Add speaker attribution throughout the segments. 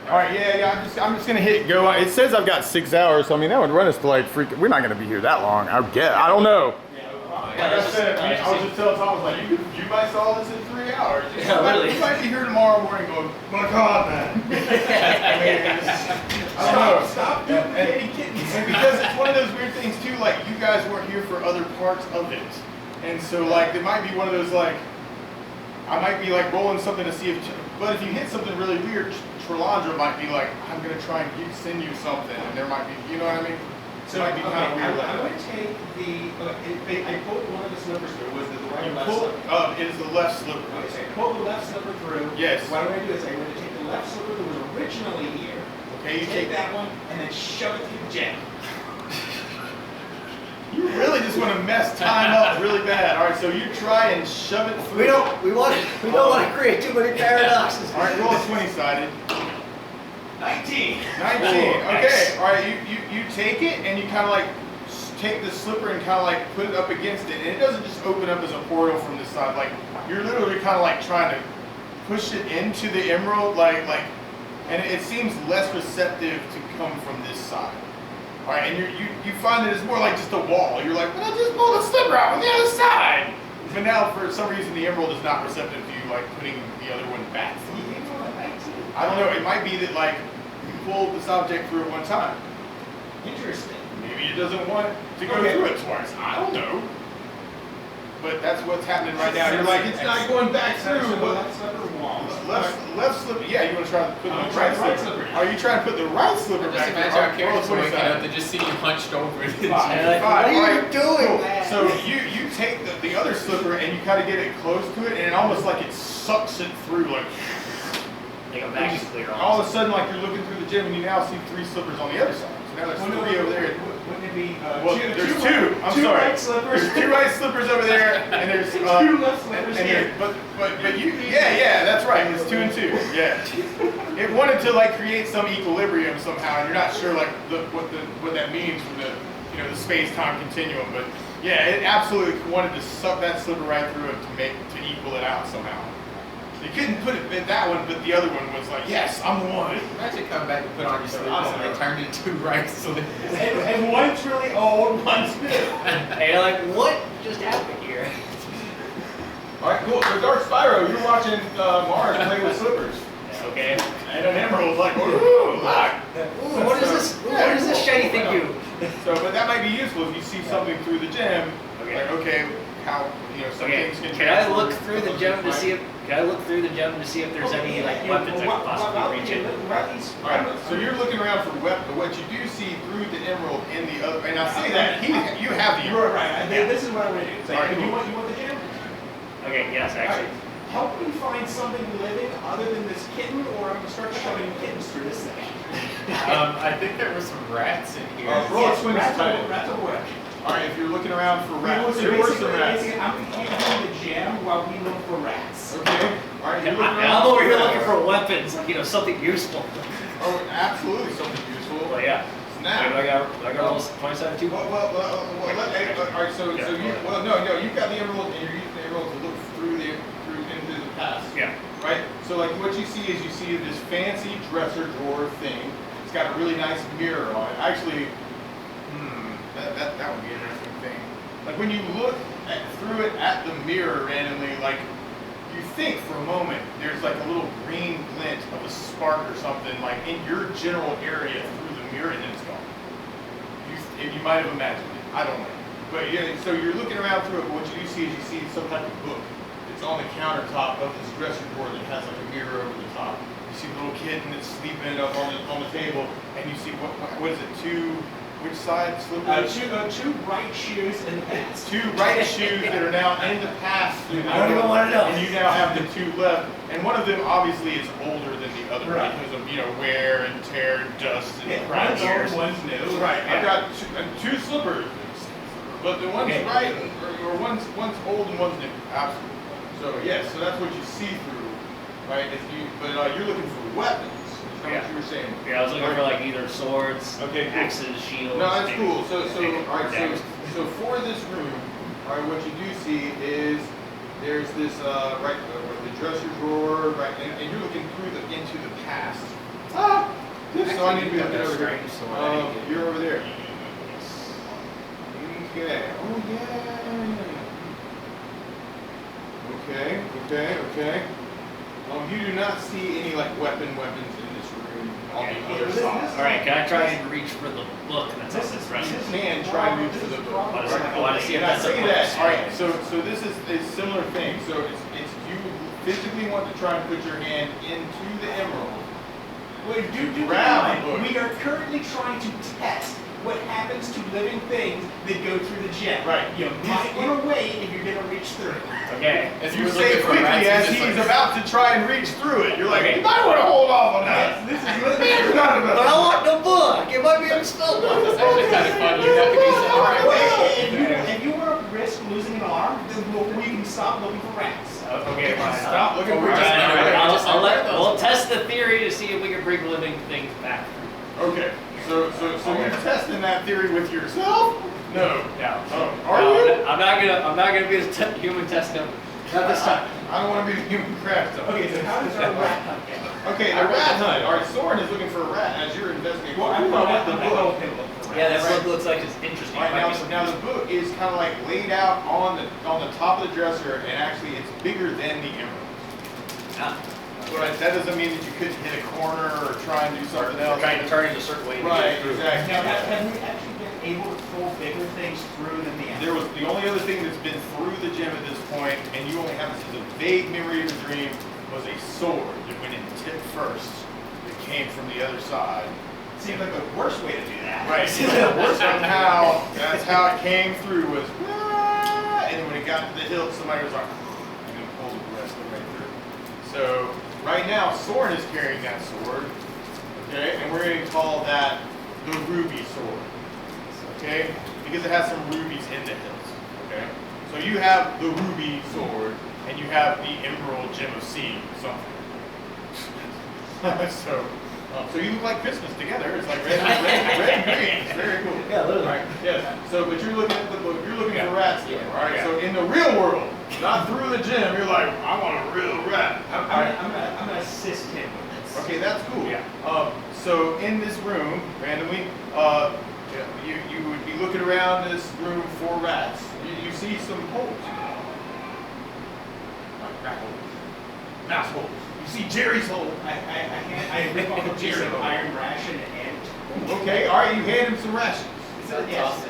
Speaker 1: All right, yeah. I'm just gonna hit go. It says I've got 6 hours, so I mean that would run us to like freaking. We're not gonna be here that long. I guess. I don't know. Like I said, I was just telling Thomas like you might solve this in 3 hours. You might be here tomorrow morning going, my God, man. Stop doing kitty kittens. And because it's one of those weird things too. Like you guys weren't here for other parts of it, and so like it might be one of those like I might be like rolling something to see if. But if you hit something really weird, Tralandra might be like, I'm going to try and send you something, and there might be, you know what I mean? So it might be kind of weird.
Speaker 2: I'm going to take I pulled one of the slippers through. Was it the right or left slipper?
Speaker 1: It is the left slipper.
Speaker 2: Okay, so I pulled the left slipper through.
Speaker 1: Yes.
Speaker 2: What I'm going to do is I'm going to take the left slipper that was originally here.
Speaker 1: Okay, you
Speaker 2: take that one, and then shove it through the jam.
Speaker 1: You really just want to mess time up really bad. All right, so you try and shove it through.
Speaker 3: We don't want to create too many paradoxes.
Speaker 1: All right, roll a 20-sided.
Speaker 2: 19.
Speaker 1: 19. Okay. All right, you take it and you kind of like take the slipper and kind of like put it up against it, and it doesn't just open up as a portal from this side. Like you're literally kind of like trying to push it into the emerald, and it seems less receptive to come from this side. All right, and you find that it's more like just a wall. You're like, well, I'll just pull the slipper out on the other side. But now, for some reason, the emerald is not receptive to you, like putting the other one back. I don't know. It might be that like you pulled this object through at one time.
Speaker 2: Interesting.
Speaker 1: Maybe it doesn't want to go through it twice. I don't know. But that's what's happening right now. You're like, it's not going back through. Left slipper. Yeah, you want to try to put the right slipper. Are you trying to put the right slipper back?
Speaker 4: Just imagine our characters waking up to just see you hunched over it.
Speaker 1: Fine.
Speaker 3: What are you doing?
Speaker 1: So you take the other slipper and you kind of get it close to it, and it almost like it sucks it through, like
Speaker 5: a vacuum cleaner.
Speaker 1: All of a sudden, like you're looking through the gym and you now see 3 slippers on the other side. So now there's 3 over there.
Speaker 2: Wouldn't it be
Speaker 1: there's 2. I'm sorry.
Speaker 2: Right slippers.
Speaker 1: There's 2 right slippers over there, and there's
Speaker 2: 2 left slippers here.
Speaker 1: But you, yeah, that's right. It's 2 and 2. Yeah. It wanted to like create some equilibrium somehow, and you're not sure like what that means for the the space-time continuum. But yeah, it absolutely wanted to suck that slipper right through it to equal it out somehow. You couldn't put it in that one, but the other one was like, yes, I'm the one.
Speaker 4: Imagine coming back and put on your slippers and they turned into right slippers.
Speaker 2: And one's really old, one's new.
Speaker 5: And you're like, what just happened here?
Speaker 1: All right, cool. So Dark Spyro, you're watching Marz play with slippers.
Speaker 5: Okay.
Speaker 1: And an emerald's like, ooh, look.
Speaker 3: What is this? What does this shiny thing do?
Speaker 1: So, but that might be useful if you see something through the gem.
Speaker 5: Okay.
Speaker 1: Like, okay, how some things can.
Speaker 5: Can I look through the gem to see if? Can I look through the gem to see if there's any like weapons I could possibly reach in?
Speaker 1: All right. So you're looking around for weapons. What you do see through the emerald in the other, and I say that you have the emerald.
Speaker 2: Right. This is what I'm going to do. So,
Speaker 1: right,
Speaker 2: you want the gem?
Speaker 5: Okay. Yes, actually.
Speaker 2: Right. Help me find something living other than this kitten, or I'm going to start shoving kittens through this thing.
Speaker 4: I think there were some rats in here.
Speaker 1: Roll a 20 sided.
Speaker 2: Rats will work.
Speaker 1: All right, if you're looking around for rats,
Speaker 2: So
Speaker 1: there were some rats.
Speaker 2: I'm going to keep doing the gem while we look for rats.
Speaker 1: Okay. All right. You're looking
Speaker 5: I'm
Speaker 1: around
Speaker 5: over here
Speaker 1: rats.
Speaker 5: looking for weapons, like something useful.
Speaker 1: Oh, absolutely something useful.
Speaker 5: But yeah.
Speaker 1: Snap.
Speaker 5: I got almost 27 too.
Speaker 1: All right. So you no, you've got the emerald, and you're using the emerald to look through into the past.
Speaker 5: Yeah.
Speaker 1: Right. So like what you see is this fancy dresser drawer thing. It's got a really nice mirror on it. Actually, that would be an interesting thing. Like when you look through it at the mirror randomly, like you think for a moment there's like a little green glint of a spark or something like in your general area through the mirror, and then it's gone. You might have imagined it. I don't know. But yeah, so you're looking around through it, but what you do see is you see some type of book. It's on the countertop of this dresser drawer that has like a mirror over the top. You see the little kitten that's sleeping up on the table, and you see what is it? Which side slippers?
Speaker 2: 2 right shoes in the past.
Speaker 1: 2 right shoes that are now in the past.
Speaker 3: I don't even want to know.
Speaker 1: And you now have the 2 left, and one of them obviously is older than the other because of wear and tear, dust, and
Speaker 2: One's old, one's new.
Speaker 1: Right. I've got 2 slippers, but the one's right, or one's old and one's new. Absolutely. So yes, so that's what you see through, right? But you're looking for weapons. Is that what you were saying?
Speaker 5: Yeah, I was looking for like either swords, axes, shields.
Speaker 1: No, that's cool. So all right. So for this room, all right, what you do see is there's this the dresser drawer, right, and you're looking into the past. so I need to be looking
Speaker 4: That's
Speaker 1: over here.
Speaker 4: strange, so I need to-
Speaker 1: You're over there. Okay. Oh yeah. Okay. You do not see any like weapons in this room on the other side.
Speaker 5: All right, can I try and reach for the book that's on this
Speaker 1: You
Speaker 5: dresser?
Speaker 1: can try and reach for the book.
Speaker 5: I want to see if
Speaker 1: And I
Speaker 5: that's a
Speaker 1: say
Speaker 5: book.
Speaker 1: that. All right. So this is a similar thing. So it's you physically want to try and put your hand into the emerald.
Speaker 2: Wait, do
Speaker 1: Grab the book.
Speaker 2: we are currently trying to test what happens to living things that go through the gem.
Speaker 1: Right.
Speaker 2: You might want to wait if you're going to reach through.
Speaker 5: Okay.
Speaker 4: As
Speaker 1: You
Speaker 4: we're
Speaker 1: say
Speaker 4: looking for
Speaker 1: quickly
Speaker 4: rats,
Speaker 1: as
Speaker 4: it's
Speaker 1: he's
Speaker 4: like-
Speaker 1: about to try and reach through it. You're like,
Speaker 5: Okay.
Speaker 1: you might want to hold off on that.
Speaker 2: This is really
Speaker 1: It's not about
Speaker 3: But I want the book. It might be a spell book.
Speaker 4: That's actually kind of funny. You have to do something right away.
Speaker 2: If you want to risk losing an arm, then we can stop looking for rats.
Speaker 5: Okay, fine.
Speaker 1: Stop looking
Speaker 4: Oh,
Speaker 1: for
Speaker 4: we're just
Speaker 1: that.
Speaker 4: not aware.
Speaker 5: We'll test the theory to see if we can bring living things back.
Speaker 1: Okay. So you're testing that theory with yourself? No.
Speaker 5: No.
Speaker 1: Oh, are you?
Speaker 5: I'm not gonna be the human test number. Not this time.
Speaker 1: I don't want to be the human craft zone.
Speaker 2: Okay, so how does our rat hunt go?
Speaker 1: Okay, the rat hunt. All right, Soren is looking for a rat as you're investigating.
Speaker 2: Well,
Speaker 1: You know what the
Speaker 2: I
Speaker 1: book.
Speaker 2: can look for
Speaker 5: Yeah,
Speaker 2: rats.
Speaker 5: that book looks like it's interesting.
Speaker 1: All right,
Speaker 5: Might be some-
Speaker 1: now the book is kind of like laid out on the top of the dresser, and actually it's bigger than the emerald.
Speaker 5: Ah,
Speaker 1: But that doesn't mean that you couldn't hit a corner or try and do something else.
Speaker 5: trying to turn it a certain way. to
Speaker 1: Right,
Speaker 5: get through.
Speaker 1: exactly.
Speaker 2: Now, have we actually been able to pull bigger things through than the
Speaker 1: There
Speaker 2: animal?
Speaker 1: was the only other thing that's been through the gym at this point, and you only have this as a vague memory of a dream, was a sword that went in tip first. That came from the other side.
Speaker 2: Seems like the worst way to do that.
Speaker 1: Right. Somehow that's how it came through was, "Wah!" and then when it got to the hilt, somebody was like, and then pulled the rest of the way through. So right now, Soren is carrying that sword. Okay, and we're going to call that the ruby sword. Okay, because it has some rubies in the hilt. Okay, so you have the ruby sword, and you have the emerald gem of sea something. So you look like Christmas together. It's like red and green. It's very cool.
Speaker 3: Yeah, literally.
Speaker 1: All right, yes. So, but you're looking at the book. You're looking
Speaker 5: Yeah.
Speaker 1: for rats there. All right.
Speaker 5: Yeah.
Speaker 1: So in the real world, not through the gym, you're like, I want a real rat.
Speaker 2: I'm gonna assist him with this.
Speaker 1: Okay, that's cool.
Speaker 5: Yeah.
Speaker 1: So in this room, randomly, you would be looking around this room for rats. You see some holes. Like rat holes. Mouse holes. You see Jerry's hole.
Speaker 2: I rip off a piece of iron ration and
Speaker 1: Okay, all right, you hand him some rations.
Speaker 2: yes.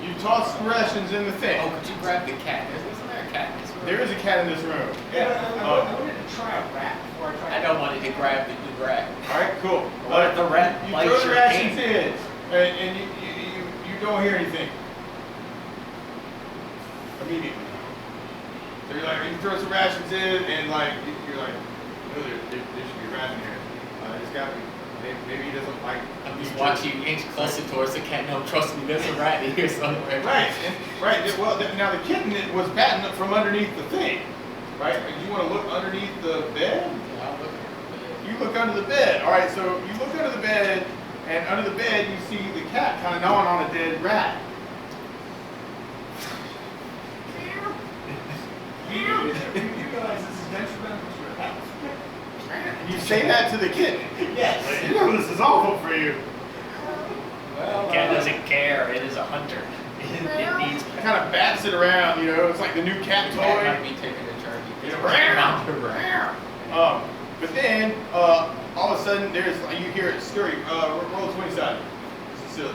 Speaker 1: You toss some rations in the thing.
Speaker 4: Oh, could you grab the cat? Isn't there a cat in this room?
Speaker 1: There is a cat in this room.
Speaker 2: I wanted to try a rat before I tried.
Speaker 4: I don't want it to grab the rat.
Speaker 1: All right, cool.
Speaker 5: What if the rat
Speaker 1: You
Speaker 5: bites
Speaker 1: throw the
Speaker 5: your
Speaker 1: rations
Speaker 5: hand?
Speaker 1: in, and you don't hear anything. Immediately. So you're like, you throw some rations in, and like, you're like, oh, there should be a rat in here. It's got to be. Maybe he doesn't like.
Speaker 4: I'm just watching you inch closer towards the cat. No, trust me, there's a rat in here somewhere.
Speaker 1: Right, right. Well, now the kitten was batting up from underneath the thing, right? And you want to look underneath the bed?
Speaker 4: Yeah, I'll look at it.
Speaker 1: You look under the bed. All right, so you look under the bed, and under the bed you see the cat kind of gnawing on a dead rat.
Speaker 2: You realize this is detrimental to your health.
Speaker 1: You say that to the kitten.
Speaker 2: Yes.
Speaker 1: You know this is awful for you.
Speaker 4: Well,
Speaker 5: The cat doesn't care. It is a hunter. It needs.
Speaker 1: It kind of bats it around, you know. It's like the new cat
Speaker 4: cat might
Speaker 1: toy.
Speaker 4: be taking a turn.
Speaker 1: Yeah. But then all of a sudden you hear it scurry. Roll a 20 sided. Silly.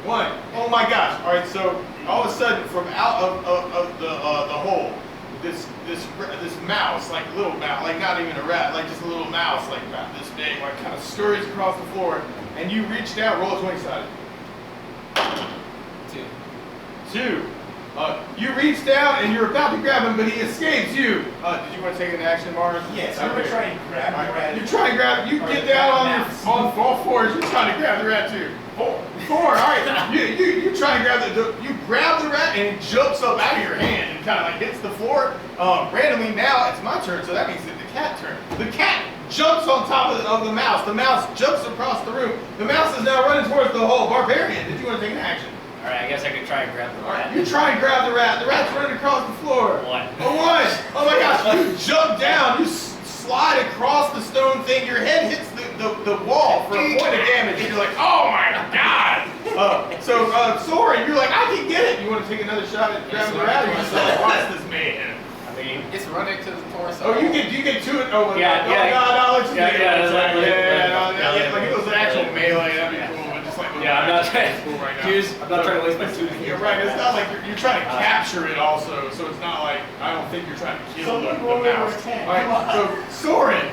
Speaker 1: One. Oh my gosh. All right. So all of a sudden, from out of the hole, this mouse, like a little mouse, like not even a rat, like just a little mouse, like about this big, like kind of scurries across the floor, and you reach down. Roll a 20 sided. 2. You reach down and you're about to grab him, but he escapes you. Did you want to take an action, Marz?
Speaker 2: Yes, I'm gonna try and grab the rat.
Speaker 1: You try and grab. You get down on all fours. You're trying to grab the rat too. 4. All right. You try and grab you grab the rat and it jumps up out of your hand and kind of like hits the floor. Randomly now it's my turn, so that means it's the cat turn. The cat jumps on top of the mouse. The mouse jumps across the room. The mouse is now running towards the hole. Barbarian, did you want to take an action?
Speaker 5: All right, I guess I could try and grab the
Speaker 1: All right,
Speaker 5: rat.
Speaker 1: you try and grab the rat. The rat's running across the floor.
Speaker 5: 1.
Speaker 1: A 1. Oh my gosh, you jump down. You slide across the stone thing. Your head hits the wall for a point of damage, and you're like, oh my god! Soren, you're like, I can get it. You want to take another shot at grabbing the rat? You're just like, watch this man.
Speaker 4: I mean, it's running to the torso.
Speaker 1: Oh, you get to it. Oh,
Speaker 5: Yeah,
Speaker 1: no, I'll let you do it.
Speaker 5: Yeah,
Speaker 1: like it was an actual melee. That'd be cool. But just like,
Speaker 5: I'm not trying.
Speaker 1: cool right now.
Speaker 5: I'm not trying to waste my 2
Speaker 1: You're right. It's not like you're trying to capture it also. So it's not like I don't think you're trying to kill the mouse. All right. So Soren.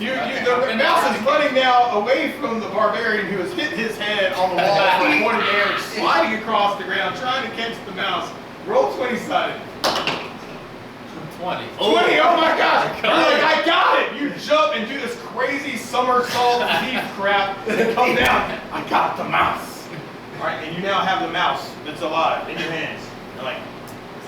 Speaker 1: The mouse is running now away from the barbarian who has hit his head on the wall for a point of damage, sliding across the ground, trying to catch the mouse. Roll 20-sided.
Speaker 4: 20.
Speaker 1: 20, oh my gosh! You're like, I got it! You jump and do this crazy somersault thief crap and come down. I got the mouse. Alright, and you now have the mouse that's alive in your hands. You're like,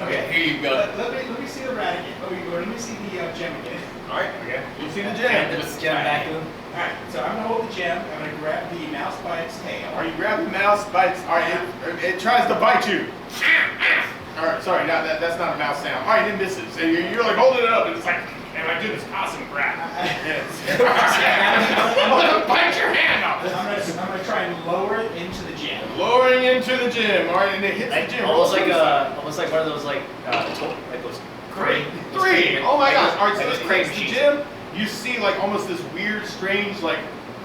Speaker 4: Okay, here you go.
Speaker 2: Let me see the rat again. Let me see the gem again.
Speaker 1: alright,
Speaker 5: Okay.
Speaker 1: you see the
Speaker 5: And
Speaker 1: gem.
Speaker 5: this gem vacuum.
Speaker 2: Alright, so I'm gonna hold the gem. I'm gonna grab the mouse by its tail.
Speaker 1: Alright, you grab the mouse, bites. Alright, it tries to bite you. Alright, sorry, that's not a mouse sound. Alright, it misses. So you're like holding it up and it's like, and I do this awesome crap. Yes. I'm gonna bite your hand off.
Speaker 2: I'm gonna try and lower it into the gem.
Speaker 1: Lowering into the gym, alright, and it hits the gym.
Speaker 5: Almost like one of those like those crane.
Speaker 1: Three! Oh my gosh! Alright, so
Speaker 5: Like those
Speaker 1: it
Speaker 5: crane
Speaker 1: hits the
Speaker 5: sheets.
Speaker 1: gym. You see like almost this weird, strange, like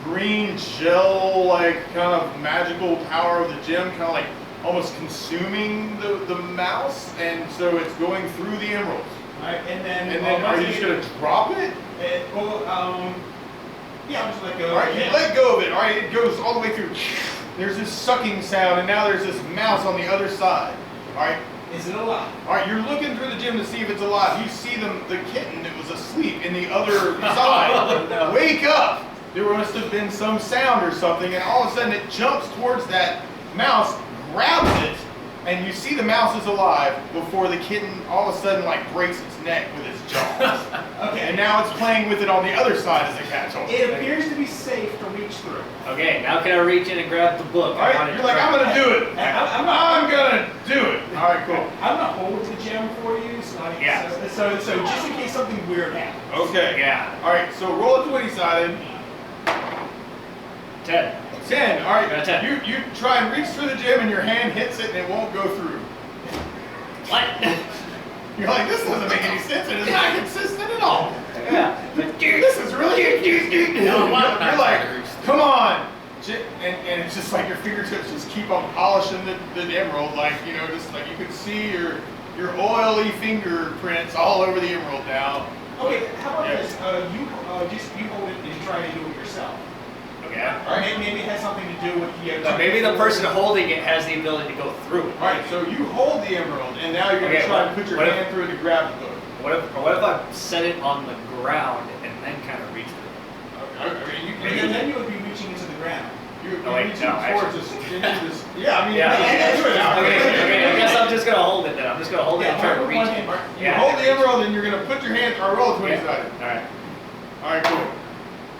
Speaker 1: green gel, like kind of magical power of the gem, kind of like almost consuming the mouse, and so it's going through the emeralds.
Speaker 2: Alright, and then
Speaker 1: Are you just gonna drop it?
Speaker 2: Yeah, I'm just let go.
Speaker 1: Alright, you let go of it. Alright, it goes all the way through. There's this sucking sound, and now there's this mouse on the other side. Alright.
Speaker 2: Is it alive?
Speaker 1: Alright, you're looking through the gym to see if it's alive. You see the kitten that was asleep in the other side.
Speaker 5: No.
Speaker 1: Wake up! There must have been some sound or something, and all of a sudden it jumps towards that mouse, grabs it, and you see the mouse is alive before the kitten all of a sudden like breaks its neck with its jaws.
Speaker 2: Okay.
Speaker 1: And now it's playing with it on the other side as a catch-all.
Speaker 2: It appears to be safe to reach through.
Speaker 5: Okay, now can I reach in and grab the book?
Speaker 1: Alright, you're like, I'm gonna do it.
Speaker 2: I'm
Speaker 1: gonna do it. Alright, cool.
Speaker 2: I'm gonna hold the gem for you, so just in case something weird happens.
Speaker 1: Okay.
Speaker 5: Yeah.
Speaker 1: Alright, so roll a 20-sided.
Speaker 5: 10.
Speaker 1: 10. All right.
Speaker 5: Got a 10.
Speaker 1: You try and reach through the gym and your hand hits it and it won't go through.
Speaker 5: What?
Speaker 1: You're like, this doesn't make any sense and it's not consistent at all.
Speaker 5: Yeah.
Speaker 1: This is really confusing.
Speaker 4: No, what?
Speaker 1: You're like, come on. And it's just like your fingertips just keep on polishing the emerald, like, you know, just like you can see your oily fingerprints all over the emerald now.
Speaker 2: Okay, how about
Speaker 1: Yeah.
Speaker 2: this? You hold it and try to do it yourself.
Speaker 5: Okay.
Speaker 1: All right.
Speaker 2: Maybe it has something to do with
Speaker 5: Maybe the person holding it has the ability to go through it.
Speaker 1: All right, so you hold the emerald and now you're gonna try and put your hand through it to grab the book.
Speaker 5: What if I set it on the ground and then kind of reach through it?
Speaker 1: Okay.
Speaker 2: And then you would be reaching into the ground.
Speaker 1: You're
Speaker 5: Oh, wait,
Speaker 1: reaching
Speaker 5: no,
Speaker 1: towards this. Yeah, I mean,
Speaker 5: Yeah.
Speaker 1: you can do it now.
Speaker 5: Okay, I guess I'm just gonna hold it then. I'm just gonna hold it and try to
Speaker 2: hold
Speaker 5: reach
Speaker 2: one
Speaker 5: it.
Speaker 2: hand.
Speaker 1: You
Speaker 5: Yeah.
Speaker 1: hold the emerald and you're gonna put your hand, or roll 20-sided.
Speaker 5: Alright.
Speaker 1: Alright, cool.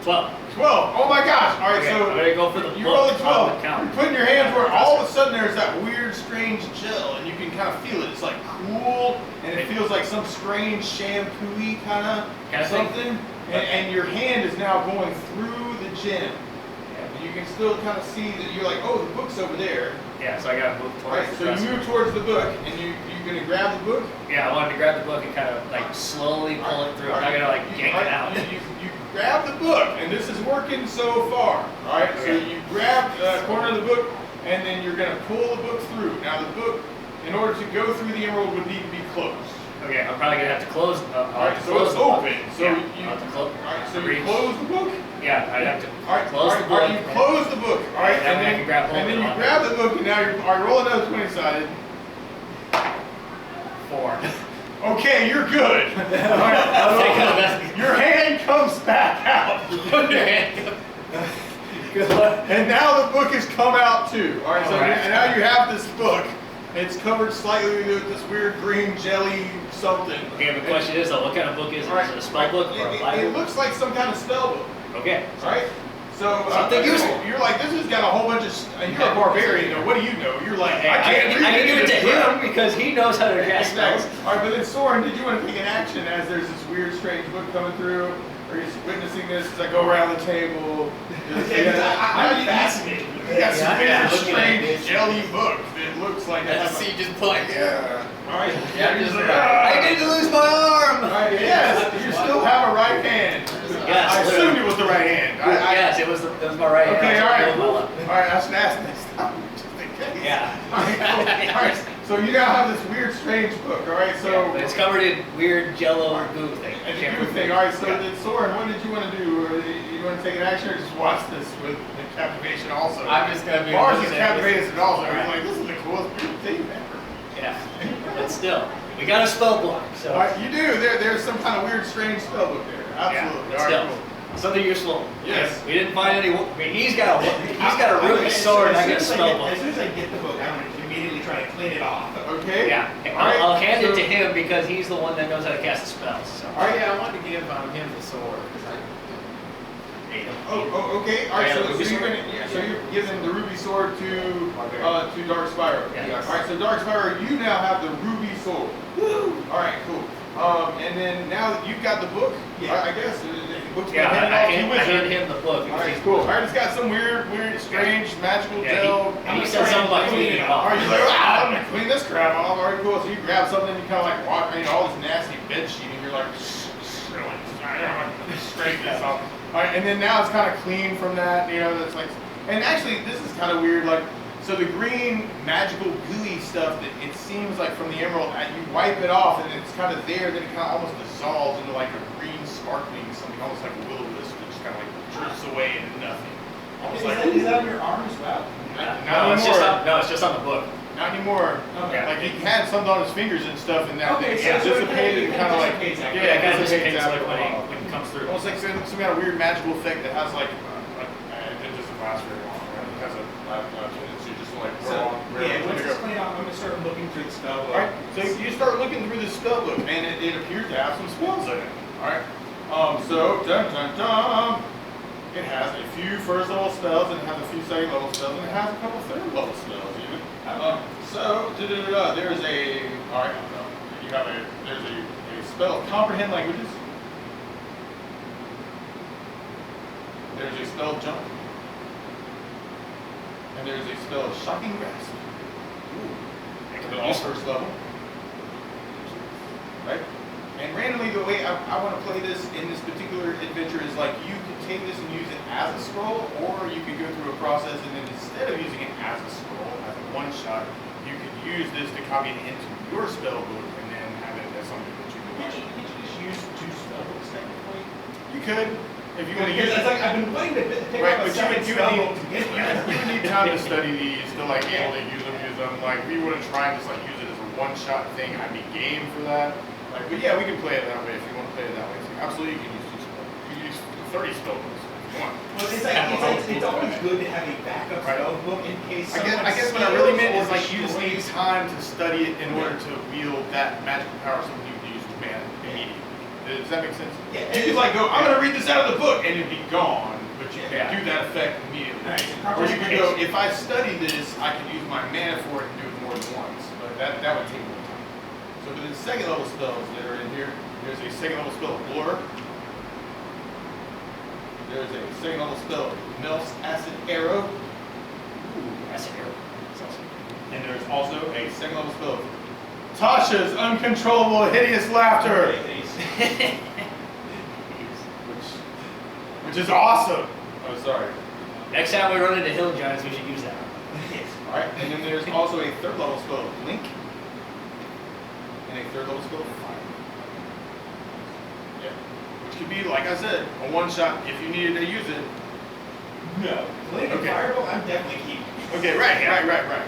Speaker 5: 12.
Speaker 1: 12. Oh my gosh. Alright,
Speaker 5: Okay,
Speaker 1: so
Speaker 5: I'm gonna go for the
Speaker 1: you
Speaker 5: book
Speaker 1: roll a
Speaker 5: on
Speaker 1: 12.
Speaker 5: the counter.
Speaker 1: You're putting your hands where all of a sudden there's that weird, strange gel, and you can kind of feel it. It's like cool, and it feels like some strange shampoo-y kind of something. And your hand is now going through the gem. And you can still kind of see that you're like, oh, the book's over there.
Speaker 5: Yeah, so I gotta move
Speaker 1: Alright,
Speaker 5: towards
Speaker 1: so
Speaker 5: the
Speaker 1: you
Speaker 5: dresser.
Speaker 1: move towards the book, and you're gonna grab the book.
Speaker 5: Yeah, I wanted to grab the book and kind of like slowly pull it through. I'm not gonna like yank it out.
Speaker 1: You grab the book, and this is working so far. All right, so you grab the corner of the book, and then you're going to pull the book through. Now the book, in order to go through the emerald, would need to be closed.
Speaker 5: Okay, I'm probably gonna have to close.
Speaker 1: All right, so it's open. So
Speaker 5: yeah,
Speaker 1: you,
Speaker 5: I'll have to close.
Speaker 1: all right, so you
Speaker 5: reach.
Speaker 1: close the book.
Speaker 5: Yeah, I'd have to
Speaker 1: All right,
Speaker 5: close the book.
Speaker 1: all right, you close the book. All right,
Speaker 5: That way I can grab hold
Speaker 1: and
Speaker 5: of
Speaker 1: then
Speaker 5: it
Speaker 1: you
Speaker 5: on
Speaker 1: grab the book, and now you're all right, roll another 20-sided.
Speaker 5: 4.
Speaker 1: Okay, you're good. All right, your hand comes back out. And now the book has come out too. All right, so
Speaker 5: Alright.
Speaker 1: now you have this book. It's covered slightly with this weird green jelly something.
Speaker 5: Okay, the question is though, what kind of book is it?
Speaker 1: All right,
Speaker 5: Is it a spell book or a
Speaker 1: it
Speaker 5: Bible?
Speaker 1: looks like some kind of spell book.
Speaker 5: Okay.
Speaker 1: All right. So
Speaker 5: Something useful.
Speaker 1: you're like, this has got a whole bunch of. You're a barbarian, though. What do you know? You're like, I can't read
Speaker 5: I can
Speaker 1: any
Speaker 5: give
Speaker 1: of
Speaker 5: it to
Speaker 1: this crap.
Speaker 5: him because he knows how to cast spells.
Speaker 1: Exactly. All right, but then Soren, did you want to take an action as there's this weird, strange book coming through? Are you just witnessing this as I go around the table?
Speaker 2: I'm fascinated.
Speaker 1: You got some
Speaker 4: Yeah,
Speaker 1: weird,
Speaker 4: looking at
Speaker 1: strange,
Speaker 4: this.
Speaker 1: jelly book that looks like it
Speaker 4: I
Speaker 1: has
Speaker 4: see
Speaker 1: a...
Speaker 4: just pulling.
Speaker 1: Yeah. All right.
Speaker 4: Yeah,
Speaker 1: You're
Speaker 4: just
Speaker 1: like,
Speaker 3: I need to lose my arm!
Speaker 1: All right, yes, you still have a right hand.
Speaker 5: Yes,
Speaker 1: I assumed it was the right hand.
Speaker 5: Yes, it was my right hand.
Speaker 1: Okay,
Speaker 5: I
Speaker 1: all right,
Speaker 5: was
Speaker 1: cool.
Speaker 5: my
Speaker 1: All
Speaker 5: left.
Speaker 1: right, I should ask next time, just in case.
Speaker 5: Yeah.
Speaker 1: All right, cool. All right, so you now have this weird, strange book. All right, so...
Speaker 5: Yeah, but it's covered in weird jello goo thing.
Speaker 1: And the good thing, all right, so then Soren, what did you want to do? You want to take an action or just watch this with the captivation also?
Speaker 4: I'm just gonna be
Speaker 1: Marz is
Speaker 4: looking at
Speaker 1: captivated
Speaker 4: this.
Speaker 1: also. He's
Speaker 5: Alright.
Speaker 1: like, this is the coolest weird thing ever.
Speaker 5: Yeah. But still, we got a spell block, so.
Speaker 1: All right, you do. There's some kind of weird, strange spell book there. Absolutely.
Speaker 5: Yeah,
Speaker 1: All
Speaker 5: still.
Speaker 1: right, cool.
Speaker 5: Something useful.
Speaker 1: Yes.
Speaker 5: We didn't find any. I mean, he's got a ruby sword, and I got a spell block.
Speaker 2: As soon as I get the book, I'm immediately trying to clean it off.
Speaker 1: Okay.
Speaker 5: Yeah.
Speaker 1: All right,
Speaker 5: I'll hand it
Speaker 1: so-
Speaker 5: to him because he's the one that knows how to cast the spells. So.
Speaker 4: Oh yeah, I wanted to give him the sword because I.
Speaker 1: Oh, okay. All right,
Speaker 5: Yeah,
Speaker 1: so
Speaker 5: ruby
Speaker 1: you're
Speaker 5: sword?
Speaker 1: gonna, so you're giving the ruby sword to Dark Spyro.
Speaker 5: Yeah.
Speaker 1: All right, so Dark Spyro, you now have the ruby sword. Woo! All right, cool. And then now that you've got the book,
Speaker 2: Yeah.
Speaker 1: I guess the book's
Speaker 5: Yeah,
Speaker 1: been handed
Speaker 5: I
Speaker 1: off to
Speaker 5: hand
Speaker 1: Wizard.
Speaker 5: him the book.
Speaker 1: All right, cool. All right, it's got some weird, strange, magical
Speaker 5: Yeah,
Speaker 1: gel.
Speaker 5: he said something about cleaning it
Speaker 1: All
Speaker 5: off.
Speaker 1: right, you're like, I'm gonna clean this crap off. All right, cool. So you grab something, you kind of like walk, all this nasty bed sheet, and you're like, scrape this off. All right, and then now it's kind of clean from that. You know, that's like, and actually, this is kind of weird. Like, so the green magical gooey stuff that it seems like from the emerald, you wipe it off, and it's kind of there. Then it kind of almost dissolves into like a green sparkling something, almost like a will-o-wisp that just kind of like drifts away into nothing. Almost like
Speaker 2: Is that on your arm as well?
Speaker 1: not
Speaker 5: it's
Speaker 1: anymore.
Speaker 5: just on the book.
Speaker 1: Not anymore.
Speaker 2: Okay.
Speaker 1: Like he had something on his fingers and stuff, and that
Speaker 2: Okay,
Speaker 1: it
Speaker 2: so it
Speaker 1: dissipated, kind of like
Speaker 2: dissipates after.
Speaker 5: Yeah, it kind of
Speaker 1: dissipates
Speaker 5: dissipates like
Speaker 1: after a while.
Speaker 5: when it comes through.
Speaker 1: Almost like some kind of weird magical effect that has like it doesn't last very long. Right? It has a tendency just to like
Speaker 2: So,
Speaker 1: wear
Speaker 2: yeah,
Speaker 1: on.
Speaker 2: once it's cleaned off, I'm gonna start looking through the spell book.
Speaker 1: Alright, so you start looking through the spell book, and it appears to have some spells in it. Alright, so dun dun dun. It has a few first level spells, and it has a few second level spells, and it has a couple third level spells even. So there's a alright, you have there's a spell comprehend languages. There's a spell jump. And there's a spell shocking grasp. They're all first level. Right? And randomly, the way I want to play this in this particular adventure is like you can take this and use it as a scroll, or you can go through a process and then instead of using it as a scroll, as a one shot, you could use this to copy it into your spell book and then have it as something that you can
Speaker 2: Can't you just use two spell books technically?
Speaker 1: You could, if you want to use
Speaker 2: Because
Speaker 1: it.
Speaker 2: it's like I've been playing to pick
Speaker 1: Right,
Speaker 2: up a
Speaker 1: but
Speaker 2: second
Speaker 1: you
Speaker 2: spell
Speaker 1: would
Speaker 2: book to get
Speaker 1: you would need time to study these to like be able to use them. Like we wouldn't try and just like use it as a one-shot thing. I'd be game for that. Like, but yeah, we can play it that way if you want to play it that way. So absolutely, you can use two spells. You can use 30 spell books. Come on.
Speaker 2: Well, it's always good to have a backup
Speaker 1: Right.
Speaker 2: spell book in case
Speaker 1: I guess what I really meant is like you just need time to study it in order to wield that magical power, something you can use with mana immediately. Does that make sense?
Speaker 2: Yeah.
Speaker 1: You could like go, I'm gonna read this out of the book, and it'd be gone. But you can
Speaker 5: Yeah.
Speaker 1: do that effect immediately.
Speaker 2: Right.
Speaker 1: Or you could go, if I study this, I can use my mana for it and do it more than once. But that would take more time. So for the second level spells that are in here, there's a second level spell of Blur. There's a second level spell of Melf's Acid Arrow.
Speaker 5: That's a hero. That's awesome.
Speaker 1: And there's also a second level spell of Tasha's Uncontrollable Hideous Laughter. Which is awesome. Oh, sorry.
Speaker 5: Next time we run into hill giants, we should use that.
Speaker 1: Alright, and then there's also a third level spell of Blink. And a third level spell of Fire. Yeah. Which could be, like I said, a one shot if you needed to use it.
Speaker 2: No. Blink and
Speaker 1: Okay.
Speaker 2: Fireball, I'm definitely keeping.
Speaker 1: Okay, right.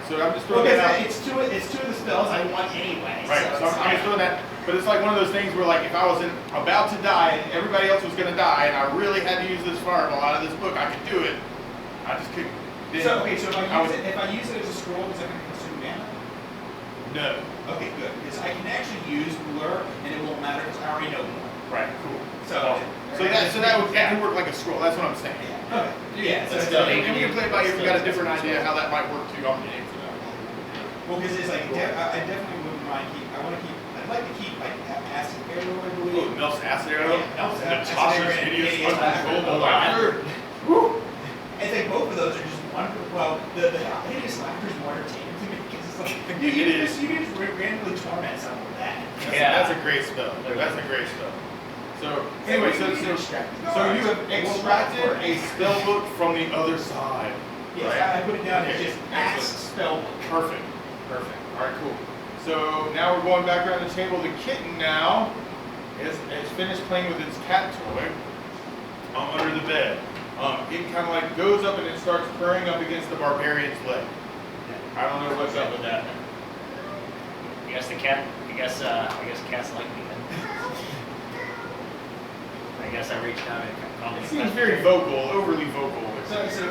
Speaker 1: So I'm just throwing
Speaker 2: Because
Speaker 1: that out.
Speaker 2: it's two of the spells I want anyway.
Speaker 1: Right, so
Speaker 2: it's
Speaker 1: I'm just doing that. But it's like one of those things where like if I was about to die and everybody else was gonna die and I really had to use this fireball out of this book, I could do it. I just couldn't. Then
Speaker 2: So okay, so if
Speaker 1: I would-
Speaker 2: if I use it as a scroll, is that going to consume mana?
Speaker 1: No.
Speaker 2: Okay, good. Because I can actually use Blur and it won't matter because I already know more.
Speaker 1: Right, cool.
Speaker 2: So
Speaker 1: that would work like a scroll, that's what I'm saying.
Speaker 2: Yeah. Okay. Yeah. So
Speaker 5: Let's
Speaker 2: it's
Speaker 5: go.
Speaker 2: like,
Speaker 1: And we can play it by ear, we've got a different idea how that might work too, I'm game for that.
Speaker 2: well, because it's like I definitely wouldn't mind keep. I want to keep. I like to keep like acid arrow, I
Speaker 1: Oh,
Speaker 2: believe.
Speaker 1: melts acid arrow.
Speaker 2: Yeah, melts
Speaker 1: And
Speaker 2: acid
Speaker 1: Natasha's
Speaker 2: arrow and
Speaker 1: hideous,
Speaker 2: hideous
Speaker 1: uncontrollable
Speaker 2: laughter.
Speaker 1: laughter. Woo!
Speaker 2: I think both of those are just wonderful. Well, the hideous laughter is more entertaining to me because it's like you can just randomly torment someone with that.
Speaker 1: That's a great spell. That's a great spell. So anyway, so you have extracted a spell book from the other side.
Speaker 2: Yes,
Speaker 1: right?
Speaker 2: I put it down as
Speaker 1: Okay,
Speaker 2: just
Speaker 1: excellent.
Speaker 2: axe spell book.
Speaker 1: Perfect. Perfect. All right, cool. So now we're going back around the table. The kitten now is finished playing with its cat toy under the bed. It kind of like goes up and it starts purring up against the barbarian's leg. I don't know what's up with that.
Speaker 5: I guess cats like me then. I guess I reached out and called
Speaker 1: It
Speaker 5: me.
Speaker 1: seems very vocal, overly vocal.
Speaker 2: So is it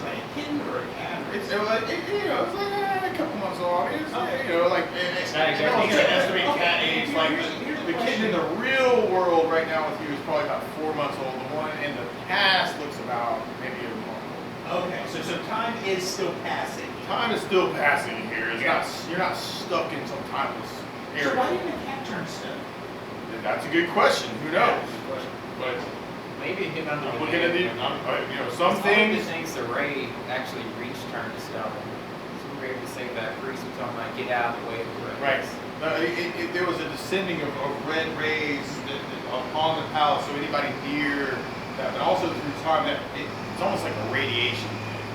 Speaker 2: like a kitten or a cat? Or
Speaker 1: It's like a couple months old. It's
Speaker 5: It's not exactly
Speaker 1: it's an estimate cat age. Like the kitten in the real world right now with you is probably about 4 months old. The one in the past looks about maybe a month
Speaker 2: Okay, so time is still passing.
Speaker 1: old. Time is still passing here. You're not stuck in some timeless area.
Speaker 2: So why didn't the cat turn stone?
Speaker 1: That's a good question. Who knows? But
Speaker 4: Maybe hit under
Speaker 1: I'm
Speaker 4: the
Speaker 1: looking at
Speaker 4: head.
Speaker 1: some things.
Speaker 4: things the Ray actually reached turn to stone. So we were able to save that priest was talking about get out of the way of the
Speaker 1: Right. There was a descending of red rays upon the palace, so anybody near that, but also through time, it's almost like a radiation thing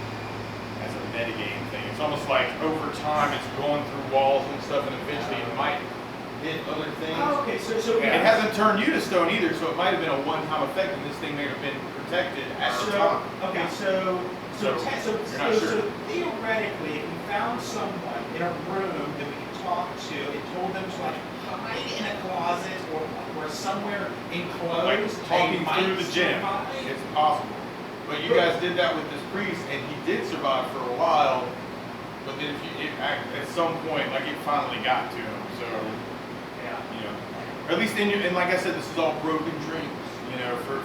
Speaker 1: as a metagame thing. It's almost like over time it's going through walls and stuff, and eventually it might hit other things.
Speaker 2: Oh, okay, so
Speaker 1: It hasn't turned you to stone either, so it might have been a one-time effect, and this thing may have been protected at the time.
Speaker 2: Okay, so
Speaker 1: you're not sure.
Speaker 2: theoretically, if we found someone in a room that we could talk to and told them to like hide in a closet or somewhere enclosed,
Speaker 1: Like
Speaker 2: they
Speaker 1: talking
Speaker 2: might
Speaker 1: through the gym.
Speaker 2: survive.
Speaker 1: It's possible. But you guys did that with this priest, and he did survive for a while. But then at some point, like it finally got to him. So, or at least and like I said, this is all broken dreams.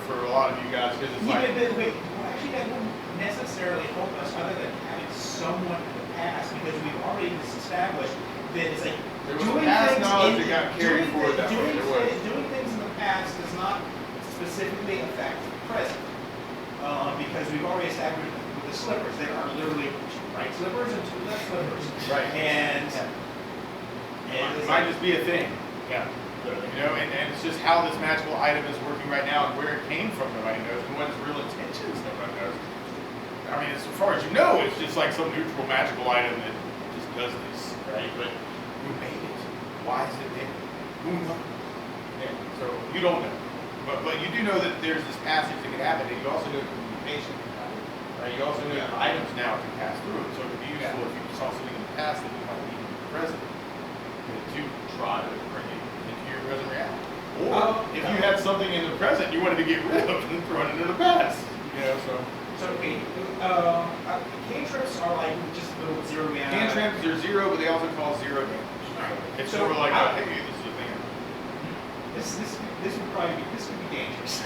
Speaker 1: For a lot of you guys, because it's like
Speaker 2: Wait, actually that wouldn't necessarily help us other than having someone in the past because we've already established that it's like
Speaker 1: there was past knowledge that got carried forward that way. There was.
Speaker 2: Doing things in the past does not specifically affect the present. Because we've already established with the slippers, there are literally two right slippers and two left slippers.
Speaker 1: Right.
Speaker 2: And
Speaker 1: It might just be a thing.
Speaker 5: Yeah.
Speaker 1: And it's just how this magical item is working right now and where it came from, nobody knows, and what its real intentions, nobody knows. I mean, as far as you know, it's just like some neutral magical item that just does this, right? But who made it? Why is it there? Who knows? Yeah, so you don't know. But you do know that there's this passage that can happen, and you also know communication can happen, right? You also know that items now can pass through it, so it could be useful if you saw something in the past that you might need in the present to try to bring it into your present reality. Or if you had something in the present you wanted to get rid of and throw it into the past,
Speaker 2: so cantrips are like just little zero mana.
Speaker 1: Cantrips are zero, but they also cause zero damage. It's
Speaker 2: So,
Speaker 1: sort of like,
Speaker 2: I-
Speaker 1: hey, this is a thing.
Speaker 2: This would probably be dangerous.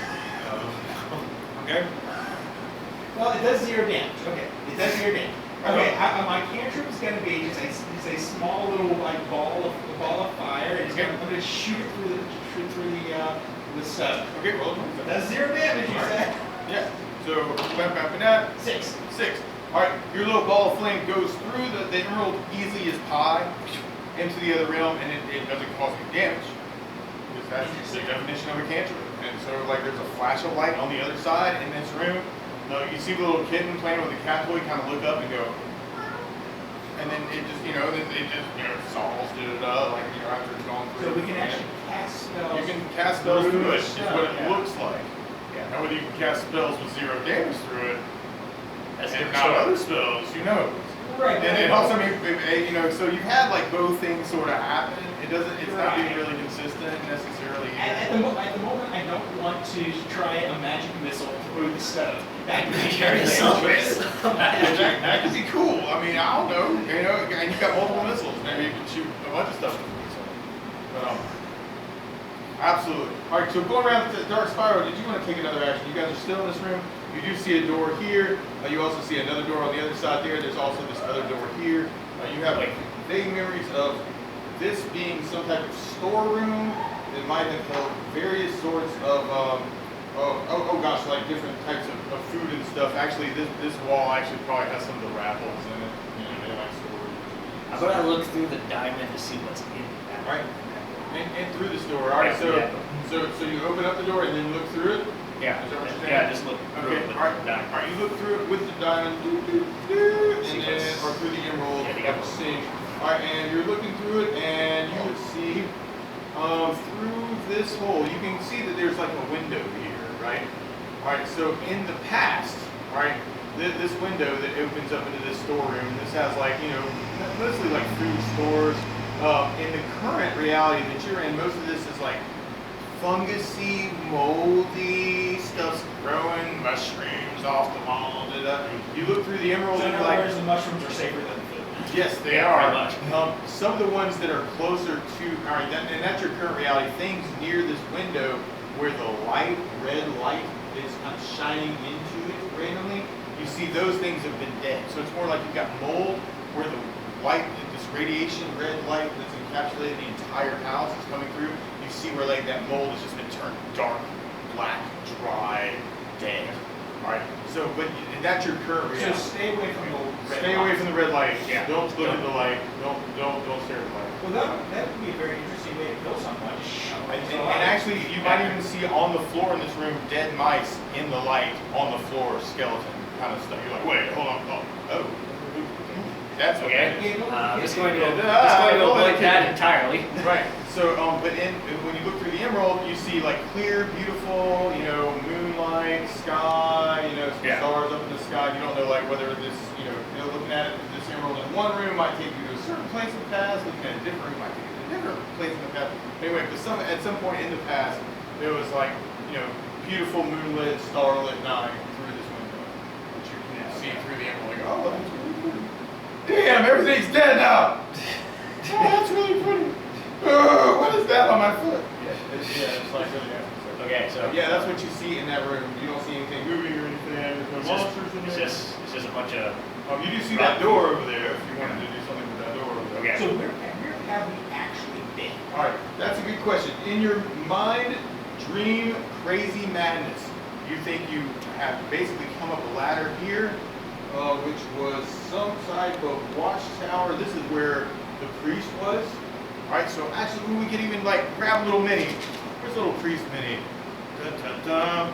Speaker 1: Okay?
Speaker 2: Well, it does zero damage. Okay, it does zero damage. Okay, my cantrip is going to be just a small little like ball of fire, and I'm going to shoot it through the stuff.
Speaker 1: Okay, well,
Speaker 2: That's zero damage, you said.
Speaker 1: yeah. So, that.
Speaker 2: 6.
Speaker 1: 6. All right, your little ball of flame goes through the emerald easy as pie into the other realm, and it doesn't cause any damage. Because that's the definition of a cantrip. And so, like, there's a flash of light on the other side in this room. You see the little kitten playing with the cat toy kind of look up and go, and then it just, solves it up, like, after it's gone through.
Speaker 2: So we can actually cast spells.
Speaker 1: You can cast spells through it, is what it
Speaker 2: Yeah.
Speaker 1: looks like.
Speaker 5: Yeah.
Speaker 1: Now, whether you can cast spells with zero damage through it,
Speaker 5: That's
Speaker 1: and
Speaker 5: different
Speaker 1: not
Speaker 5: story.
Speaker 1: other spells, who knows?
Speaker 2: Right.
Speaker 1: And it also means, so you've had like both things sort of happen. It's not being really consistent necessarily.
Speaker 2: At the moment, I don't want to try a magic missile through the stove. That would be very
Speaker 1: dangerous. That could be cool. I mean, I don't know. And you've got multiple missiles. Maybe you can shoot a bunch of stuff with the missile. But absolutely. All right. So going around to Dark Spyro, did you want to take another action? You guys are still in this room. You do see a door here. You also see another door on the other side there. There's also this other door here. You have like vague memories of this being some type of storeroom that might have held various sorts of, oh gosh, like different types of food and stuff. Actually, this wall actually probably has some of the raffles in it. You know, they like storage.
Speaker 5: How about I look through the diamond to see what's in that?
Speaker 1: Right. And through the store. All right, so you open up the door and then look through it?
Speaker 5: Yeah.
Speaker 1: Is that what you're saying?
Speaker 5: Yeah, just look through
Speaker 1: Okay,
Speaker 5: it with
Speaker 1: all right.
Speaker 5: the diamond.
Speaker 1: All right, you look through it with the diamond, and then, or through the emerald,
Speaker 5: Yeah, the
Speaker 1: like
Speaker 5: emerald.
Speaker 1: sink. All right, and you're looking through it, and you would see through this hole, you can see that there's like a window here, right? All right, so in the past, all right, this window that opens up into this storeroom, this has like, you know, mostly like food stores. In the current reality that you're in, most of this is like fungusy, moldy stuff's growing, mushrooms off the wall. You look through the emerald
Speaker 2: So in
Speaker 1: and you're
Speaker 2: other
Speaker 1: like,
Speaker 2: words, the mushrooms are safer than food.
Speaker 1: yes, they
Speaker 5: Yeah,
Speaker 1: are.
Speaker 5: pretty much.
Speaker 1: Some of the ones that are closer to, all right, and that's your current reality, things near this window where the light, red light, is kind of shining into it randomly, you see those things have been dead. So it's more like you've got mold where the light, this radiation red light that's encapsulated the entire house is coming through. You see where like that mold has just been turned dark, black, dry, dead. All right. So, but that's your current
Speaker 2: So
Speaker 1: reality.
Speaker 2: stay away from the red
Speaker 1: Stay away
Speaker 2: lights.
Speaker 1: from the red light.
Speaker 5: Yeah.
Speaker 1: Don't look at the light. Don't stare at the light.
Speaker 2: Well, that would be a very interesting way to kill someone. Just shove them into the
Speaker 1: And
Speaker 2: light.
Speaker 1: actually, you might even see on the floor in this room dead mice in the light on the floor, skeleton kind of stuff. You're like, wait, hold on, oh, that's what that
Speaker 5: Okay.
Speaker 1: is.
Speaker 5: Just going to avoid that entirely.
Speaker 1: Right. So, but when you look through the emerald, you see like clear, beautiful, you know, moonlight, sky, you know, some
Speaker 5: Yeah.
Speaker 1: stars up in the sky. You don't know like whether this, you know, looking at it, this emerald in one room might take you to a certain place in the past. Looking at a different room might take you to a different place in the past. Anyway, but at some point in the past, there was like, you know, beautiful moonlit, starlit night through this window, which you can see through the emerald. Like, oh, that's really pretty. Damn, everything's dead now. Oh, that's really pretty. Oh, what is that on my foot? Yeah, it's like really nasty.
Speaker 5: Okay, so
Speaker 1: Yeah, that's what you see in that room. You don't see anything moving or anything. There's no monsters in there.
Speaker 5: it's just a bunch of
Speaker 1: You do see that door over there if you wanted to do something with that door over there.
Speaker 5: Okay.
Speaker 2: So where have we actually been?
Speaker 1: All right, that's a good question. In your mind, dream, crazy madness, you think you have basically come up a ladder here, which was some type of watchtower. This is where the priest was. All right, so actually we can even like grab a little mini. Where's a little priest mini? Dun, dun, dun.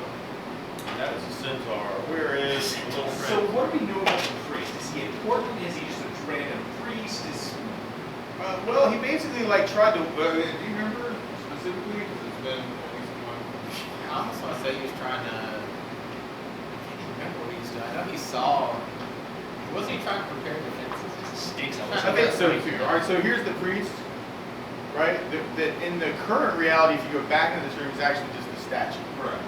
Speaker 1: That is a centaur. Where is the little
Speaker 2: So
Speaker 1: friend?
Speaker 2: what do we know about the priest? Is he important? Is he just a random priest?
Speaker 1: Well, he basically like tried to. Do you remember specifically? Because it's been at least a month.
Speaker 4: I almost want to say he was trying to. I can't remember what he was doing. I know he saw. Wasn't he trying to prepare defenses?
Speaker 5: stinks.
Speaker 1: I think so too. All right, so here's the priest, right? That in the current reality, if you go back into this room, it's actually just a statue.
Speaker 2: Correct.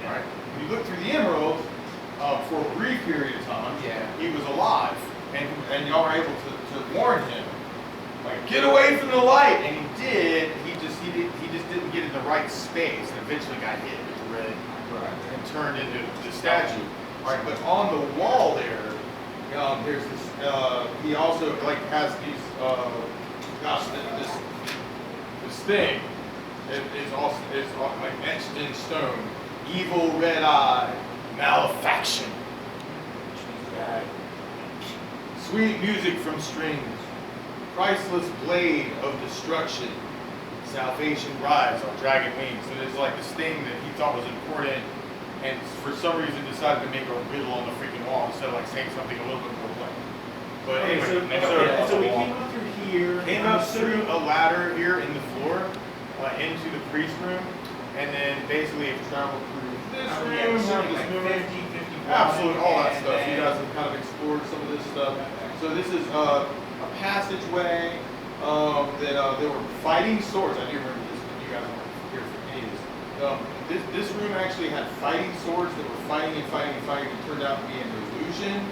Speaker 1: All right. When you look through the emerald, for a brief period of time,
Speaker 4: Yeah.
Speaker 1: he was alive, and y'all were able to warn him, like get away from the light, and he did. He just didn't get in the right space, and eventually got hit with the red and turned into the statue. All right, but on the wall there, there's this. He also like has these. Gosh, this thing is also like etched in stone. Evil red eye, malefaction. Sweet music from strings, priceless blade of destruction. Salvation rides on dragon wings. So there's like this thing that he thought was important, and for some reason decided to make a riddle on the freaking wall instead of like saying something a little bit more plain. But
Speaker 2: Okay,
Speaker 1: anyway,
Speaker 2: so we came up through here.
Speaker 1: came up through a ladder here in the floor into the priest room, and then basically have traveled through this room, have this movie. Absolutely, all that stuff. You guys have kind of explored some of this stuff. So this is a passageway that they were fighting swords. I do remember this, but you guys weren't here for any of this. This room actually had fighting swords that were fighting and fighting and fighting. It turned out to be an illusion.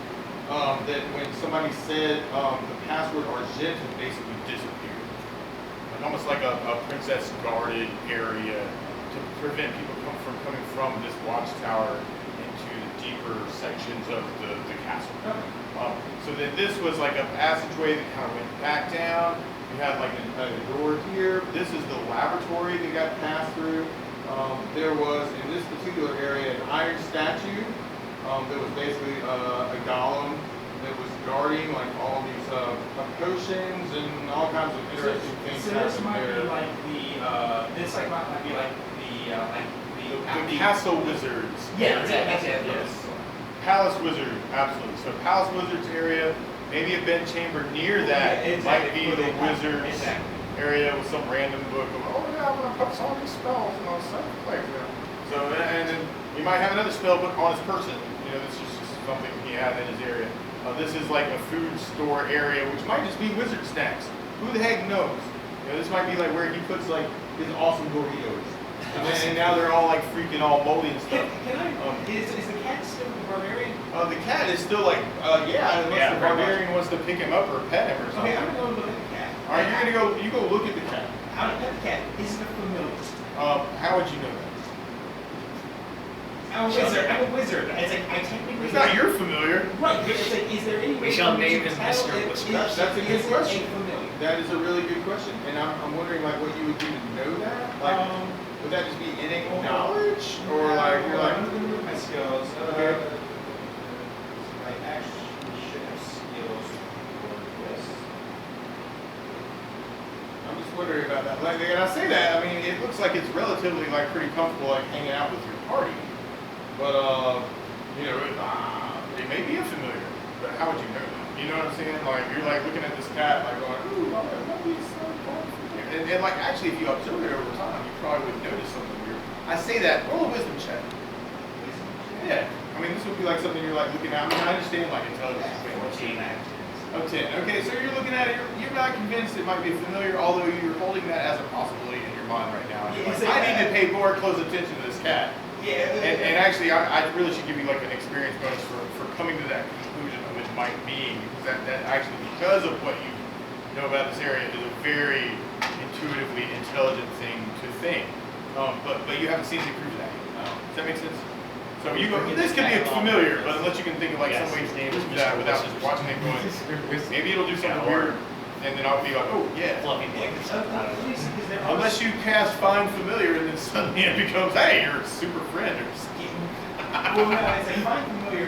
Speaker 1: That when somebody said the password Argent had basically disappeared. Like almost like a princess guarded area to prevent people from coming from this watchtower into the deeper sections of the castle.
Speaker 2: Okay.
Speaker 1: So then this was like a passageway that kind of went back down. You had like a door here. This is the laboratory that got passed through. There was, in this particular area, an iron statue that was basically a golem that was guarding like all these potions and all kinds of interesting things.
Speaker 2: So this might
Speaker 1: happening
Speaker 2: be
Speaker 1: there.
Speaker 2: like this like might be like
Speaker 1: The castle wizards.
Speaker 2: Yeah,
Speaker 1: area.
Speaker 2: that's it.
Speaker 1: Yes. Palace wizard, absolutely. So palace wizards area, maybe a bed chamber near that
Speaker 2: Yeah,
Speaker 1: might
Speaker 2: exactly.
Speaker 1: be the wizards
Speaker 2: Exactly.
Speaker 1: area with some random book of, oh yeah, I'm gonna put all these spells and all stuff like that. So and then you might have another spell book on his person. You know, this is just something he had in his area. This is like a food store area, which might just be wizard snacks. Who the heck knows? You know, this might be like where he puts like his awesome Doritos. And now they're all like freaking all moldy and stuff.
Speaker 2: Can I? Is the cat still the barbarian?
Speaker 1: The cat is still like, yeah, unless
Speaker 5: Yeah,
Speaker 1: the
Speaker 5: very
Speaker 1: barbarian wants to pick him up or pet him or something.
Speaker 2: Okay, I'm gonna go look at the cat.
Speaker 1: All right, you go look at the cat.
Speaker 2: I'm gonna pet the cat. Is it familiar?
Speaker 1: How would you know that?
Speaker 2: I'm a wizard. I'm a wizard. It's like I technically.
Speaker 1: It's not your familiar.
Speaker 2: Right, but it's like, is there any way?
Speaker 5: We shall
Speaker 2: for me
Speaker 5: name
Speaker 2: to
Speaker 5: him
Speaker 2: tell
Speaker 5: Mr.
Speaker 2: if
Speaker 5: Whisper.
Speaker 2: it's-
Speaker 1: That's a good
Speaker 2: is it
Speaker 1: question.
Speaker 2: a familiar?
Speaker 1: That is a really good question, and I'm wondering like what you would do to know that. Like, would that just be innate knowledge, or like you're like?
Speaker 2: I'm gonna look at my skills.
Speaker 1: Okay.
Speaker 2: I actually should have skills for this.
Speaker 1: I'm just wondering about that. Like, and I say that, I mean, it looks like it's relatively like pretty comfortable, like hanging out with your party. But you know, it may be a familiar. But how would you know that? You know what I'm saying? Like you're like looking at this cat, like going, ooh, that is so cool. And like actually, if you observe it over time, you probably would notice something weird. I say that. Roll a wisdom check. Yeah. I mean, this would be like something you're like looking at. I mean, I understand like intelligence.
Speaker 2: 14.
Speaker 1: Oh, 10. Okay, so you're looking at it, you're not convinced it might be familiar, although you're holding that as a possibility in your mind right now. You're like, I need to pay more close attention to this cat.
Speaker 2: Yeah.
Speaker 1: And actually, I really should give you like an experience bonus for coming to that conclusion of it might be, because that actually, because of what you know about this area, is a very intuitively intelligent thing to think. But you haven't seen any proof of that. Does that make sense? So you go, this could be familiar, but unless you can think of like some way to prove that without just watching it going, maybe it'll do something weird, and then I'll be like, oh yeah.
Speaker 5: Fluffy dick or something. I don't know.
Speaker 1: Unless you cast find familiar, and then suddenly it becomes, hey, you're a super friend or something.
Speaker 2: Well, no, it's like find familiar.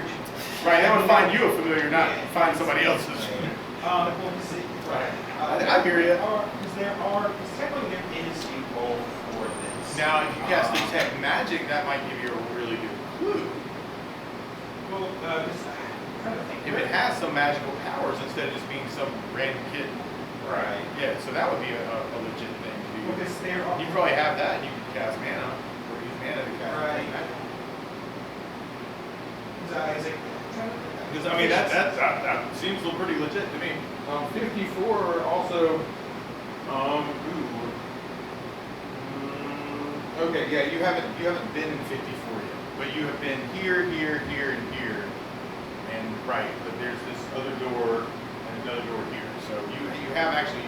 Speaker 1: Right, that would find you a familiar, not find somebody else's familiar.
Speaker 2: Well, see, right.
Speaker 1: I hear ya.
Speaker 2: Because technically there is a role for this.
Speaker 1: Now, if you cast detect magic, that might give you a really good clue.
Speaker 2: Well, I'm trying to think.
Speaker 1: If it has some magical powers instead of just being some random kid.
Speaker 2: Right.
Speaker 1: Yeah, so that would be a legit thing to do.
Speaker 2: Because there are.
Speaker 1: You probably have that, and you can cast mana, or use mana to cast
Speaker 2: Right.
Speaker 1: magic.
Speaker 2: Because
Speaker 1: Because I mean that seems pretty legit to me. 54 also. Okay, yeah, you haven't been in 54 yet, but you have been here, here, here, and here, and right. But there's this other door and another door here. So you have actually,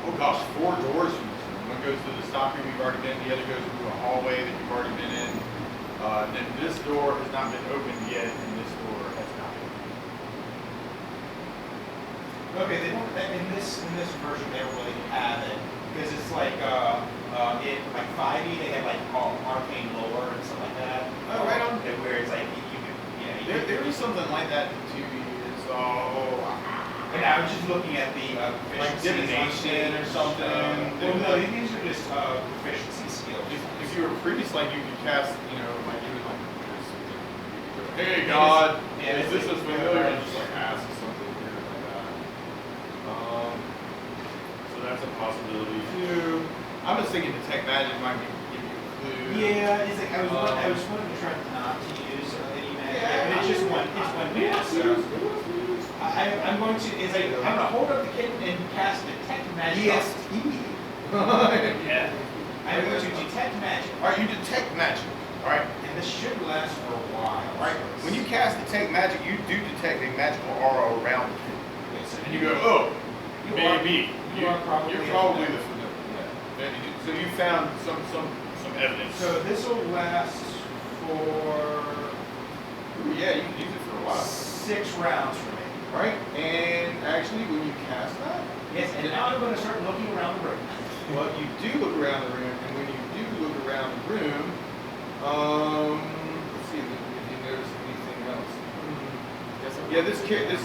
Speaker 1: oh gosh, 4 doors from this room. One goes to the stockroom you've already been. The other goes into a hallway that you've already been in. Then this door has not been opened yet, and this door has not been opened.
Speaker 2: Okay, they don't, in this version they don't really have it because it's like in like 5e they have like arcane lore and stuff like that.
Speaker 1: Oh, right on.
Speaker 2: And where it's like you can
Speaker 1: There is something like that in 2E. It's
Speaker 2: And I was just looking at the
Speaker 1: like divination or something.
Speaker 2: Well, no, these are just proficiency skills.
Speaker 1: If you were priest, like you could cast, you know, like you would like, hey God,
Speaker 2: Yeah,
Speaker 1: is this
Speaker 2: it's
Speaker 1: as familiar? And just like ask something weird like that. So that's a possibility too. I'm just thinking detect magic might give you a clue.
Speaker 2: Yeah, it's like I was wanting to try not to use any magic, but it's just one mana. So I'm going to I'm gonna hold up the kitten and cast detect magic.
Speaker 5: Yeah.
Speaker 2: I'm going to detect magic.
Speaker 1: All right, you detect magic. All right.
Speaker 2: And this should last for a while.
Speaker 1: All right. When you cast detect magic, you do detect a magical aura around you, and you go, oh, maybe
Speaker 2: you're probably
Speaker 1: the familiar. Yeah. So you found some evidence.
Speaker 2: So this will last for.
Speaker 1: Ooh, yeah, you can use it for a while.
Speaker 2: 6 rounds for me.
Speaker 1: Alright, and actually when you cast that,
Speaker 2: Yes, and now I'm going to start looking around the room.
Speaker 1: well, you do look around the room, and when you do look around the room, let's see if you notice anything else. Yeah, this kitten is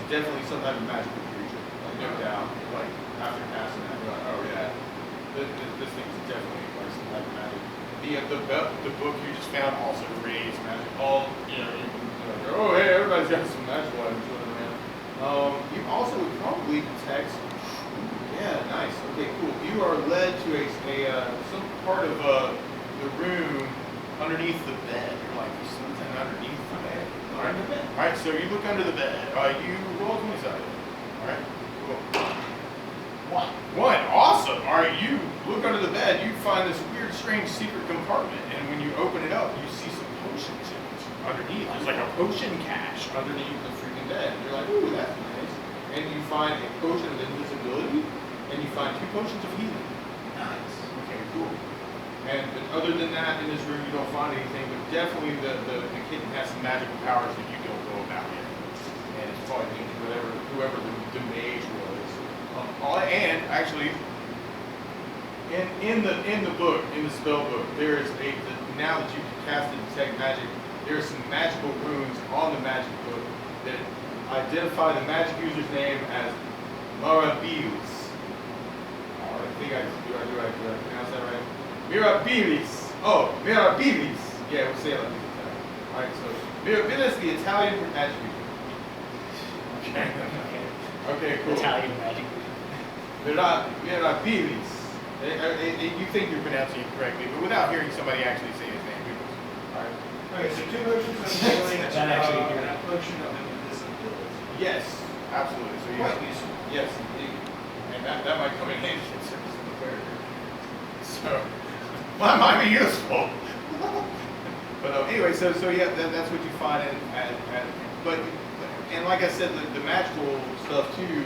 Speaker 1: definitely some type of magical creature, like no doubt. Like after casting that, you're like, oh yeah, this thing is definitely like some type of magic. The book you just found also radiates magic. All you know, you can like, oh hey, everybody's got some magical items running around. You also would probably detect. Yeah, nice. Okay, cool. You are led to some part of the room underneath the bed. You're like, there's something underneath the bed. Alright, alright, so you look under the bed. You roll 20-sided. Alright, cool. One, awesome. Alright, you look under the bed, you find this weird, strange secret compartment, and when you open it up, you see some potions in it underneath. There's like a potion cache underneath the freaking bed. And you're like, ooh, that's nice. And you find a potion of invisibility, and you find 2 potions of healing.
Speaker 2: Nice.
Speaker 1: Okay, cool. And other than that, in this room, you don't find anything, but definitely the kitten has some magical powers that you don't know about yet. And it's probably linked to whoever the mage was. And actually, in the book, in the spell book, there is now that you can cast and detect magic, there are some magical runes on the magic book that identify the magic user's name as Mirabilis. I think do I pronounce that right? Mirabilis. Oh, Mirabilis. Yeah, we'll say it like this. Alright, so Mirabilis, the Italian for magic user. Okay. Okay, cool.
Speaker 5: Italian magic.
Speaker 1: Mirabilis. You think you're pronouncing it correctly, but without hearing somebody actually say his name. Alright.
Speaker 2: Okay, so 2 potions of healing
Speaker 5: That actually
Speaker 2: and a potion of invisibility.
Speaker 1: Yes, absolutely. So you
Speaker 2: Quite
Speaker 1: have,
Speaker 2: useful.
Speaker 1: yes, indeed. And that might come in handy in service of the character. So that might be useful. But anyway, so yeah, that's what you find but like I said, the magical stuff too,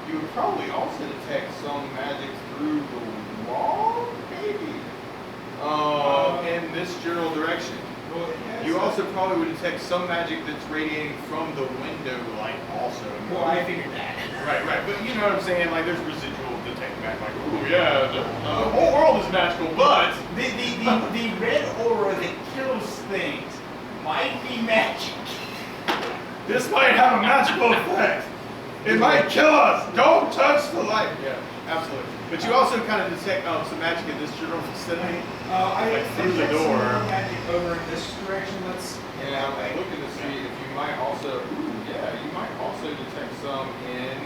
Speaker 1: you would probably also detect some magic through the wall, maybe. In this general direction.
Speaker 2: Well, yeah,
Speaker 1: You
Speaker 2: so-
Speaker 1: also probably would detect some magic that's radiating from the window light also.
Speaker 2: Well, I figured that.
Speaker 1: Right, but you know what I'm saying? Like there's residual detect magic. Like, ooh, yeah, the whole world is magical, but
Speaker 2: The red aura that kills things might be magic.
Speaker 1: this might have a magical effect. It might kill us. Don't touch the light. Yeah, absolutely. But you also kind of detect some magic in this general vicinity.
Speaker 2: I
Speaker 1: Like through the
Speaker 2: detect some
Speaker 1: door.
Speaker 2: more magic over in this direction. Let's.
Speaker 1: Yeah, I'm looking to see if you might also, you might also detect some in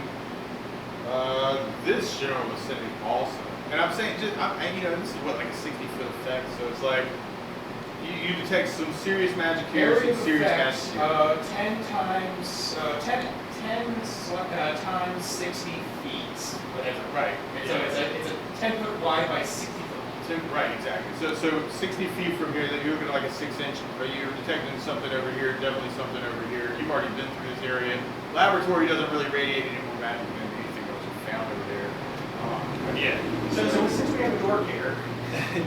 Speaker 1: this general vicinity also. And I'm saying, this is what, like a 60-foot effect, so it's like, you detect some serious magic here,
Speaker 2: Area
Speaker 1: some
Speaker 2: of
Speaker 1: serious
Speaker 2: effects,
Speaker 1: magic here.
Speaker 2: 10 times 60 feet, whatever.
Speaker 1: Right.
Speaker 2: So it's a 10 foot wide by 60 foot.
Speaker 1: Right, exactly. So 60 feet from here, you're looking at like a 6-inch, or you're detecting something over here, definitely something over here. You've already been through this area. Laboratory doesn't really radiate any more magic than anything else you found over there. But yeah.
Speaker 2: So since we have a door kicker,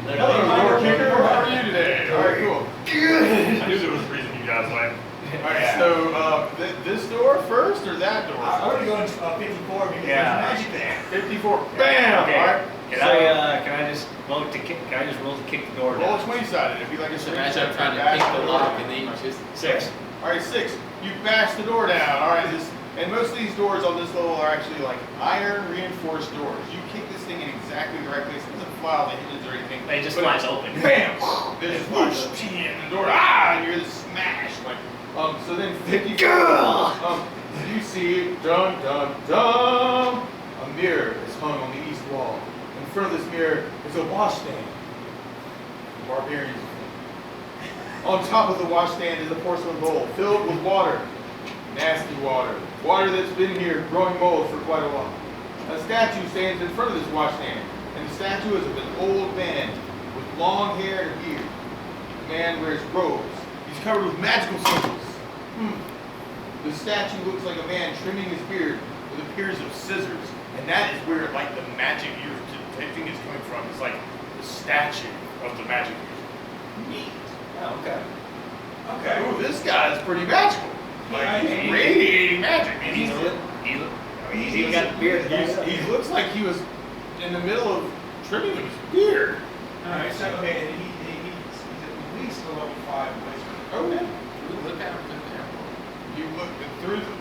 Speaker 1: Hello, door kicker. How are you today? All right, cool.
Speaker 3: Good.
Speaker 1: I knew there was a reason you guys went. All right, so this door first or that door?
Speaker 2: I want to go into 54 because
Speaker 5: Yeah.
Speaker 2: there's magic there.
Speaker 1: 54. Bam!
Speaker 5: Okay.
Speaker 1: All right.
Speaker 5: Can I just roll to kick? Can I just roll to kick the door
Speaker 1: Roll
Speaker 5: down?
Speaker 1: 20-sided. It'd be like a
Speaker 4: Just
Speaker 1: straight
Speaker 4: imagine
Speaker 1: shot
Speaker 4: trying to
Speaker 1: bash
Speaker 4: pick the lock
Speaker 1: door.
Speaker 4: and then you just
Speaker 5: 6.
Speaker 1: All right, 6. You bash the door down. All right, and most of these doors on this level are actually like iron reinforced doors. You kick this thing in exactly the right place. It doesn't fly out the hinges or anything.
Speaker 5: They just
Speaker 1: but
Speaker 5: flies
Speaker 1: it-
Speaker 5: open.
Speaker 1: Bam! It just whoosh, and the door. And you hear this smash. Like, so then 50. You see, dun dun dun. A mirror is hung on the east wall. In front of this mirror is a washstand. Barbarians. On top of the washstand is a porcelain bowl filled with water. Nasty water. Water that's been here growing mold for quite a while. A statue stands in front of this washstand, and the statue is of an old man with long hair and a beard. The man wears robes. He's covered with magical symbols. The statue looks like a man trimming his beard with a pair of scissors, and that is where like the magic you're detecting is coming from. It's like the statue of the magic user. Neat.
Speaker 5: Oh, okay.
Speaker 2: Okay.
Speaker 1: Ooh, this guy's pretty magical. Like, he's radiating magic.
Speaker 5: And he's even got the beard.
Speaker 1: He looks like he was in the middle of trimming his beard.
Speaker 2: Alright, so okay, and he's at least a level 5 wizard.
Speaker 1: Oh, yeah.
Speaker 4: Ooh, look at him there.
Speaker 1: You look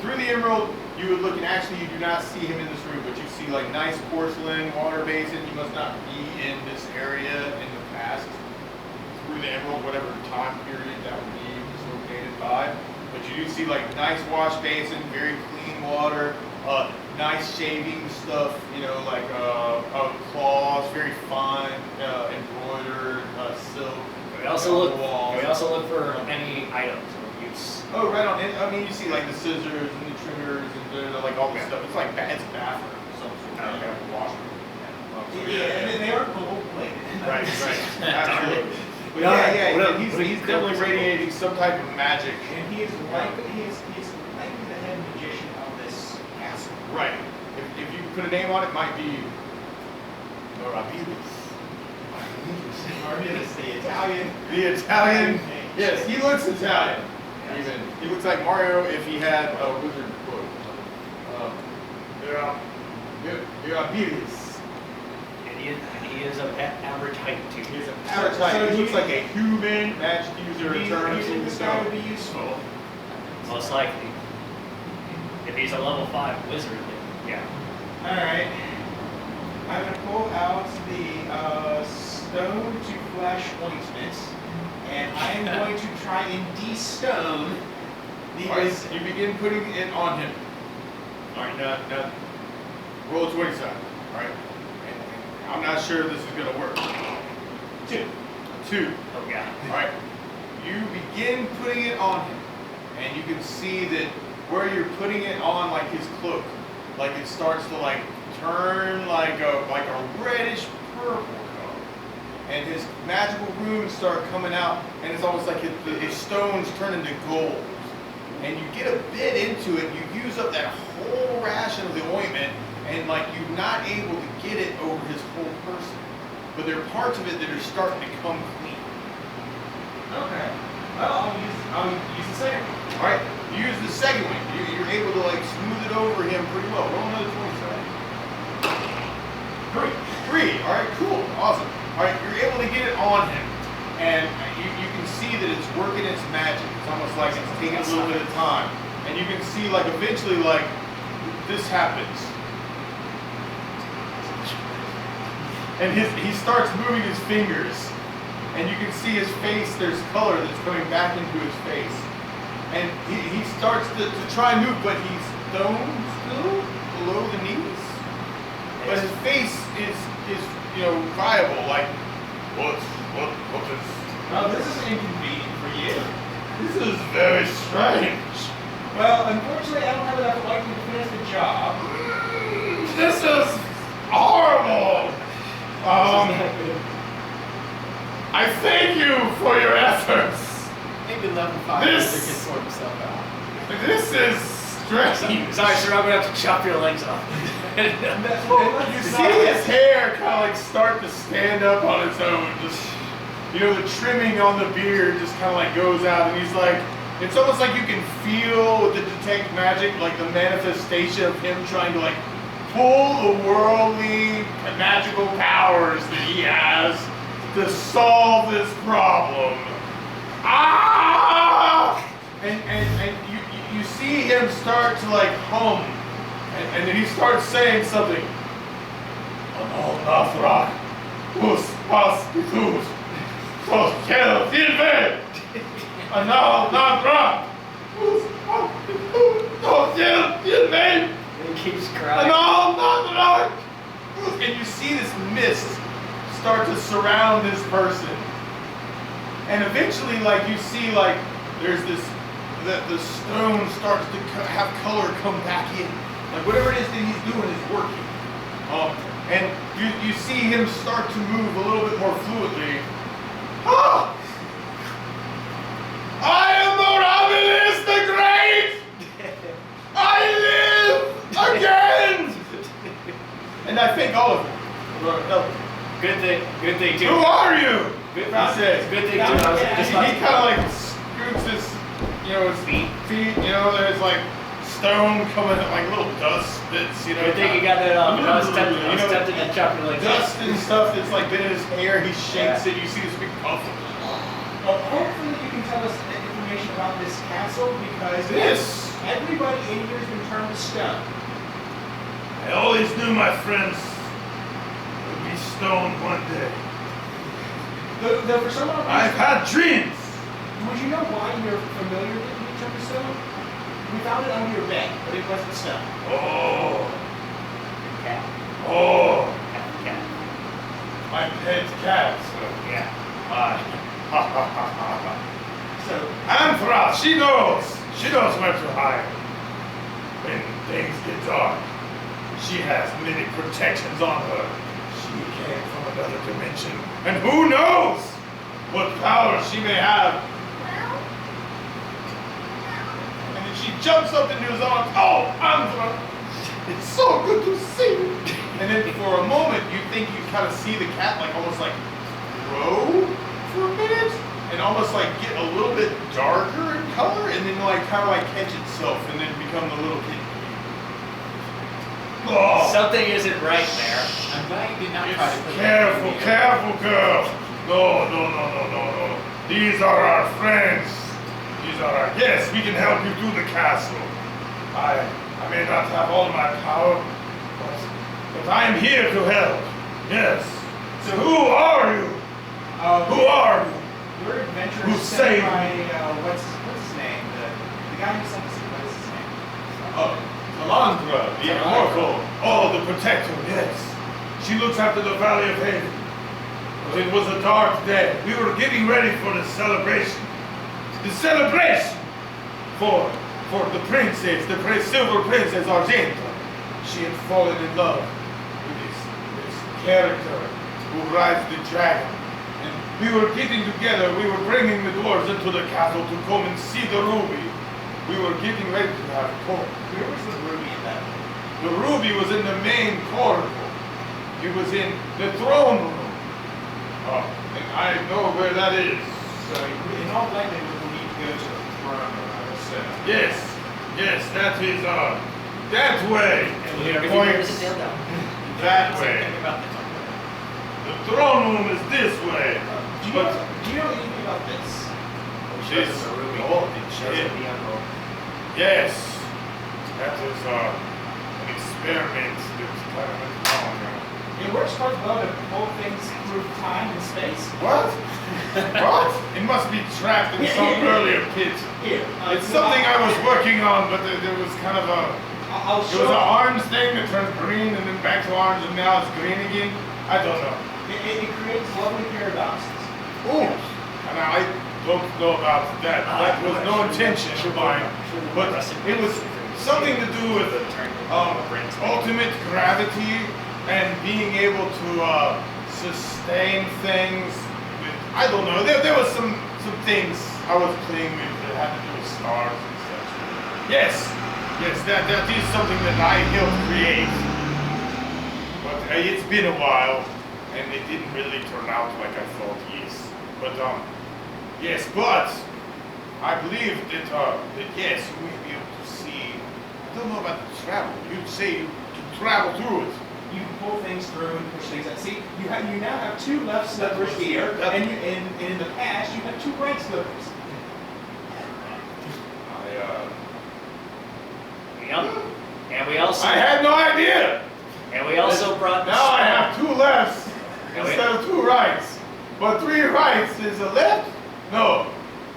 Speaker 1: through the emerald. You would look, and actually, you do not see him in this room, but you see like nice porcelain water basin. You must not be in this area in the past. Through the emerald, whatever time period that would be dislocated by. But you do see like nice wash basin, very clean water, nice shaving stuff. You know, like cloths, very fine embroidered silk.
Speaker 5: We also look for any items of use.
Speaker 1: Oh, right on. And, I mean, you see like the scissors and the trimmers and like all this stuff. It's like it's a bathroom, some sort of like a washroom.
Speaker 2: Yeah, and they are gold plated.
Speaker 1: Right, absolutely. But
Speaker 5: Yeah,
Speaker 1: he's definitely radiating some type of magic.
Speaker 2: And he is likely the head magician of this castle.
Speaker 1: Right. If you put a name on it, might be Rabilis.
Speaker 2: Marz, the Italian.
Speaker 1: The Italian. Yes, he looks Italian. Even he looks like Mario if he had a wizard quote. Rabilis.
Speaker 5: And he is of average height too.
Speaker 1: He's an average height. He looks like a human magic user.
Speaker 2: He's this guy would be useful.
Speaker 5: Most likely. If he's a level 5 wizard, then yeah.
Speaker 2: Alright. I'm going to pull out the stone to flesh ointment, and I am going to try and de-stone the
Speaker 1: Alright, you begin putting it on him. Alright, now roll a 20 side. Alright. And I'm not sure this is gonna work.
Speaker 2: 2.
Speaker 1: 2.
Speaker 5: Oh god.
Speaker 1: Alright. You begin putting it on him. And you can see that where you're putting it on, like his cloak, like it starts to like turn like a reddish purple color. And his magical runes start coming out, and it's almost like his stones turn into gold. And you get a bit into it, you use up that whole ration of the ointment, and like you're not able to get it over his whole person. But there are parts of it that are starting to come clean.
Speaker 2: Okay. Well, I'll use the second one.
Speaker 1: Alright, use the second one. You're able to like smooth it over him pretty well. Roll another 20 side. 3. Alright, cool. Awesome. Alright, you're able to get it on him. And you can see that it's working its magic. It's almost like it's taking a little bit of time. And you can see like eventually like this happens. And he starts moving his fingers. And you can see his face, there's color that's coming back into his face. And he starts to try and move, but he's stone still below the knees. But his face is viable, like, what is...
Speaker 2: Well, this is inconvenient for you.
Speaker 1: This is very strange.
Speaker 2: Well, unfortunately, I don't have enough lightning to finish the job.
Speaker 1: This is horrible. I thank you for your efforts.
Speaker 4: Maybe level 5
Speaker 1: This-
Speaker 4: wizard can sort himself out.
Speaker 1: This is strange.
Speaker 5: Sorry, sir, I'm gonna have to chop your legs off.
Speaker 1: You see his hair kind of like start to stand up on its own. Just, the trimming on the beard just kind of like goes out, and he's like, it's almost like you can feel with the detect magic, like the manifestation of him trying to like pull the worldly magical powers that he has to solve this problem. Ah! And you see him start to like hum, and then he starts saying something. Anal Nathrak, us pas itus, sos kel silve. Anal Nathrak, us pas itus, sos kel silve.
Speaker 5: He keeps crying.
Speaker 1: Anal Nathrak. And you see this mist start to surround this person. And eventually, like, you see, like, there's this, the stone starts to have color come back in. Like, whatever it is that he's doing is working. And you see him start to move a little bit more fluidly. Ah! I am Morabilis the Great! I live again! And I thank all of them.
Speaker 5: Good thing too.
Speaker 1: Who are you?
Speaker 5: Good,
Speaker 1: He says.
Speaker 5: good thing too. I was just
Speaker 1: He
Speaker 5: about
Speaker 1: kind
Speaker 5: to-
Speaker 1: of like scoots his you know, his feet, you know, there's like stone coming, like little dust bits, you know.
Speaker 5: I think you got that up. I was tempted,
Speaker 1: You know,
Speaker 5: to chop it like
Speaker 1: dust and stuff that's like been in his hair, he shakes it, you see this big puff of
Speaker 2: Well, hopefully you can tell us information about this castle because
Speaker 1: this.
Speaker 2: everybody in here has been turned to stone.
Speaker 6: I always knew my friends would be stoned one day.
Speaker 2: Though for some reason,
Speaker 6: I've had dreams.
Speaker 2: would you know why you're familiar with being turned to stone? We found it under your bed, but it wasn't stone.
Speaker 6: Oh,
Speaker 5: cat.
Speaker 6: oh,
Speaker 5: Cat.
Speaker 1: My pet cat.
Speaker 5: Yeah.
Speaker 2: So,
Speaker 6: Anthra, she knows. She knows where to hide. When things get dark, she has many protections on her. She came from another dimension, and who knows what power she may have.
Speaker 1: And then she jumps up into his arms. Oh, Andra, it's so good to see you. And then for a moment, you think you kind of see the cat like almost like grow for a minute, and almost like get a little bit darker in color, and then like kind of like catch itself, and then become the little kid.
Speaker 6: Oh,
Speaker 5: Something isn't right there.
Speaker 4: I'm glad you did not try to put that
Speaker 6: careful,
Speaker 4: in the-
Speaker 6: careful, girl. No, no, no, no, no, no. These are our friends. These are our. Yes, we can help you through the castle. I may not have all my power, but I am here to help. Yes. So who are you? Who are you?
Speaker 2: your adventure
Speaker 6: Who
Speaker 2: is sent
Speaker 6: saved
Speaker 2: by, what's his name? The guy who sent us, what is his name?
Speaker 1: Oh, Tralandra, the immortal.
Speaker 6: Oh, the protector, yes. She looks after the Valley of Haven. But it was a dark day. We were getting ready for the celebration. The celebration for the princess, the silver princess Argenta. She had fallen in love with this character who rides the dragon. And we were getting together, we were bringing the dwarves into the castle to come and see the ruby. We were getting ready to have a talk.
Speaker 2: Where was the ruby in that?
Speaker 1: The ruby was in the main corridor. It was in the throne room. And I know where that is.
Speaker 2: So, in all likelihood, we'll need to go to the throne room, I will say.
Speaker 6: Yes, yes, that is that way.
Speaker 5: And
Speaker 1: we
Speaker 5: everything
Speaker 1: point-
Speaker 5: here is a tail down.
Speaker 1: That
Speaker 4: Think
Speaker 1: way.
Speaker 4: about the
Speaker 6: The throne room is this way.
Speaker 2: Do you know anything about this?
Speaker 1: This
Speaker 4: the ruby.
Speaker 1: gold,
Speaker 5: Shows
Speaker 1: yeah.
Speaker 5: it the emerald.
Speaker 6: Yes, that is an experiment that's kind of went wrong.
Speaker 2: It works quite well to pull things through time and space.
Speaker 1: What? What? It must be trapped in some earlier pit.
Speaker 2: Here,
Speaker 1: It's something I was working on, but there was kind of a.
Speaker 2: I'll
Speaker 1: It
Speaker 2: show
Speaker 1: was an orange thing that turned green and then back to orange and now it's green again. I don't know.
Speaker 2: It creates lovely paradoxes.
Speaker 1: Ooh. And I don't know about that. That was no intention of mine. But it was something to do with ultimate gravity and being able to sustain things. I don't know. There was some things I was playing with that had to do with stars and such. Yes, that is something that I helped create. But it's been a while, and it didn't really turn out like I thought. But I believe that yes, you may be able to see. I don't know about the travel. You'd say you can travel through it.
Speaker 2: You can pull things through and push things out. See, you now have two left slippers here, and in the past you had two right slippers.
Speaker 5: And we also
Speaker 1: I had no idea.
Speaker 5: and we also brought
Speaker 1: Now I have two lefts
Speaker 5: Yeah,
Speaker 1: instead of two rights. But three rights is a left? No,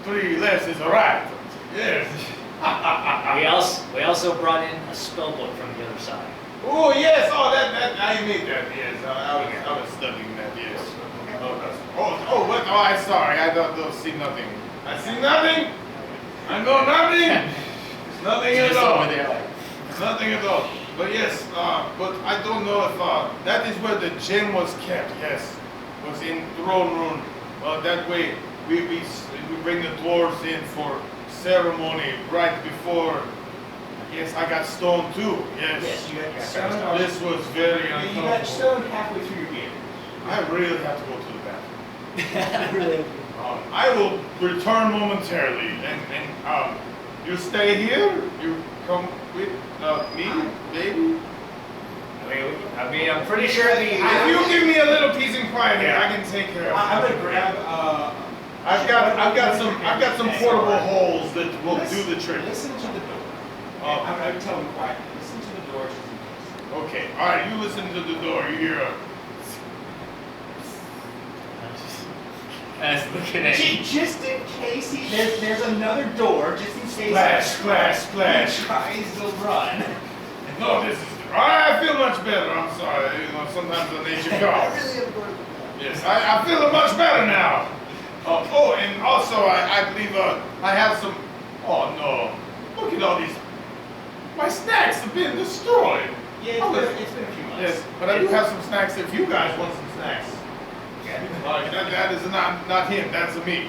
Speaker 1: three lefts is a right. Yes.
Speaker 5: we also brought in a spell book from the other side.
Speaker 1: Oh yes, that I made that. Yes, I was studying that. Yes. What? Oh, I'm sorry. I don't see nothing. I see nothing. I know nothing. Nothing at
Speaker 4: Just
Speaker 1: all.
Speaker 4: over there, like,
Speaker 1: Nothing at all. But yes, but I don't know if that is where the gem was kept. Yes, was in throne room. That way we bring the dwarves in for ceremony right before. Yes, I got stoned too. Yes.
Speaker 2: Yes, you got stoned.
Speaker 1: This was very
Speaker 2: You got
Speaker 1: uncomfortable.
Speaker 2: stoned halfway through your beard.
Speaker 1: I really have to go to the bathroom.
Speaker 5: Really?
Speaker 6: I will return momentarily, and you stay here. You come with me, baby.
Speaker 5: I mean, I'm pretty sure the.
Speaker 1: If you give me a little peace and quiet here, I can take care of it.
Speaker 2: I'm gonna grab.
Speaker 1: I've got some portable holes that will do the trick.
Speaker 2: Listen to the door. I'm gonna tell him quietly. Listen to the door just in case.
Speaker 6: Okay, all right. You listen to the door. You hear a.
Speaker 5: I was looking at you.
Speaker 2: Just in case there's another door, just in case.
Speaker 6: Splash, splash, splash.
Speaker 2: He tries to run.
Speaker 6: No, this is. I feel much better. I'm sorry. You know, sometimes the nature calls. Yes, I feel much better now. Oh, and also I believe I have some. Oh no! Look at all these. My snacks have been destroyed.
Speaker 2: Yeah, it's been a few months.
Speaker 1: Yes, but I do have some snacks if you guys want some snacks. That is not him. That's me.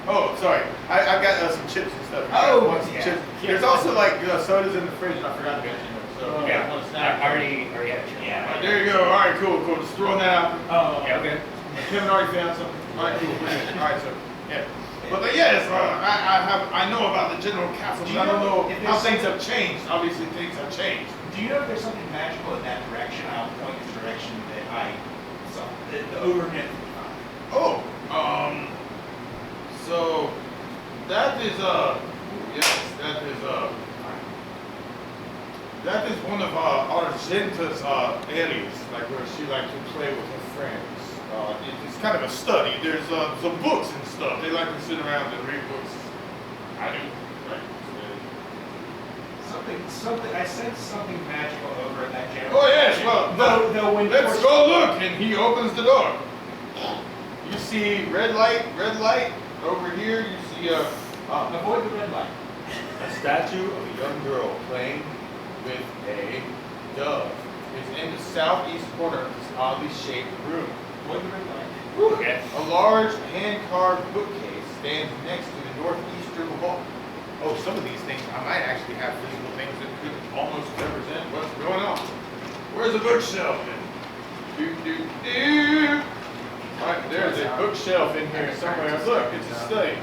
Speaker 1: Oh, sorry. I've got some chips and stuff.
Speaker 2: Oh,
Speaker 1: want some
Speaker 2: yeah.
Speaker 1: chips. There's also like sodas in the fridge. And I forgot to mention them. So
Speaker 5: Yeah,
Speaker 1: want a
Speaker 5: I
Speaker 1: snack.
Speaker 5: already had a chip.
Speaker 2: Yeah.
Speaker 1: There you go. All right, cool. Just throwing that out.
Speaker 5: Yeah, okay.
Speaker 1: Kevin already found something. All right, cool. All right, so yeah. But yes, I know about the general castle.
Speaker 2: Do
Speaker 1: But
Speaker 2: you
Speaker 1: I don't
Speaker 2: know
Speaker 1: know
Speaker 2: if
Speaker 1: how
Speaker 2: there's-
Speaker 1: things have changed. Obviously, things have changed.
Speaker 2: Do you know if there's something magical in that direction? I'll point in the direction that I saw. The overhead.
Speaker 1: Oh, so that is yes, that is one of Argenta's areas, like where she likes to play with her friends. It's kind of a study. There's some books and stuff. They like to sit around and read books. I do. Right.
Speaker 2: Something. I sense something magical over at that general.
Speaker 1: Oh yes, well,
Speaker 2: Though when
Speaker 1: let's go look. And he opens the door. You see red light over here. You see
Speaker 2: avoid the red light.
Speaker 1: a statue of a young girl playing with a dove. It's in the southeast corner of this oddly shaped room.
Speaker 2: Avoid the red light.
Speaker 5: Okay.
Speaker 1: A large hand-carved bookcase stands next to the northeastern wall. Oh, some of these things, I might actually have physical things that could almost represent what's going on. Where's the bookshelf? Right, there's a bookshelf in here somewhere. Look, it's a study.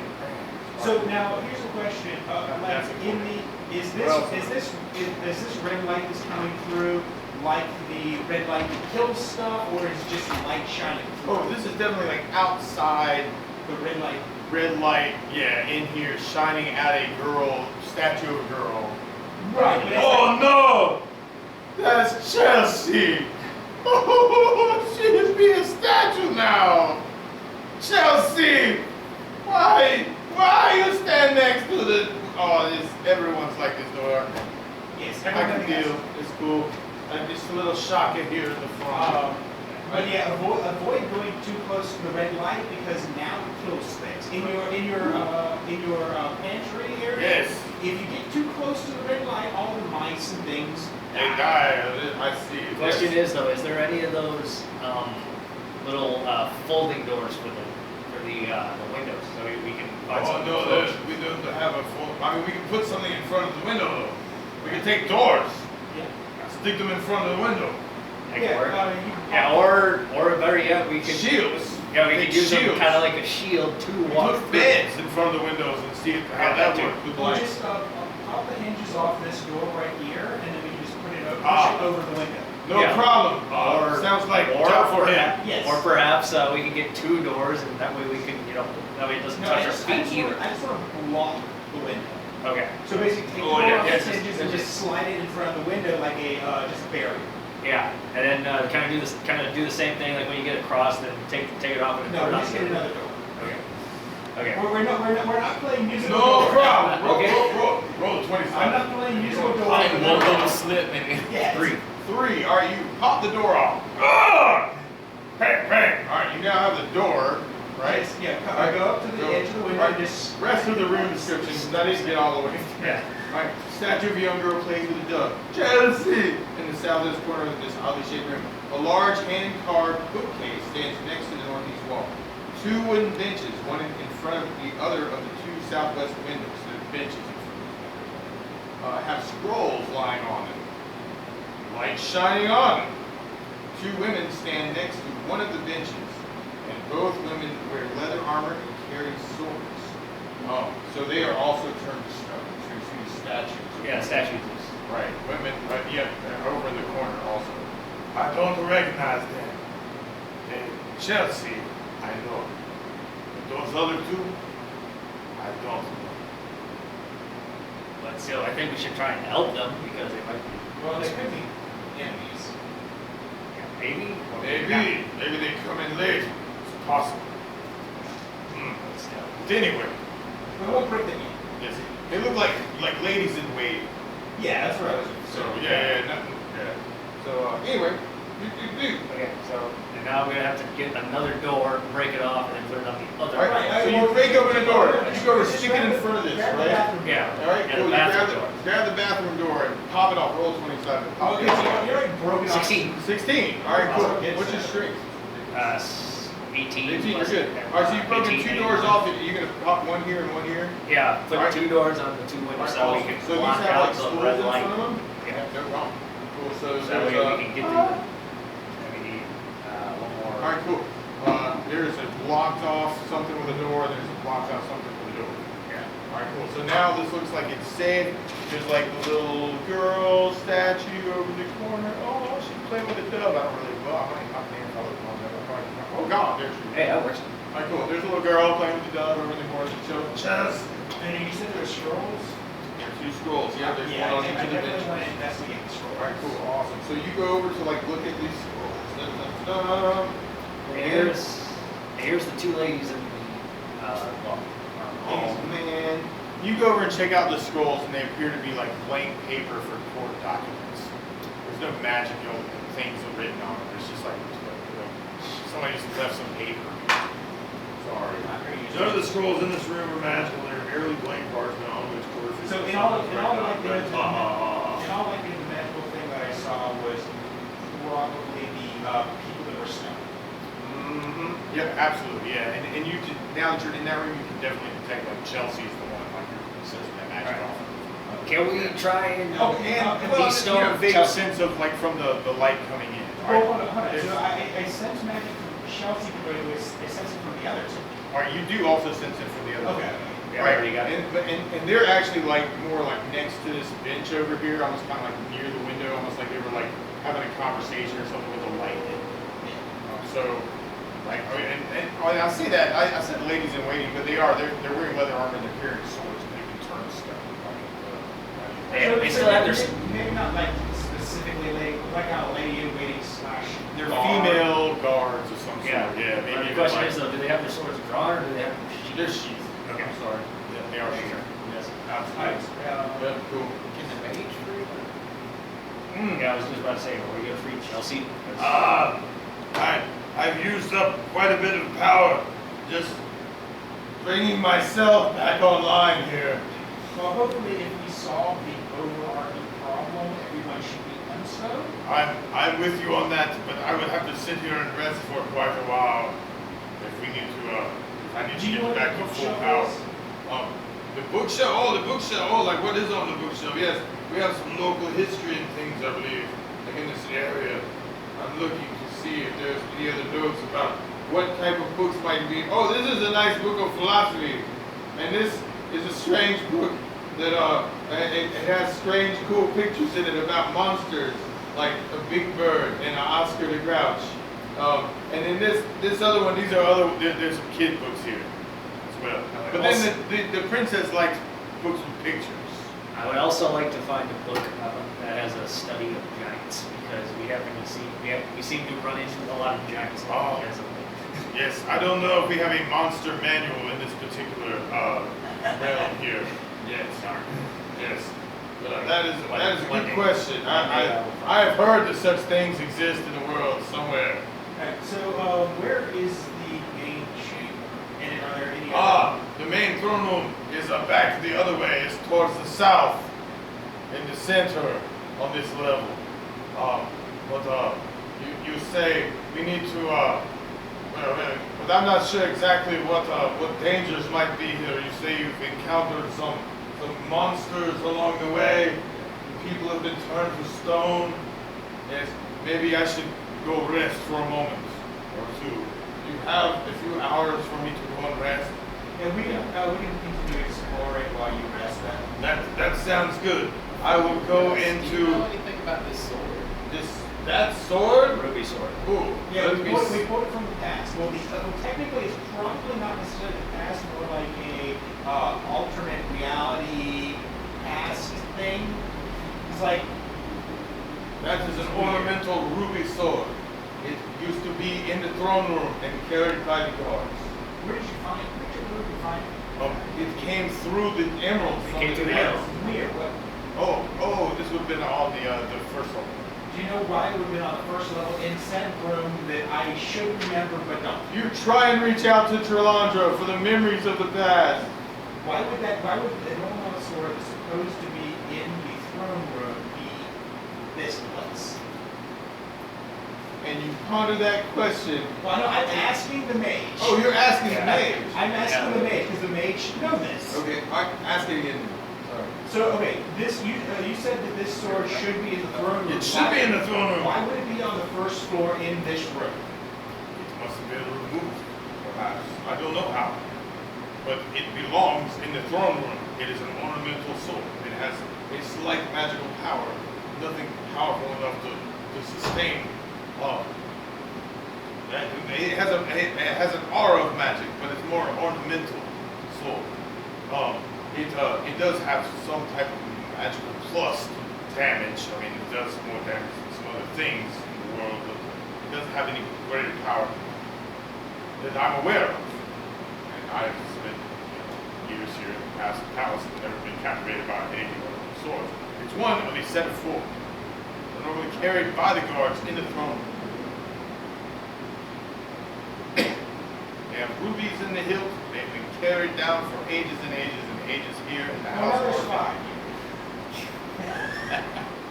Speaker 2: So now here's a question. Like in the is this red light that's coming through like the red light that kills stuff, or is it just light shining through?
Speaker 1: Oh, this is definitely like outside.
Speaker 2: The red light.
Speaker 1: Red light, yeah, in here, shining at a girl, statue of a girl.
Speaker 2: Right. But
Speaker 6: Oh no!
Speaker 1: That's Chelsea! Oh, she is being a statue now! Chelsea! Why you stand next to the... Oh, everyone's like this door, aren't they?
Speaker 2: yes,
Speaker 1: I can
Speaker 2: everybody has-
Speaker 1: deal. It's cool. Just a little shock in here in the front.
Speaker 2: But yeah, avoid going too close to the red light because now it kills things. In your pantry area,
Speaker 1: Yes.
Speaker 2: if you get too close to the red light, all the mice and things
Speaker 1: They die. I see.
Speaker 5: The question is though, is there any of those little folding doors for the windows so we can find
Speaker 1: Oh
Speaker 5: something
Speaker 1: no,
Speaker 5: close?
Speaker 1: we don't have a full. I mean, we can put something in front of the window though. We can take doors,
Speaker 2: Yeah.
Speaker 1: stick them in front of the window.
Speaker 5: That could work.
Speaker 2: you
Speaker 5: Yeah, or better yet, we could
Speaker 1: Shields.
Speaker 5: Yeah, we
Speaker 1: Big
Speaker 5: could use them
Speaker 1: shields.
Speaker 5: kind of like a shield to
Speaker 1: We
Speaker 5: walk
Speaker 1: put
Speaker 5: through.
Speaker 1: beds in front of the windows and see how
Speaker 5: Yeah,
Speaker 1: that
Speaker 5: that
Speaker 1: works with
Speaker 2: Or
Speaker 1: light.
Speaker 2: just pop the hinges off this door right here, and then we can just put it over,
Speaker 1: Ah.
Speaker 2: push it over the window.
Speaker 1: No
Speaker 5: Yeah.
Speaker 1: problem.
Speaker 5: Or-
Speaker 1: Sounds like
Speaker 5: or
Speaker 1: job for him.
Speaker 5: perhaps,
Speaker 2: Yes.
Speaker 5: or perhaps we can get two doors, and that way we can, that way it doesn't
Speaker 2: No,
Speaker 5: touch
Speaker 2: I
Speaker 5: our
Speaker 2: just
Speaker 5: feet either.
Speaker 2: want to block the window.
Speaker 5: Okay.
Speaker 2: So basically, take
Speaker 5: Oh,
Speaker 2: the door
Speaker 5: yeah,
Speaker 2: off
Speaker 5: yeah,
Speaker 2: its
Speaker 5: just-
Speaker 2: hinges and just slide it in front of the window like just a barrier.
Speaker 5: Yeah, and then kind of do the same thing like when you get across, then take it off and
Speaker 2: No,
Speaker 5: put it
Speaker 2: we
Speaker 5: on.
Speaker 2: just get another door.
Speaker 5: Okay. Okay.
Speaker 2: We're not playing musical
Speaker 1: No
Speaker 2: door.
Speaker 1: problem.
Speaker 5: Okay.
Speaker 1: Roll 20
Speaker 2: I'm not playing musical door.
Speaker 4: I won't go to slip, maybe.
Speaker 2: Yes.
Speaker 1: 3. All right, you pop the door off. Ah! Bang, bang. All right, you now have the door, right?
Speaker 2: Yes, yeah, go up to the edge of the window and just...
Speaker 1: Rest of the room description, because I didn't get all the way.
Speaker 5: Yeah.
Speaker 1: Alright, statue of a young girl plays with a dove. Chelsea! In the southwest corner of this oddly shaped room, a large hand-carved bookcase stands next to the northeast wall. 2 wooden benches, one in front of the other of the 2 southwest windows. The benches in front have scrolls lying on them. Light shining on them. 2 women stand next to one of the benches, and both women wear leather armor and carry swords. So they are also turned to stone. So you see these statues.
Speaker 5: Yeah, statues.
Speaker 1: Right. Women, yeah, they're over in the corner also.
Speaker 6: I don't recognize them. And Chelsea, I know. But those other two, I don't know.
Speaker 5: But still, I think we should try and help them because they might be.
Speaker 2: Well, they could be enemies.
Speaker 5: Yeah, maybe. Or
Speaker 6: Maybe they come in late. It's possible.
Speaker 5: But still.
Speaker 6: But anyway,
Speaker 2: But we'll break them in.
Speaker 1: Yes. They look like ladies in waiting.
Speaker 2: Yeah, that's what I was.
Speaker 1: So nothing. Yeah. So anyway,
Speaker 5: Okay, so and now we're gonna have to get another door, break it off, and then put it on the other.
Speaker 1: All right. So you break open the door. You go to stick it in front of this, right?
Speaker 5: Yeah.
Speaker 1: All right.
Speaker 5: And
Speaker 1: Cool.
Speaker 5: the
Speaker 1: You
Speaker 5: bathroom door.
Speaker 1: grab the bathroom door and pop it off. Roll 27. Pop
Speaker 2: Okay,
Speaker 1: it
Speaker 2: so
Speaker 1: off.
Speaker 2: you're like broken off.
Speaker 5: 16.
Speaker 1: 16. All right. Cool.
Speaker 2: Okay,
Speaker 1: What's
Speaker 2: so-
Speaker 1: your strength?
Speaker 5: 18.
Speaker 1: 18. You're
Speaker 5: plus-
Speaker 1: good. All right. So you've broken
Speaker 5: 18,
Speaker 1: 2 doors off. You're gonna pop one here and one here.
Speaker 5: Yeah, put
Speaker 1: All right.
Speaker 5: 2 doors on the 2
Speaker 1: All
Speaker 5: windows
Speaker 1: right,
Speaker 5: so we
Speaker 1: awesome.
Speaker 5: can
Speaker 1: So these
Speaker 5: block
Speaker 1: have
Speaker 5: out
Speaker 1: like
Speaker 5: the
Speaker 1: schools
Speaker 5: red
Speaker 1: in
Speaker 5: light.
Speaker 1: front of them.
Speaker 5: Yeah.
Speaker 1: No problem. Cool. So
Speaker 5: So that way
Speaker 1: there's
Speaker 5: we can get through them. And we need one more.
Speaker 1: all right. Cool. There's a blocked off something with a door. There's a blocked off something with a door.
Speaker 5: Yeah.
Speaker 1: All right, cool. So now this looks like it's safe. There's like the little girl statue over the corner. Oh, she's playing with a dove. I don't really, well, I might not name follow the one. Oh, God, there she is.
Speaker 5: Hey, that works.
Speaker 1: All right, cool. There's a little girl playing with the dove over in the corner. So,
Speaker 6: Chelsea.
Speaker 2: And you said there were scrolls?
Speaker 1: there's 2 scrolls. Yeah, there's
Speaker 2: Yeah,
Speaker 1: one on
Speaker 2: I
Speaker 1: each
Speaker 2: definitely
Speaker 1: dimension.
Speaker 2: want to investigate the scrolls.
Speaker 1: All right, cool. Awesome. So you go over to like look at these scrolls. Dun, dun, dun.
Speaker 5: Here's the 2 ladies in the well,
Speaker 1: Oh man. You go over and check out the scrolls and they appear to be like blank paper for court documents. There's no magical things written on them. It's just like somebody just left some paper. Sorry.
Speaker 6: None of the scrolls in this room are magical. They're merely blank parchment on which course is
Speaker 2: So in all like the magical thing that I saw was probably the people that were snow.
Speaker 1: Mm-hmm. Yep, absolutely. Yeah, and you can, now that you're in that room, you can definitely detect like Chelsea's the one like your says that magic
Speaker 5: Right.
Speaker 1: off.
Speaker 5: Can we try and
Speaker 1: Oh, and
Speaker 5: well,
Speaker 1: you have a vague
Speaker 5: Chelsea.
Speaker 1: sense of like from the light coming in.
Speaker 2: Well, hold on.
Speaker 1: There's-
Speaker 2: So I sense magic from Chelsea, but I sense it from the other two.
Speaker 1: All right, you do also sense it from the other.
Speaker 2: Okay.
Speaker 5: Yeah,
Speaker 1: Right,
Speaker 5: already got it.
Speaker 1: and they're actually like more like next to this bench over here, almost kind of like near the window, almost like they were like having a conversation or something with a light in. So, like, I say that I said ladies in waiting, but they're wearing leather armor and they're carrying swords and they can turn stuff.
Speaker 5: They still have their.
Speaker 2: Maybe not like specifically like a lady in waiting slash.
Speaker 1: They're
Speaker 2: guard.
Speaker 1: female guards of some sort.
Speaker 5: Yeah.
Speaker 1: Yeah. Maybe
Speaker 5: The question
Speaker 1: like,
Speaker 5: is though, do they have their swords drawn or do they have them sheathed?
Speaker 1: they're sheaths.
Speaker 5: Okay.
Speaker 1: I'm sorry. Yeah, they are sheaths. Yes, absolutely. Yep, cool.
Speaker 4: Can the mage free them?
Speaker 5: Yeah, I was just about to say, are we gonna free Chelsea?
Speaker 6: I've used up quite a bit of power just bringing myself back online here.
Speaker 2: Well, hopefully, if we solve the overarching problem, everyone should be unstuck.
Speaker 6: I'm with you on that, but I would have to sit here and rest for quite a while if we need to. If I need
Speaker 2: Do
Speaker 6: to
Speaker 2: you know
Speaker 6: get
Speaker 2: what
Speaker 6: back
Speaker 2: the
Speaker 6: to full
Speaker 2: bookshelf
Speaker 6: power.
Speaker 2: is?
Speaker 6: The bookshelf. The bookshelf. Oh, like what is on the bookshelf? Yes, we have some local history and things, I believe, like in this area. I'm looking to see if there's any other notes about what type of books might be. Oh, this is a nice book of philosophy, and this is a strange book that it has strange, cool pictures in it about monsters, like a big bird and an Oscar the Grouch. And then this other one, there's some kid books here as well. But then the princess likes books with pictures.
Speaker 5: I would also like to find a book that has a study of giants because we seem to run into a lot of giants.
Speaker 6: Oh.
Speaker 5: As of late.
Speaker 6: Yes, I don't know if we have a monster manual in this particular realm here. Yes, yes. That is a good question. I have heard that such things exist in the world somewhere.
Speaker 2: Alright, so where is the main chamber? And are there any other?
Speaker 6: The main throne room is back the other way. It's towards the south, in the center on this level. But you say we need to. But I'm not sure exactly what dangers might be here. You say you've encountered some monsters along the way. People have been turned to stone. Yes, maybe I should go rest for a moment or two. You have a few hours for me to go and rest.
Speaker 2: And we can continue exploring while you rest then.
Speaker 6: That sounds good. I will go
Speaker 4: Do you
Speaker 6: into
Speaker 4: know anything about this sword?
Speaker 6: that sword.
Speaker 5: Ruby sword.
Speaker 6: Ooh,
Speaker 2: Yeah,
Speaker 6: let
Speaker 2: we
Speaker 6: me
Speaker 2: quote it from the past. Well, technically, it's probably not necessarily the past, more like a alternate reality past thing. It's like,
Speaker 6: That is an ornamental ruby sword. It used to be in the throne room and carried by the guards.
Speaker 2: where did you find it? Where did you find it?
Speaker 6: It came through the emeralds.
Speaker 5: It
Speaker 6: from
Speaker 5: came through the
Speaker 6: palace.
Speaker 5: emeralds.
Speaker 2: Where? What?
Speaker 1: Oh, this would have been on the first level.
Speaker 2: Do you know why it would have been on the first level in said room that I should remember but don't?
Speaker 1: You try and reach out to Tralandra for the memories of the past.
Speaker 2: Why would the normal sword that's supposed to be in the throne room be this place?
Speaker 1: And you ponder that question.
Speaker 2: Well, no, I'm asking the mage.
Speaker 1: Oh, you're asking the mage.
Speaker 2: I'm asking the mage because the mage should know this.
Speaker 1: Okay, I'm asking again. Sorry.
Speaker 2: So, okay, you said that this sword should be in the throne room.
Speaker 6: It should be in the throne room.
Speaker 2: Why would it be on the first floor in this room?
Speaker 6: It must have been removed, perhaps. I don't know how. But it belongs in the throne room. It is an ornamental sword. It has
Speaker 1: A slight magical power.
Speaker 6: nothing powerful enough to sustain. It has an aura of magic, but it's more ornamental sword. It does have some type of magical plus damage. I mean, it does more damage than some other things in the world, but it doesn't have any greater power that I'm aware of. And I've spent years here in the palace and never been captivated by anything other than swords. It's one of a set of four. They're normally carried by the guards in the throne room. They have rubies in the hilt. They've been carried down for ages and ages and ages here in the
Speaker 2: Well,
Speaker 6: house.
Speaker 2: there's
Speaker 6: of
Speaker 2: five.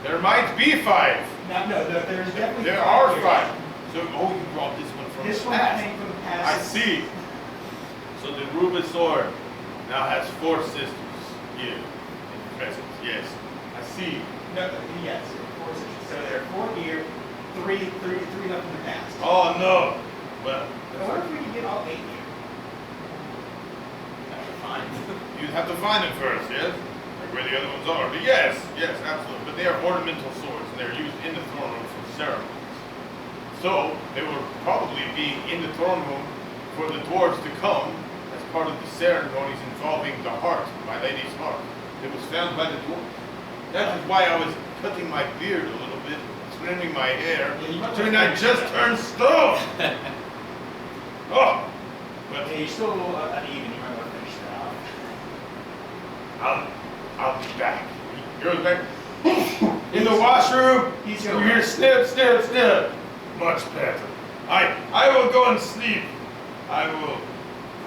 Speaker 6: There might be five.
Speaker 2: No, there's definitely
Speaker 6: There
Speaker 2: five
Speaker 6: are
Speaker 2: here.
Speaker 6: five. So, you brought this one from
Speaker 2: This
Speaker 6: the
Speaker 2: one
Speaker 6: past.
Speaker 2: came from the past.
Speaker 6: I see. So the ruby sword now has four sisters here in the presence. Yes, I see.
Speaker 2: No, yes, four sisters. So there are four here, three left in the past.
Speaker 6: Oh no. Well,
Speaker 2: I wonder if we can get all 8 here.
Speaker 6: you'd have to find them first, yes? Like where the other ones are. But yes, absolutely. But they are ornamental swords and they're used in the throne room for ceremonies. So they were probably being in the throne room for the dwarves to come as part of the ceremonies involving the heart, my lady's heart. It was found by the dwarves. That is why I was cutting my beard a little bit, trimming my hair,
Speaker 2: Yeah, you might
Speaker 6: considering
Speaker 2: wanna
Speaker 6: I
Speaker 2: finish
Speaker 6: just
Speaker 2: that.
Speaker 6: turned stone. Oh, but
Speaker 2: Okay, you're still a little uneven. You might want to finish that off.
Speaker 6: I'll be back. You're back. In the washroom.
Speaker 2: He's
Speaker 6: You
Speaker 2: going
Speaker 6: hear
Speaker 2: back.
Speaker 6: snip, snip, snip. Much better. I will go and sleep. I will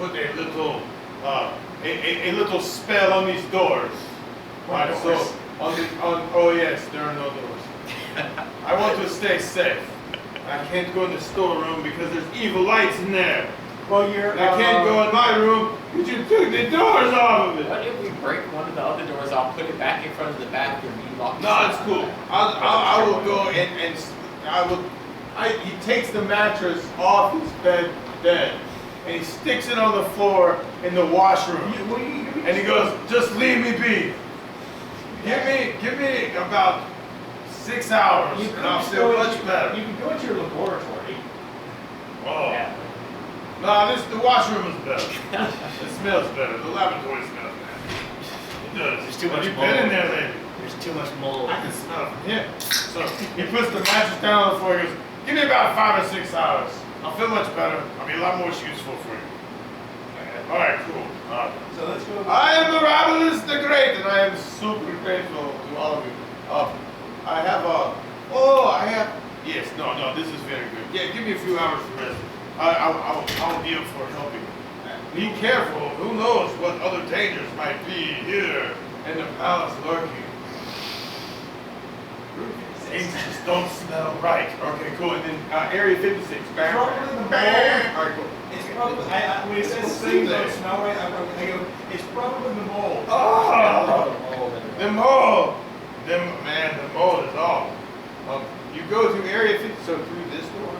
Speaker 6: put a little a little spell on these doors.
Speaker 2: What
Speaker 6: Right,
Speaker 2: doors?
Speaker 6: so oh yes, there are no doors. I want to stay safe. I can't go in the storeroom because there's evil lights in there.
Speaker 2: Well, you're.
Speaker 6: And I can't go in my room because you took the doors off of it.
Speaker 4: What if we break one of the other doors off, put it back in front of the bathroom, and you lock
Speaker 6: No, it's cool. I will go and
Speaker 1: He takes the mattress off his bed, and he sticks it on the floor in the washroom.
Speaker 6: And he goes, just leave me be. Give me about 6 hours and I'll feel much better.
Speaker 2: You can go into your laboratory.
Speaker 6: Oh.
Speaker 5: Yeah.
Speaker 6: No, the washroom is better. It smells better. The laboratory smells better. It does.
Speaker 5: There's too much
Speaker 6: Have you been in
Speaker 5: mold.
Speaker 6: there lately?
Speaker 5: There's too much mold.
Speaker 6: I can smell it from here. So he puts the mattress down on the floor. He goes, give me about 5 or 6 hours. I'll feel much better. I'll be a lot more useful for you. All right, cool.
Speaker 2: So let's go.
Speaker 1: I am Mirabilis the Great, and I am super grateful to all of you.
Speaker 6: Yes, no, this is very good. Yeah, give me a few hours to rest. I'll be up for helping. Be careful. Who knows what other dangers might be here in the palace lurking. Things just don't smell right. Okay, cool. And then Area 56. Bam,
Speaker 2: Probably the
Speaker 6: bam.
Speaker 2: mold.
Speaker 6: All right, cool.
Speaker 2: It's probably. When it says
Speaker 1: It's
Speaker 2: things
Speaker 1: there.
Speaker 2: don't smell right, I go. It's probably the mold.
Speaker 6: Oh,
Speaker 4: Mold in it.
Speaker 6: the mold. The mold is off.
Speaker 1: You go to Area 50, so through this door.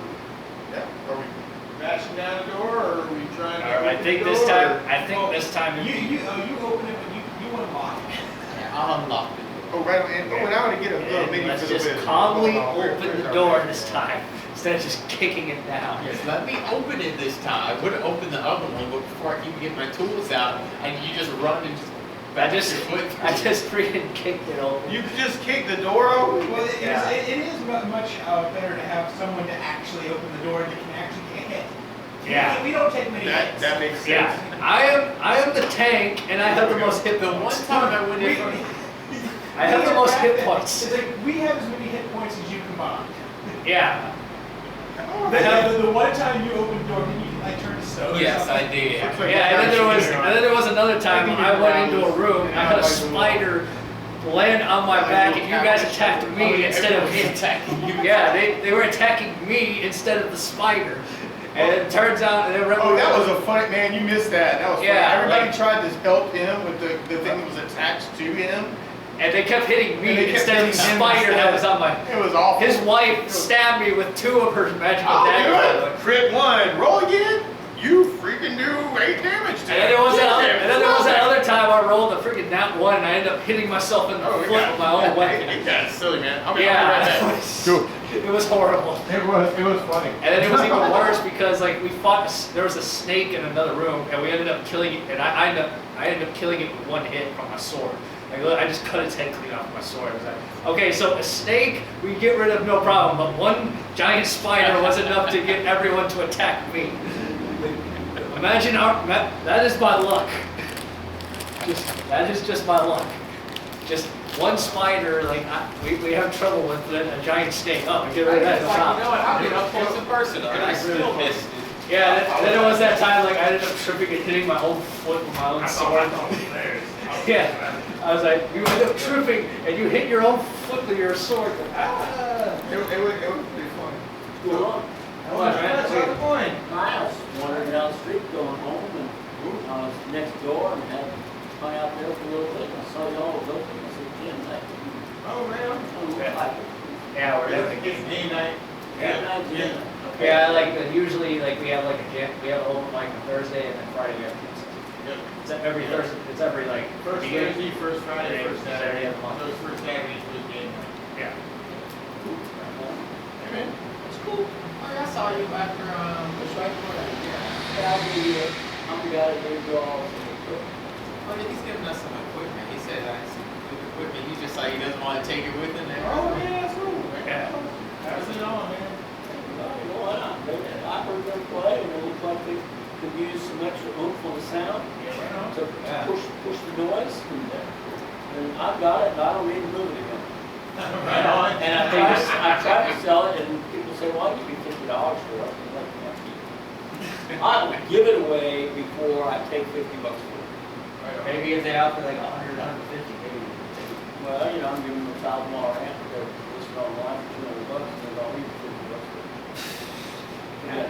Speaker 6: Yeah, are we?
Speaker 1: bashing down the door, or are we trying to
Speaker 5: I
Speaker 1: open
Speaker 5: think
Speaker 1: the
Speaker 5: this
Speaker 1: door,
Speaker 5: time.
Speaker 1: or-
Speaker 5: I think this time.
Speaker 2: You open it, but you want to lock it.
Speaker 4: Yeah, I'll unlock it.
Speaker 1: Oh, right, and I want to get a little
Speaker 5: And
Speaker 1: mini
Speaker 5: let's
Speaker 1: for the
Speaker 5: just
Speaker 1: wizard.
Speaker 5: calmly
Speaker 1: Hold on,
Speaker 5: open
Speaker 1: where's
Speaker 5: the
Speaker 1: our
Speaker 5: door
Speaker 1: wizard?
Speaker 5: this time instead of just kicking it down.
Speaker 4: Yes, let me open it this time. I would have opened the other one, but before I can get my tools out, and you just run and just
Speaker 5: I just
Speaker 4: your foot.
Speaker 5: I just freaking kicked it open.
Speaker 1: You could just kick the door open?
Speaker 2: Well,
Speaker 5: Yeah.
Speaker 2: it is much better to have someone to actually open the door that can actually get hit.
Speaker 5: Yeah.
Speaker 2: We don't take many hits.
Speaker 1: That makes sense.
Speaker 5: Yeah, I am the tank, and I have the most hit
Speaker 4: The one
Speaker 5: points.
Speaker 4: time I went in front
Speaker 5: I have the most hit points.
Speaker 2: It's like we have as many hit points as you combined.
Speaker 5: Yeah,
Speaker 2: The one time you opened the door, didn't you like turn to stone? or
Speaker 4: Yes,
Speaker 2: something?
Speaker 4: I did.
Speaker 1: Looks like
Speaker 5: yeah, and then there was another time when I went into a room, I had a
Speaker 1: Yeah,
Speaker 5: spider land on my back, and you guys attacked me instead of
Speaker 4: Everyone's
Speaker 5: him.
Speaker 4: attacking you.
Speaker 5: Yeah, they were attacking me instead of the spider. And it turns out they were.
Speaker 1: Oh, that was a funny, man, you missed that. That was funny.
Speaker 5: Yeah,
Speaker 1: Everybody
Speaker 5: like-
Speaker 1: tried to help him with the thing that was attached to him.
Speaker 5: And they kept hitting me
Speaker 1: And they kept
Speaker 5: instead of the
Speaker 1: hitting him
Speaker 5: spider that
Speaker 1: instead.
Speaker 5: was on my.
Speaker 1: It was awful.
Speaker 5: His wife stabbed me with 2 of her magical
Speaker 1: I'll
Speaker 5: daggers.
Speaker 1: do it. Crit 1. Roll again. You freaking do 8 damage to
Speaker 5: And then there was
Speaker 1: him.
Speaker 5: that other time I rolled a freaking nat 1 and I ended up hitting myself in the
Speaker 1: Oh,
Speaker 5: foot with my own weapon.
Speaker 1: It got silly, man. I'll be
Speaker 5: Yeah,
Speaker 1: right
Speaker 5: it
Speaker 1: back.
Speaker 5: was, it was horrible.
Speaker 1: It was funny.
Speaker 5: And then it was even worse because like we fought, there was a snake in another room and we ended up killing it, and I ended up killing it with 1 hit from my sword. Like I just cut its head clean off with my sword. I was like, okay, so a snake we get rid of no problem, but 1 giant spider was enough to get everyone to attack me. Imagine that is my luck. That is just my luck. Just 1 spider, like we have trouble with a giant snake. Oh, we get rid of that.
Speaker 4: It's
Speaker 5: No
Speaker 4: like,
Speaker 5: problem.
Speaker 4: you know what, I'll get up close and personal, and I still missed it.
Speaker 5: Yeah, then it was that time like I ended up tripping and hitting my own foot with my own sword. Yeah, I was like, you end up tripping and you hit your own foot with your sword. Ah.
Speaker 1: It was pretty funny.
Speaker 7: Go on.
Speaker 1: That's the point.
Speaker 7: Miles, wandering down the street, going home, and I was next door and had hung out there for a little bit. And I saw y'all was open. I said, Jim, that
Speaker 1: Oh, man.
Speaker 7: don't look like it.
Speaker 5: Yeah, we're having a
Speaker 1: It's game night.
Speaker 7: Good night, Jim.
Speaker 5: Yeah, like usually like we have like a jam, we have an open mic on Thursday and then Friday we have pizza.
Speaker 1: Yep.
Speaker 5: It's every Thursday. It's every like
Speaker 1: First
Speaker 5: beginning-
Speaker 1: Thursday, first Friday, first Saturday.
Speaker 5: of the month.
Speaker 1: Those first Saturdays was game night.
Speaker 5: Yeah.
Speaker 1: Hey, man.
Speaker 4: It's cool. I saw you after, which right before that. Yeah.
Speaker 7: I'll be out of here, go all some equipment.
Speaker 4: Oh, he's giving us some equipment. He said some good equipment. He's just like, he doesn't want to take it with him there.
Speaker 1: Oh, man, that's cool.
Speaker 5: Yeah.
Speaker 1: How's it on, man?
Speaker 7: I heard them play, and it looked like they could use some extra oomph on the sound to
Speaker 5: Yeah.
Speaker 7: push the noise. And I've got it, and I don't need to move it again.
Speaker 1: Right on.
Speaker 7: And I tried to sell it, and people say, "Well, I'll give you $50 for it." I'm like, "Yeah." I will give it away before I take $50 for it.
Speaker 5: Maybe if they offer like 100, 150, maybe.
Speaker 7: Well, you know, I'm giving them $1,000 amp. They're listed online for $200, and they're all $50 for it. Yeah,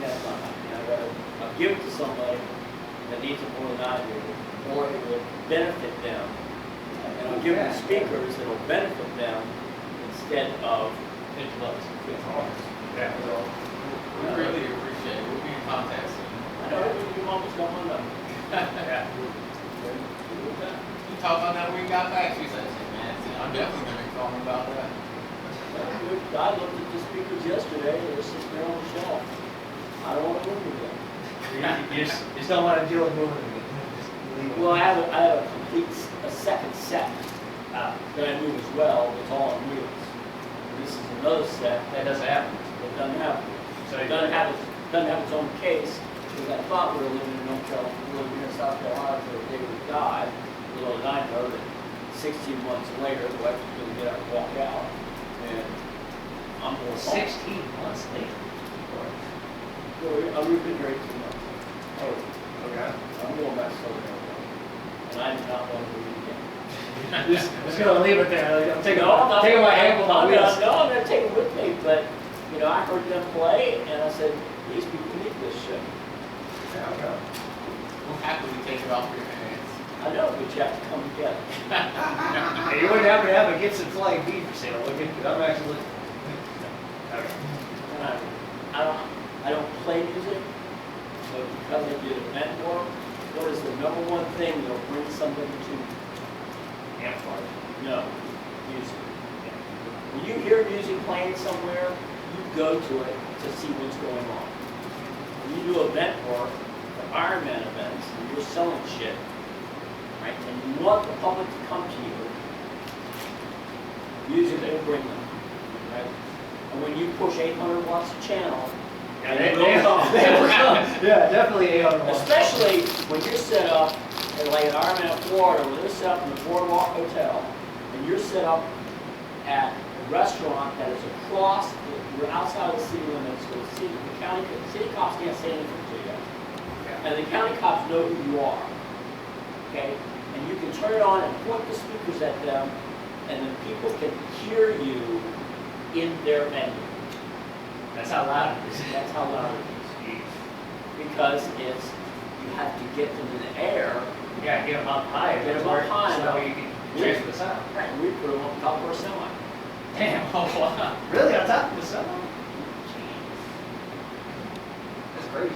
Speaker 7: that's not happening. I'll give it to somebody that needs it more than I do, or it will benefit them. And I'll give them speakers that will benefit them instead of
Speaker 5: $50.
Speaker 7: $50.
Speaker 5: Yeah.
Speaker 4: We really appreciate it. We'll be in contact soon.
Speaker 7: I know you almost got one of them.
Speaker 5: Yeah.
Speaker 4: We talked about that when we got back. She said, man, I'm definitely going to call him about that.
Speaker 7: I looked at the speakers yesterday, they're sitting there on the shelf. I don't want to move them.
Speaker 5: You just don't want to deal with moving it. Just leave it.
Speaker 7: Well, I have a complete, a second set that I move as well, it's all on wheels. This is another set
Speaker 5: That doesn't happen.
Speaker 7: that doesn't have,
Speaker 5: So
Speaker 7: it doesn't have its own case, because I thought we were living in North Carolina, we were living in South Carolina till the day we died. Little did I know that 16 months later, the wife was going to get up and walk out, and I'm going home.
Speaker 5: 16 months later.
Speaker 7: Well, we've been here 18 months.
Speaker 5: Oh, okay.
Speaker 7: I'm going back to Southern California, and I do not want to leave again.
Speaker 5: Just gonna leave it there. Like, I'm taking
Speaker 7: not
Speaker 5: my ankle on wheels.
Speaker 7: No, I'm gonna take it with me, but, you know, I heard them play, and I said, these people need this shit.
Speaker 5: Yeah, okay.
Speaker 4: We'll happily take it off your hands.
Speaker 7: I know, but you have to come together.
Speaker 5: Hey, you wouldn't happen to have a Gibson Flying V for sale, would you? 'Cause I'm actually. Okay.
Speaker 7: And I I don't play music, but because I did event work, what is the number one thing that'll bring somebody to me?
Speaker 5: Amplifier.
Speaker 7: No, music. When you hear music playing somewhere, you go to it to see what's going on. When you do event work, the Ironman events, and you're selling shit, right? And you want the public to come to you, music will bring them, right? And when you push 800 watts a channel,
Speaker 5: Yeah,
Speaker 7: they will come. They will come.
Speaker 5: yeah, definitely 800 watts.
Speaker 7: Especially when you're set up, like at Ironman, Florida, where they're set up in the Boardwalk Hotel, and you're set up at a restaurant that is across, you're outside of the city limits, so the city cops can't say anything to you. And the county cops know who you are. Okay? And you can turn it on and point the speakers at them, and the people can hear you in their venue.
Speaker 5: That's how loud it is.
Speaker 7: That's how loud it is. Because it's, you have to get them in the air.
Speaker 5: Yeah, get them up high.
Speaker 7: Get them up high.
Speaker 5: So that way you can transfer the sound.
Speaker 7: Right, we put them on top of our semi.
Speaker 5: Damn. Oh, wow. Really? On top of the sound? That's crazy.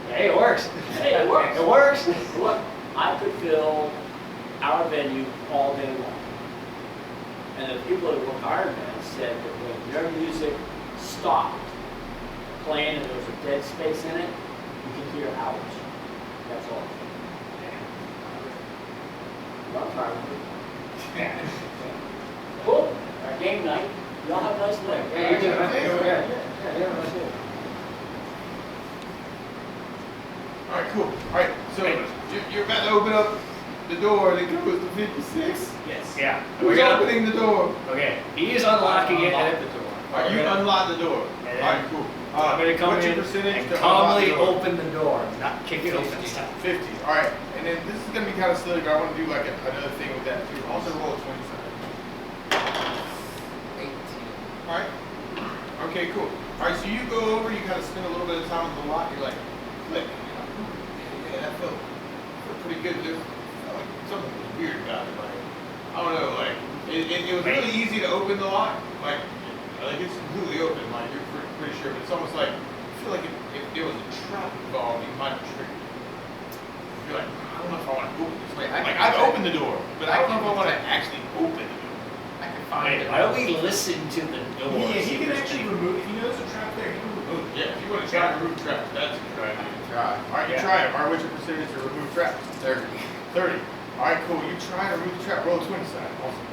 Speaker 5: Hey, it works.
Speaker 7: Hey, it works.
Speaker 5: It works.
Speaker 7: Look, I could fill our venue all day long. And the people that work Ironman said that when their music stopped playing and there was a dead space in it, you could hear hours. That's all. I'm tired of it. Cool. Our game night. Y'all have a nice night.
Speaker 5: Yeah, you too, man. Yeah, that's good.
Speaker 1: All right, cool. All right, so you're about to open up the door that goes to 56.
Speaker 5: Yes. Yeah.
Speaker 1: Who's opening the door?
Speaker 5: Okay. He is unlocking it.
Speaker 4: Unlock the door.
Speaker 1: All right, you unlock the door.
Speaker 5: And
Speaker 1: All right, cool.
Speaker 5: I'm going to come
Speaker 1: what's
Speaker 5: in
Speaker 1: your percentage
Speaker 5: and
Speaker 1: to unlock
Speaker 5: calmly
Speaker 1: the door?
Speaker 5: open the door, not kick it open this time.
Speaker 1: 50. All right, and then this is gonna be kind of silly, but I want to do like another thing with that too. Also roll a 20 side.
Speaker 4: 18.
Speaker 1: All right. Okay, cool. All right, so you go over, you kind of spend a little bit of time with the lock. You're like, click. Yeah, that felt pretty good. There felt like something was weird about it. Like, I don't know, like it was really easy to open the lock. Like it's completely open. Like you're pretty sure, but it's almost like I feel like if there was a trap involved, you might have triggered. You're like, I don't know if I want to open this.
Speaker 4: Wait,
Speaker 1: Like I've opened the door, but I don't know if I want to actually open the door.
Speaker 4: I can find
Speaker 5: Wait,
Speaker 4: it.
Speaker 5: why don't we listen to the door?
Speaker 2: Yeah,
Speaker 5: See
Speaker 2: he
Speaker 5: if
Speaker 2: can
Speaker 5: there's
Speaker 2: actually
Speaker 5: any-
Speaker 2: remove, if he knows a trap there, he can remove it.
Speaker 1: Yeah, if you want to try to remove trap, that's a good
Speaker 4: I
Speaker 1: idea.
Speaker 4: can try.
Speaker 1: All right, you
Speaker 5: Yeah.
Speaker 1: try it. All right, what's your percentage to remove trap?
Speaker 4: 30.
Speaker 1: 30. All right, cool. You try to remove the trap. Roll a 20 side. Awesome.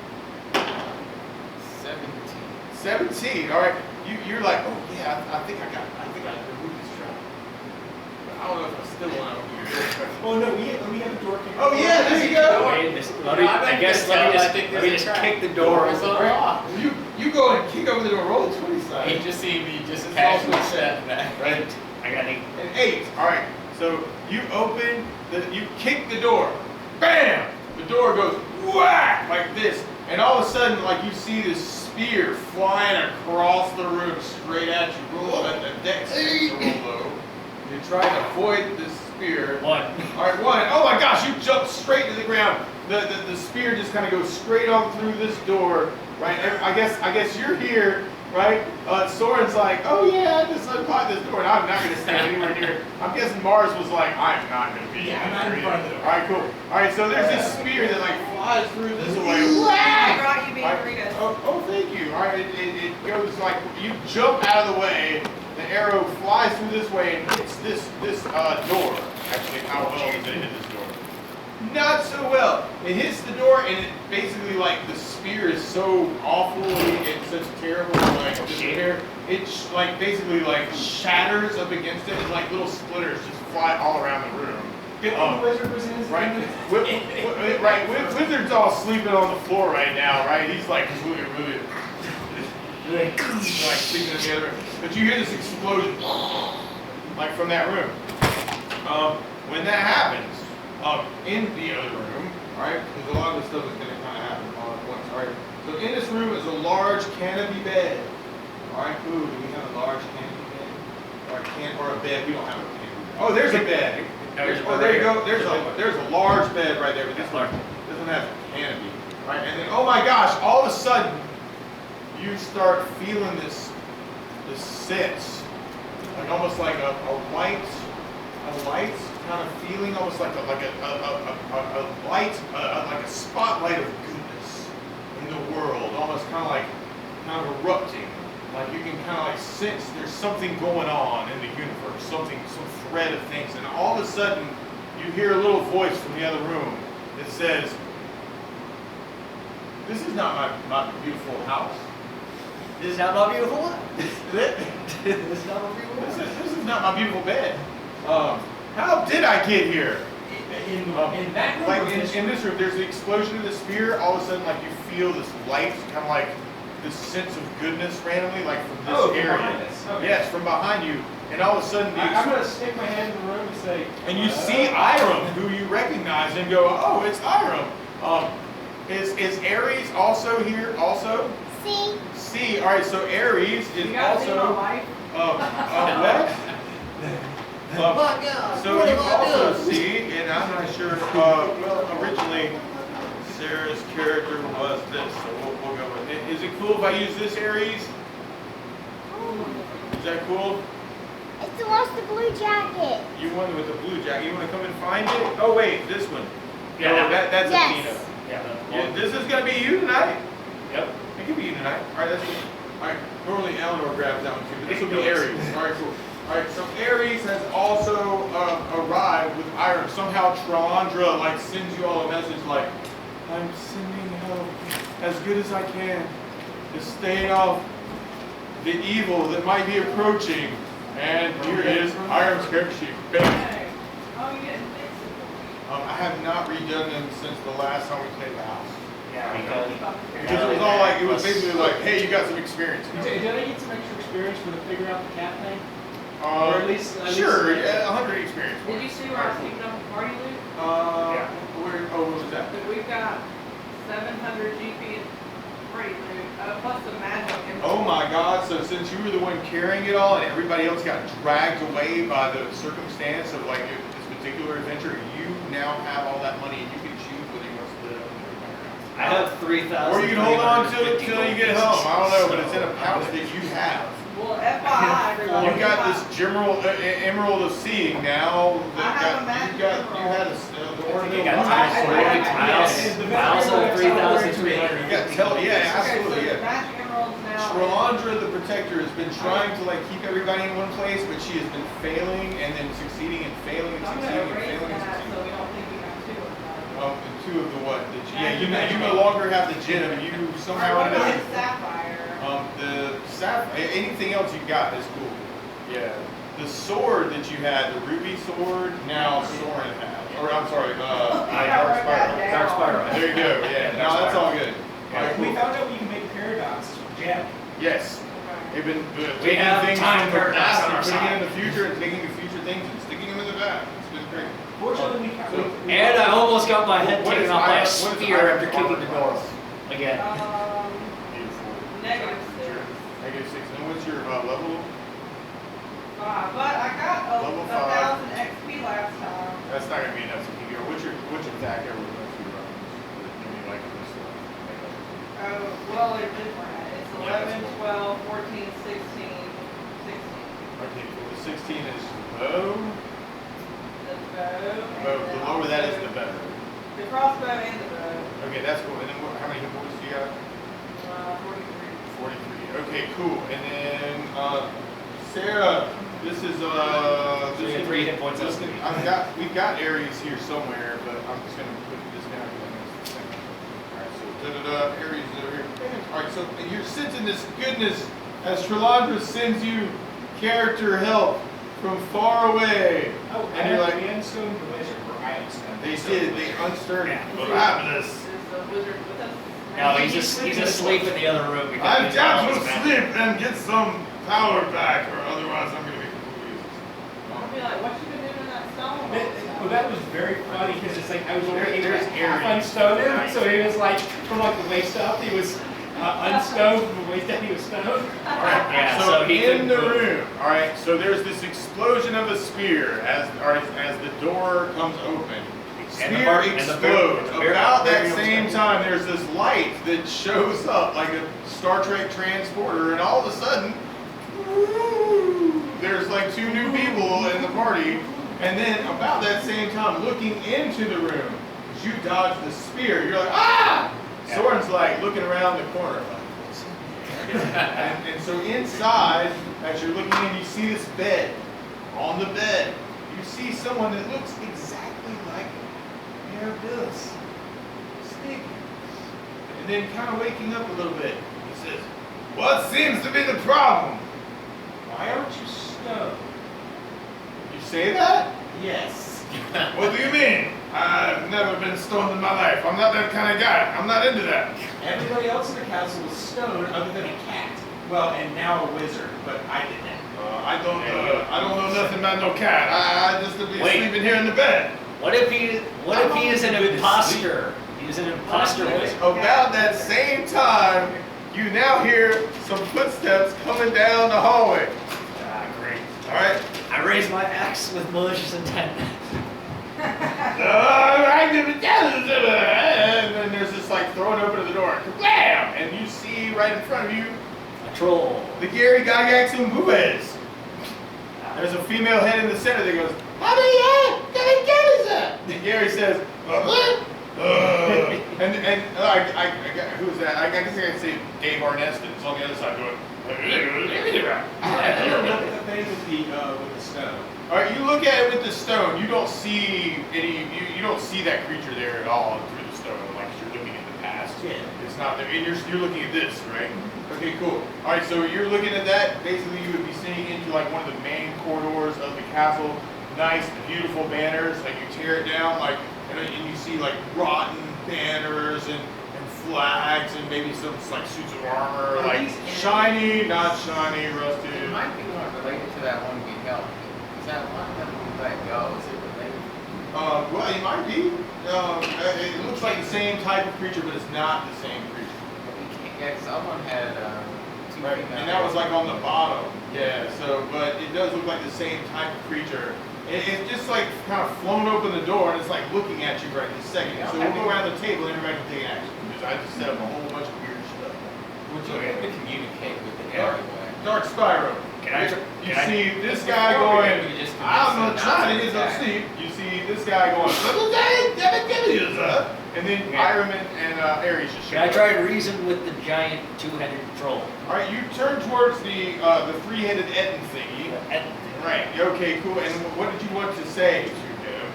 Speaker 4: 17.
Speaker 1: 17. All right. You're like, oh yeah, I think I removed this trap. But I don't know if I still want to open your door.
Speaker 2: Oh no, we have a door kicker.
Speaker 1: Oh yeah, there you go.
Speaker 5: Wait, I guess let me just kick the door
Speaker 4: It's
Speaker 5: open.
Speaker 4: unlocked.
Speaker 1: You go and kick over the door. Roll a 20 side.
Speaker 4: He just see me just
Speaker 1: It's
Speaker 4: casually
Speaker 1: also
Speaker 4: step back.
Speaker 1: Right.
Speaker 5: I got an
Speaker 1: An 8. All right. So you you kick the door. Bam! The door goes whack like this, and all of a sudden, like you see this spear flying across the room straight at you. Roll at the deck to roll low. You try to avoid the spear.
Speaker 5: 1.
Speaker 1: All right, 1. Oh my gosh! You jump straight to the ground. The spear just kind of goes straight on through this door. Right. I guess you're here. Right? Soren's like, oh yeah, I just unlocked this door, and I'm not going to stand anywhere near it. I'm guessing Marz was like, I'm not going to be
Speaker 2: Yeah, I'm not in front of the door.
Speaker 1: All right, cool. All right, so there's this spear that like flies through this way.
Speaker 8: I brought you
Speaker 1: All right.
Speaker 8: burritos.
Speaker 1: Oh, thank you. All right, it goes like, you jump out of the way, the arrow flies through this way and hits this door. Actually, how well did it hit this door? Not so well. It hits the door, and it basically like the spear is so awful and such terrible like despair. It like basically like shatters up against it, and like little splitters just fly all around the room.
Speaker 2: Good thing the wizard was in his
Speaker 1: Right,
Speaker 2: room.
Speaker 1: Wizard's all sleeping on the floor right now, right? He's like really like sleeping in the other room. But you hear this explosion, like from that room. When that happens. In the other room, alright, because a lot of this stuff is going to kind of happen all at once, alright? So in this room is a large canopy bed. Alright, ooh, do we have a large canopy bed? Or a bed, we don't have a canopy bed. Oh, there's a bed. Oh, there you go, there's a large bed right there, but this one doesn't have a canopy. Right, and then, oh my gosh, all of a sudden, you start feeling this sense like almost like a light kind of feeling, almost like a light, like a spotlight of goodness in the world, almost kind of erupting. Like you can kind of like sense there's something going on in the universe, some thread of things, and all of a sudden you hear a little voice from the other room that says, "This is not my beautiful house.
Speaker 3: This is not my beautiful one.
Speaker 1: This
Speaker 3: This is not my beautiful one.
Speaker 1: this is not my beautiful bed. How did I get here?"
Speaker 2: In that room,
Speaker 1: Like
Speaker 2: or
Speaker 1: in
Speaker 2: this
Speaker 1: this room, there's the explosion of the spear. All of a sudden, like you feel this light, kind of like this sense of goodness randomly, like from this
Speaker 2: Oh,
Speaker 1: area.
Speaker 2: behind us. Okay.
Speaker 1: Yes, from behind you, and all of a sudden,
Speaker 2: I'm gonna stick my hand in the room and say.
Speaker 1: and you see Iram, who you recognize, and go, "Oh, it's Iram." Is Ares also here? Also?
Speaker 8: See?
Speaker 1: See, all right. So Ares is also.
Speaker 9: life?
Speaker 1: What?
Speaker 3: My God.
Speaker 1: So
Speaker 3: what
Speaker 1: you
Speaker 3: have I
Speaker 1: also
Speaker 3: done?
Speaker 1: see, and I'm not sure, well, originally Sarah's character was this, so we'll go with it. Is it cool if I use this Ares? Is that cool?
Speaker 8: It's the one with the blue jacket.
Speaker 1: You want with the blue jacket, you want to come and find it? Oh wait, this one.
Speaker 5: Yeah,
Speaker 1: No, that's
Speaker 8: Yes.
Speaker 1: Athena.
Speaker 5: Yeah.
Speaker 1: Yeah, this is going to be you tonight.
Speaker 5: Yep.
Speaker 1: It could be you tonight. All right, that's good. All right, normally Eleanor grabs that one too, but this will be Ares. All right, cool. All right, so Ares has also arrived with Iram. Somehow Tralandra like sends you all a message like, "I'm sending help as good as I can to stay off the evil that might be approaching." And here is Iram's character sheet. Bam.
Speaker 9: Hey. Oh, you didn't fix it.
Speaker 1: I have not redone them since the last time we played the house.
Speaker 5: Yeah,
Speaker 1: Because it was all like, it was basically like, "Hey, you got some experience."
Speaker 2: Did I get some extra experience for the figure out the cat thing? Or
Speaker 1: Uh,
Speaker 2: at least
Speaker 1: sure, yeah, 100 experience.
Speaker 9: Did you see where I was keeping up with party loot?
Speaker 1: Yeah. What was that?
Speaker 9: That we've got 700 GP party loot, plus the magic.
Speaker 1: Oh my God, so since you were the one carrying it all and everybody else got dragged away by the circumstance of like this particular adventure, you now have all that money and you can choose whether you want to split it up with everybody else.
Speaker 5: I have 3,000.
Speaker 1: Or you can hold on to it till you get home. I don't know, but it's in a pouch that you have.
Speaker 9: Well, FYI, everybody.
Speaker 1: You've got this emerald of seeing now.
Speaker 9: I have a magic
Speaker 1: You
Speaker 9: emerald.
Speaker 1: had the
Speaker 5: You got Miles 3,300.
Speaker 1: You got yeah, absolutely,
Speaker 9: Okay, so the
Speaker 1: yeah.
Speaker 9: magic emeralds now.
Speaker 1: Tralandra the Protector has been trying to like keep everybody in one place, but she has been failing and then succeeding and failing and
Speaker 9: I'm
Speaker 1: succeeding
Speaker 9: gonna
Speaker 1: and
Speaker 9: erase
Speaker 1: failing and
Speaker 9: that so
Speaker 1: succeeding.
Speaker 9: we don't think we have two of them.
Speaker 1: And two of the what? You no longer have the gem. You somehow
Speaker 9: What
Speaker 1: ended
Speaker 9: about
Speaker 1: up.
Speaker 9: the sapphire?
Speaker 1: Anything else you got is cool. Yeah. The sword that you had, the ruby sword, now Soren has. Or I'm sorry, Dark Spyro.
Speaker 5: Dark Spyro.
Speaker 1: There you go. Yeah. No, that's all good. All right,
Speaker 2: We
Speaker 1: cool.
Speaker 2: found out we can make paradoxes with Jack.
Speaker 1: Yes.
Speaker 9: Okay.
Speaker 1: They've been
Speaker 5: We
Speaker 1: taking
Speaker 5: have
Speaker 1: things
Speaker 5: time
Speaker 1: from the
Speaker 5: paradox
Speaker 1: past
Speaker 5: on
Speaker 1: and
Speaker 5: our
Speaker 1: putting it
Speaker 5: side.
Speaker 1: in the future and taking the future things and sticking them in the past. It's been great.
Speaker 2: Fortunately, we
Speaker 5: And I almost got my head
Speaker 1: What
Speaker 5: taken
Speaker 1: is
Speaker 5: off by a
Speaker 1: Iram- what is
Speaker 5: spear
Speaker 1: Iram's
Speaker 5: after kicking the
Speaker 1: armor
Speaker 5: door
Speaker 1: class?
Speaker 5: again.
Speaker 1: Beautiful.
Speaker 9: Negative 6.
Speaker 1: -6. And what's your level?
Speaker 9: But I got
Speaker 1: Level
Speaker 9: 1,000 XP last time.
Speaker 1: That's not gonna be enough to keep you. Which attack ever went through give me like this one.
Speaker 9: Oh, well, they're different. It's
Speaker 1: Yeah, that's
Speaker 9: 11,
Speaker 1: cool.
Speaker 9: 12, 14, 16, 16.
Speaker 1: Okay, cool. The 16 is bow.
Speaker 9: The bow.
Speaker 1: Bow.
Speaker 9: and
Speaker 1: The
Speaker 9: then
Speaker 1: lower that is
Speaker 9: also
Speaker 1: the better.
Speaker 9: The crossbow and the bow.
Speaker 1: Okay, that's cool. And then how many hit points do you got?
Speaker 9: 43.
Speaker 1: 43. Okay, cool. And then Sarah, this is
Speaker 5: So you get 3 hit points less than me.
Speaker 1: we've got Ares here somewhere, but I'm just gonna put this down here. Alright, so Ares is over here. Alright, so you're sensing this goodness as Tralandra sends you character help from far away.
Speaker 2: Oh,
Speaker 1: And you're like,
Speaker 2: we unstoned the wizard, or I unstoned.
Speaker 1: they did, they unstirred
Speaker 5: Yeah.
Speaker 1: Barabbas.
Speaker 9: Is the wizard with us?
Speaker 5: No, he's asleep in the other room. because
Speaker 6: I've
Speaker 5: he's
Speaker 6: got
Speaker 5: on
Speaker 6: to
Speaker 5: his back.
Speaker 6: sleep and get some power back, or otherwise I'm gonna be confused.
Speaker 9: I'll be like, what you been doing in that stone?
Speaker 2: Well, that was very funny because it's like I was only able
Speaker 1: There's
Speaker 2: to half
Speaker 1: Ares.
Speaker 2: unstone him, so he was like from like the waist up, he was unstoned, from the waist down, he was stoned.
Speaker 1: Alright,
Speaker 5: Yeah,
Speaker 1: so,
Speaker 5: so he
Speaker 1: in
Speaker 5: couldn't
Speaker 1: the
Speaker 5: move.
Speaker 1: room, alright, so there's this explosion of a spear as the door comes open.
Speaker 5: And the
Speaker 1: Spear
Speaker 5: bar- and the
Speaker 1: explodes.
Speaker 5: bear-
Speaker 1: About that
Speaker 5: bear-
Speaker 1: same time, there's this light that shows up like a Star Trek transporter, and all of a sudden, there's like 2 new people in the party, and then about that same time, looking into the room, as you dodge the spear, you're like, ah! Soren's like looking around the corner, like, what's in there? and so inside, as you're looking in, you see this bed. On the bed, you see someone that looks exactly like Bill. Sleeping. And then kind of waking up a little bit. He says,
Speaker 6: What seems to be the problem?
Speaker 2: Why aren't you stoned?
Speaker 1: you say that?
Speaker 2: Yes.
Speaker 6: What do you mean? I've never been stoned in my life. I'm not that kind of guy. I'm not into that.
Speaker 2: Everybody else in the castle was stoned other than a cat. Well, and now a wizard, but I did that.
Speaker 6: I don't know nothing about no cat. I just to be
Speaker 5: Wait.
Speaker 6: sleeping here in the bed.
Speaker 5: What if he is an imposter? He's an imposter wizard.
Speaker 1: About that same time, you now hear some footsteps coming down the hallway.
Speaker 5: Ah, great.
Speaker 1: All right.
Speaker 5: I raise my axe with malicious intent.
Speaker 1: And then there's this like throwing open the door. Bam! And you see right in front of you
Speaker 5: A troll.
Speaker 1: the Gary Gygax Umbues. There's a female head in the center that goes, and Gary says, and who is that? I guess I can say Dave Arneston. It's on the other side going,
Speaker 2: Look at the thing with the stone.
Speaker 1: all right, you look at it with the stone. You don't see any. You don't see that creature there at all through the stone. Like you're looking at the past.
Speaker 2: Yeah.
Speaker 1: It's not there. And you're looking at this, right? Okay, cool. All right, so you're looking at that. Basically, you would be seeing into like one of the main corridors of the castle. Nice, beautiful banners. Like you tear it down, like and you see like rotten banners and flags and maybe some like suits of armor,
Speaker 2: Are
Speaker 1: like
Speaker 2: these
Speaker 1: shiny, not shiny, rusted.
Speaker 4: It might be more related to that one we helped. Is that one that we let go? Is it related?
Speaker 1: Well, it might be. It looks like the same type of creature, but it's not the same creature.
Speaker 4: We can't, yeah, 'cause someone had two
Speaker 1: Right,
Speaker 4: female
Speaker 1: and that was like on the
Speaker 4: heads.
Speaker 1: bottom. Yeah, so, but it does look like the same type of creature. It's just like kind of flown open the door and it's like looking at you right this second.
Speaker 4: Yeah,
Speaker 1: So we'll go around the table and everybody can take action. Because I just set up a whole bunch of weird stuff.
Speaker 4: Would you be able to communicate with the
Speaker 1: Dark,
Speaker 4: anyway?
Speaker 1: Dark Spyro.
Speaker 5: Can I?
Speaker 1: You
Speaker 5: Can I?
Speaker 1: see this guy
Speaker 4: Before we
Speaker 1: going,
Speaker 4: could just
Speaker 1: I'm
Speaker 4: convince
Speaker 1: trying to
Speaker 4: them
Speaker 1: get
Speaker 4: not
Speaker 1: some
Speaker 4: to
Speaker 1: sleep. You see this guy going, and then Iram and Ares just show
Speaker 5: Can I
Speaker 1: up.
Speaker 5: try to reason with the giant two-headed troll?
Speaker 1: All right, you turn towards the three-headed Etten thingy. Right. Okay. Cool. And what did you want to say to him?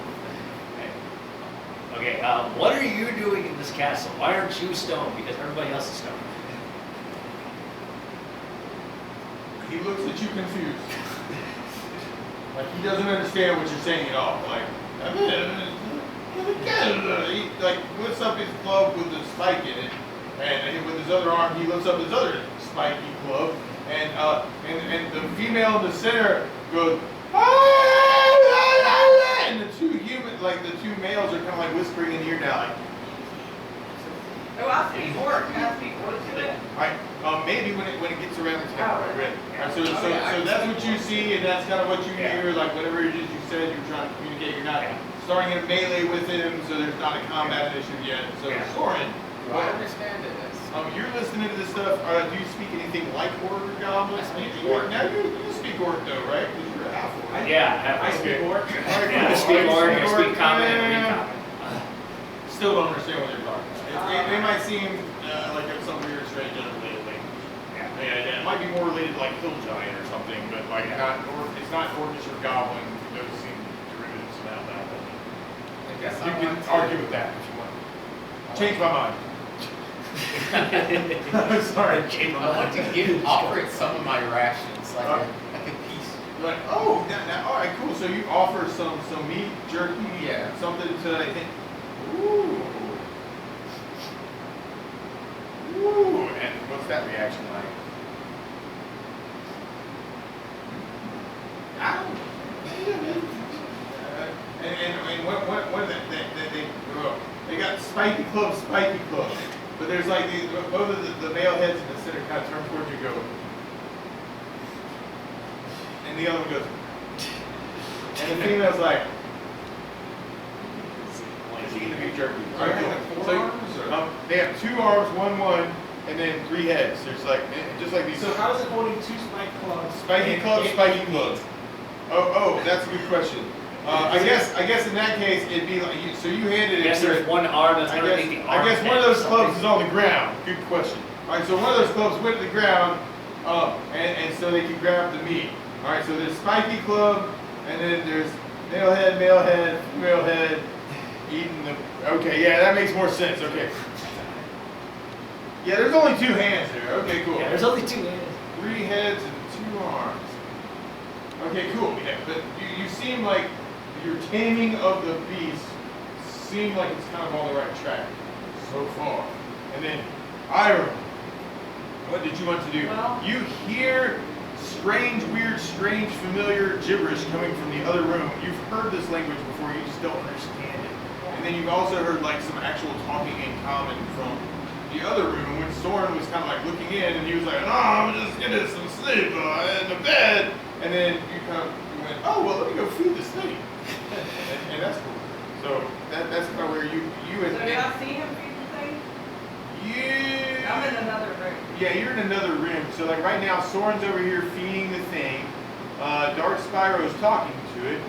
Speaker 5: Okay. What are you doing in this castle? Why aren't you stoned? Because everybody else is stoned.
Speaker 1: He looks at you confused. Like he doesn't understand what you're saying at all. Like, he like lifts up his glove with the spike in it, and with his other arm he lifts up his other spiky glove, and the female in the center goes, and the two males are kind of like whispering in your ear now, like,
Speaker 9: Oh, I speak orc. I speak orc too.
Speaker 1: right? Maybe when it gets around the table, right? Right, so that's what you see, and that's kind of what you hear. Like whatever it is you said, you're trying to communicate. You're not starting in melee with him, so there's not a combat initiative yet. So Soren,
Speaker 4: Do I understand it?
Speaker 1: you're listening to this stuff. Do you speak anything like orc or goblin?
Speaker 4: I speak
Speaker 1: orc. Now you speak orc though, right? Because you're a half orc.
Speaker 5: Yeah.
Speaker 2: I speak orc.
Speaker 1: All right,
Speaker 5: Yeah, I
Speaker 1: cool.
Speaker 5: speak
Speaker 1: All
Speaker 5: orc.
Speaker 1: right,
Speaker 5: I
Speaker 1: you
Speaker 5: speak common and read
Speaker 1: Yeah.
Speaker 5: common.
Speaker 1: Still don't understand what they're talking about. They might seem like it's some weird, strange, unrelated language. Yeah, it might be more related to like hill giant or something, but like it's not orcish or goblin. Those seem derivatives of that.
Speaker 4: I guess
Speaker 1: You
Speaker 4: I
Speaker 1: can
Speaker 4: want to
Speaker 1: argue with that if you want. Change my mind. I'm sorry.
Speaker 4: I want to offer it some of my rations, like a piece.
Speaker 1: You're like, oh, now, all right, cool. So you offer some meat, jerky,
Speaker 4: Yeah.
Speaker 1: something to I think. Ooh. Ooh. And what's that reaction like? Ow. And what they got spiky clubs. But there's like both of the male heads in the center kind of turn towards you and go. And the other one goes. And the female's like. Is eating the beef jerky. All right, cool. So, they have 2 arms, one, and then 3 heads. There's like, just like these.
Speaker 2: So how is it holding 2 spike clubs?
Speaker 1: Spiky club, spiky club. Oh, that's a good question. I guess in that case it'd be like so you handed it.
Speaker 5: I guess there's one arm that's underneath the arm.
Speaker 1: I guess one of those clubs is on the ground. Good question. All right, so one of those clubs went to the ground, and so they can grab the meat. All right, so there's spiky club, and then there's male head, female head, eating the. Okay, yeah, that makes more sense. Okay. Yeah, there's only 2 hands there. Okay, cool.
Speaker 5: Yeah, there's only 2 hands.
Speaker 1: 3 heads and 2 arms. Okay, cool. Yeah, but you seem like your taming of the beast seemed like it's kind of on the right track so far. And then, Iram, what did you want to do?
Speaker 9: Well,
Speaker 1: You hear strange, weird, strange, familiar gibberish coming from the other room. You've heard this language before, you just don't understand it. And then you've also heard like some actual talking in common from the other room when Soren was kind of like looking in and he was like, I'm just getting some sleep in the bed. And then you kind of went, oh, well, let me go feed this thing. and that's cool. So that's kind of where you
Speaker 9: so did I see him feed the thing? I'm in another room.
Speaker 1: Yeah, you're in another room. So like right now, Soren's over here feeding the thing. Dark Spyro's talking to it.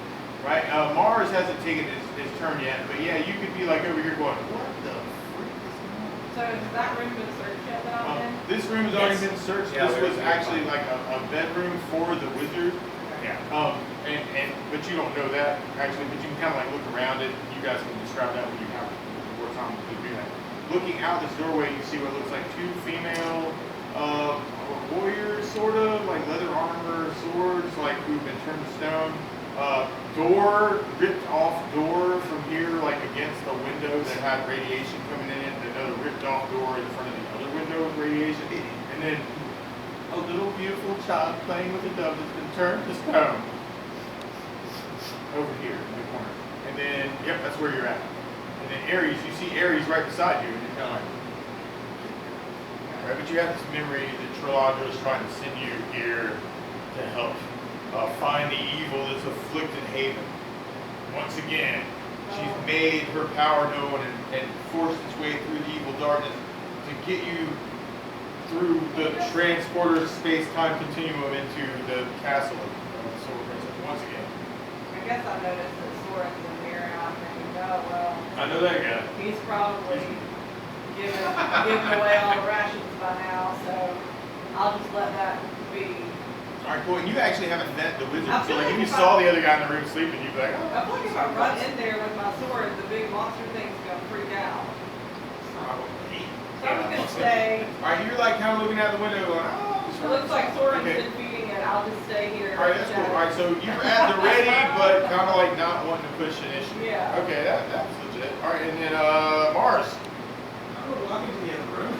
Speaker 1: Right? Marz hasn't taken his turn yet, but yeah, you could be like over here going, what the freak is going on?
Speaker 9: So has that room been searched yet that I'm in?
Speaker 1: This room has already been searched.
Speaker 5: Yeah,
Speaker 1: This was actually like a bedroom for the wizard.
Speaker 5: Yeah.
Speaker 1: But you don't know that actually. But you can kind of like look around it. You guys can describe that when you have more time to do that. Looking out this doorway, you see what looks like 2 female warriors, sort of like leather armor, swords, like who've been turned to stone. Door, ripped off door from here, like against a window that had radiation coming in it. Another ripped off door in front of the other window with radiation. And then a little beautiful child playing with a dove that's been turned to stone. Over here in the corner. And then, yep, that's where you're at. And then Ares, you see Ares right beside you, and you're kind of like, right, but you have this memory that Tralandra is trying to send you here to help find the evil that's afflicted Haven. Once again, she's made her power known and forced its way through the evil darkness to get you through the transporter space-time continuum into the castle of the Solar Princess. Once again.
Speaker 9: I guess I noticed that Soren's in here and I'm thinking, oh, well,
Speaker 1: I know that guy.
Speaker 9: he's probably giving away all the rations by now, so I'll just let that be.
Speaker 1: Alright, cool. And you actually haven't met the wizard,
Speaker 9: I
Speaker 1: so
Speaker 9: feel
Speaker 1: like
Speaker 9: like
Speaker 1: if you
Speaker 9: if
Speaker 1: saw
Speaker 9: I-
Speaker 1: the other guy in the room sleeping, you'd be like, oh.
Speaker 9: I feel like if I run in there with my sword, the big monster thing's gonna freak out.
Speaker 1: Probably.
Speaker 9: So I'm gonna stay.
Speaker 1: Alright, you're like kind of looking out the window going, oh.
Speaker 9: It looks like Soren's
Speaker 1: Okay.
Speaker 9: been feeding it. I'll just stay here.
Speaker 1: Alright, that's cool. Alright, so you're at the ready, but kind of like not wanting to push initiative.
Speaker 9: Yeah.
Speaker 1: Okay, that's legit. Alright, and then Marz,
Speaker 2: I'm gonna walk into the other room.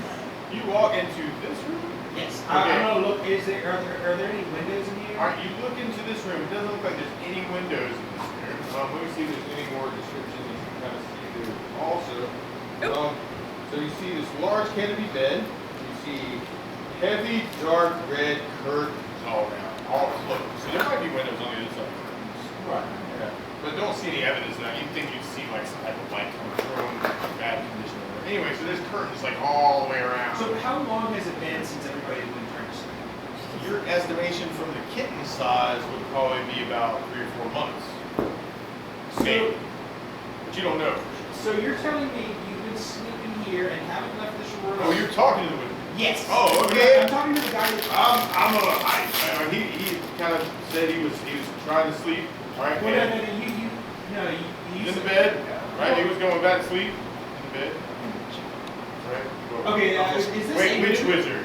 Speaker 1: you walk into this room.
Speaker 2: Yes.
Speaker 1: Okay.
Speaker 2: I'm gonna look. Are there any windows in here?
Speaker 1: Alright, you look into this room. It doesn't look like there's any windows in this room. Let me see if there's any more description you can kind of see there also. So you see this large canopy bed. You see heavy, dark red curtains all around, all closed. So there might be windows on the other side of the curtains. Right. Yeah. But don't see any evidence of that. You'd think you'd see like some type of light coming from bad condition. Anyway, so there's curtains like all the way around.
Speaker 2: So how long has it been since everybody's been turned to stone?
Speaker 1: Your estimation from the kitten size would probably be about 3 or 4 months. Maybe. But you don't know.
Speaker 2: So you're telling me you've been sleeping here and haven't left this room?
Speaker 1: Oh, you're talking to the wizard.
Speaker 2: Yes.
Speaker 1: Oh, okay.
Speaker 2: I'm talking to the guy that.
Speaker 1: He kind of said he was trying to sleep. All right.
Speaker 2: Well,
Speaker 1: and
Speaker 2: you
Speaker 1: he's in the bed. Right. He was going back to sleep in the bed. Right. Well,
Speaker 2: Okay. Is this
Speaker 1: wait,
Speaker 2: a
Speaker 1: which
Speaker 2: new-
Speaker 1: wizard?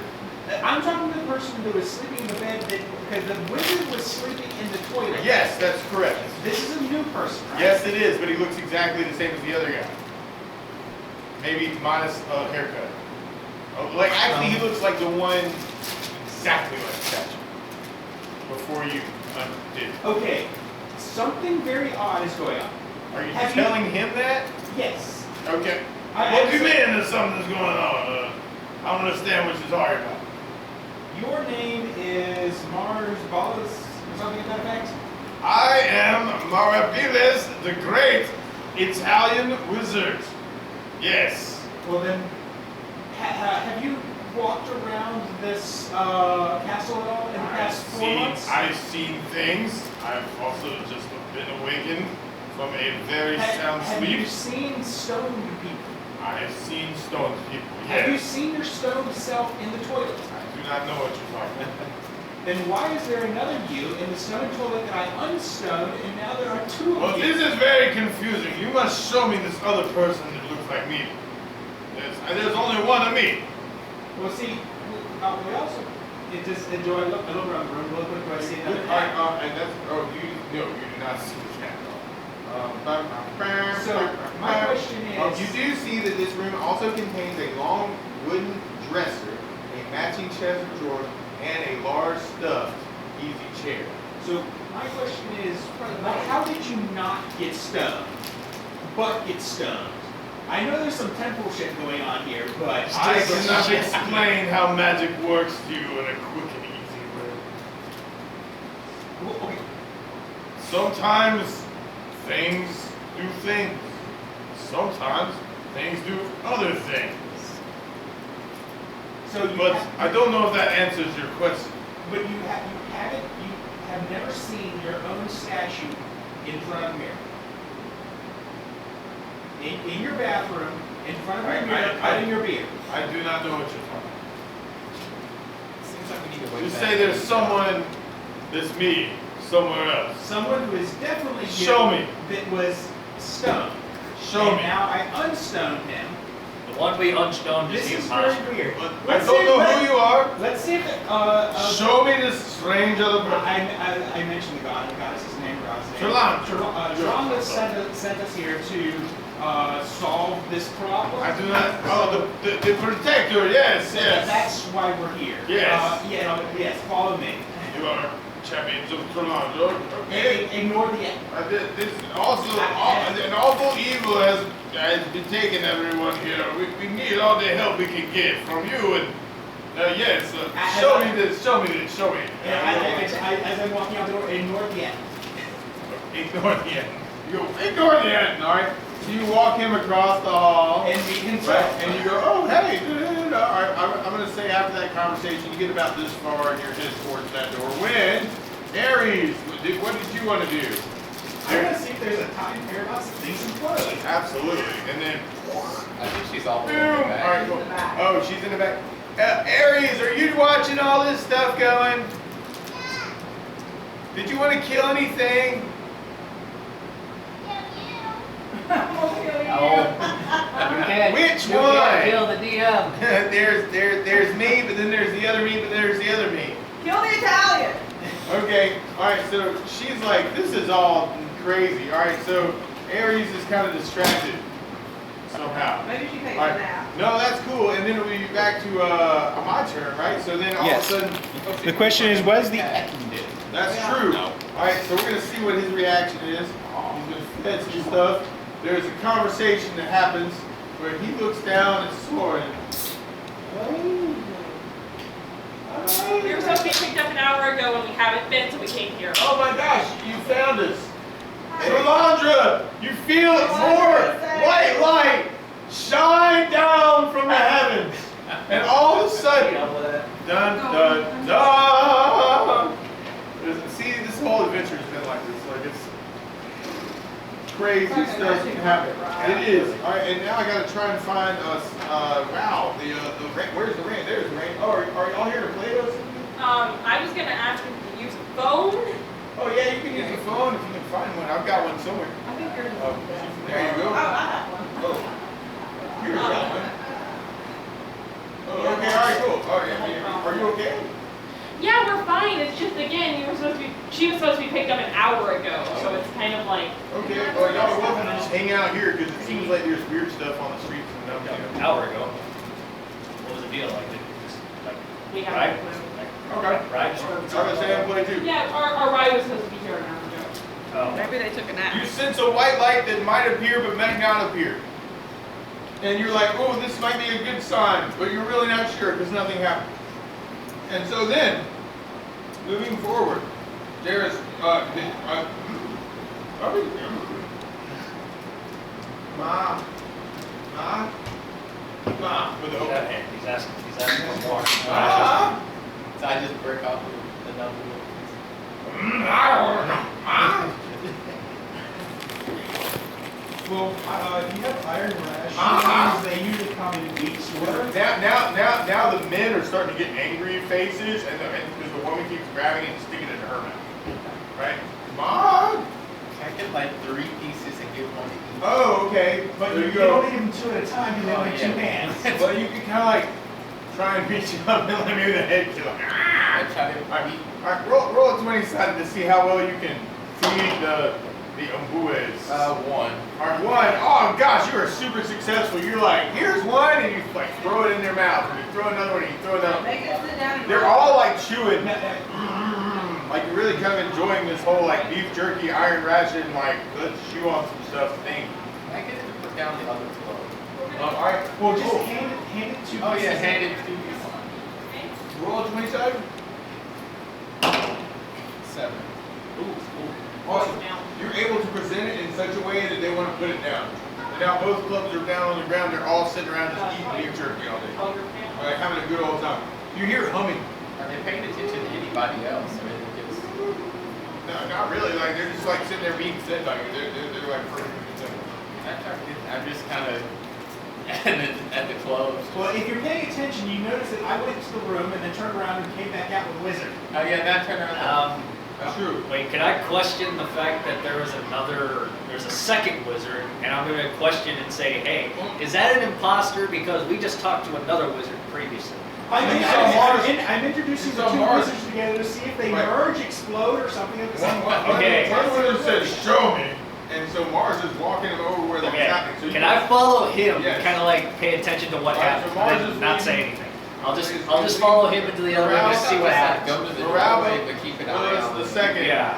Speaker 2: I'm talking to the person who was sleeping in the bed because the wizard was sleeping in the toilet.
Speaker 1: Yes, that's correct.
Speaker 2: This is a new person, right?
Speaker 1: Yes, it is, but he looks exactly the same as the other guy. Maybe minus a haircut. Oh, like actually, he looks like the one exactly like the statue. Before you undid.
Speaker 2: Okay. Something very odd is going on.
Speaker 1: Are you
Speaker 2: Have you-
Speaker 1: telling him that?
Speaker 2: Yes.
Speaker 1: Okay.
Speaker 2: I-
Speaker 6: What do you mean there's something's going on? I don't understand what you're talking about.
Speaker 2: Your name is Marz Ballas or something to that effect?
Speaker 6: I am Marabiles, the great Italian wizard. Yes.
Speaker 2: Well then, have you walked around this castle at all in the past 4 months?
Speaker 6: I've seen things. I've also just been awakened from a very sound
Speaker 2: Have
Speaker 6: sleep.
Speaker 2: you seen stoned people?
Speaker 6: I've seen stoned people,
Speaker 2: Have you
Speaker 6: yes.
Speaker 2: seen your stoned self in the toilet?
Speaker 6: I do not know what you're talking about.
Speaker 2: Then why is there another you in the stone toilet that I unstoned, and now there are two
Speaker 6: Well,
Speaker 2: of you?
Speaker 6: this is very confusing. You must show me this other person that looks like me. There's only one of me.
Speaker 2: Well, see, we also, do I look around the room real quick, do I see another
Speaker 1: And
Speaker 2: cat?
Speaker 1: that's, you do not see the cat.
Speaker 2: So, my question is-
Speaker 1: you do see that this room also contains a long wooden dresser, a matching chest of drawers, and a large stuffed easy chair.
Speaker 2: So, my question is, how did you not get stoned, but get stoned? I know there's some temple shit going on here, but
Speaker 6: I cannot explain how magic works to you in a quick and easy way.
Speaker 2: Well, okay.
Speaker 6: Sometimes things do things. Sometimes things do other things.
Speaker 2: So you
Speaker 6: But
Speaker 2: have,
Speaker 6: I don't know if that answers your question.
Speaker 2: but you have never seen your own statue in front of a mirror. In your bathroom, in front of your mirror, cutting your beard.
Speaker 6: I do not know what you're talking
Speaker 4: Seems like we need to
Speaker 6: about.
Speaker 4: wait
Speaker 6: You
Speaker 4: back.
Speaker 6: say there's someone that's me somewhere else.
Speaker 2: Someone who is definitely you
Speaker 6: Show me.
Speaker 2: that was stoned.
Speaker 6: Show
Speaker 2: and
Speaker 6: me.
Speaker 2: now I unstoned him.
Speaker 5: The one we unstoned is
Speaker 2: This
Speaker 5: the
Speaker 2: is
Speaker 5: imposter.
Speaker 2: very weird.
Speaker 6: But I
Speaker 2: Let's
Speaker 6: don't
Speaker 2: see
Speaker 6: know
Speaker 2: if
Speaker 6: who you are.
Speaker 2: Let's see if
Speaker 6: Show me this strange other person.
Speaker 2: I mentioned the goddess's name.
Speaker 6: Tralandra.
Speaker 2: Tralandra sent us here to solve this problem.
Speaker 6: I do not. Oh, the protector. Yes,
Speaker 2: So
Speaker 6: yes.
Speaker 2: that's why we're here.
Speaker 6: Yes.
Speaker 2: Yes, follow me.
Speaker 6: You are champions of Tralandra. Okay.
Speaker 2: Ignore the end.
Speaker 6: This also an awful evil has been taking everyone here. We need all the help we can get from you. And yes, show me this. Show me this. Show me.
Speaker 2: As I'm walking out the door, ignore the end.
Speaker 6: Ignore the end. You ignore the end. All right.
Speaker 1: So you walk him across the hall.
Speaker 2: And meet himself.
Speaker 1: Right, and you go, oh, hey, all right, I'm going to say after that conversation, you get about this far and you're headed towards that door. When, Aries, what did you want to do?
Speaker 2: I want to see if there's a time paradox that things implode.
Speaker 1: Absolutely. And then,
Speaker 4: I think she's all the way
Speaker 1: boom.
Speaker 4: in the
Speaker 1: All
Speaker 4: back.
Speaker 1: right, cool. Oh, she's in the back. Aries, are you watching all this stuff going? Did you want to kill anything?
Speaker 5: You can't.
Speaker 1: Which
Speaker 5: you
Speaker 1: one?
Speaker 5: can't kill the DM.
Speaker 1: there's me, but then there's the other me, but there's the other me.
Speaker 9: Kill the Italian.
Speaker 1: Okay, alright, so she's like, this is all crazy. Alright, so Aries is kind of distracted somehow.
Speaker 9: Maybe she takes a
Speaker 1: Alright,
Speaker 9: nap.
Speaker 1: no, that's cool, and then it'll be back to my turn, right? So then all
Speaker 2: Yes.
Speaker 1: of a sudden,
Speaker 2: The question is, what does the Ekin do?
Speaker 1: that's true. Alright, so we're gonna see what his reaction is. He's gonna fed some stuff. There's a conversation that happens where he looks down at Soren.
Speaker 10: We were supposed to be picked up an hour ago and we haven't been, so we came here.
Speaker 1: Oh my gosh, you found us. Tralandra, you feel more white light shine down from the heavens. And all of a sudden, dun dun dun. See, this whole adventure has been like this. Like it's crazy stuff can happen. It is. All right, and now I got to try and find us. Wow, the where's the rain? There's the rain. Oh, are y'all here to play those?
Speaker 10: I was gonna ask him to use the phone.
Speaker 1: Oh yeah, you can use the phone if you can find one. I've got one somewhere.
Speaker 9: I think yours is
Speaker 1: Oh, there you go.
Speaker 9: Oh, I have one.
Speaker 1: Oh, here's that one. Oh, okay, all right, cool. All right, are you okay?
Speaker 10: Yeah, we're fine. It's just again, she was supposed to be picked up an hour ago, so it's kind of like.
Speaker 1: Okay, well, y'all are welcome to just hang out here because it seems like there's weird stuff on the streets and
Speaker 5: Yeah,
Speaker 1: down
Speaker 5: an hour ago. What was the deal? Like, just like
Speaker 10: We have
Speaker 5: ride?
Speaker 10: no clue.
Speaker 1: Okay.
Speaker 5: Ride?
Speaker 1: I'm gonna say I'm play too.
Speaker 10: Yeah, our ride was supposed to be here an hour ago.
Speaker 5: Oh.
Speaker 9: Maybe they took a nap.
Speaker 1: You sense a white light that might appear but may not appear. And you're like, oh, this might be a good sign, but you're really not sure because nothing happened. And so then, moving forward, there is, Ma, with the open hand.
Speaker 5: He's asking. He's That's one more.
Speaker 4: So I just break off the number.
Speaker 2: Well, if you have iron rations, they usually come in weeks.
Speaker 1: Now the men are starting to get angry faces, and because the woman keeps grabbing it and sticking it in her mouth. Right? Mom!
Speaker 4: I get like 3 pieces and give one to each.
Speaker 1: Oh, okay.
Speaker 2: But
Speaker 1: There
Speaker 2: you
Speaker 1: go.
Speaker 2: don't need them 2 at a time, you need like 2 hands.
Speaker 1: Well, you can kind of like try and reach up and let me in the head. You're like, ah!
Speaker 4: I try to beat.
Speaker 1: All right, roll a 20-sided to see how well you can feed the umbues.
Speaker 4: 1.
Speaker 1: All right, 1. Oh gosh, you are super successful. You're like, here's 1, and you like throw it in their mouth, and you throw another one, and you throw another one.
Speaker 9: Make it sit down and
Speaker 1: They're
Speaker 9: roll.
Speaker 1: all like chewing, like you're really kind of enjoying this whole like beef jerky, iron ration, like let's chew on some stuff thing.
Speaker 4: I get to put down the other 12.
Speaker 1: All right,
Speaker 2: Well, just hand it to
Speaker 4: Oh yeah,
Speaker 2: pieces.
Speaker 4: hand it to you.
Speaker 1: roll a 20-sided.
Speaker 4: 7.
Speaker 1: Awesome. You're able to present it in such a way that they want to put it down. And now both clubs are down on the ground. They're all sitting around just eating beef jerky all day. Like having a good old time. You hear humming.
Speaker 4: Are they paying attention to anybody else, or is it just?
Speaker 1: No, not really. Like they're just like sitting there being fed. Like they're like perfectly content.
Speaker 4: I'm just kind of at the close.
Speaker 2: Well, if you're paying attention, you notice that I went to the room and then turned around and came back out with a wizard.
Speaker 4: Oh yeah, that turned around.
Speaker 1: That's true.
Speaker 5: Wait, can I question the fact that there's a second wizard, and I'm going to question and say, hey, is that an imposter because we just talked to another wizard previously?
Speaker 2: I'm introducing the
Speaker 1: It's
Speaker 2: 2
Speaker 1: Marz.
Speaker 2: wizards together to see if they
Speaker 1: Right.
Speaker 2: merge, explode, or something of the same.
Speaker 5: Okay.
Speaker 1: One wizard says, "Show me," and so Marz is walking him over where that's
Speaker 5: Okay,
Speaker 1: happening. So
Speaker 5: can I follow him
Speaker 1: Yes.
Speaker 5: and kind of like pay attention to what
Speaker 1: Alright,
Speaker 5: happens,
Speaker 1: so Marz
Speaker 5: and
Speaker 1: is
Speaker 5: then not say
Speaker 1: leading-
Speaker 5: anything? I'll just follow him into the other room and see what happens.
Speaker 4: Go to the
Speaker 1: Morale
Speaker 4: doorway, but keep an eye
Speaker 1: Willis
Speaker 4: out.
Speaker 1: the second.
Speaker 5: Yeah.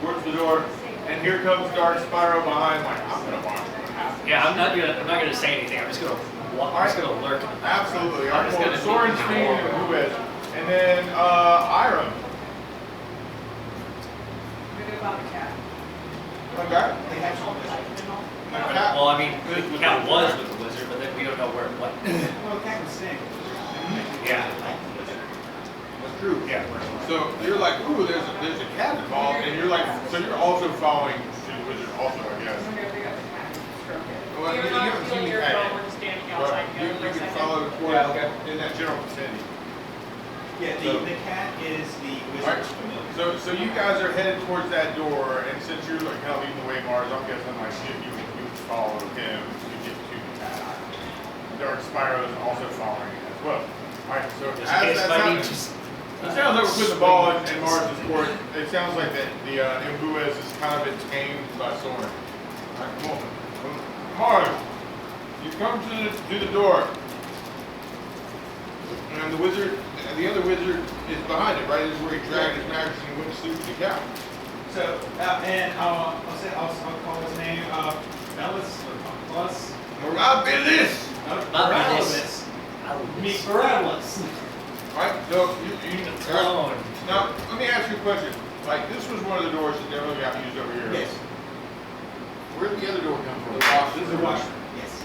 Speaker 1: Towards the door, and here comes Dark Spyro behind. Like I'm gonna watch what happens.
Speaker 5: Yeah, I'm not gonna say anything. I'm just gonna lurk.
Speaker 1: Absolutely.
Speaker 4: I'm
Speaker 1: I'm
Speaker 4: just
Speaker 1: going
Speaker 4: gonna
Speaker 1: Soren,
Speaker 4: be
Speaker 1: Swing,
Speaker 4: more.
Speaker 1: and Uwez. And then Iram.
Speaker 9: We're gonna buy the cat.
Speaker 1: Okay.
Speaker 2: They have some
Speaker 1: The cat.
Speaker 5: Well, I mean, the cat was with the wizard, but then we don't know where it went.
Speaker 2: Well, the cat was staying.
Speaker 5: Yeah.
Speaker 1: That's true.
Speaker 5: Yeah.
Speaker 1: So you're like, ooh, there's a cat involved, and you're like, so you're also following the wizard, also, I guess.
Speaker 9: We're gonna pick up the cat. Stroke it.
Speaker 1: Well, you
Speaker 10: You're
Speaker 1: haven't
Speaker 10: not
Speaker 1: seen
Speaker 10: feeling
Speaker 1: the
Speaker 10: your
Speaker 1: cat
Speaker 10: phone,
Speaker 1: yet.
Speaker 10: we're just standing
Speaker 1: But
Speaker 10: outside
Speaker 1: you
Speaker 10: together for a
Speaker 1: can
Speaker 10: second.
Speaker 1: follow towards in that general vicinity.
Speaker 2: Yeah, the cat is the wizard's familiar.
Speaker 1: So you guys are headed towards that door, and since you're like kind of leading the way, Marz, I'm guessing like you would follow him to get to the cat. Dark Spyro is also following it as well. All right, so
Speaker 5: Just in
Speaker 1: as
Speaker 5: case
Speaker 1: that's
Speaker 5: if I need
Speaker 1: happening,
Speaker 5: to.
Speaker 1: it sounds like we're putting the ball in Marz's court. It sounds like that the Imbuez has kind of been tamed by Soren. All right, come on, Marz, you come to the door, and the other wizard is behind it. Right, this is where he dragged his magazine and went to sleep with the cow.
Speaker 2: So, and I'll call his name, Bellis, or Plus.
Speaker 1: Mirabilis.
Speaker 2: Morales. Morales.
Speaker 1: Right, so you
Speaker 5: Clone.
Speaker 1: now let me ask you a question. Like this was one of the doors that never got used over here.
Speaker 2: Yes.
Speaker 1: Where did the other door come from?
Speaker 2: This is the washroom. Yes.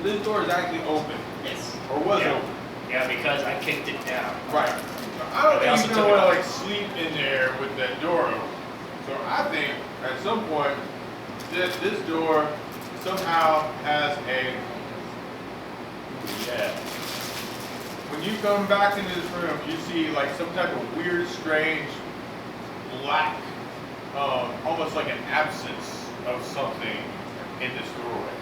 Speaker 1: This door is actually open,
Speaker 2: Yes.
Speaker 1: or was
Speaker 5: Yeah.
Speaker 1: open.
Speaker 5: Yeah, because I kicked it down.
Speaker 1: Right. I don't
Speaker 5: They also
Speaker 1: think you
Speaker 5: took
Speaker 1: don't
Speaker 5: it
Speaker 1: want to
Speaker 5: off.
Speaker 1: like sleep in there with that door open. So I think at some point that this door somehow has a yeah. When you come back into this room, you see like some type of weird, strange, black, almost like an absence of something in this doorway.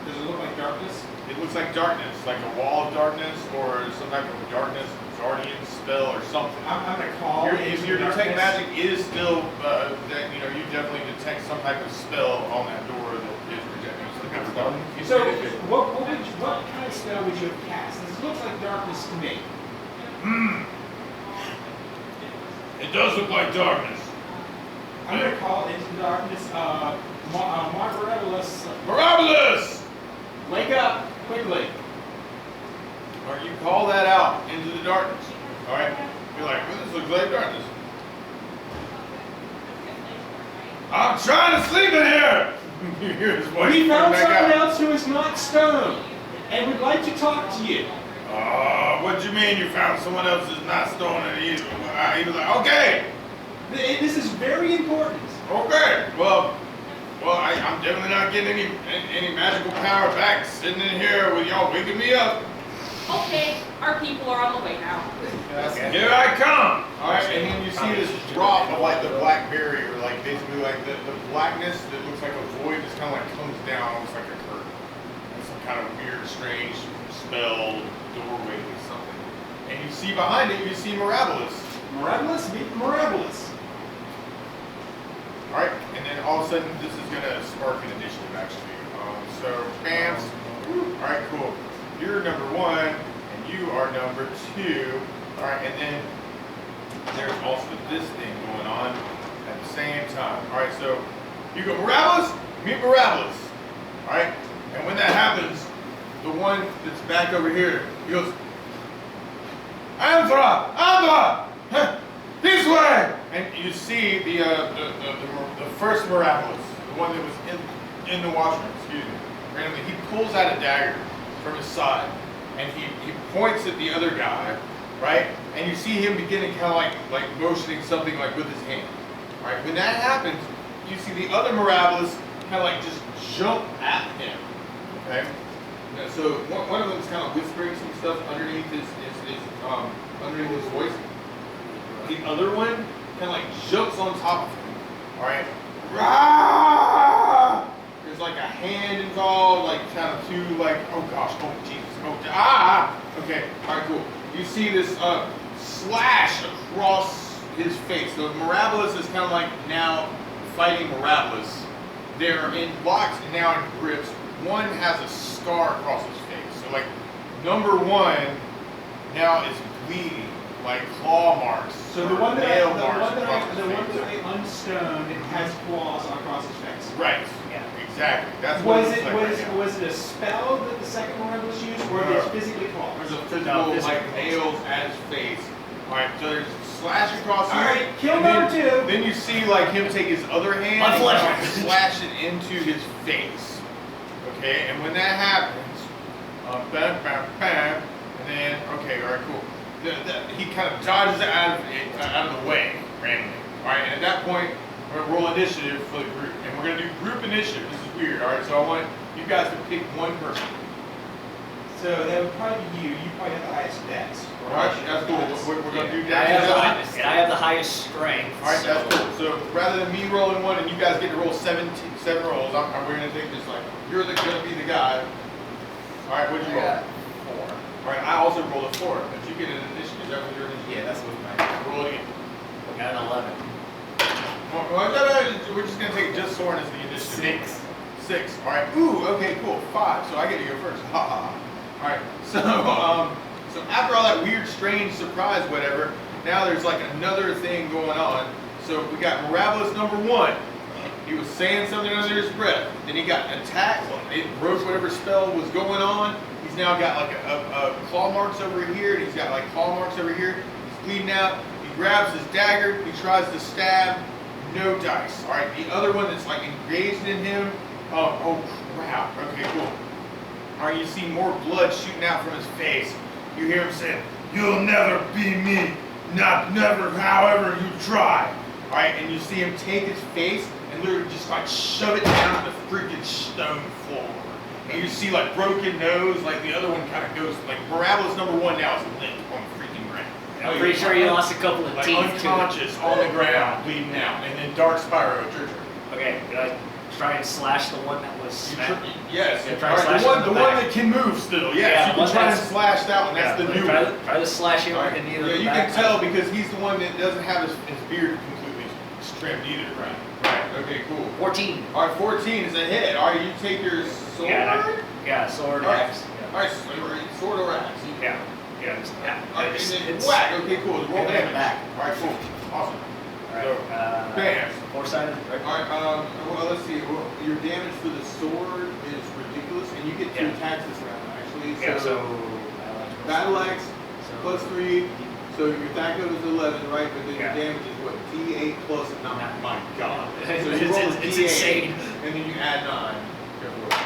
Speaker 2: Does it look like darkness?
Speaker 1: It looks like darkness, like a wall of darkness, or some type of darkness guardian spell or something.
Speaker 2: I'm gonna call.
Speaker 1: If your detect magic is still, that you know, you definitely detect some type of spell on that door that is projecting some kind of darkness. You
Speaker 2: So,
Speaker 1: said it-
Speaker 2: what kind of spell would you have cast? This looks like darkness to me.
Speaker 6: It does look like darkness.
Speaker 2: I'm gonna call into the darkness, Margarelis.
Speaker 6: Mirabilis!
Speaker 2: Wake up, quickly.
Speaker 1: Or you call that out into the darkness. All right. You're like, well, this looks like darkness.
Speaker 6: I'm trying to sleep in here!
Speaker 1: You hear his voice
Speaker 2: We
Speaker 1: coming
Speaker 2: found
Speaker 1: back
Speaker 2: someone
Speaker 1: out.
Speaker 2: else who is not stone, and would like to talk to you.
Speaker 6: What do you mean you found someone else's not stolen it either? He was like, okay,
Speaker 2: This is very important.
Speaker 6: okay. Well, I'm definitely not getting any magical power back sitting in here with y'all waking me up.
Speaker 10: Okay, our people are on the way now.
Speaker 6: Here I come.
Speaker 1: All right, and then you see this drop of like the black barrier, like basically like the blackness that looks like a void just kind of like comes down almost like a curtain. Like some kind of weird, strange spell, doorway or something. And you see behind it, you see Mirabilis.
Speaker 2: Mirabilis, meet Mirabilis.
Speaker 1: All right, and then all of a sudden this is gonna spark an initiative actually. So Bams, all right, cool. You're number 1, and you are number 2. All right, and then there's also this thing going on at the same time. All right, so you go Mirabilis, meet Mirabilis. All right, and when that happens, the one that's back over here, he goes, Andra, this way! And you see the first Mirabilis, the one that was in the washroom, excuse me. Randomly, he pulls out a dagger from his side, and he points at the other guy, right? And you see him beginning kind of like motioning something like with his hand, right? When that happens, you see the other Mirabilis kind of like just jump at him, okay? So one of them is kind of whispering some stuff underneath his voice. The other one kind of like jumps on top of him, all right? Rah! There's like a hand involved, like kind of two, like, oh gosh, oh Jesus, okay, all right, cool. You see this slash across his face. So Mirabilis is kind of like now fighting Mirabilis. They're in blocks and now in grips. One has a scar across his face. So like number 1 now is bleeding, like claw marks.
Speaker 2: So the one that
Speaker 1: nail marks across his face.
Speaker 2: I unstoned, it has claws across his face.
Speaker 1: Right. Exactly. That's what
Speaker 2: Was
Speaker 1: it's
Speaker 2: it
Speaker 1: like right now.
Speaker 2: was it a spell that the second Mirabilis used, or did it physically claw?
Speaker 1: There's a physical like nails at his face. Alright, so there's a slash across here.
Speaker 2: Alright, kill
Speaker 1: and
Speaker 2: number
Speaker 1: then,
Speaker 2: 2.
Speaker 1: Then you see like him take his other hand
Speaker 5: My
Speaker 1: and
Speaker 5: flesh.
Speaker 1: kind of slash it into his face. Okay, and when that happens, bam, bam, bam, and then okay, alright, cool. He kind of dodges out of the way randomly. Alright, and at that point, we're gonna roll initiative for the group, and we're gonna do group initiative. This is weird. Alright, so I want you guys to pick one person.
Speaker 2: So that would probably be you. You probably have the highest dex.
Speaker 1: Alright, that's cool. We're gonna do
Speaker 5: I
Speaker 1: that.
Speaker 5: have the highest strength.
Speaker 1: Alright,
Speaker 5: so-
Speaker 1: that's cool. So rather than me rolling 1 and you guys get to roll 7 rolls, we're gonna take this like you're gonna be the guy. Alright, what'd you roll?
Speaker 4: 4.
Speaker 1: Alright, I also rolled a 4, but you get an initiative. Is that what your initiative?
Speaker 4: Yeah, that's what
Speaker 1: Roll it again.
Speaker 5: Got an 11.
Speaker 1: We're just gonna take just Soren as the initiative. 6. Alright. Ooh, okay, cool. 5. So I get to go first. Ha ha. Alright. So after all that weird, strange surprise, whatever, now there's like another thing going on. So we got Mirabilis number 1. He was saying something under his breath. Then he got attacked. It broke whatever spell was going on. He's now got like a claw marks over here, and he's got like claw marks over here. He's bleeding out. He grabs his dagger. He tries to stab. No dice. All right. The other one that's like engaged in him. Oh crap. Okay, cool. All right. You see more blood shooting out from his face. You hear him saying,
Speaker 6: You'll never be me. Not never, however you try.
Speaker 1: all right, and you see him take his face and literally just like shove it down to the freaking stone floor. And you see like broken nose, like the other one kind of goes, like Mirabilis number 1 now is limp on the freaking ground.
Speaker 5: I'm pretty sure you lost a couple of
Speaker 1: Like
Speaker 5: teeth too.
Speaker 1: unconscious on the ground, bleeding out. And then Dark Spyro, it's your turn.
Speaker 5: Okay, did I try and slash the one that was
Speaker 1: You
Speaker 5: smacked?
Speaker 1: yes,
Speaker 5: Yeah, try
Speaker 1: all
Speaker 5: and
Speaker 1: right,
Speaker 5: slash
Speaker 1: the one,
Speaker 5: it in
Speaker 1: the
Speaker 5: the
Speaker 1: one
Speaker 5: back.
Speaker 1: that can move still. Yes,
Speaker 5: Yeah,
Speaker 1: you can
Speaker 5: one
Speaker 1: try and
Speaker 5: that's-
Speaker 1: slash that one. That's the new
Speaker 5: try
Speaker 1: one.
Speaker 5: try to slash him
Speaker 1: All right.
Speaker 5: in either
Speaker 1: Yeah,
Speaker 5: the
Speaker 1: you
Speaker 5: back.
Speaker 1: can tell because he's the one that doesn't have his beard completely trimmed either. Right. Right. Okay. Cool.
Speaker 5: 14.
Speaker 1: All right. 14 is a hit. All right. You take your sword.
Speaker 5: Yeah, sword,
Speaker 1: All right.
Speaker 5: axe.
Speaker 1: All right. Sword or axe.
Speaker 5: Yeah. Yeah, just, yeah.
Speaker 1: All right,
Speaker 5: It's-
Speaker 1: and then
Speaker 5: it's-
Speaker 1: whack. Okay. Cool. Roll
Speaker 5: Hit
Speaker 1: damage.
Speaker 5: him back.
Speaker 1: All right. Cool. Awesome.
Speaker 5: All
Speaker 1: So,
Speaker 5: right.
Speaker 1: bam.
Speaker 5: 4-sided, right?
Speaker 1: All right. Well, let's see. Well, your damage for the sword is ridiculous, and you get 2
Speaker 5: Yeah.
Speaker 1: attacks this round actually.
Speaker 5: Yeah, so
Speaker 1: Battle axe
Speaker 5: so-
Speaker 1: plus 3. So your attack is 11, right? But then
Speaker 5: Yeah.
Speaker 1: your damage is what? D8 plus 9.
Speaker 5: Nine.
Speaker 1: My God. So
Speaker 5: It's-
Speaker 1: you roll a
Speaker 5: it's
Speaker 1: D8,
Speaker 5: insane.
Speaker 1: and then you add 9. All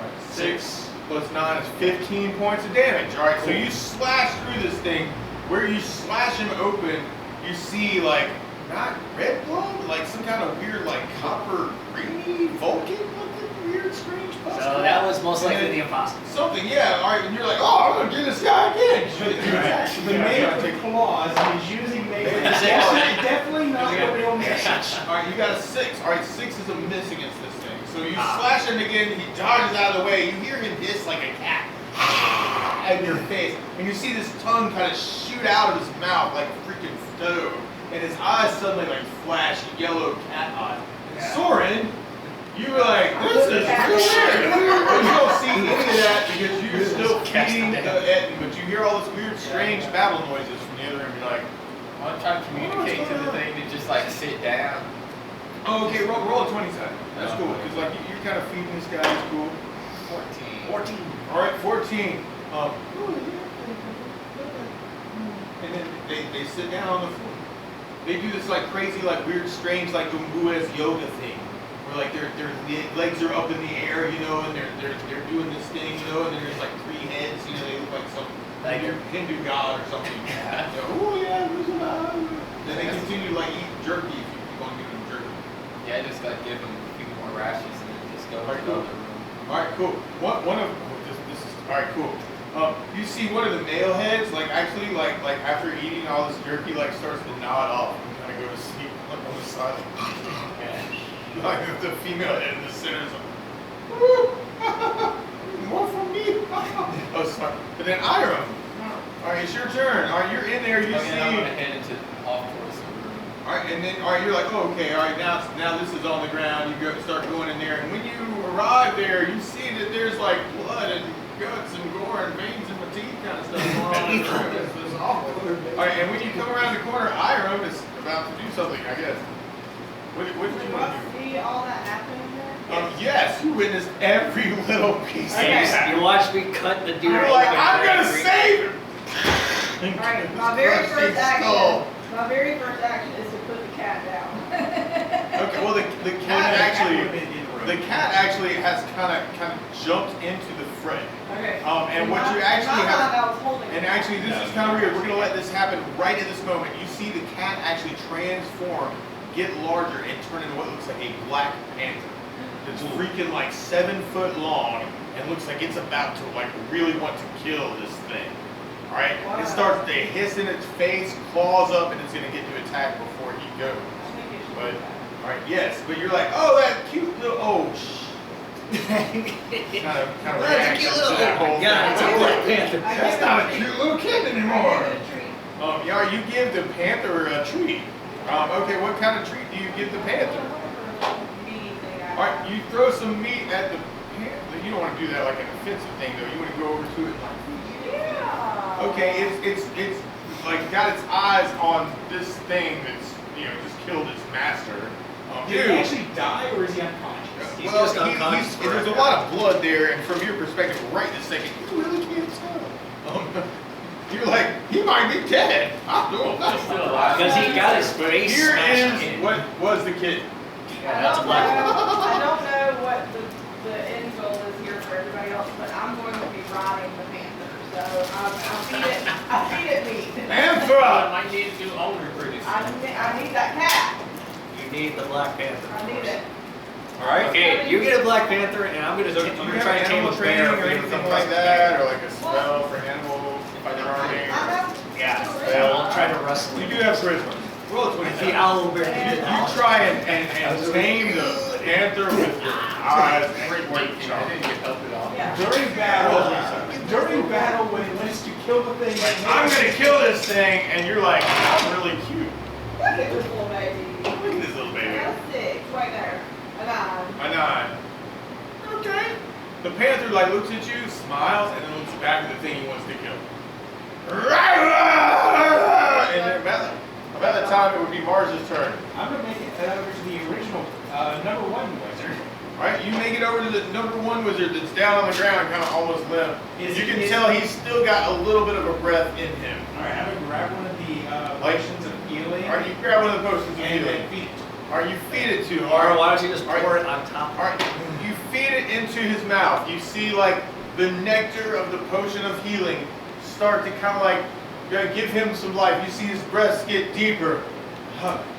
Speaker 1: right. 6, plus 9 is 15 points of damage. All right, so you slash through this thing. Where you slash him open, you see like not red blood, but like some kind of weird like copper grainy Vulcan looking weird strange pus.
Speaker 5: So that was most likely the imposter.
Speaker 1: Something, yeah. All right, and you're like, oh, I'm gonna get this guy again.
Speaker 2: The man with the claws, he's using melee. Definitely not the real message.
Speaker 1: All right, you got a 6. All right, 6 is a miss against this thing. So you slash him again. He dodges out of the way. You hear him hiss like a cat in your face, and you see this tongue kind of shoot out of his mouth like a freaking stove, and his eyes suddenly like flash yellow cat eyes. And Soren, you were like, this is real weird. But you don't see any of that because you're still feeding the Etten, but you hear all this weird, strange battle noises from the other room. You're like,
Speaker 4: I'm trying to communicate to the thing to just like sit down.
Speaker 1: oh, okay, roll a 20 side. That's cool, because like you're kind of feeding this guy. It's cool.
Speaker 4: 14.
Speaker 1: All right, 14. And then they sit down on the floor. They do this like crazy, like weird, strange, like Umbu's yoga thing, where like their legs are up in the air, you know, and they're doing this thing, you know, and then there's like 3 heads, you know, they look like some Hindu god or something.
Speaker 4: Yeah.
Speaker 1: You know, oh yeah, then they continue to like eat jerky if you keep on giving them jerky.
Speaker 4: Yeah, just like give him a few more rashes and then just go to the other room.
Speaker 1: All right, cool. One of this is all right, cool. You see one of the male heads, like actually, like after eating all this jerky, like starts to nod off and kind of go to sleep like on the side. Like the female head in the center is like, woo, more from me. Oh, sorry. But then Iram, all right, it's your turn. All right, you're in there. You see.
Speaker 4: I'm gonna head into off towards the room.
Speaker 1: All right, and then all right, you're like, oh, okay, all right, now this is on the ground. You start going in there, and when you arrive there, you see that there's like blood and guts and gore and veins and my teeth kind of stuff going on in the room. It's awful. All right, and when you come around the corner, Iram is about to do something, I guess. What did you want to do?
Speaker 9: See all that happening there?
Speaker 1: Yes, you witnessed every little piece of that.
Speaker 5: You watched me cut the dude.
Speaker 1: You're like, I'm gonna save him.
Speaker 9: Alright, my very first action is to put the cat down.
Speaker 1: Okay, well the cat actually has kind of jumped into the fray.
Speaker 9: Okay.
Speaker 1: And what you actually have,
Speaker 9: I was holding
Speaker 1: and actually this is kind of weird. We're gonna let this happen right at this moment. You see the cat actually transform, get larger, and turn into what looks like a black panther. It's freaking like 7 foot long and looks like it's about to like really want to kill this thing. All right,
Speaker 9: Wow.
Speaker 1: It starts to hiss in its face, claws up, and it's gonna get to attack before he goes. But all right, yes, but you're like, oh, that cute little kind of reaction to that whole
Speaker 5: Yeah, it's a
Speaker 1: thing.
Speaker 5: Black Panther.
Speaker 1: That's not a cute little kid anymore.
Speaker 9: I give it a treat.
Speaker 1: Yeah, you give the panther a treat. Okay, what kind of treat do you give the panther? All right, you throw some meat at the panther. You don't want to do that like an offensive thing, though. You want to go over to it and like.
Speaker 9: Yeah.
Speaker 1: Okay, it's like got its eyes on this thing that's just killed its master.
Speaker 2: Did he actually die or is he unconscious?
Speaker 5: He's
Speaker 1: Well,
Speaker 5: just unconscious for
Speaker 1: there's a
Speaker 5: a
Speaker 1: lot of blood there, and from your perspective, right this second, you really can't tell. You're like, he might be dead. I don't know.
Speaker 4: Still alive.
Speaker 5: Because he got his
Speaker 1: But
Speaker 5: face
Speaker 1: here
Speaker 5: smashed
Speaker 1: is
Speaker 5: in.
Speaker 1: what was the kid.
Speaker 5: Yeah, that's a black one.
Speaker 9: I don't know what the end goal is here for everybody else, but I'm going to be riding the panther. So I feed it meat.
Speaker 1: Panther!
Speaker 4: I might need to do older pretty soon.
Speaker 9: I need that cat.
Speaker 5: You need the Black Panther.
Speaker 9: I need it.
Speaker 1: All right.
Speaker 5: Okay, you get a Black Panther, and I'm
Speaker 1: So do you
Speaker 5: gonna
Speaker 1: have
Speaker 5: try and tame
Speaker 1: animal
Speaker 5: a
Speaker 1: training
Speaker 5: bear
Speaker 1: or
Speaker 5: for you.
Speaker 1: anything like that, or like a spell for animal charming?
Speaker 5: Yeah,
Speaker 1: Well,
Speaker 5: I'll try to wrestle
Speaker 1: You
Speaker 5: him.
Speaker 1: do have charisma. Roll a 20.
Speaker 5: The owl bear.
Speaker 1: You try and tame the panther with your eyes and your
Speaker 4: I didn't get help at all.
Speaker 9: Yeah.
Speaker 2: During battle, when it wants to kill the thing,
Speaker 1: I'm gonna kill this thing, and you're like, I'm really cute.
Speaker 9: Look at this little baby.
Speaker 1: Look at this little baby.
Speaker 9: That's 6 right there. A 9.
Speaker 1: A 9. Okay. The panther like looks at you, smiles, and then looks back at the thing he wants to kill. And then about the time it would be Marz's turn.
Speaker 2: I'm going to make it over to the original number 1 wizard.
Speaker 1: Alright, you make it over to the number 1 wizard that's down on the ground, kind of almost limp. You can tell he's still got a little bit of a breath in him.
Speaker 2: Alright, I'm going to grab one of the potions of healing.
Speaker 1: Alright, you grab one of the potions of
Speaker 2: and
Speaker 1: healing.
Speaker 2: then feed it.
Speaker 1: Alright, you feed it to him.
Speaker 5: Or why don't you just
Speaker 1: Alright.
Speaker 5: pour it on top?
Speaker 1: Alright, you feed it into his mouth. You see like the nectar of the potion of healing start to kind of like give him some life. You see his breaths get deeper.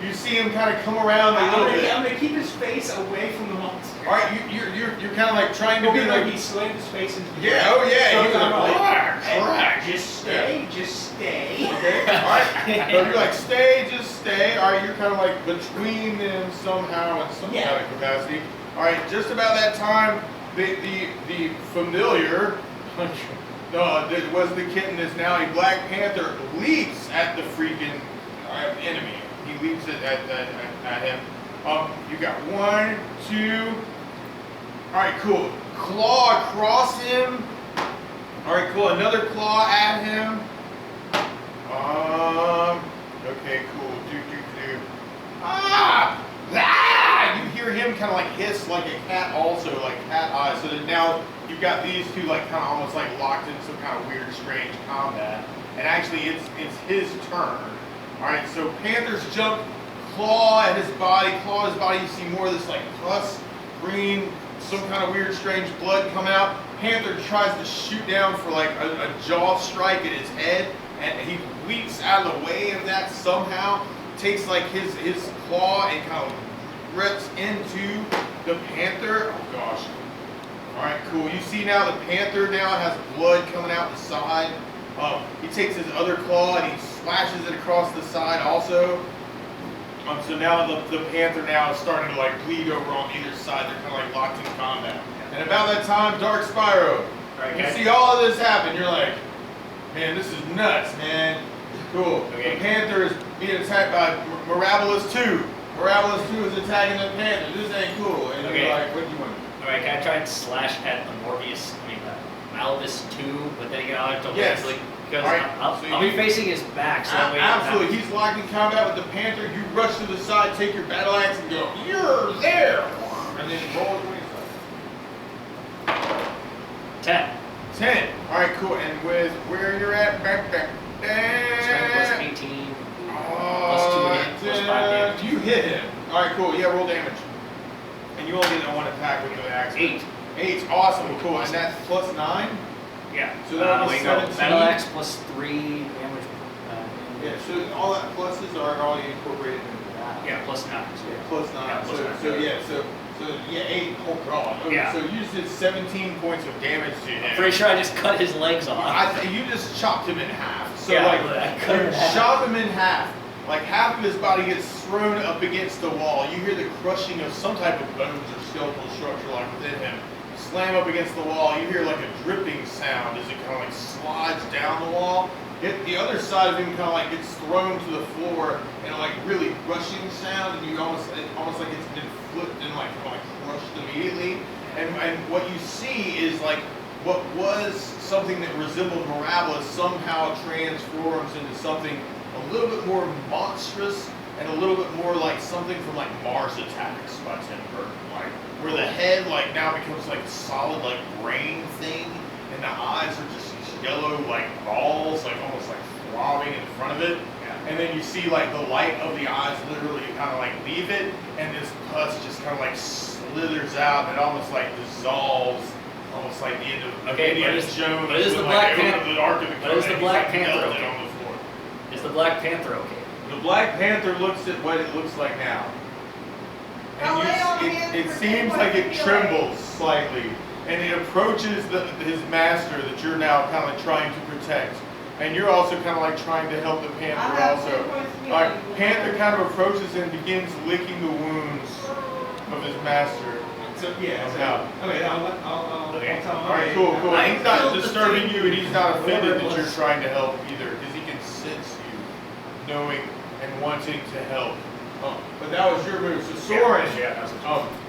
Speaker 1: You see him kind of come around a little bit.
Speaker 2: I'm gonna keep his face away from the monster.
Speaker 1: All right, you're kind of like trying to be like
Speaker 2: he slammed his face into the
Speaker 1: yeah, oh yeah.
Speaker 2: So
Speaker 1: He's
Speaker 2: I'm
Speaker 1: like,
Speaker 2: hey, just stay.
Speaker 1: Okay, all right. So you're like, just stay. All right, you're kind of like between them somehow in some kind of capacity. All right, just about that time, the familiar, that was the kitten, is now a Black Panther, leaps at the freaking enemy. He leaps at him. You got 1, 2. All right, cool. Claw across him. All right, cool. Another claw at him. Okay, cool. Do. Ah! You hear him kind of like hiss like a cat, also like cat eyes. So that now you've got these two like kind of almost like locked in some kind of weird, strange combat. And actually, it's his turn. All right, so Panthers jump, claw at his body. You see more of this like pus, green, some kind of weird, strange blood come out. Panther tries to shoot down for like a jaw strike at his head, and he leaps out of the way of that somehow. Takes like his claw and kind of rips into the Panther. Oh gosh. All right, cool. You see now the Panther now has blood coming out the side. He takes his other claw and he slashes it across the side also. So now the Panther now is starting to like bleed over on either side. They're kind of like locked in combat. And about that time, Dark Spyro.
Speaker 5: Right,
Speaker 1: you see all of this happen. You're like, man, this is nuts, man. Cool. Okay. The Panther is being attacked by Mirabilis 2. Mirabilis 2 is attacking the Panther. This ain't cool. And you're like, what do you want?
Speaker 5: Alright, can I try and slash at the Malvis 2, but then again, I'll have to
Speaker 1: yes.
Speaker 5: because
Speaker 1: right.
Speaker 5: I'll be facing his back. So that way
Speaker 1: absolutely. He's locked in combat with the Panther. You rush to the side, take your battle axe, and go, you're there! And then roll the
Speaker 5: 10.
Speaker 1: 10. Alright, cool. And with where you're at, back.
Speaker 5: Strength plus 18. Plus 2 again, plus 5 damage.
Speaker 1: You hit him. Alright, cool. Yeah, roll damage. And you only get that one attack with the axe.
Speaker 5: 8.
Speaker 1: 8's awesome. Cool. And that's plus 9?
Speaker 5: Yeah.
Speaker 1: So that was 17.
Speaker 5: Battle axe plus 3 damage.
Speaker 1: Yeah, so all that pluses are all incorporated into that.
Speaker 5: Yeah, plus 9. So
Speaker 1: yeah, plus 9.
Speaker 5: Yeah, plus 9.
Speaker 1: So 8. Oh god. Okay,
Speaker 5: yeah.
Speaker 1: So you just did 17 points of damage to him.
Speaker 5: I'm pretty sure I just cut his legs off.
Speaker 1: You just chopped him in half. So
Speaker 5: yeah,
Speaker 1: you chop him in half. Like half of his body gets thrown up against the wall. You hear the crushing of some type of bones or skeletal structure like within him. Slam up against the wall. You hear like a dripping sound as it kind of like slides down the wall. The other side of him kind of like gets thrown to the floor in a like really rushing sound, and you almost like it's been flipped and like kind of like crushed immediately. And what you see is like what was something that resembled Mirabilis somehow transforms into something a little bit more monstrous and a little bit more like something from like Marz Attacks by Tim Burton, like where the head like now becomes like a solid like brain thing, and the eyes are just these yellow like balls, like almost like throbbing in front of it. Yeah. And then you see like the light of the eyes literally kind of like leave it, and this pus just kind of like slithers out and it almost like dissolves. Almost like the end of Indiana Jones.
Speaker 5: But is the Black Panther?
Speaker 1: But
Speaker 5: is the Black Panther okay?
Speaker 1: On the floor.
Speaker 5: Is the Black Panther okay?
Speaker 1: The Black Panther looks at what it looks like now. And it seems like it trembles slightly, and it approaches his master that you're now kind of trying to protect. And you're also kind of like trying to help the Panther also. All right, Panther kind of approaches and begins licking the wounds of his master.
Speaker 2: So okay, I'll tell him.
Speaker 1: All right, cool. He's not disturbing you, and he's not offended that you're trying to help either, because he can sense you, knowing and wanting to help. But that was your move. So Soren,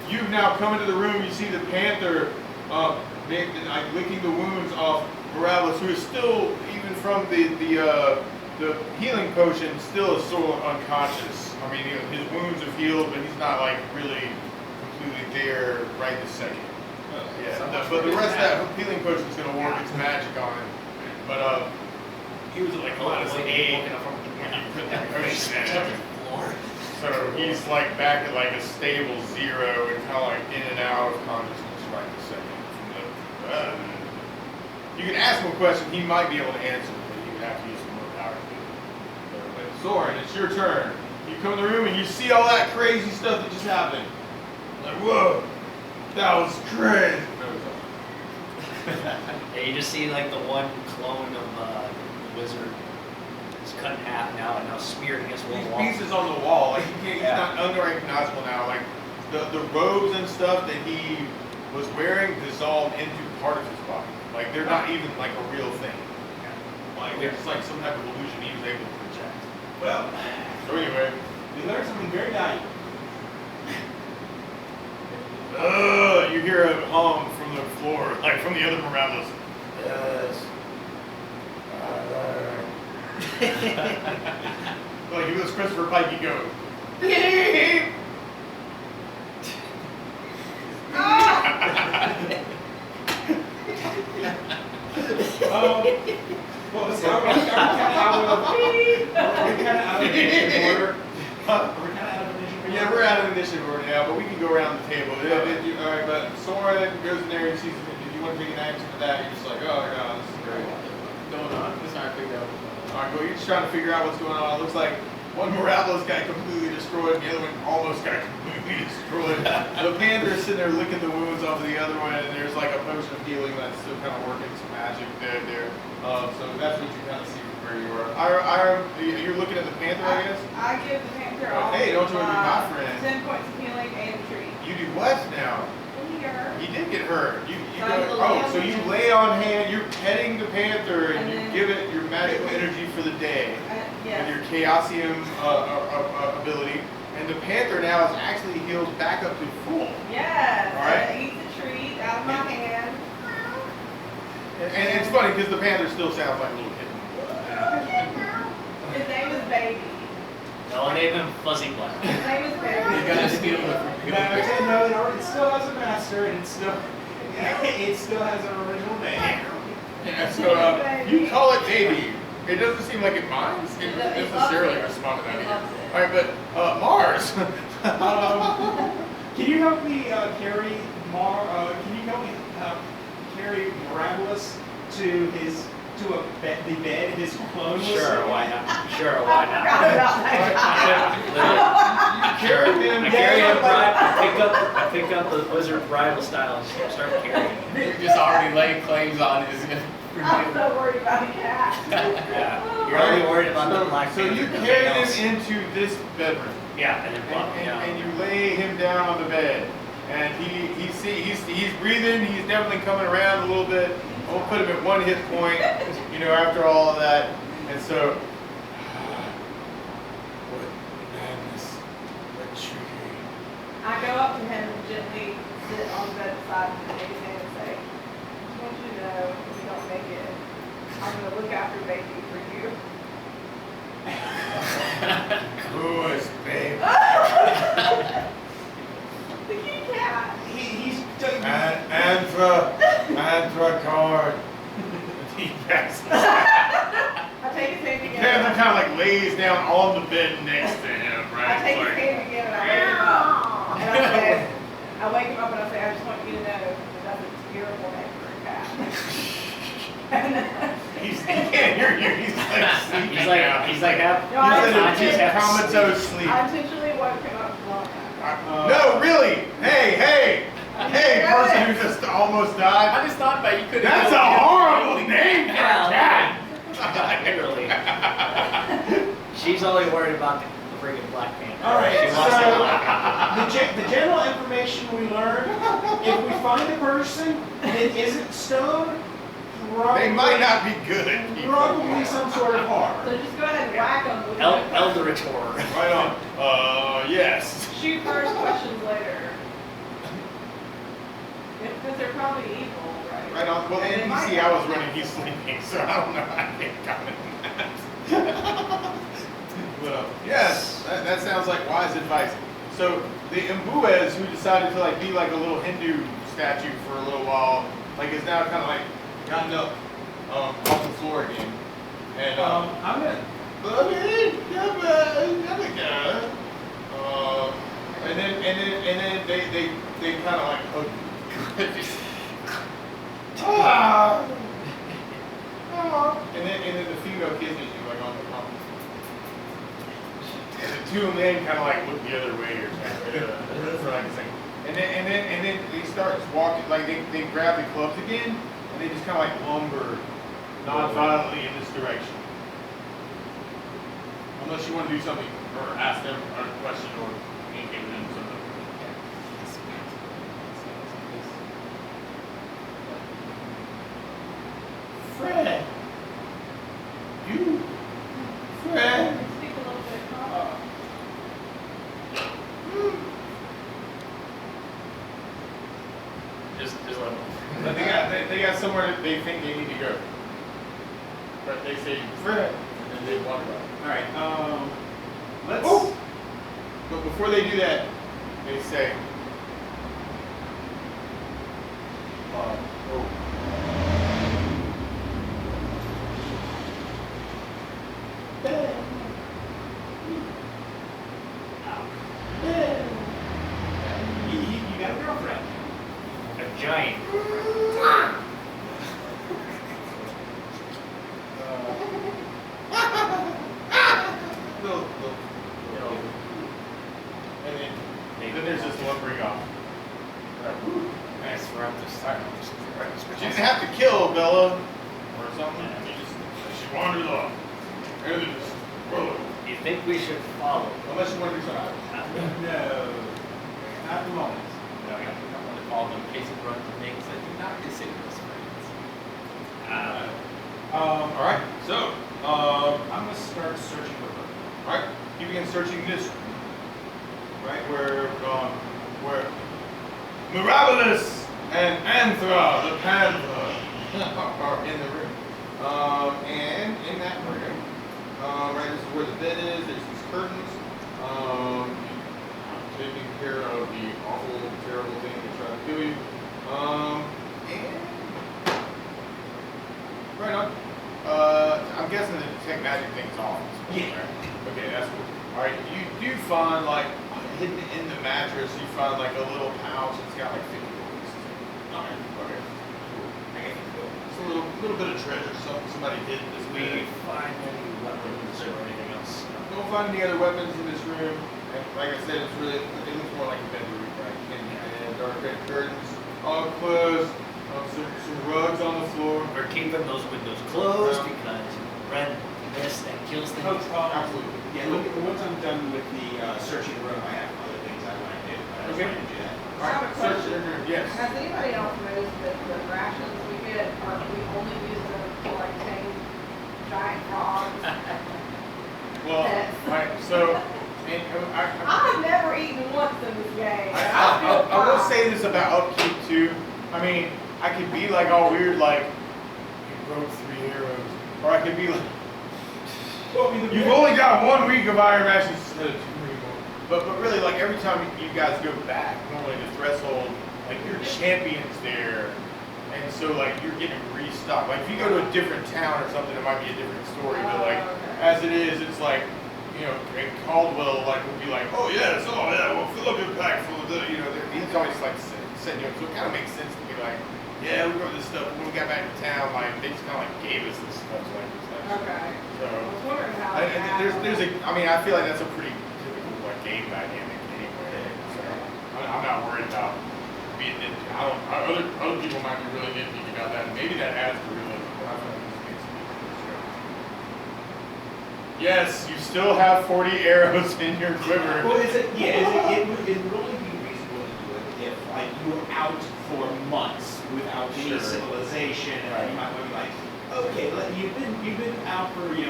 Speaker 1: you've now come into the room. You see the Panther licking the wounds off Mirabilis, who is still, even from the healing potion, still is sort of unconscious. I mean, his wounds have healed, but he's not like really completely there right this second. But the rest of that healing potion is going to work its magic on him. But he was like honestly 8 when you put the potion in him. So he's like back at like a stable 0 and kind of like in and out of consciousness right this second. You can ask him a question, he might be able to answer, but you would have to use some more power to do it. But Soren, it's your turn. You come in the room and you see all that crazy stuff that just happened. Like, whoa, that was crazy.
Speaker 5: Yeah, you just see like the one clone of the wizard is cut in half now and now smeared against one
Speaker 1: These
Speaker 5: wall.
Speaker 1: pieces on the wall, like he's
Speaker 5: Yeah.
Speaker 1: not unrecognizable now. Like the robes and stuff that he was wearing dissolved into part of his body. Like they're not even like a real thing. Like they're just like some type of illusion he was able to project.
Speaker 2: Well,
Speaker 1: So anyway,
Speaker 2: we learned something very valuable.
Speaker 1: you hear a hum from the floor, like from the other Morales. Yes. Like if it was Christopher Pike, you go. Beep.
Speaker 2: Well, so are we kind of out of initiative order?
Speaker 1: Huh?
Speaker 2: Are we kind of out of initiative order?
Speaker 1: Yeah, we're out of initiative order now, but we can go around the table. All right, but Soren goes in there and sees. If you want to take an action for that, you're just like, oh my god, this is great.
Speaker 4: What's going on? Just trying to figure out.
Speaker 1: All right, cool. You're just trying to figure out what's going on. It looks like one Morales got completely destroyed, and the other one almost got completely destroyed. The panther is sitting there licking the wounds off of the other one, and there's like a potion of healing that's still kind of working some magic there. So that's what you kind of see from where you are. Iram, you're looking at the panther, I guess?
Speaker 9: I give the panther all
Speaker 1: Hey, don't you want to be my friend?
Speaker 9: 10 points of healing and a treat.
Speaker 1: You do what now?
Speaker 9: Didn't he get hurt?
Speaker 1: He did get hurt. So you
Speaker 9: you
Speaker 1: lay on hand, you're petting the panther, and
Speaker 9: And
Speaker 1: you
Speaker 9: then-
Speaker 1: give it your magical energy for the day. With
Speaker 9: Yes.
Speaker 1: your Chaosium ability, and the panther now is actually healed back up to full.
Speaker 9: Yes.
Speaker 1: All right.
Speaker 9: And it eats a treat out of my hand.
Speaker 1: And it's funny because the panther still sounds like a little kitten.
Speaker 9: His name is Baby.
Speaker 5: No, name him Fuzzy Black.
Speaker 9: His name is
Speaker 4: You
Speaker 9: Baby.
Speaker 4: gotta steal it from
Speaker 2: No, it still has a master, and it still has an original name.
Speaker 1: Yeah, so you call it baby. It doesn't seem like it minds. It doesn't necessarily respond to that either. All right, but Marz.
Speaker 2: Can you help me carry Can you help me carry Miraculous to the bed his clone was
Speaker 5: Sure,
Speaker 2: in?
Speaker 5: why not? Sure, why
Speaker 9: I
Speaker 5: not?
Speaker 9: forgot about that
Speaker 1: You carry him.
Speaker 5: I carry him, I pick up the wizard bridal style and start carrying him.
Speaker 4: You're just already laying claims on his.
Speaker 9: guy. I'm so worried about a cat.
Speaker 5: Yeah. You're only worried about the black
Speaker 1: So you
Speaker 5: panther,
Speaker 1: carry
Speaker 5: nothing
Speaker 1: him
Speaker 5: else.
Speaker 1: into this bedroom.
Speaker 5: Yeah, and then plop him down.
Speaker 1: And you lay him down on the bed, and he's breathing. He's definitely coming around a little bit. We'll put him at 1 hit point, after all of that. And so, what madness, what trickery.
Speaker 9: I go up to him and gently sit on the bed beside him and take his hand and say, I just want you to know if you don't make it, I'm going to look after Baby for you.
Speaker 1: Gosh, babe.
Speaker 9: The kitty cat.
Speaker 2: He's
Speaker 1: Anthra card. Yes.
Speaker 9: I take his hand again.
Speaker 1: Panther kind of like lays down on the bed next to him, right?
Speaker 9: I take his
Speaker 1: Like,
Speaker 9: hand again and I wake him up. And I say, I wake him up and I say, I just want you to know that that's a beautiful name for a cat.
Speaker 1: he can't hear you. He's like sleeping now.
Speaker 5: He's like half
Speaker 9: No, I
Speaker 1: He's in a
Speaker 5: conscious,
Speaker 1: deep
Speaker 5: half
Speaker 1: comatose
Speaker 5: asleep.
Speaker 1: sleep.
Speaker 9: I intentionally woke him up long enough.
Speaker 1: No, really. Hey, person who just almost died.
Speaker 4: I just thought about you could.
Speaker 1: That's a horrible name for a
Speaker 5: Yeah,
Speaker 1: cat.
Speaker 5: literally. She's only worried about the freaking Black Panther.
Speaker 2: All right,
Speaker 5: She wants the Black Panther.
Speaker 2: so the general information we learned, if we find a person and it isn't stone,
Speaker 1: They might not be good at people.
Speaker 2: probably some sort of harm.
Speaker 9: So just go ahead and whack him with
Speaker 5: Eldritch Horror.
Speaker 1: Right on. Yes.
Speaker 9: Shoot first, questions later. Because they're probably evil, right?
Speaker 1: Right on. Well, the
Speaker 9: And they might
Speaker 1: NPC I was
Speaker 9: have-
Speaker 1: running, he's sleeping, so I don't know how they got in that. Well, yes, that sounds like wise advice. So the Mbuez, who decided to be like a little Hindu statue for a little while, is now kind of gotten up off the floor again. And
Speaker 2: I'm gonna.
Speaker 1: And then they kind of hug you. and then the female kisses you like on the pump. And the two men kind of like look the other way or something. For like a second. And then they start walking, like they grab the clubs again, and they just kind of like lumber non-violently in this direction. Unless you want to do something or ask them a question or communicate with them something. Fred! You? Fred!
Speaker 9: Speak a little bit, huh?
Speaker 5: Just let them.
Speaker 1: But they got somewhere that they think they need to go. But they say, Fred! And then they wander off.
Speaker 2: Alright, let's.
Speaker 1: Oh! But before they do that, they say, oh.
Speaker 2: You got a girlfriend.
Speaker 5: A giant.
Speaker 1: And then there's this lumbering off.
Speaker 5: Nice for up this time.
Speaker 1: She didn't have to kill Bella or something. She wandered off. And then just roll.
Speaker 5: You think we should follow?
Speaker 1: Unless you want to do something.
Speaker 2: No, not at the moment.
Speaker 4: No, I want to call them in case it runs into things. I do not consider us friends.
Speaker 1: Alright, so,
Speaker 2: I'm gonna start searching for her.
Speaker 1: alright, you begin searching this room. Right, where Mirabilis and Anthra, the Panther, are in the room. And in that room, right, this is where the bed is, there's these curtains, taking care of the awful, terrible thing that's trying to kill you. And, right on. I'm guessing the detect magic thing's off.
Speaker 2: Yeah.
Speaker 1: Right? Okay, that's cool. Alright, you do find, like, hidden in the mattress, you find, like, a little pouch that's got, like, 50 rupees. Okay, okay. Cool. It's a little bit of treasure, somebody hid this
Speaker 5: We
Speaker 1: week.
Speaker 5: find any weapons or anything else?
Speaker 1: Don't find any other weapons in this room. And like I said, it looks more like a bedroom, right? And dark red curtains, all closed, some rugs on the floor.
Speaker 5: We're keeping those windows closed because red mist that kills things.
Speaker 1: Absolutely.
Speaker 2: Yeah, look, once I'm done with the searching the room, I have other things I want to do. But I just
Speaker 1: Okay.
Speaker 2: wanted to do that.
Speaker 9: I have a
Speaker 1: Search
Speaker 9: question.
Speaker 1: the room, yes.
Speaker 9: Has anybody else noticed that the rations we get, are we only using them to like tame giant frogs?
Speaker 1: Well,
Speaker 9: Yes.
Speaker 1: right, so, and
Speaker 9: I've never eaten once in this game. and I feel
Speaker 1: I will
Speaker 9: fine.
Speaker 1: say this about upkeep too. I mean, I could be like all weird, like, you broke 3 arrows. Or I could be like,
Speaker 2: Well, I mean,
Speaker 1: you've only got 1 week of iron rations instead of 2 anymore. But really, like, every time you guys go back, normally the threshold, like, your champion's there. And so, like, you're getting restocked. Like, if you go to a different town or something, it might be a different story. But, like, as it is, it's like, you know, and Caldwell, like, would be like, oh, yes, oh, yeah, well, fill up your pack full of the, you know, he's always, like, setting you up. So it kind of makes sense to be like, yeah, we wrote this stuff. When we got back to town, like, they just kind of, like, gave us this stuff. So, like, this stuff.
Speaker 9: Okay.
Speaker 1: So,
Speaker 9: I was wondering how.
Speaker 1: I mean, I feel like that's a pretty typical, like, game dynamic anyway. So, I'm not worried about being nitpicky. Other people might be really nitpicky about that, and maybe that adds to realism. But I feel like this makes it. Yes, you still have 40 arrows in your quiver.
Speaker 2: Well, it would only be reasonable to do it if, like, you were out for months without any
Speaker 1: Sure.
Speaker 2: civilization, and then you might want to be like, okay, you've been out for 10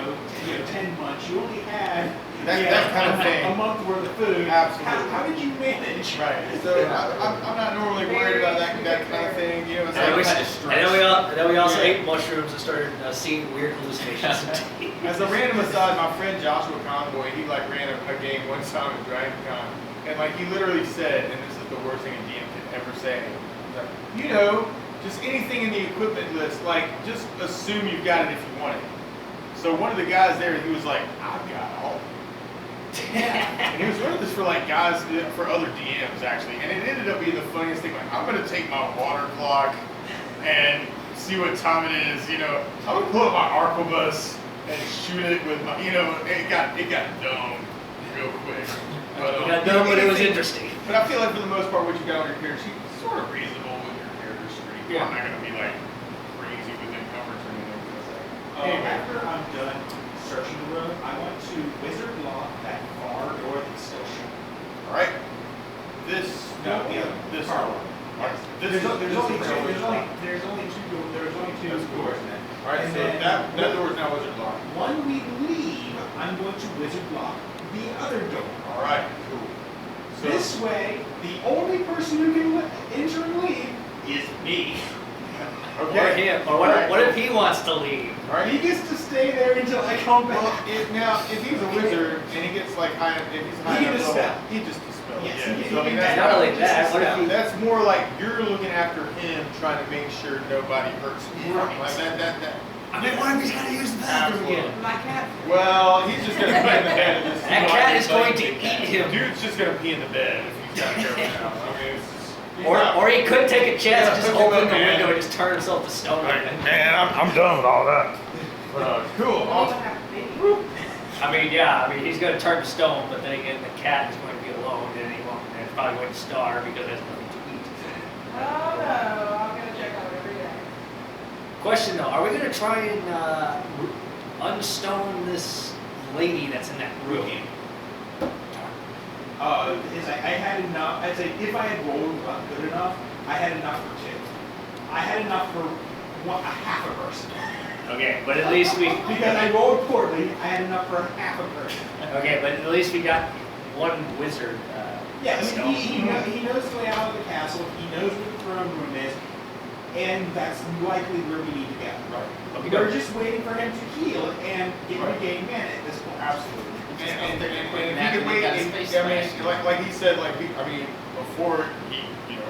Speaker 2: months. You only had
Speaker 1: That kind of thing.
Speaker 2: a month worth of food.
Speaker 1: Absolutely.
Speaker 2: How did you manage?
Speaker 1: Right. So I'm not normally worried about that kind of thing. You know, it's
Speaker 5: And
Speaker 1: like,
Speaker 5: then we also ate mushrooms and started seeing weird hallucinations.
Speaker 1: as a random aside, my friend Joshua Convoy, he like ran a game one time at DragonCon, and like he literally said, and this is the worst thing a DM could ever say, he's like, you know, just anything in the equipment list, like just assume you've got it if you want it. So one of the guys there, he was like, I've got all of it. And he was running this for like guys, for other DMs actually, and it ended up being the funniest thing. Like, I'm gonna take my water clock and see what time it is. You know, I would pull up my arquebus and shoot it with my. You know, it got domed real quick. But,
Speaker 5: You got done, but it was interesting.
Speaker 1: But I feel like for the most part, what you got on your character sheet is sort of reasonable with your character streak.
Speaker 5: Yeah.
Speaker 1: I'm not gonna be like crazy with encumbrance or anything.
Speaker 2: Anyway, after I'm done searching the room, I want to wizard lock that far door that's still shut.
Speaker 1: All right. This this
Speaker 2: car
Speaker 1: door.
Speaker 2: door.
Speaker 1: All right.
Speaker 2: There's only two
Speaker 1: That's cool.
Speaker 2: doors in it.
Speaker 1: All right.
Speaker 2: And
Speaker 1: So
Speaker 2: then
Speaker 1: that door is now wizard locked.
Speaker 2: when we leave, I'm going to wizard lock the other door.
Speaker 1: All right. Cool. So
Speaker 2: This way, the only person who can enter and leave is me.
Speaker 5: Or
Speaker 1: okay.
Speaker 5: him. Or what if he wants to leave?
Speaker 1: All right.
Speaker 2: He gets to stay there until I come
Speaker 1: Well,
Speaker 2: back.
Speaker 1: if he's a wizard and he gets like high, if he's high
Speaker 2: He can
Speaker 1: enough
Speaker 2: dispel.
Speaker 1: level, he just dispels.
Speaker 2: Yes,
Speaker 1: Yeah.
Speaker 2: he
Speaker 1: So I mean,
Speaker 2: can
Speaker 1: that's
Speaker 5: Not only that, what if he
Speaker 1: That's more like you're looking after him, trying to make sure nobody hurts him.
Speaker 2: Right.
Speaker 1: Like that.
Speaker 5: I mean, what if he's got to use the bathroom again?
Speaker 9: My cat.
Speaker 1: Well, he's just gonna pee in the bed. And just
Speaker 5: That cat is going to eat him.
Speaker 1: Dude's just gonna pee in the bed if he's gotta go now. I mean, it's just, he's not-
Speaker 5: Or he could take a chance and just
Speaker 1: hook him
Speaker 5: open
Speaker 1: up,
Speaker 5: the
Speaker 1: man.
Speaker 5: window and just turn himself to stone.
Speaker 6: Man, I'm done with all that.
Speaker 1: Cool. Awesome.
Speaker 5: I mean, yeah, I mean, he's going to turn to stone, but then again, the cat is going to be alone, and he won't, and it's probably going to starve because it has nothing to eat.
Speaker 9: Oh no, I'm gonna check on it every day.
Speaker 5: Question though, are we going to try and unstone this lady that's in that room?
Speaker 2: I had enough. I'd say if I had rolled good enough, I had enough for two. I had enough for a half a person.
Speaker 5: Okay, but at least we.
Speaker 2: Because I rolled poorly, I had enough for half a person.
Speaker 5: Okay, but at least we got one wizard.
Speaker 2: Yeah, I
Speaker 5: stone.
Speaker 2: mean, he knows the layout of the castle, he knows where the throne room is, and that's likely where we need to go.
Speaker 1: Right.
Speaker 5: Okay,
Speaker 2: We're
Speaker 5: go.
Speaker 2: just waiting for him to heal and regain mana at this point.
Speaker 1: Absolutely. And if
Speaker 4: That
Speaker 1: he could wait,
Speaker 4: got
Speaker 1: I
Speaker 4: his
Speaker 1: mean,
Speaker 4: face smashed.
Speaker 1: like he said, before he,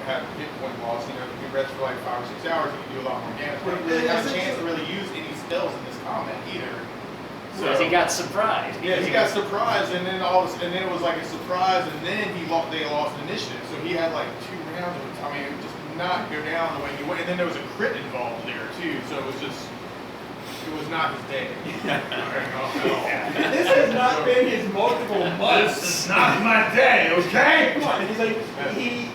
Speaker 1: had hit point loss, if he rests for like 5 or 6 hours, he can do a lot more damage. But he really got a chance to really use any spells in this combat either.
Speaker 5: Because he got surprised.
Speaker 1: Yeah, he got surprised, and then and then it was like a surprise, and then they lost initiative. So he had like 2 rounds of it. I mean, it would just not go down the way he went. And then there was a crit involved there too, so it was not his day.
Speaker 2: This has not been his multiple months.
Speaker 6: This is not my day, okay?
Speaker 2: Come on, he's like, he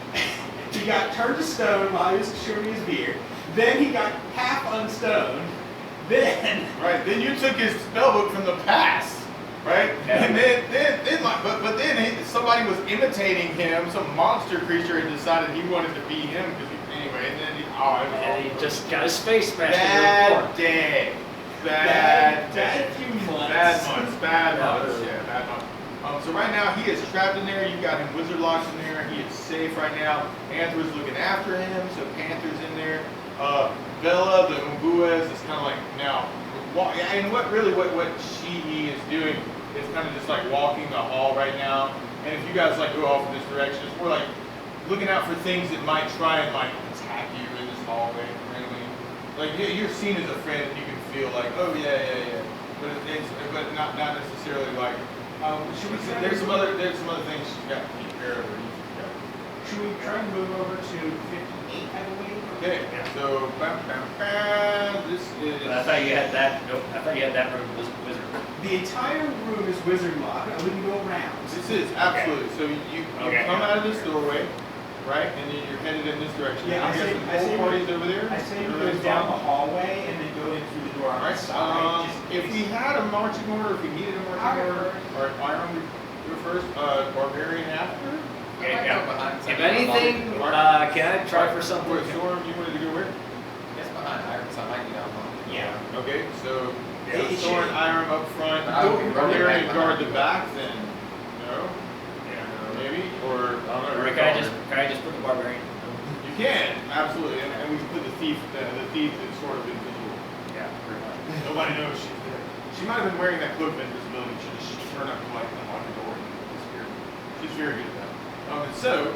Speaker 2: got turned to stone while he was showing his beard. Then he got half unstoned. Then
Speaker 1: Right. Then you took his spellbook from the past, right?
Speaker 5: Yeah.
Speaker 1: And then like, but then somebody was imitating him. Some monster creature had decided he wanted to be him anyway. And then
Speaker 5: And he just got his face smashed.
Speaker 1: bad day, bad
Speaker 2: few months.
Speaker 1: bad months, yeah, bad months. So right now he is trapped in there. You got him wizard locked in there. He is safe right now. Panther's looking after him, so Panther's in there. Bella, the Umbuez, is kind of like now, and what she is doing is kind of just like walking the hall right now. And if you guys like go off in this direction, it's more like looking out for things that might try and like attack you in this hallway. Really, like you're seen as a friend, and you can feel like, oh yeah. But not necessarily like. There's some other things she's got to keep care of.
Speaker 2: Should we try and move over to 58, I believe?
Speaker 1: Okay, so this is.
Speaker 5: I thought you had that. Nope. I thought you had that room was wizard.
Speaker 2: The entire room is wizard locked. We can go around.
Speaker 1: This is absolutely. So you
Speaker 5: Okay.
Speaker 1: come out of this doorway, right, and then you're headed in this direction.
Speaker 2: Yeah,
Speaker 1: I'm guessing
Speaker 2: I say
Speaker 1: whole party's over there.
Speaker 2: I say we
Speaker 1: Everybody's
Speaker 2: go down the
Speaker 1: fine?
Speaker 2: hallway and then go in through the door on
Speaker 1: All
Speaker 2: the
Speaker 1: right.
Speaker 2: side. just in
Speaker 1: If
Speaker 2: case.
Speaker 1: we had a marching order, if we needed a marching order, all right, Iram, you go first. Barbarian after.
Speaker 5: Okay,
Speaker 4: I might
Speaker 5: yeah.
Speaker 4: go behind
Speaker 5: If
Speaker 4: somebody.
Speaker 5: anything, can I try for something?
Speaker 1: Wait, Soren, you wanted to go where?
Speaker 4: Yes, behind Iram, so I might get out long.
Speaker 2: Yeah.
Speaker 1: Okay, so
Speaker 2: Yeah.
Speaker 1: Soren, Iram up front.
Speaker 4: But I would be running
Speaker 1: Barbarian
Speaker 4: back
Speaker 1: guard
Speaker 4: behind
Speaker 1: the
Speaker 4: you.
Speaker 1: back then. No. Maybe, or I don't know.
Speaker 5: Or can I just put the barbarian?
Speaker 1: You can, absolutely, and we can put the thief is sort of invisible.
Speaker 5: Yeah, pretty much.
Speaker 1: Nobody knows she's there. She might have been wearing that cloak of invisibility. She just turned up the light and unlocked the door and disappeared. She's very good at that. And so,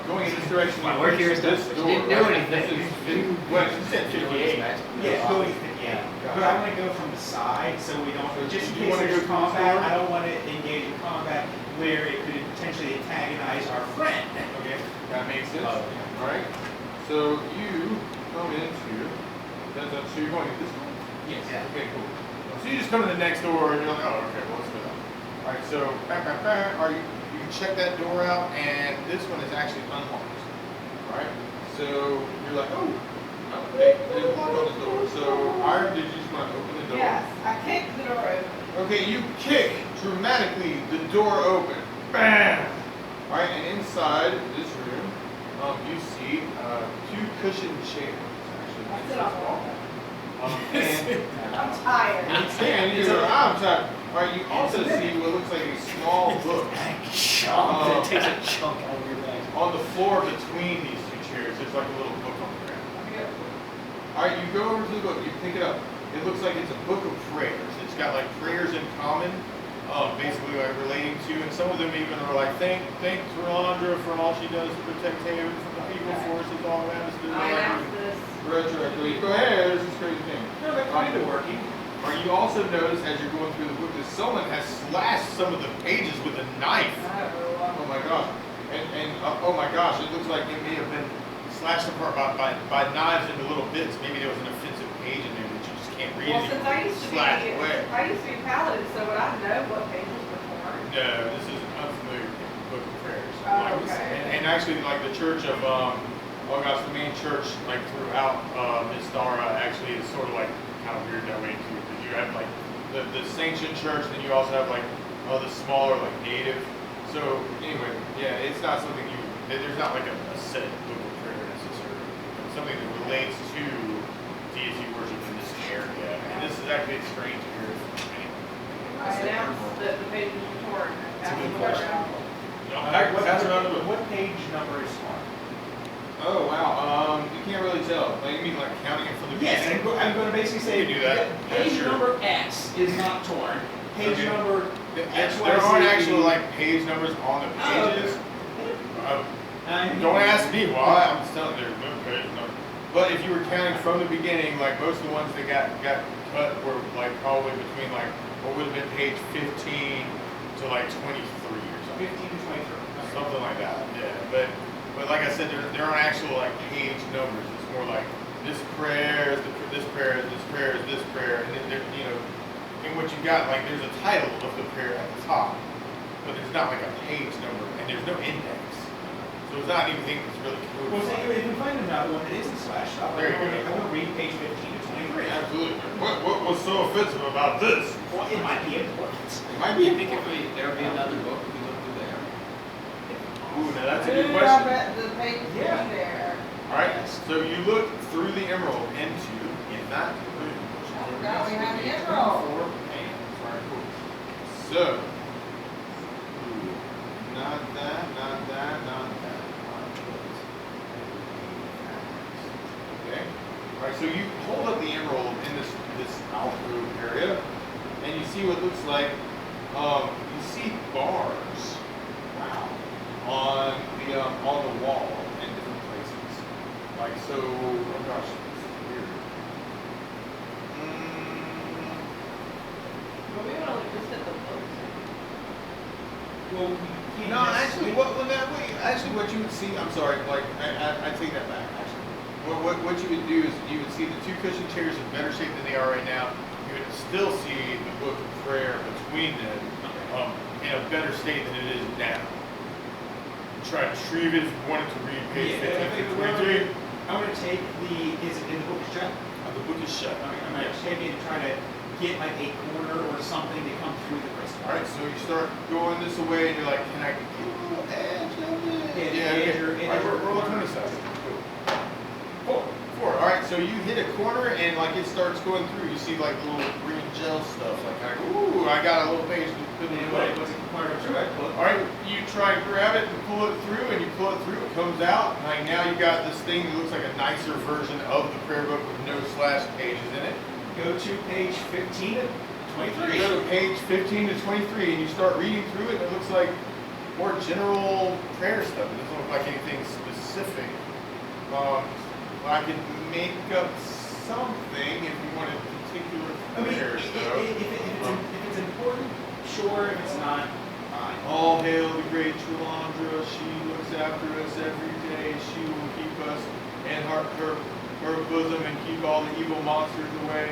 Speaker 1: going in this direction,
Speaker 5: My
Speaker 1: you
Speaker 5: work
Speaker 1: reach
Speaker 5: here is done.
Speaker 1: this
Speaker 5: She
Speaker 1: door.
Speaker 5: didn't do
Speaker 1: right?
Speaker 5: anything.
Speaker 1: This is, well, she said 58.
Speaker 2: Yeah, going 58. But I want to go from the side so we don't, just in
Speaker 1: You
Speaker 2: case
Speaker 1: wanna
Speaker 2: there's
Speaker 1: go through this
Speaker 2: combat,
Speaker 1: door?
Speaker 2: I don't want to engage in combat where it could potentially antagonize our friend.
Speaker 1: Okay, that makes sense.
Speaker 5: Oh.
Speaker 1: All right. So you come into So you're going to this one?
Speaker 2: Yes.
Speaker 1: Okay, cool. So you just come to the next door and you're like, oh, okay, well, let's go that. All right, so you can check that door out, and this one is actually unlocked. All right, so you're like, oh, there's a lock on the door. So Iram, did you just want to open the door?
Speaker 9: Yes, I kicked the door open.
Speaker 1: Okay, you kick dramatically the door open. Bam! All right, and inside this room, you see two cushioned chairs. Actually,
Speaker 9: I sit on the wall.
Speaker 1: and
Speaker 9: I'm tired.
Speaker 1: I'm tired. All right, you also see what looks like a small book
Speaker 5: It takes a chunk out of your bag.
Speaker 1: on the floor between these two chairs. There's like a little book on the ground. All right, you go over to the book. You pick it up. It looks like it's a book of prayers. It's got like prayers in common, basically like relating to, and some of them even are like, thank Tralandra for all she does to protect Haven from the evil forces all around us.
Speaker 9: I asked this.
Speaker 1: Retroactively. Go ahead, this is crazy thing.
Speaker 2: No, that's kind of working.
Speaker 1: Or you also notice as you're going through the book that someone has slashed some of the pages with a knife. Oh my gosh. And oh my gosh, it looks like it may have been slashed apart by knives into little bits. Maybe there was an offensive page in there that you just can't read
Speaker 9: Well,
Speaker 1: anymore.
Speaker 9: since I used to
Speaker 1: Slashed away.
Speaker 9: be paladin, so would I know what pages were torn?
Speaker 1: No, this is an unfamiliar book of prayers.
Speaker 9: Oh, okay.
Speaker 1: And actually, like the church of, oh gosh, the main church, like throughout Mistara, actually is sort of like kind of weird that way too. Because you have like the sanctioned church, then you also have like the smaller like native. So anyway, yeah, it's not something there's not like a set book of prayer necessarily. It's something that relates to deity worship in this area. And this is actually strange to hear from me.
Speaker 9: I announced that the pages were torn.
Speaker 1: That's a good question.
Speaker 2: What page number is torn?
Speaker 1: Oh wow, you can't really tell. Like, you mean like counting it from the
Speaker 2: Yes,
Speaker 1: beginning?
Speaker 2: I'm going to basically say
Speaker 1: You can do that.
Speaker 2: page
Speaker 1: Yeah, sure.
Speaker 2: number X is not torn. Page
Speaker 1: Okay.
Speaker 2: number X, Y,
Speaker 1: There
Speaker 2: Z,
Speaker 1: aren't
Speaker 2: D.
Speaker 1: actual like page numbers on the pages.
Speaker 2: I'm-
Speaker 1: Don't ask me why. I'm just telling you, there's no page number. But if you were counting from the beginning, like most of the ones that got cut were like probably between like what would have been page 15 to like 23 or something.
Speaker 2: 15 to 23.
Speaker 1: Something like that. Yeah, but like I said, there aren't actual like page numbers. It's more like this prayer is this prayer is this prayer is this prayer, and then there, you know, in what you got, like there's a title of the prayer at the top, but there's not like a page number, and there's no index, so it's not anything that's really
Speaker 2: Well, so
Speaker 1: codified.
Speaker 2: if we find another one that isn't slashed up,
Speaker 1: There you go.
Speaker 2: I want to read page 15 to 23.
Speaker 1: Absolutely. What was so offensive about this?
Speaker 2: Well, it might be important.
Speaker 1: It might
Speaker 4: Do
Speaker 1: be.
Speaker 4: you think if there would be another book we look through there?
Speaker 1: Ooh, now that's a good
Speaker 9: I
Speaker 1: question.
Speaker 9: read the pages
Speaker 2: Yeah.
Speaker 9: there.
Speaker 1: All right, so you look through the emerald into in that room.
Speaker 9: Now we have the emerald.
Speaker 1: So, not that. Okay. All right. So you hold up the emerald in this alcove area, and you see what looks like you see bars. Wow. On the wall in different places. Like so. Oh gosh, this is weird.
Speaker 9: But we want to just hit the books.
Speaker 2: Well, you
Speaker 1: No, actually, what you would see, I'm sorry, like, I take that back, actually. What you would do is you would see the two cushion chairs in better shape than they are right now. You would still see the book of prayer between them in a better state than it is now. Try to retrieve it if you wanted to read page 15 to 23.
Speaker 2: I'm going to take is it in the book is shut?
Speaker 1: The book is shut.
Speaker 2: I'm going to take it and try to get like a corner or something to come through the crystal.
Speaker 1: All right, so you start going this way, and you're like, can I get a little edge of it?
Speaker 2: Yeah,
Speaker 1: okay.
Speaker 2: you're in
Speaker 1: All right,
Speaker 2: the-
Speaker 1: roll a 20 side. Cool. Four. All right, so you hit a corner, and like it starts going through. You see like little green gel stuff. Like, ooh, I got a little page to put in the way.
Speaker 2: What's it part of through? I pull it.
Speaker 1: All right, you try and grab it and pull it through, and you pull it through. It comes out. Like now you got this thing that looks like a nicer version of the prayer book with no slash pages in it.
Speaker 2: Go to page 15 to 23.
Speaker 1: You go to page 15 to 23, and you start reading through it, and it looks like more general prayer stuff. It doesn't look like anything specific. I could make up something if you wanted particular
Speaker 2: I mean,
Speaker 1: prayer stuff.
Speaker 2: if it's important, sure. If it's not, fine.
Speaker 1: All hail the great Tralandra. She looks after us every day. She will keep us and her her bosom and keep all the evil monsters away.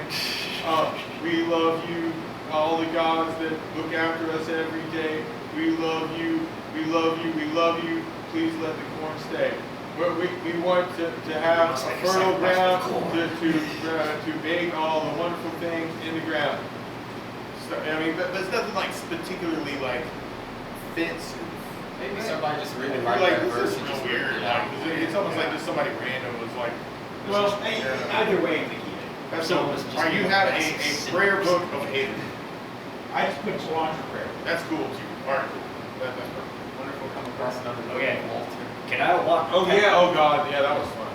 Speaker 1: We love you, all the gods that look after us every day. We love you, we love you, we love you. Please let the corn stay. But we want to have a fertile ground to bake all the wonderful things in the ground. So, I mean, there's nothing like particularly like fence.
Speaker 4: Maybe somebody just really
Speaker 1: You're
Speaker 4: liked
Speaker 1: like,
Speaker 4: that
Speaker 1: this
Speaker 4: verse
Speaker 1: is
Speaker 4: and
Speaker 1: real
Speaker 4: just
Speaker 1: weird.
Speaker 4: yeah.
Speaker 1: Like, it's almost like just somebody random was like. this
Speaker 2: Well,
Speaker 1: is-
Speaker 2: either way, they keep it.
Speaker 1: That's
Speaker 5: So
Speaker 1: so.
Speaker 5: it's just
Speaker 1: Or you have a prayer book of Haven.
Speaker 2: I just put Tralandra prayer.
Speaker 1: That's cool too. All right, cool. That's perfect.
Speaker 4: Wonderful come across another
Speaker 5: Okay.
Speaker 4: altar.
Speaker 5: Can I walk?
Speaker 1: Oh yeah. Oh god. Yeah, that was fun.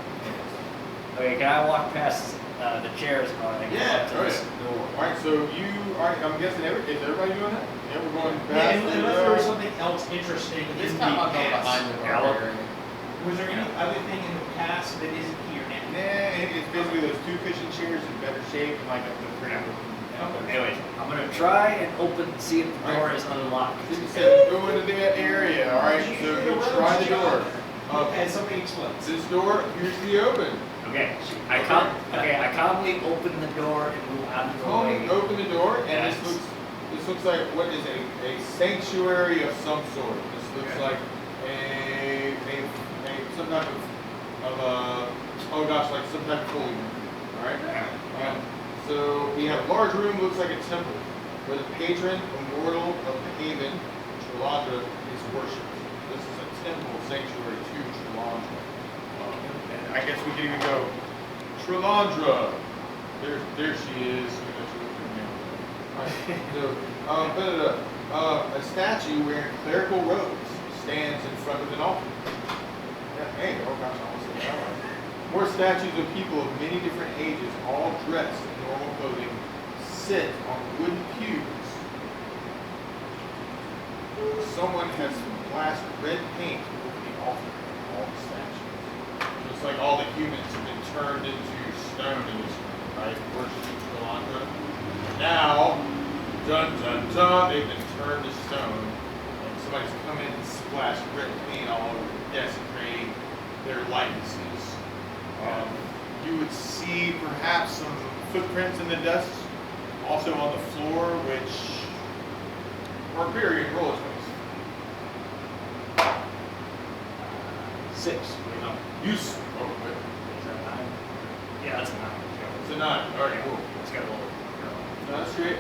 Speaker 5: Okay, can I walk past the chairs and all that?
Speaker 1: Yeah,
Speaker 5: Up to
Speaker 1: oh,
Speaker 5: this
Speaker 1: yeah.
Speaker 5: door?
Speaker 1: All right. So you. All right. I'm guessing is everybody doing that? Yeah, we're going
Speaker 2: Yeah,
Speaker 1: past.
Speaker 2: unless there was something else interesting
Speaker 4: This
Speaker 2: in the
Speaker 4: time I'll go
Speaker 2: past.
Speaker 4: behind the
Speaker 5: Yeah, I'll-
Speaker 4: barbarian.
Speaker 2: Was there any other thing in the past that isn't here now?
Speaker 1: Nah, it's basically those two cushion chairs in better shape and like the pretty.
Speaker 5: Anyways, I'm gonna try and see if the door is unlocked.
Speaker 1: Then you said go into that area. All right. So you try the door.
Speaker 2: And something explodes.
Speaker 1: This door appears to be open.
Speaker 5: Okay, I calmly open the door and move out of the
Speaker 1: Calmly
Speaker 5: way.
Speaker 1: open the door, and
Speaker 5: Yes.
Speaker 1: this looks like what is a sanctuary of some sort. This looks like a some type of oh gosh, like some type of holy room. All right. So we have a large room, looks like a temple, where the patron immortal of the haven, Tralandra, is worshipped. This is a temple sanctuary to Tralandra. And I guess we can even go, Tralandra. There she is. Alright, so, a statue wearing clerical robes stands in front of an altar. Yeah, hey, oh gosh, I almost said that one. More statues of people of many different ages, all dressed in normal clothing, sit on wooden pews. Someone has splashed red paint over the altar and all the statues. Looks like all the humans have been turned into stone in this room, right? Worshiping Tralandra. Now, dun dun dun, they've been turned to stone. And somebody's come in and splashed red paint all over, desecrating their likenesses. You would see perhaps some footprints in the dust, also on the floor, which barbarian roll is
Speaker 5: 6. Wait, no.
Speaker 1: use. Oh, wait.
Speaker 5: Is that 9? Yeah, that's a 9.
Speaker 1: It's a 9. All right, cool.
Speaker 5: It's got a little.
Speaker 1: No, that's great.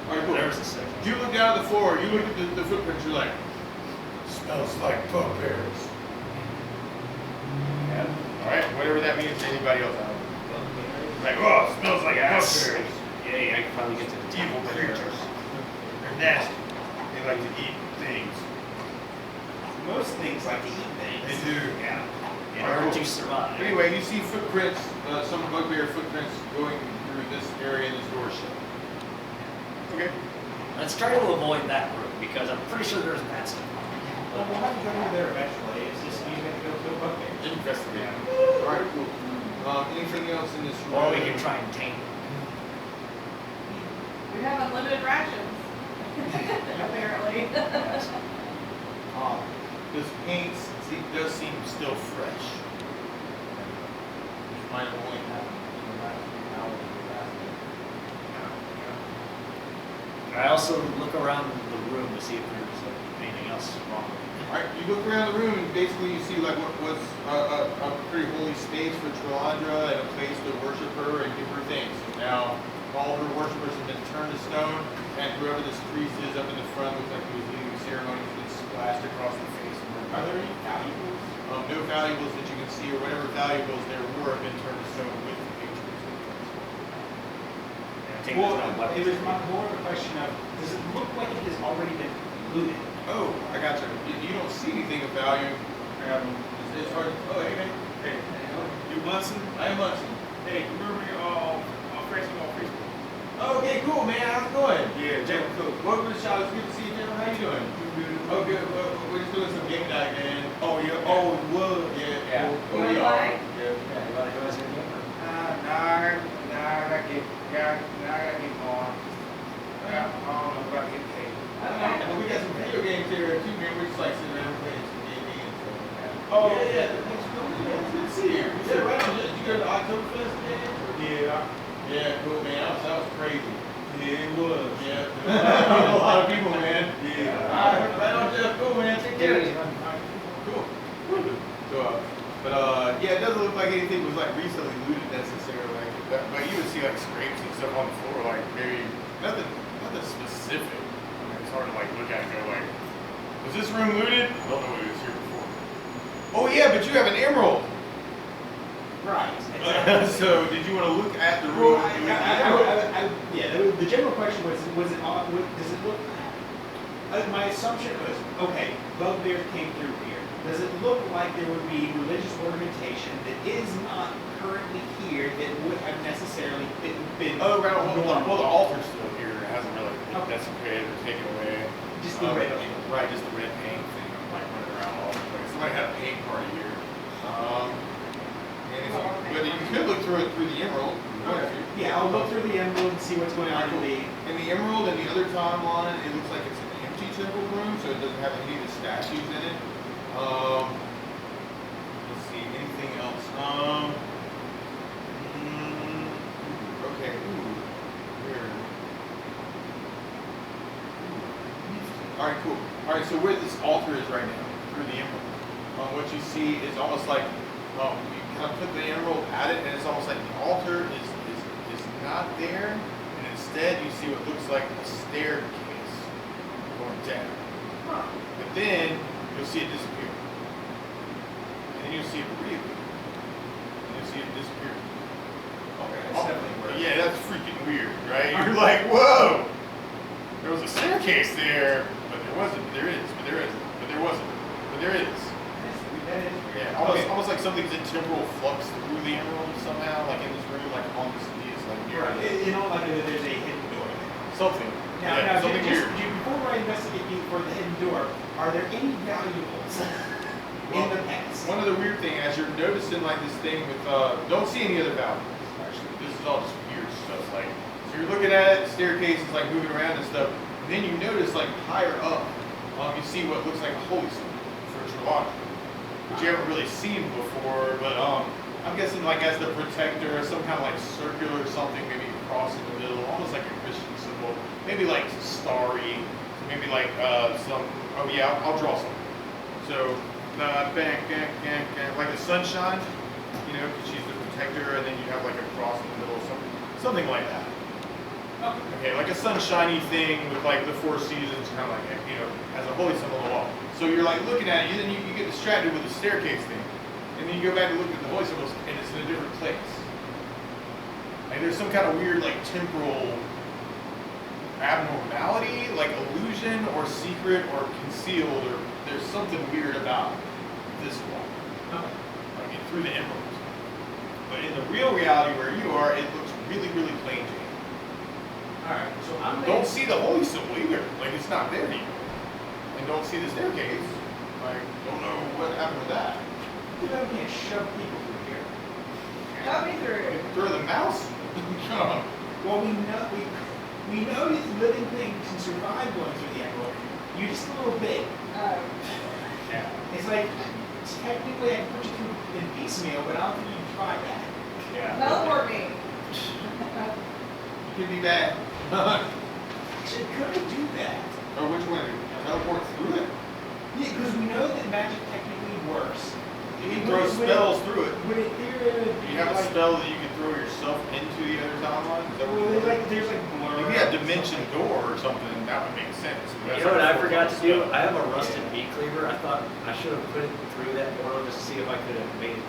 Speaker 1: All right, cool.
Speaker 5: There's a 6.
Speaker 1: You look down at the floor. You look at the footprints. You're like, smells like barbarians. Yeah. All right, whatever that means to anybody else. Like, oh, it smells like barbarians.
Speaker 5: Yeah, I can probably get to the
Speaker 1: Evil creatures. They're nasty. They like to eat things.
Speaker 2: Most things like to eat
Speaker 1: They
Speaker 2: things.
Speaker 1: do.
Speaker 5: Yeah. In
Speaker 1: All right,
Speaker 5: order
Speaker 1: cool.
Speaker 5: to survive.
Speaker 1: Anyway, you see footprints, some bugbear footprints going through this area in this door shut. Okay.
Speaker 5: Let's try to avoid that room because I'm pretty sure there's bad stuff.
Speaker 2: Well, we'll have to go over there eventually. It's just you have to go to a bugbear.
Speaker 1: Investigate. All right, cool. Anything else in this room?
Speaker 5: Or we can try and tame it.
Speaker 9: We have unlimited rations. Apparently.
Speaker 1: This paint does seem still fresh. Which might have only happened in the last few hours of the last
Speaker 5: I also look around the room to see if there's anything else wrong.
Speaker 1: Alright, you look around the room and basically you see like what was a pretty holy space for Tralandra and a place to worship her and give her things. So now all her worshippers have been turned to stone, and whoever this priest is up in the front looks like he was leading the ceremony has been splashed across the face.
Speaker 2: Are there any valuables?
Speaker 1: No valuables that you can see, or whatever valuables there were have been turned to stone with the patrons.
Speaker 5: Take
Speaker 2: Well,
Speaker 5: this out,
Speaker 2: it was more of a question of, does it look like it has already been looted?
Speaker 1: Oh, I got you. You don't see anything of value. It's hard. Oh, hey, man. Hey,
Speaker 6: You Munson?
Speaker 1: I am Munson.
Speaker 6: Hey, remember your friends on Facebook?
Speaker 1: Oh, okay, cool, man. How's it going?
Speaker 6: Yeah, Jay Cook.
Speaker 1: Welcome to the shop. It's good to see you, Jim. How you doing? Oh, good. We're just doing some game night, man.
Speaker 6: Oh, yeah. Oh, it was.
Speaker 1: Yeah.
Speaker 9: You
Speaker 1: Oh,
Speaker 9: wanna
Speaker 1: we are.
Speaker 9: play?
Speaker 1: Yeah.
Speaker 5: You want to go as your gamer?
Speaker 6: Nah, I gotta get going. I don't know if I get paid.
Speaker 9: Okay.
Speaker 1: And we got some video games here too, man. We're just like sitting around playing some game games.
Speaker 6: Oh.
Speaker 1: Yeah. Thanks for coming it's good to see you. You said right on, did you go to Oktoberfest today?
Speaker 6: Yeah.
Speaker 1: Yeah, cool, man. That was crazy.
Speaker 6: Yeah, it was.
Speaker 1: Yeah. A lot of people, man.
Speaker 6: Yeah.
Speaker 1: All right, right on, Jeff. Cool, man. Take care. Cool. So, yeah, it doesn't look like anything was like recently looted necessarily. But you would see like scrapes and stuff on the floor, like maybe nothing specific. I mean, it's hard to like look at and go like, was this room looted? I don't know what it was here before. Oh yeah, but you have an emerald.
Speaker 2: Right.
Speaker 1: So did you want to look at the
Speaker 2: Well,
Speaker 1: room?
Speaker 2: yeah, the general question was it odd, does it look, my assumption was, okay, bugbear came through here. Does it look like there would be religious ornamentation that is not currently here that would have necessarily been
Speaker 1: Oh, right. Well,
Speaker 2: normal?
Speaker 1: the altar's still here. It hasn't really been
Speaker 2: Okay.
Speaker 1: desecrated or taken away.
Speaker 2: Just the red paint.
Speaker 1: Right, just the red paint thing. Like running around all over the place. Somebody had a paint party here. But you could look through it through the emerald.
Speaker 2: Yeah, I'll look through the emerald and see what's going on in the...
Speaker 1: In the emerald and the other timeline, it looks like it's an empty temple room, so it doesn't have any of the statues in it. Let's see, anything else? Okay, weird. Alright, cool. Alright, so where this altar is right now, through the emerald, what you see is almost like, you kind of put the emerald at it, and it's almost like the altar is not there, and instead you see what looks like a staircase going down. But then you'll see it disappear. And then you'll see it breathe. And you'll see it disappear. Okay,
Speaker 2: That's definitely weird.
Speaker 1: yeah, that's freaking weird, right? You're like, whoa! There was a staircase there, but there wasn't. But there is. But there isn't. But there wasn't. But there is. Yeah, almost like something's in temporal flux through the emerald somehow, like in this room, like on this like near
Speaker 2: Right. You know, like there's a hidden door there.
Speaker 1: something.
Speaker 2: Now,
Speaker 1: something
Speaker 2: just,
Speaker 1: weird.
Speaker 2: before I investigate you for the hidden door, are there any valuables in the past?
Speaker 1: One of the weird things, as you're noticing like this thing with, don't see any other valuables, actually. This is all just weird stuff. Like, so you're looking at it, staircases like moving around and stuff, and then you notice like higher up, you see what looks like a holy symbol for Tralandra, which you haven't really seen before, but I'm guessing like as the protector, some kind of like circular something, maybe a cross in the middle, almost like a Christian symbol, maybe like starry, maybe like some, oh yeah, I'll draw something. So, like the sunshine, you know, because she's the protector, and then you have like a cross in the middle, something like that. Okay, like a sunshiny thing with like the four seasons, kind of like, you know, as a holy symbol on the wall. So you're like looking at it, and then you get distracted with the staircase thing. And then you go back and look at the holy symbols, and it's in a different place. Like there's some kind of weird like temporal abnormality, like illusion or secret or concealed, or there's something weird about this wall. Like through the emerald. But in the real reality where you are, it looks really, really plain to you.
Speaker 2: Alright, so I'm
Speaker 1: Don't see the holy symbol either. Like it's not there anymore. And don't see the staircase. Like, don't know what happened with that.
Speaker 2: You know, we can't shove people through here.
Speaker 9: Help me through.
Speaker 1: Throw the mouse?
Speaker 2: Well, we know these living things can survive going through the emerald. You're just a little bit.
Speaker 1: Yeah.
Speaker 2: It's like, technically I can put you through in piecemeal, but I don't think you can try that.
Speaker 1: Yeah.
Speaker 9: Teleport me.
Speaker 1: Could be bad.
Speaker 2: Actually, could I do that?
Speaker 1: Or which one? Teleport through it?
Speaker 2: Yeah, because we know that magic technically works.
Speaker 1: You can throw spells through it.
Speaker 2: Would it theoretically
Speaker 1: Do you have a spell that you can throw yourself into the other timeline? Is that what
Speaker 2: Well,
Speaker 1: you're
Speaker 2: there's like blur.
Speaker 1: If you had Dimension Door or something, that would make sense.
Speaker 5: You know what I forgot to do? I have a rusted meat cleaver. I thought I should have put it through that portal just to see if I could have made it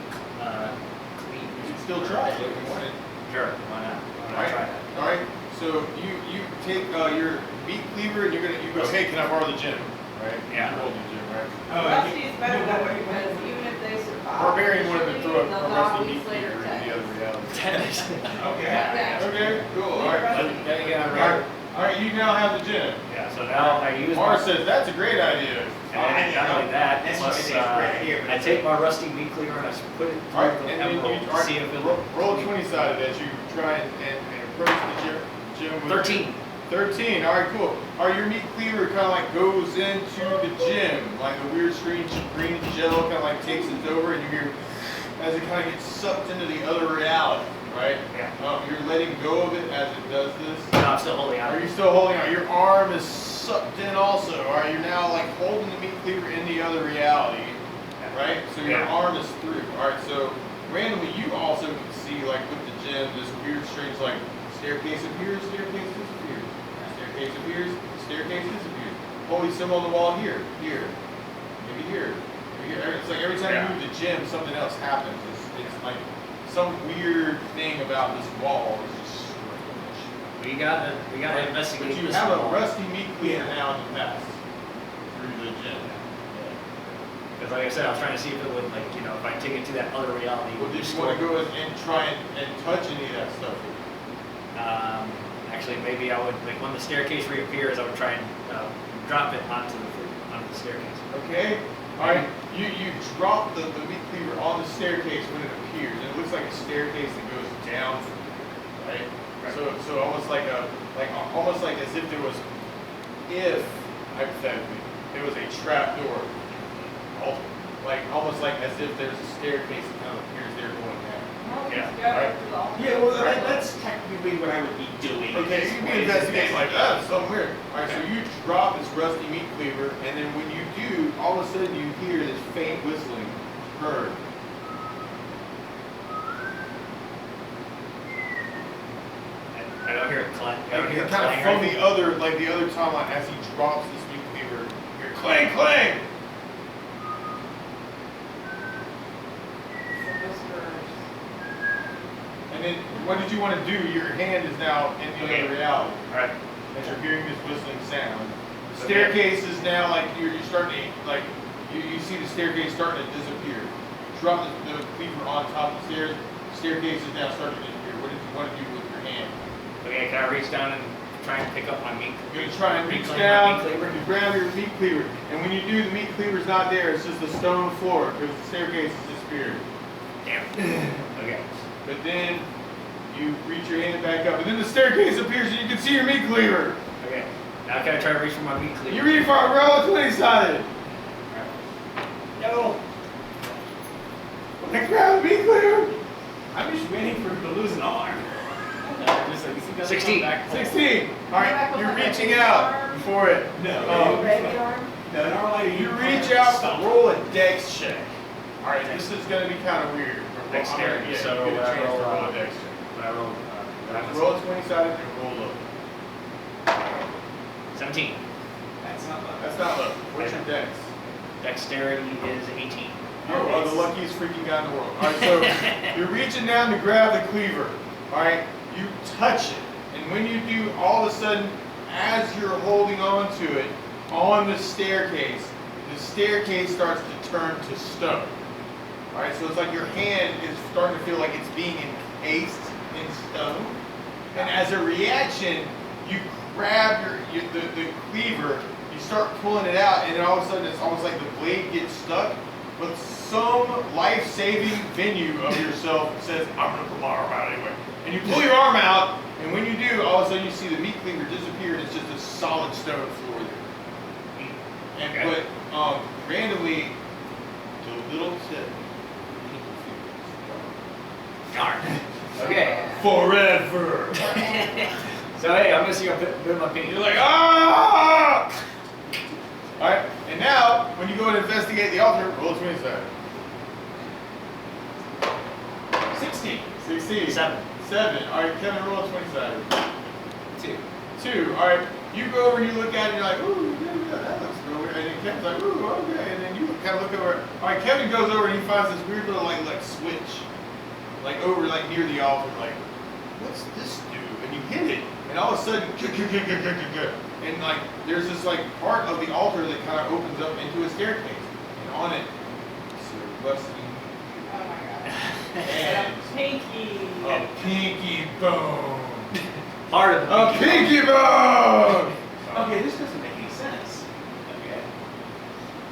Speaker 5: clean.
Speaker 1: You can still try it if you wanted.
Speaker 5: Sure, why not? Why not try that?
Speaker 1: All right. So you take your meat cleaver and you go, hey, can I borrow the gem? Right?
Speaker 5: Yeah.
Speaker 1: You rolled the gem, right?
Speaker 9: Rusty is better though, because even if they survive,
Speaker 1: Barbarian would have been throw a
Speaker 9: they'll
Speaker 1: rusty
Speaker 9: die
Speaker 1: meat
Speaker 9: weeks later.
Speaker 1: cleaver in the other reality.
Speaker 2: Okay.
Speaker 1: Okay, cool. All right.
Speaker 5: Then again,
Speaker 1: All right. All right, you now have the gem.
Speaker 5: Yeah, so now I use
Speaker 1: Marz
Speaker 5: my,
Speaker 1: says that's a great idea.
Speaker 5: and not only that,
Speaker 2: That's
Speaker 5: plus,
Speaker 2: what I think is great here, but
Speaker 5: I
Speaker 2: it's
Speaker 5: take my rusty meat cleaver and I put it
Speaker 1: All right,
Speaker 5: through the
Speaker 1: and then
Speaker 5: emerald
Speaker 1: you
Speaker 5: to see if it
Speaker 1: roll 20-sided as you try and approach the gem with
Speaker 5: 13.
Speaker 1: 13. All right, cool. All right, your meat cleaver kind of like goes into the gem, like a weird green gel kind of like takes it over, and you hear as it kind of gets sucked into the other reality, right?
Speaker 5: Yeah.
Speaker 1: You're letting go of it as it does this.
Speaker 5: No, I'm still holding on.
Speaker 1: Are you still holding on? Your arm is sucked in also. All right, you're now like holding the meat cleaver in the other reality, right? So your arm is through. All right, so randomly you also can see like with the gem this weird strange like staircase appears, staircase disappears, staircase appears, staircase disappears. Holy symbol on the wall here, maybe here. It's like every time you move the gem, something else happens. It's like some weird thing about this wall is just strange.
Speaker 5: We gotta investigate
Speaker 1: But you
Speaker 5: this
Speaker 1: have
Speaker 5: wall.
Speaker 1: a rusty meat cleaver now in the past through the gem.
Speaker 5: Because like I said, I was trying to see if it would, like, you know, if I take it to that other reality.
Speaker 1: Well, did you want to go and try and touch any of that stuff?
Speaker 5: Actually, maybe I would, like, when the staircase reappears, I would try and drop it onto the staircase.
Speaker 1: Okay. All right. You drop the meat cleaver on the staircase when it appears, and it looks like a staircase that goes down from there, right? So almost like almost like as if there was, if hypothetically there was a trap door, like almost like as if there's a staircase that kind of appears there going down.
Speaker 2: Yeah, well, that's technically what I would be doing.
Speaker 1: Okay, you can investigate like that. It's something weird. All right, so you drop this rusty meat cleaver, and then when you do, all of a sudden you hear this faint whistling heard.
Speaker 5: I don't hear it clang. I don't hear it
Speaker 1: Kind of
Speaker 5: clang
Speaker 1: from
Speaker 5: or
Speaker 1: the other timeline as he drops this meat cleaver, you hear clang, clang. And then, what did you want to do? Your hand is now in the other reality.
Speaker 5: All right.
Speaker 1: As you're hearing this whistling sound. The staircase is now like you're starting to like you see the staircase starting to disappear. You drop the cleaver on top of the stairs. The staircase is now starting to disappear. What did you want to do with your hand?
Speaker 5: Okay, can I reach down and try and pick up my meat?
Speaker 1: You're gonna try and reach
Speaker 5: Reclaim my
Speaker 1: down.
Speaker 5: meat cleaver?
Speaker 1: You grab your meat cleaver, and when you do, the meat cleaver's not there. It's just the stone floor because the staircase has disappeared.
Speaker 5: Damn. Okay.
Speaker 1: But then you reach your hand back up, and then the staircase appears, and you can see your meat cleaver.
Speaker 5: Okay. Now can I try to reach for my meat cleaver?
Speaker 1: You reach for a roll 20-sided.
Speaker 5: No.
Speaker 1: I grab the meat cleaver.
Speaker 2: I'm just waiting for him to lose an arm.
Speaker 4: Just like, he doesn't
Speaker 5: 16.
Speaker 4: come back.
Speaker 1: 16. All right, you're reaching out for it.
Speaker 2: No.
Speaker 9: Baby arm?
Speaker 2: No, normally
Speaker 1: You reach out, roll a dex check. All right, this is going to be kind of weird.
Speaker 5: Dexterity,
Speaker 1: Yeah,
Speaker 5: so
Speaker 1: you get a
Speaker 5: I
Speaker 1: chance to
Speaker 5: roll,
Speaker 1: roll a dex check.
Speaker 5: But I rolled.
Speaker 1: Roll a 20-sided and roll low.
Speaker 5: 17.
Speaker 2: That's not much.
Speaker 1: That's not low. What's your dex?
Speaker 5: Dexterity is 18.
Speaker 1: You're the luckiest freaking guy in the world. All right, so you're reaching down to grab the cleaver. All right, you touch it, and when you do, all of a sudden, as you're holding on to it on the staircase starts to turn to stone. All right, so it's like your hand is starting to feel like it's being encased in stone, and as a reaction, you grab the cleaver, you start pulling it out, and then all of a sudden it's almost like the blade gets stuck. But some life-saving venue of yourself says, I'm going to pull my arm out anyway. And you pull your arm out, and when you do, all of a sudden you see the meat cleaver disappear, and it's just a solid stone floor there. And but randomly, the little tip.
Speaker 5: Darn. Okay.
Speaker 1: Forever.
Speaker 5: So hey, I'm gonna see a bit of my opinion.
Speaker 1: You're like, ah! All right, and now when you go and investigate the altar, roll a 20-sided.
Speaker 2: 16.
Speaker 1: 16. 7. All right, Kevin, roll a 20-sided. 2. All right, you go over and you look at it and you're like, ooh, yeah, that looks real weird. And then Kevin's like, ooh, okay. And then you kind of look over. All right, Kevin goes over and he finds this weird little like switch, like over like near the altar. Like, what's this do? And you hit it, and all of a sudden, and like there's this like part of the altar that kind of opens up into a staircase, and on it, it's a rusty
Speaker 9: Oh my god.
Speaker 1: and
Speaker 9: Pinky.
Speaker 1: a pinky bone.
Speaker 5: Part of the
Speaker 1: A pinky bone!
Speaker 2: Okay, this doesn't make any sense.
Speaker 5: Okay.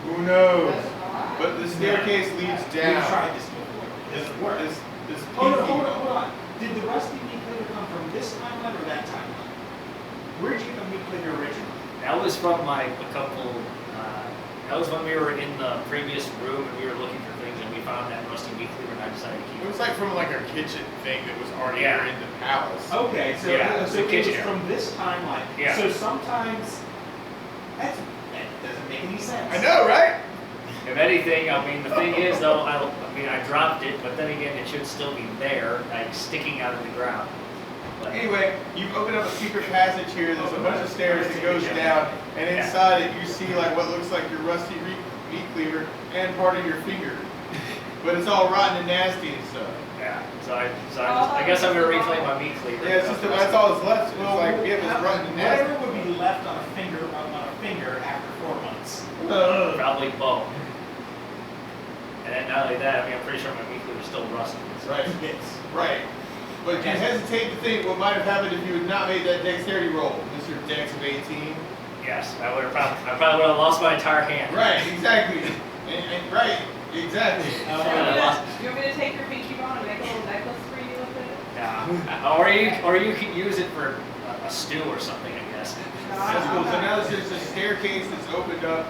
Speaker 1: Who knows?
Speaker 9: That's not.
Speaker 1: But the staircase leads
Speaker 2: We
Speaker 1: down.
Speaker 2: tried this before. It doesn't work.
Speaker 1: This
Speaker 2: Hold
Speaker 1: pinky
Speaker 2: on. Did the rusty meat cleaver come from this timeline or that timeline? Where did you get the meat cleaver originally?
Speaker 5: That was from a couple. That was when we were in the previous room and we were looking for things and we found that rusty meat cleaver, and I decided to keep
Speaker 1: It was like from like a kitchen thing that was already
Speaker 5: Yeah.
Speaker 1: in the palace.
Speaker 2: Okay, so,
Speaker 5: Yeah,
Speaker 2: so
Speaker 5: the
Speaker 2: it was
Speaker 5: kitchen area.
Speaker 2: from this timeline.
Speaker 5: Yeah.
Speaker 2: So sometimes that doesn't make any sense.
Speaker 1: I know, right?
Speaker 5: If anything, I mean, the thing is though, I dropped it, but then again, it should still be there, like sticking out of the ground. But,
Speaker 1: Anyway, you open up a secret passage here. There's a bunch of stairs that goes down, and inside it you see like what looks like your rusty meat cleaver and part of your finger, but it's all rotten and nasty and stuff.
Speaker 5: yeah, I guess I'm gonna reclaim my meat cleaver.
Speaker 1: Yeah, it's just that's all that's left. It's like yeah, it's rotten and nasty.
Speaker 2: Whatever would be left on a finger after 4 months.
Speaker 5: Probably bone. And then not only that, I mean, I'm pretty sure my meat cleaver is still rusty. So.
Speaker 1: Right. Right. But you hesitate to think what might have happened if you had not made that dexterity roll, Mr. Dex of 18.
Speaker 5: Yes, I probably would have lost my entire hand.
Speaker 1: Right, exactly. Right, exactly.
Speaker 9: You want me to take your pinky bone and make a little necklace for you with it?
Speaker 5: Yeah. Or you can use it for a stew or something, I guess.
Speaker 1: That's cool. So now there's a staircase that's opened up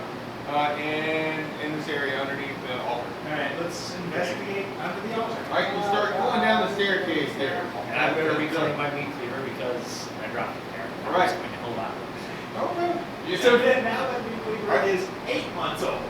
Speaker 1: in this area underneath the altar.
Speaker 2: Alright, let's investigate under the altar.
Speaker 1: Alright, you start going down the staircase there.
Speaker 5: And I better reclaim my meat cleaver because I dropped it there.
Speaker 1: All right.
Speaker 5: It's going to hold out.
Speaker 1: Okay.
Speaker 2: So then now that meat cleaver is 8 months old.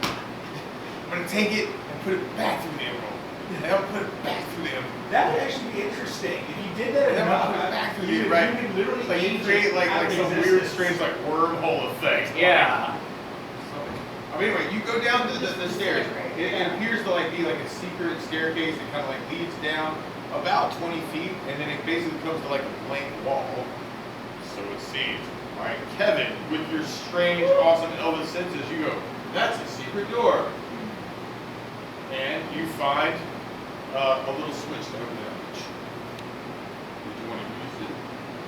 Speaker 1: I'm gonna take it and put it back through the emerald. And I'll put it back through the emerald.
Speaker 2: That would actually be interesting. If you did that
Speaker 1: And then
Speaker 2: enough,
Speaker 1: I'll put it back through
Speaker 2: you
Speaker 1: the right.
Speaker 2: could literally
Speaker 1: Like you
Speaker 2: age
Speaker 1: create
Speaker 2: it
Speaker 1: like
Speaker 2: out of
Speaker 1: some weird,
Speaker 2: existence.
Speaker 1: strange like wormhole effect.
Speaker 5: Yeah.
Speaker 1: I mean, anyway, you go down the stairs. It appears to like be like a secret staircase that kind of like leads down about 20 feet, and then it basically comes to like a blank wall. So it seems. All right, Kevin, with your strange, awesome Elvis senses, you go, that's a secret door. And you find a little switch to open it up. Did you want to use it?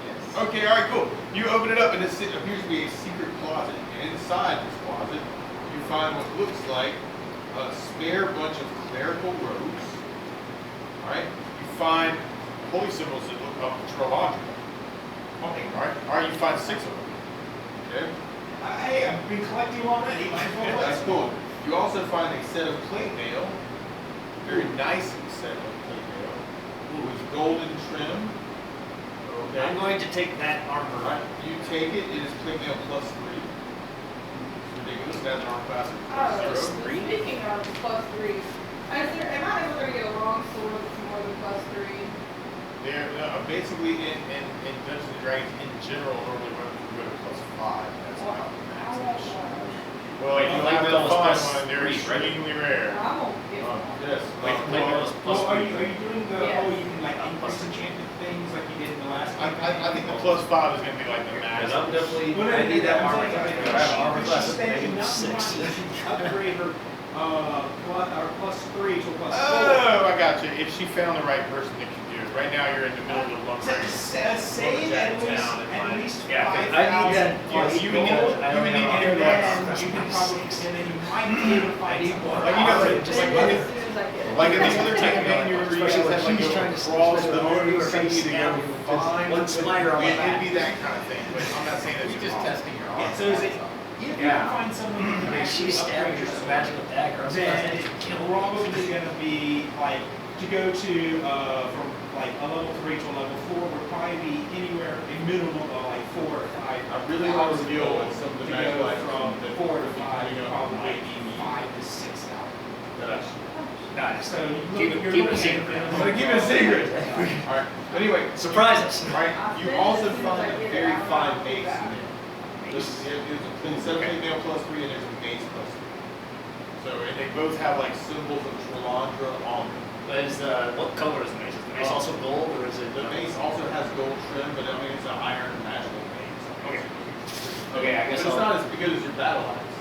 Speaker 1: Yes. Okay, all right, cool. You open it up, and it appears to be a secret closet. And inside this closet, you find what looks like a spare bunch of clerical robes. All right. You find holy symbols that look up Tralandra. Okay, all right. You find 6 of them. Okay.
Speaker 2: Hey, I've been collecting already.
Speaker 1: Yeah, that's cool. You also find a set of plate mail, very nice set of plate mail, with golden trim. Okay.
Speaker 5: I'm going to take that armor.
Speaker 1: All right. You take it. It is plate mail +3. It's ridiculous. That's an armor class of +0.
Speaker 9: Speaking of +3, am I ever going to get a long sword that's more than +3?
Speaker 1: They're basically in Dungeons and Dragons in general normally go to +5. That's about the max. Well, if you like the 5 one, they're extremely rare.
Speaker 9: I'm going to get one.
Speaker 1: Yes.
Speaker 2: Well, are you doing the
Speaker 9: Yeah.
Speaker 2: you can like increase enchanted things like you did in the last
Speaker 1: I think the +5 is going to be like the max.
Speaker 5: Because I'm definitely,
Speaker 2: Well,
Speaker 5: I need that armor.
Speaker 2: I
Speaker 5: I have an armor class of
Speaker 2: spend enough
Speaker 5: -6.
Speaker 2: money to upgrade her +3 to +4.
Speaker 1: Oh, I got you. If she found the right person that could do it. Right now, you're in the middle of the lumbering.
Speaker 2: Save at least
Speaker 5: Yeah, I need
Speaker 2: 5,000
Speaker 5: that.
Speaker 1: Yes, you would need
Speaker 5: gold. I only
Speaker 1: to
Speaker 5: have
Speaker 1: do
Speaker 5: armor
Speaker 1: that.
Speaker 5: class.
Speaker 2: you can probably, and then you might be able to
Speaker 5: I
Speaker 2: find
Speaker 5: need
Speaker 2: some
Speaker 5: more.
Speaker 1: Like, you know,
Speaker 5: armor.
Speaker 1: just like
Speaker 9: As soon as I get it.
Speaker 1: Like in the other campaign, you were
Speaker 5: Especially when
Speaker 1: had like
Speaker 5: she's
Speaker 1: a
Speaker 5: trying to
Speaker 1: cross
Speaker 5: split
Speaker 1: the
Speaker 5: her arm,
Speaker 1: moon
Speaker 5: or trying to
Speaker 1: sea to
Speaker 5: stab
Speaker 1: go
Speaker 5: you with
Speaker 1: find.
Speaker 5: one spider on my
Speaker 1: It'd
Speaker 5: back.
Speaker 1: be that kind of thing, but I'm not saying that
Speaker 4: You're just testing your arm.
Speaker 2: Yeah, so is it, if you
Speaker 5: Yeah.
Speaker 2: can find someone who
Speaker 5: I
Speaker 2: can
Speaker 5: mean,
Speaker 2: actually
Speaker 5: she's stabbing
Speaker 2: upgrade
Speaker 5: her with a
Speaker 2: your
Speaker 5: magical dagger. I was
Speaker 2: then
Speaker 5: about to
Speaker 2: it's
Speaker 5: kill her.
Speaker 2: probably gonna be like, to go to, from like a level 3 to a level 4 would probably be anywhere, a minimum of like 4 or 5.
Speaker 1: I really want to deal with some of the
Speaker 2: To
Speaker 1: magical
Speaker 2: go
Speaker 1: items
Speaker 2: from
Speaker 1: that
Speaker 2: 4 to
Speaker 1: you
Speaker 2: 5,
Speaker 1: know,
Speaker 2: probably
Speaker 1: might
Speaker 2: be
Speaker 1: be
Speaker 2: 5 to 6,000.
Speaker 5: Nice.
Speaker 2: So
Speaker 5: Keep it a secret.
Speaker 1: I'm gonna keep it a secret. All right. Anyway,
Speaker 5: Surprise us.
Speaker 1: all right. You also find a very fine mace in there. There's a set of plate mail +3, and there's a mace +3. So, and they both have like symbols of Tralandra on them.
Speaker 5: But what color is the mace? Is the mace also gold, or is it?
Speaker 1: The mace also has gold trim, but I mean it's an iron magical mace.
Speaker 5: Okay. Okay, I guess
Speaker 1: But it's
Speaker 5: I'll.
Speaker 1: not as good as your battle axe.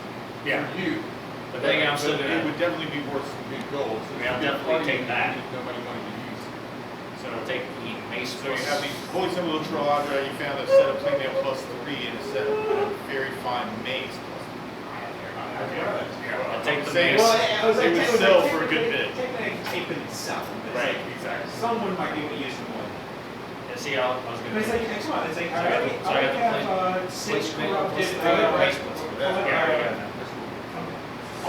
Speaker 5: Yeah.
Speaker 1: For you.
Speaker 5: But then again, I'm still
Speaker 1: But
Speaker 5: gonna.
Speaker 1: it would definitely be worth some good gold. So
Speaker 5: Yeah, I'll
Speaker 1: it's a good
Speaker 5: definitely
Speaker 1: party
Speaker 5: take that.
Speaker 1: if nobody wanted to use it.
Speaker 5: So I'll take the mace.
Speaker 1: So you have these holy symbol of Tralandra, you found a set of plate mail +3 and a set of very fine mace +3.
Speaker 5: I'll take the
Speaker 1: Saying-
Speaker 5: mace.
Speaker 2: Well, I was
Speaker 1: It would
Speaker 2: like,
Speaker 1: sell for a good bit.
Speaker 2: Technically, tape it itself. but it's
Speaker 1: Right,
Speaker 2: like,
Speaker 1: exactly.
Speaker 2: Someone might be able to use it more.
Speaker 5: Yeah, see, I was
Speaker 2: But
Speaker 5: gonna.
Speaker 2: it's like, next one, it's like,
Speaker 5: So I
Speaker 2: I
Speaker 5: got
Speaker 2: already
Speaker 5: the- so I got the
Speaker 2: have 6
Speaker 5: plate mail
Speaker 2: corrupted,
Speaker 5: +3 and mace +3.
Speaker 1: That's
Speaker 5: Yeah,
Speaker 1: right.
Speaker 5: yeah.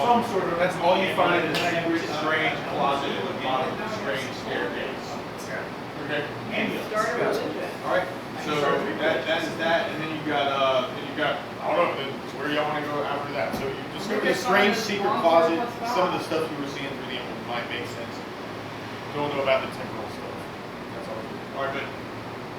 Speaker 2: Some sort of.
Speaker 1: That's all you find in a secret, strange closet at the bottom of the strange staircase. Okay.
Speaker 2: And
Speaker 9: Start a religion.
Speaker 1: All right. So that is that, and then you got I don't know. Then where y'all want to go after that? So you just go to the strange secret closet. Some of the stuff you were seeing through the emerald might make sense. Don't know about the temporal stuff. That's all. All right, but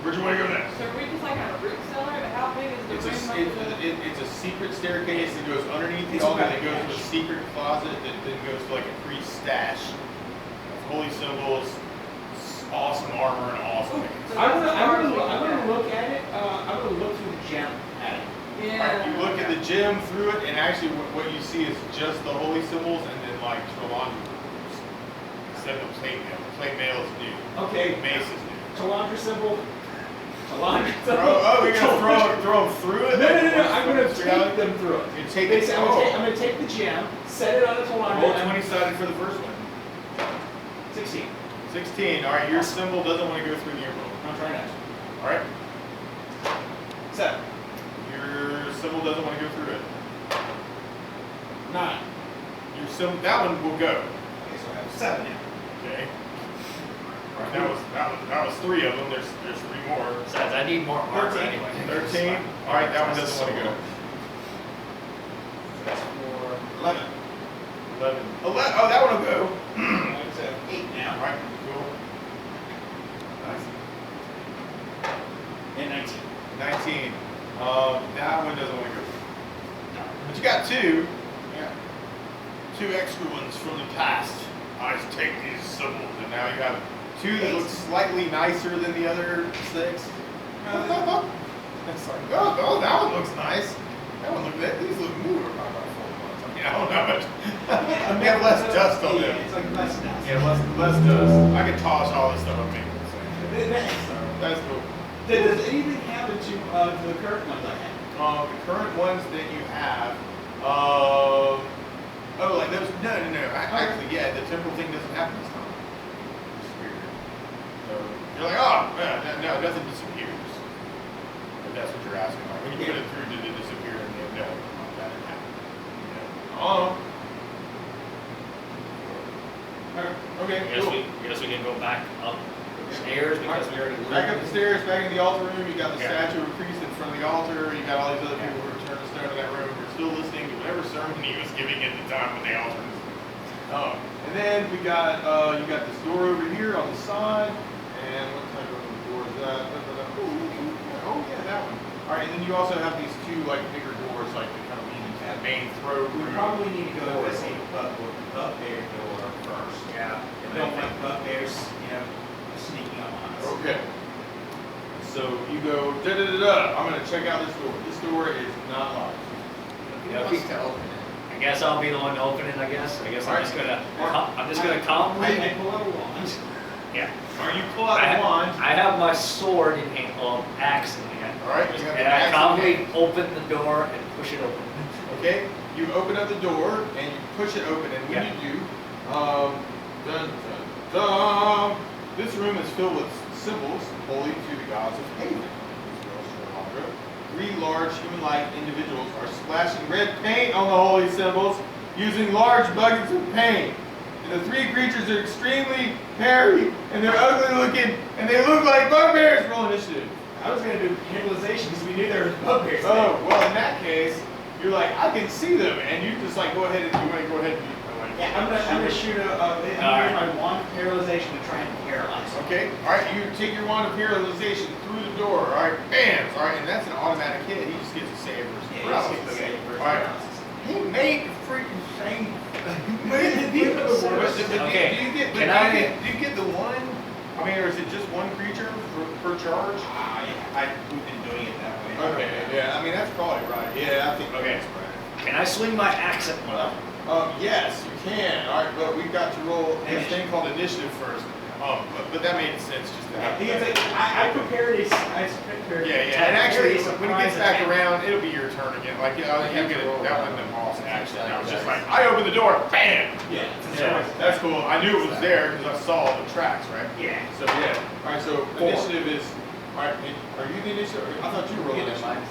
Speaker 1: where'd you want to go next?
Speaker 9: So are we just like on a root cellar? But how big is the room?
Speaker 1: It's a secret staircase that goes underneath the
Speaker 2: It's
Speaker 1: altar
Speaker 2: about
Speaker 1: that goes to a secret closet that then goes to like a priest stash. Holy symbols, awesome armor, and awesome things.
Speaker 2: I'm gonna look at it. I'm gonna look through the gem at it.
Speaker 9: Yeah.
Speaker 1: Alright, you look at the gem through it, and actually what you see is just the holy symbols and then like Tralandra rules. Instead of plate mail. Plate mail is new.
Speaker 2: Okay.
Speaker 1: Mace is new.
Speaker 2: Talandra symbol. Talandra
Speaker 1: Throw,
Speaker 2: symbol.
Speaker 1: oh, we're gonna throw them through it?
Speaker 2: No. I'm gonna
Speaker 1: What's
Speaker 2: take
Speaker 1: reality?
Speaker 2: them through it.
Speaker 1: You take it.
Speaker 2: Basically, I'm gonna take the gem, set it on the Talandra.
Speaker 1: Roll 20 sided for the first one.
Speaker 2: 16.
Speaker 1: 16. Alright, your symbol doesn't want to go through the emerald.
Speaker 2: I'm trying not to.
Speaker 1: Alright?
Speaker 2: 7.
Speaker 1: Your symbol doesn't want to go through it.
Speaker 2: 9.
Speaker 1: Your symbol, that one will go.
Speaker 2: Okay, so I have 7 now.
Speaker 1: Okay. Alright, that was 3 of them. There's 3 more.
Speaker 5: Besides, I need more armor
Speaker 2: 13.
Speaker 5: anyway.
Speaker 1: 13. Alright, that one doesn't want to go.
Speaker 2: So that's 4.
Speaker 1: 11. 11. Oh, that one will go.
Speaker 2: That's 8 now.
Speaker 1: Alright, cool.
Speaker 2: And 19.
Speaker 1: 19. That one doesn't want to go. But you got 2.
Speaker 2: Yeah.
Speaker 1: 2 extra ones from the past. I just take these symbols, and now you have 2 that look slightly nicer than the other 6. It's like, oh, that one looks nice. That one these look newer. About 4 months. I mean, I don't know much. They have less dust on them.
Speaker 2: It's like less dust.
Speaker 1: Yeah, less dust. I can toss all this stuff on me. So that's cool.
Speaker 2: Does anything happen to the current ones I have?
Speaker 1: The current ones that you have, like those, no. Actually, yeah, the temporal thing doesn't happen this time. It's weird. So you're like, no, nothing disappears. But that's what you're asking. Like, when you put it through, did it disappear? And then, no, that didn't happen. Okay, cool.
Speaker 5: I guess we can go back up the stairs because we already
Speaker 1: Back up the stairs, back in the altar room, you got the
Speaker 5: Yeah.
Speaker 1: statue of a priest in front of the altar, you got all these other people who are turning stone in that room, who are still listening to whatever sermon he was giving at the time when the altar was. And then we got, you got this door over here on the side, and what type of door is that? Oh yeah, that one. Alright, and then you also have these 2 like bigger doors, like that kind of lead into that main throat
Speaker 2: We
Speaker 1: room.
Speaker 2: probably need to go to the same bugbear door first.
Speaker 5: Yeah.
Speaker 2: I don't want bugbears, sneaking up on us.
Speaker 1: Okay. So you go I'm gonna check out this door. This door is not locked.
Speaker 4: Who wants to open it?
Speaker 5: I guess I'll be the one to open it. I guess I'm just gonna
Speaker 2: I
Speaker 5: calmly.
Speaker 2: pull out a wand.
Speaker 5: Yeah.
Speaker 1: Alright, you pull out the wand.
Speaker 5: I have my sword in hand, axe in hand.
Speaker 1: Alright, you have the
Speaker 5: And I
Speaker 1: axe in
Speaker 5: calmly
Speaker 1: hand.
Speaker 5: open the door and push it open.
Speaker 1: Okay, you open up the door and you push it open, and when
Speaker 5: Yeah.
Speaker 1: you do, dun, dun, dun, this room is filled with symbols holy to the gods of Haven. 3 large human-like individuals are splashing red paint on the holy symbols using large buckets of paint. And the 3 creatures are extremely hairy, and they're ugly looking, and they look like bugbears. Roll initiative.
Speaker 2: I was going to do handlization because we knew there was bugbears.
Speaker 1: Oh, well, in that case, you're like, I can see them, and you just like go ahead and you want to go ahead and
Speaker 2: Yeah, I'm gonna shoot I'm gonna use my wand of paralyzation to try and paralyze.
Speaker 1: Okay, all right. You take your wand of paralyzation through the door. All right, bam. All right, and that's an automatic hit. He just gets a save versus paralysis. All right. He made the freaking thing.
Speaker 5: Okay,
Speaker 1: Do you get the one? I mean, or is it just one creature per charge?
Speaker 2: We've been doing it that way.
Speaker 1: Okay, yeah. I mean, that's probably right. Yeah, I think
Speaker 5: Okay.
Speaker 1: that's right.
Speaker 5: Can I swing my axe at one of them?
Speaker 1: Yes, you can. All right, but we've got to roll this thing called initiative first. But that made sense just to have.
Speaker 2: I prepared a.
Speaker 1: Yeah. And actually, when it gets back around, it'll be your turn again. Like, you get it. That wasn't the boss action. I was just like, I opened the door, bam.
Speaker 2: Yeah.
Speaker 1: That's cool. I knew it was there because I saw the tracks, right?
Speaker 2: Yeah.
Speaker 1: So yeah. All right. So initiative is. All right. Are you the initiative? I thought you were rolling initiative.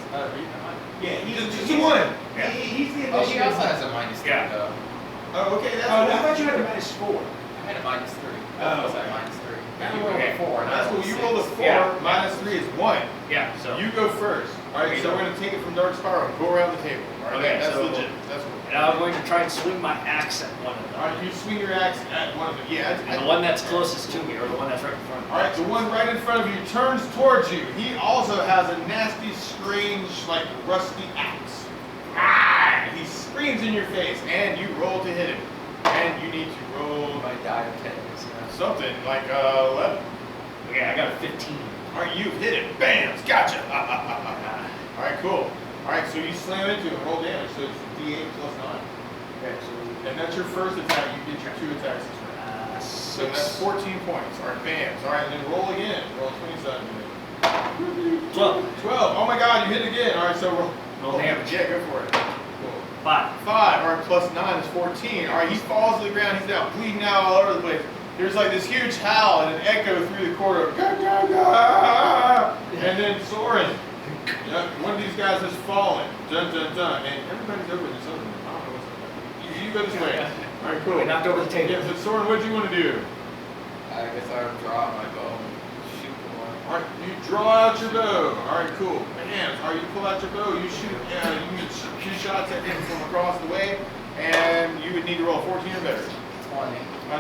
Speaker 2: Yeah, he's
Speaker 1: Just one.
Speaker 2: He's the
Speaker 4: Oh, she
Speaker 2: initiative.
Speaker 4: also has a minus 3
Speaker 5: Yeah.
Speaker 4: though.
Speaker 1: Oh, okay, that's
Speaker 2: Oh, no, I thought you had a -4.
Speaker 4: I had a -3.
Speaker 2: Oh,
Speaker 4: Was I
Speaker 2: okay.
Speaker 4: -3?
Speaker 1: Now
Speaker 4: You
Speaker 1: you roll
Speaker 4: rolled
Speaker 1: a
Speaker 4: a 4.
Speaker 1: That's what you rolled a 4.
Speaker 5: Yeah.
Speaker 1: -3 is 1.
Speaker 5: Yeah, so.
Speaker 1: You go first. All right, so we're gonna take it from Dark Spyro. Go around the table. All right,
Speaker 5: Okay,
Speaker 1: that's
Speaker 5: so-
Speaker 1: legit. That's what.
Speaker 5: And I'm going to try and swing my axe at one of
Speaker 1: All right,
Speaker 5: them.
Speaker 1: you swing your axe at one of them. Yeah.
Speaker 5: And the one that's closest to me, or the one that's right in front of me.
Speaker 1: All right, the one right in front of you turns towards you. He also has a nasty, strange, like rusty axe. Ah! He screams in your face, and you roll to hit him. And you need to roll
Speaker 4: My die of 10 is
Speaker 1: something like 11.
Speaker 5: Okay, I got a 15.
Speaker 1: All right, you hit it. Bam! Gotcha. All right, cool. All right, so you slam into him. Roll damage. So it's D8 plus 9.
Speaker 5: Okay, so
Speaker 1: And that's your first attack. You get your 2 attacks this round. So that's 14 points. All right, bam. All right, and then roll again. Roll 27.
Speaker 5: 12.
Speaker 1: 12. Oh my God, you hit again. All right, so
Speaker 5: Roll damage.
Speaker 1: Yeah, go for it. Cool.
Speaker 5: 5.
Speaker 1: 5. All right, plus 9 is 14. All right, he falls to the ground. He's now bleeding out all over the place. There's like this huge howl and an echo through the corridor. Gah, gah, gah. And then Soren, one of these guys has fallen. Dun, dun, dun. And everybody's over this other one. I don't know what's up. You go this way. All right, cool.
Speaker 5: We knocked over the table.
Speaker 1: Yeah, but Soren, what do you want to do?
Speaker 4: I guess I would draw my bow and shoot one.
Speaker 1: All right, you draw out your bow. All right, cool. Hands. All right, you pull out your bow. You shoot. You get 2 shots at him from across the way, and you would need to roll 14 or better.
Speaker 4: 20.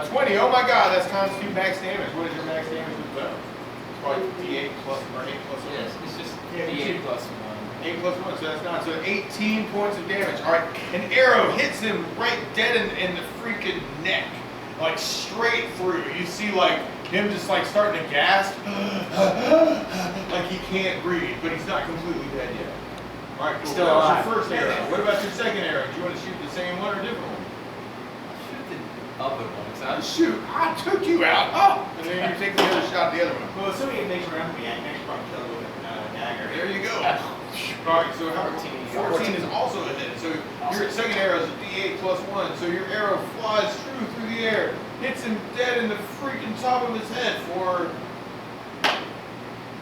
Speaker 1: 20. Oh my God, that's times 2 max damage. What is your max damage with the bow? It's probably D8 plus or 8 plus 1.
Speaker 4: Yes, it's just
Speaker 2: Yeah,
Speaker 4: D8 plus 1.
Speaker 1: 8 plus 1, so that's 9. So 18 points of damage. All right, an arrow hits him right dead in the freaking neck, like straight through. You see like him just like starting to gasp, like he can't breathe, but he's not completely dead yet. All right, cool.
Speaker 5: Still
Speaker 1: That was
Speaker 5: alive.
Speaker 1: your first arrow. What about your second arrow? Do you want to shoot the same one or a different one?
Speaker 4: Shoot the other one. 'Cause I just
Speaker 1: Shoot, I took you out. Oh, and then you take the other shot, the other one.
Speaker 2: Well, assuming it makes around me, I can actually probably kill it with a dagger.
Speaker 1: There you go. All right, so how 14 is also a hit. So your second arrow is a D8 plus 1. So your arrow flies through the air, hits him dead in the freaking top of his head for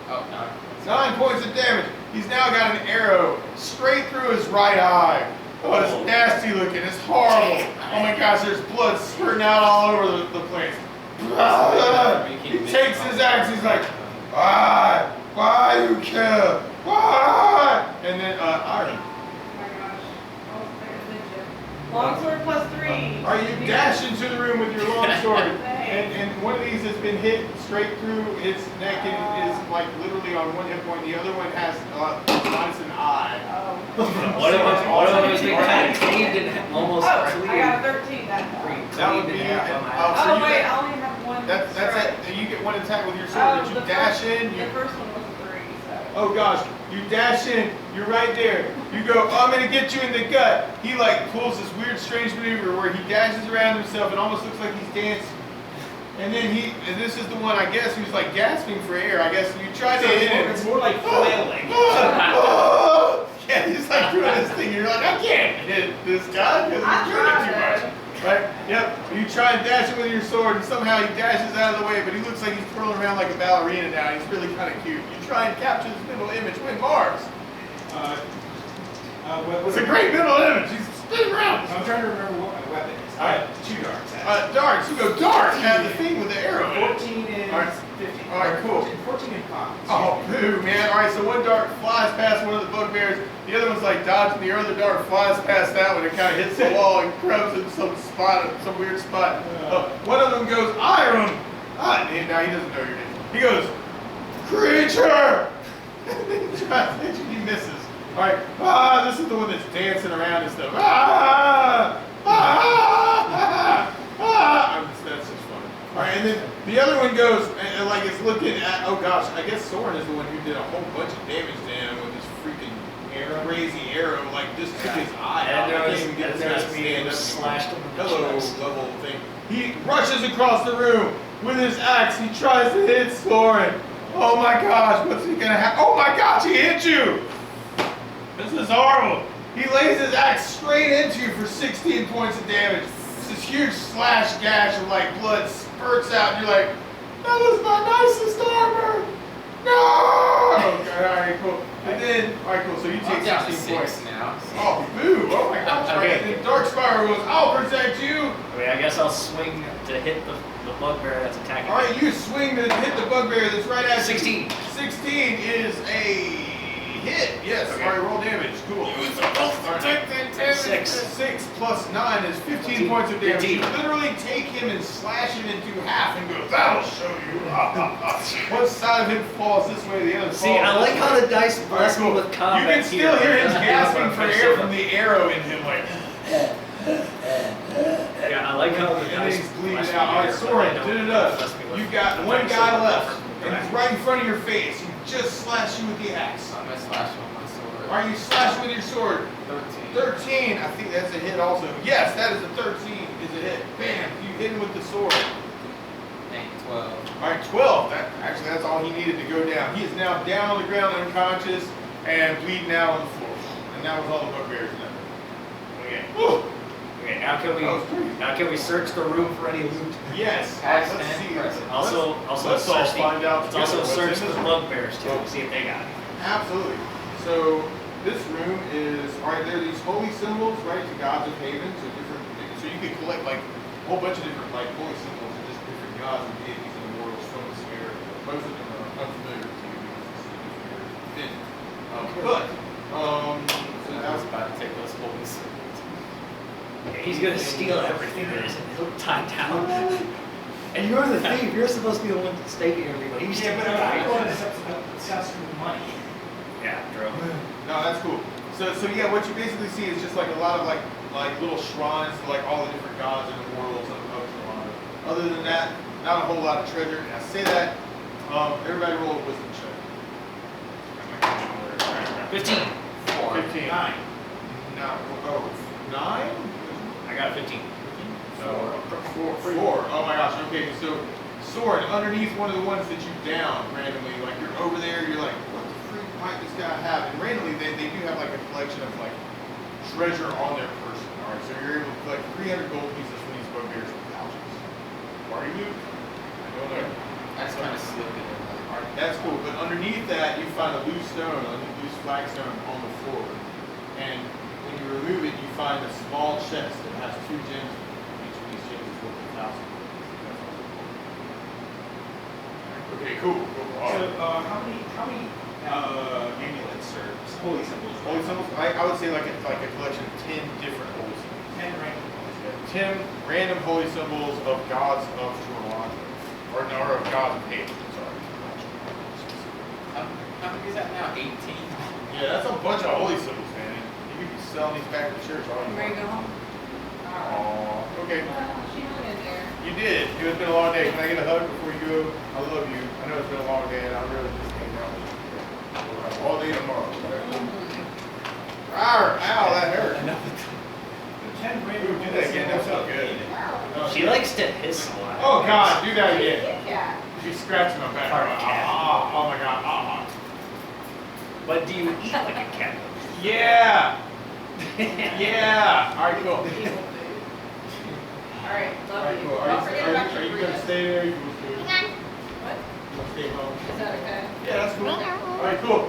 Speaker 4: oh,
Speaker 1: 9 points of damage. He's now got an arrow straight through his right eye. Oh, it's nasty looking. It's horrible. Oh my gosh, there's blood spurting out all over the place. He takes his axe. He's like, why you kill? Why? And then Iram.
Speaker 9: Oh my gosh. I wasn't paying attention. Longsword plus 3.
Speaker 1: All right, you dash into the room with your longsword, and one of these has been hit straight through its neck and is like literally on one hit point. The other one has minus an eye.
Speaker 9: Oh.
Speaker 5: One of them has been kind of cleaved and almost
Speaker 9: Oh, I
Speaker 5: cleaved.
Speaker 9: got a 13 that time.
Speaker 1: That would be
Speaker 5: Cleaved in half on my
Speaker 1: oh,
Speaker 5: ass.
Speaker 1: so
Speaker 9: Oh
Speaker 1: you
Speaker 9: wait,
Speaker 1: get-
Speaker 9: I only have one.
Speaker 1: That's
Speaker 9: strike.
Speaker 1: it. You get one attack with your sword. That you
Speaker 9: the
Speaker 1: dash
Speaker 9: first,
Speaker 1: in.
Speaker 9: The first one was a 3, so.
Speaker 1: Oh gosh, you dash in, you're right there. You go, I'm gonna get you in the gut. He like pulls this weird strange maneuver where he dashes around himself. It almost looks like he's dancing. And then and this is the one I guess who's like gasping for air. I guess you tried to hit him.
Speaker 2: It's more like flailing.
Speaker 1: Yeah, he's like doing this thing. You're like, I can't hit this guy because
Speaker 9: I
Speaker 1: he's doing it too
Speaker 9: tried.
Speaker 1: much. Right? Yep. You try and dash him with your sword, and somehow he dashes out of the way, but he looks like he's twirling around like a ballerina now. He's really kind of cute. You try and capture this mental image with Marz. It's a great mental image. He's spinning around.
Speaker 2: I'm trying to remember what my weapon is. I have 2 darts.
Speaker 1: Darts. You go darts at the thing with the arrow. in it.
Speaker 2: 14 and
Speaker 1: All right.
Speaker 2: 15.
Speaker 1: All right, cool.
Speaker 2: 14 and 5.
Speaker 1: Oh, boo, man. All right, so one dart flies past one of the bugbears. The other one's like dodging. The other dart flies past that one and kind of hits the wall and crubs in some spot, some weird spot. One of them goes, Iram. Now he doesn't know your name. He goes, creature. He misses. All right, this is the one that's dancing around and stuff. That's just funny. All right, and then the other one goes and like is looking at. Oh gosh, I guess Soren is the one who did a whole bunch of damage to him with this freaking crazy arrow. Like just took his eye out.
Speaker 5: And there
Speaker 1: I
Speaker 5: was,
Speaker 1: can't even get
Speaker 5: and
Speaker 1: this
Speaker 5: there
Speaker 1: guy
Speaker 5: was
Speaker 1: to
Speaker 5: me
Speaker 1: stand
Speaker 5: who
Speaker 1: up.
Speaker 5: slashed him in the
Speaker 1: Hello,
Speaker 5: chest.
Speaker 1: level thing. He rushes across the room with his axe. He tries to hit Soren. Oh my gosh, what's he gonna have? Oh my gosh, he hit you! This is horrible. He lays his axe straight into you for 16 points of damage. This huge slash gash of like blood spurts out, and you're like, that was my nicest armor! No! Okay, alright, cool. And then, alright, cool. So you
Speaker 4: I'm
Speaker 1: take
Speaker 4: down to
Speaker 1: 16 points.
Speaker 4: 6 now.
Speaker 1: Oh, boo! Oh my gosh! Alright, and then Dark Spyro goes, I'll protect you!
Speaker 5: I guess I'll swing to hit the bugbear that's attacking.
Speaker 1: Alright, you swing to hit the bugbear that's right at you.
Speaker 5: 16.
Speaker 1: 16 is a hit. Yes.
Speaker 5: Okay.
Speaker 1: Alright, roll damage. Cool.
Speaker 4: Alright.
Speaker 5: 6.
Speaker 1: 6 plus 9 is 15 points of damage.
Speaker 5: 15.
Speaker 1: You literally take him and slash him into half and go, that'll show you. One side of him falls this way, the other falls
Speaker 3: See, I like
Speaker 1: this
Speaker 3: how
Speaker 1: way.
Speaker 3: the dice bless me
Speaker 1: Alright,
Speaker 3: with
Speaker 1: cool.
Speaker 3: combat.
Speaker 1: You can still
Speaker 3: here.
Speaker 1: hear him
Speaker 5: Doesn't
Speaker 1: gasping
Speaker 5: have
Speaker 1: for
Speaker 5: a
Speaker 1: air
Speaker 5: face
Speaker 1: from the arrow in him, like,
Speaker 5: Yeah, I like how the
Speaker 1: and then
Speaker 5: dice
Speaker 1: he's bleeding
Speaker 5: bless me
Speaker 1: out. Alright,
Speaker 5: here, but
Speaker 1: Soren,
Speaker 5: they don't bless me with
Speaker 1: you've got
Speaker 5: the
Speaker 1: one
Speaker 5: dice
Speaker 1: guy
Speaker 5: that
Speaker 1: left,
Speaker 5: different.
Speaker 1: and he's right in front of your face. He just slashed you with the axe.
Speaker 4: I'm gonna slash him with my sword.
Speaker 1: Are you slashing with your sword?
Speaker 4: 13.
Speaker 1: 13, I think that's a hit also. Yes, that is a 13 is a hit. Bam, you hit him with the sword.
Speaker 4: 12.
Speaker 1: Alright, 12. That's all he needed to go down. He is now down on the ground unconscious and bleeding out on the floor. And that was all the bugbears and everything. Okay. Whew.
Speaker 5: Okay, now can we search the room for any loot?
Speaker 1: Yes.
Speaker 4: Past
Speaker 1: Let's
Speaker 4: and
Speaker 1: see.
Speaker 4: present.
Speaker 5: Also
Speaker 1: Let's all
Speaker 5: search
Speaker 1: find out
Speaker 5: let's also
Speaker 1: together
Speaker 5: search
Speaker 1: what's in
Speaker 5: the
Speaker 1: this
Speaker 5: bugbears too,
Speaker 1: room.
Speaker 5: see if they got it.
Speaker 1: Absolutely. So this room is, alright, there are these holy symbols, right, to gods of haven, so different things. So you can collect like a whole bunch of different like holy symbols and just different gods and deities and immortals from this area. Most of them are unfamiliar to you because this is a different thing. So
Speaker 4: I
Speaker 1: that
Speaker 4: was
Speaker 1: was
Speaker 4: about to take those holy symbols.
Speaker 3: He's gonna steal everything there is and he'll tie down. And you're the thief. You're supposed to be the one staking everybody. You
Speaker 2: Yeah, but I'm going to sell some money.
Speaker 5: Yeah, true.
Speaker 1: no, that's cool. So yeah, what you basically see is just like a lot of like little shrines to like all the different gods and immortals of Tralandra. Other than that, not a whole lot of treasure. And I say that, everybody roll a wisdom check.
Speaker 5: 15.
Speaker 1: 15. 9. No. Oh, 9?
Speaker 5: I got 15.
Speaker 1: Four. Oh my gosh. Okay, so Soren, underneath one of the ones that you downed randomly, like you're over there, you're like, what the freak might this guy have? And randomly, they do have like a collection of like treasure on their person. All right, so you're able to collect 300 gold pieces from these bugbears with pouches. Are you? I don't know.
Speaker 4: I just kind of slipped it in.
Speaker 1: All right, that's cool. But underneath that, you find a loose stone, a loose flagstone on the floor. And when you remove it, you find a small chest that has 2 gems. Each of these gems is worth 1,000. Okay, cool. All
Speaker 2: So,
Speaker 1: right.
Speaker 2: how many amulets or holy symbols?
Speaker 1: Holy symbols? I would say like a collection of 10 different holy symbols.
Speaker 2: 10 random holy symbols.
Speaker 1: 10 random holy symbols of gods of Tralandra. Or of gods of hate. Sorry.
Speaker 4: How many is that now? 18?
Speaker 1: Yeah, that's a bunch of holy symbols, man. You could be selling these back to the church all you
Speaker 9: Ready to
Speaker 1: want.
Speaker 9: go home? Alright.
Speaker 1: Aww. Okay.
Speaker 9: Well, she hung in there.
Speaker 1: You did. It's been a long day. Can I get a hug before you go? I love you. I know it's been a long day and I really just came out with you. All day tomorrow. Rawr, ow, that hurt.
Speaker 2: 10 random
Speaker 1: Ooh, do that again. That felt good.
Speaker 5: She likes to hiss a lot.
Speaker 1: Oh God, do that again.
Speaker 9: Kit Kat.
Speaker 1: She's scratching my back.
Speaker 5: Hard cat.
Speaker 1: Oh my God.
Speaker 5: But do you eat like a cat?
Speaker 1: Yeah. Yeah. All right, cool.
Speaker 9: Alright,
Speaker 1: All
Speaker 9: love
Speaker 1: right,
Speaker 9: you.
Speaker 1: cool.
Speaker 9: Don't forget about
Speaker 1: Are
Speaker 9: your
Speaker 1: you gonna
Speaker 9: burrito.
Speaker 1: stay there? Or you gonna stay?
Speaker 8: Hang on.
Speaker 9: What?
Speaker 1: You gonna stay home?
Speaker 9: Is that okay?
Speaker 1: Yeah, that's cool. All right, cool.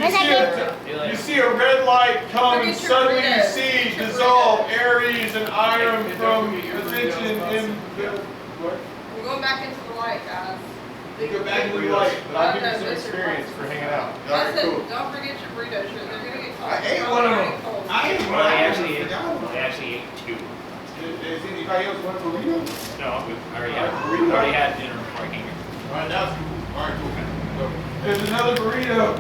Speaker 1: You see a red light come and
Speaker 9: Forget your
Speaker 1: suddenly you
Speaker 9: burritos.
Speaker 1: see
Speaker 9: Forget your
Speaker 1: dissolve
Speaker 9: burritos.
Speaker 1: Ares and Iram from attention in the what?
Speaker 9: We're going back into the light, guys.
Speaker 1: You go back into the light, but I'll give you some experience for hanging out. All right,
Speaker 9: Listen,
Speaker 1: cool.
Speaker 9: don't forget your burritos. They're gonna get cold.
Speaker 1: I ate
Speaker 9: They're
Speaker 1: one of
Speaker 9: already
Speaker 1: them.
Speaker 9: cold.
Speaker 1: I ate one.
Speaker 5: Well,
Speaker 1: I
Speaker 5: I actually ate 2.
Speaker 1: Is anybody else want a burrito?
Speaker 5: No, I'm good. I already
Speaker 1: Alright,
Speaker 5: had,
Speaker 1: burrito.
Speaker 5: already had dinner before I came here.
Speaker 1: All right, that's cool. All right, cool. So, there's another burrito.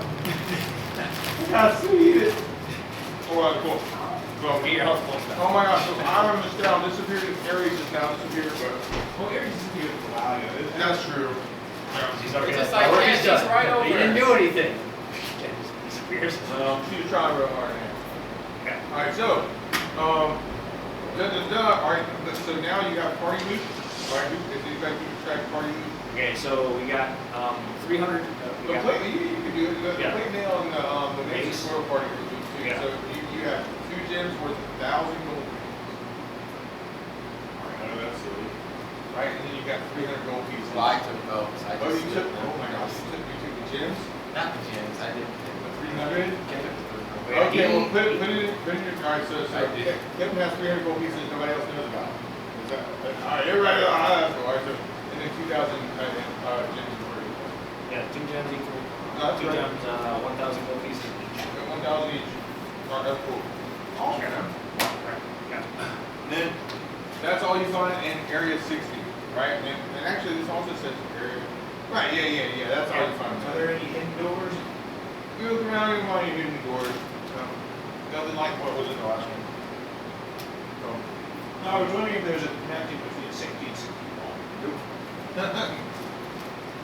Speaker 1: I see it. All right, cool. Well,
Speaker 5: Get your health points back.
Speaker 1: oh my gosh, so Iram is now disappeared. Ares is now disappeared, but
Speaker 2: Well, Aries is beautiful. Wow, yeah.
Speaker 1: that's true.
Speaker 5: She's
Speaker 4: It's
Speaker 5: okay.
Speaker 4: just
Speaker 5: My
Speaker 4: like,
Speaker 5: work
Speaker 4: yeah,
Speaker 5: is
Speaker 4: she's
Speaker 5: done.
Speaker 4: right over
Speaker 5: You didn't
Speaker 4: there.
Speaker 5: do anything. It just disappears.
Speaker 1: She's trying real hard now.
Speaker 5: Okay.
Speaker 1: All right, so, All right, so now you got party loot. All right, if you guys keep track of party loot.
Speaker 5: Okay, so we got 300.
Speaker 1: The plate, you can do it. The
Speaker 5: Yeah.
Speaker 1: plate mail and the basic
Speaker 5: Mace.
Speaker 1: spoil party loot too.
Speaker 5: Yeah.
Speaker 1: So you have 2 gems worth 1,000 gold. All right, I know that's silly. Right, and then you got 300 gold pieces.
Speaker 4: Well, I took those. I
Speaker 1: Oh,
Speaker 4: just
Speaker 1: you took.
Speaker 4: slipped
Speaker 1: Oh
Speaker 4: them.
Speaker 1: my gosh, you took the gems.
Speaker 4: Not the gems. I didn't take them.
Speaker 1: 300?
Speaker 5: Yeah,
Speaker 1: Okay,
Speaker 5: he-
Speaker 1: well, put it in your, alright, so
Speaker 4: I did.
Speaker 1: Kevin has 300 gold pieces nobody else knows about. Is that, alright, you're right, alright, so, and then 2,000, gems for you.
Speaker 5: Yeah, 2 gems equal.
Speaker 1: No, that's
Speaker 5: 2
Speaker 1: right.
Speaker 5: gems, 1,000 gold pieces each.
Speaker 1: 1,000 each. Alright, that's cool. Okay.
Speaker 5: Right, yeah.
Speaker 1: And then, that's all you find in area 60, right? And actually, this also says area, right, yeah, that's all you find.
Speaker 2: Are there any hidden doors?
Speaker 1: You look around, you find any hidden doors. Nothing like what was in the last one. So,
Speaker 2: No, I was wondering if there's a connection between 60 and 61.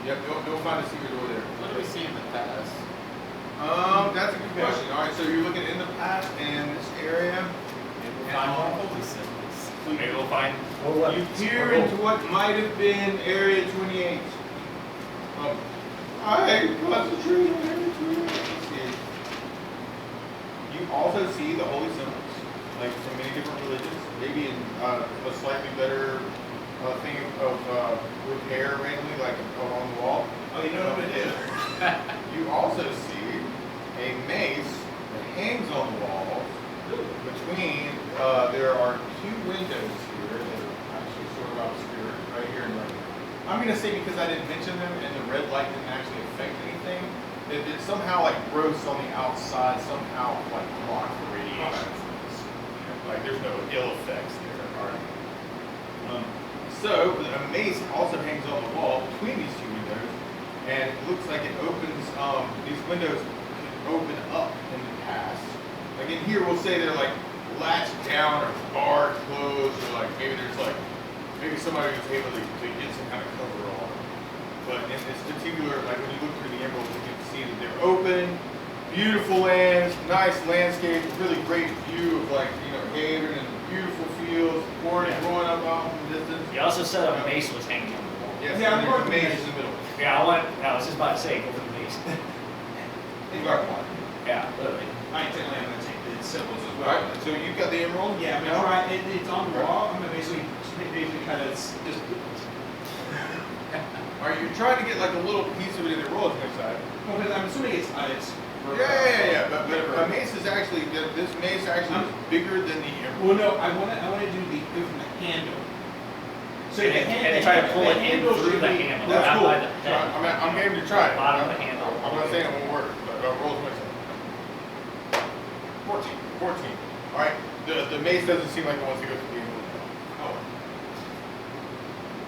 Speaker 1: yep, you'll find a secret door there.
Speaker 4: What do we see in the past?
Speaker 1: That's a good question. All right, so you're looking in the past in this area.
Speaker 4: Maybe we'll find more holy symbols.
Speaker 5: Maybe we'll find more
Speaker 1: You
Speaker 5: weapons.
Speaker 1: peer into what might have been Area 28. I concentrate on Area 28. Let's see. You also see the holy symbols, like from many different religions. Maybe in a slightly better thing of repair, randomly, like on the wall.
Speaker 2: Oh, you know what it is?
Speaker 1: You also see a mace that hangs on the wall. Between, there are 2 windows here that are actually sort of obscure, right here and right here. I'm going to say because I didn't mention them and the red light didn't actually affect anything, that it somehow like growths on the outside somehow like block the radiation from this. Like there's no ill effects there, alright? So, a mace also hangs on the wall between these 2 windows, and it looks like it opens, these windows can open up in the past. Like in here, we'll say they're like latched down or barred closed, or like maybe there's like, maybe somebody was able to get some kind of cover on them. But in this particular, like when you look through the emeralds, you can see that they're open, beautiful lands, nice landscape, really great view of like, Haven and beautiful fields, forest growing up off in the distance.
Speaker 5: You also said a mace was hanging on the wall.
Speaker 1: Yes,
Speaker 2: Yeah,
Speaker 1: and there's a maze in the middle.
Speaker 5: Yeah, I was just about to say, go for the mace.
Speaker 1: You got one.
Speaker 5: Yeah, literally.
Speaker 2: I ain't telling you, I'm gonna take the symbols as well.
Speaker 1: Alright, so you've got the emerald?
Speaker 2: Yeah, I'm gonna try, it's on the wall, I'm gonna basically kind of just,
Speaker 1: Are you trying to get like a little piece of it in the roll inside?
Speaker 2: well, because I'm assuming it's.
Speaker 1: Yeah. But a mace is actually, this mace actually is bigger than the emerald.
Speaker 2: Well, no, I wanna do the handle. So the
Speaker 5: And try to pull it in
Speaker 2: handle
Speaker 5: through
Speaker 2: should
Speaker 5: the
Speaker 2: be-
Speaker 5: handle,
Speaker 1: That's
Speaker 5: not
Speaker 1: cool.
Speaker 5: by the head.
Speaker 1: I'm game to try it.
Speaker 5: Bottom of the handle.
Speaker 1: I'm not saying it won't work, but roll 20. 14. Alright, the mace doesn't seem like it wants to go through the emerald.
Speaker 2: Oh.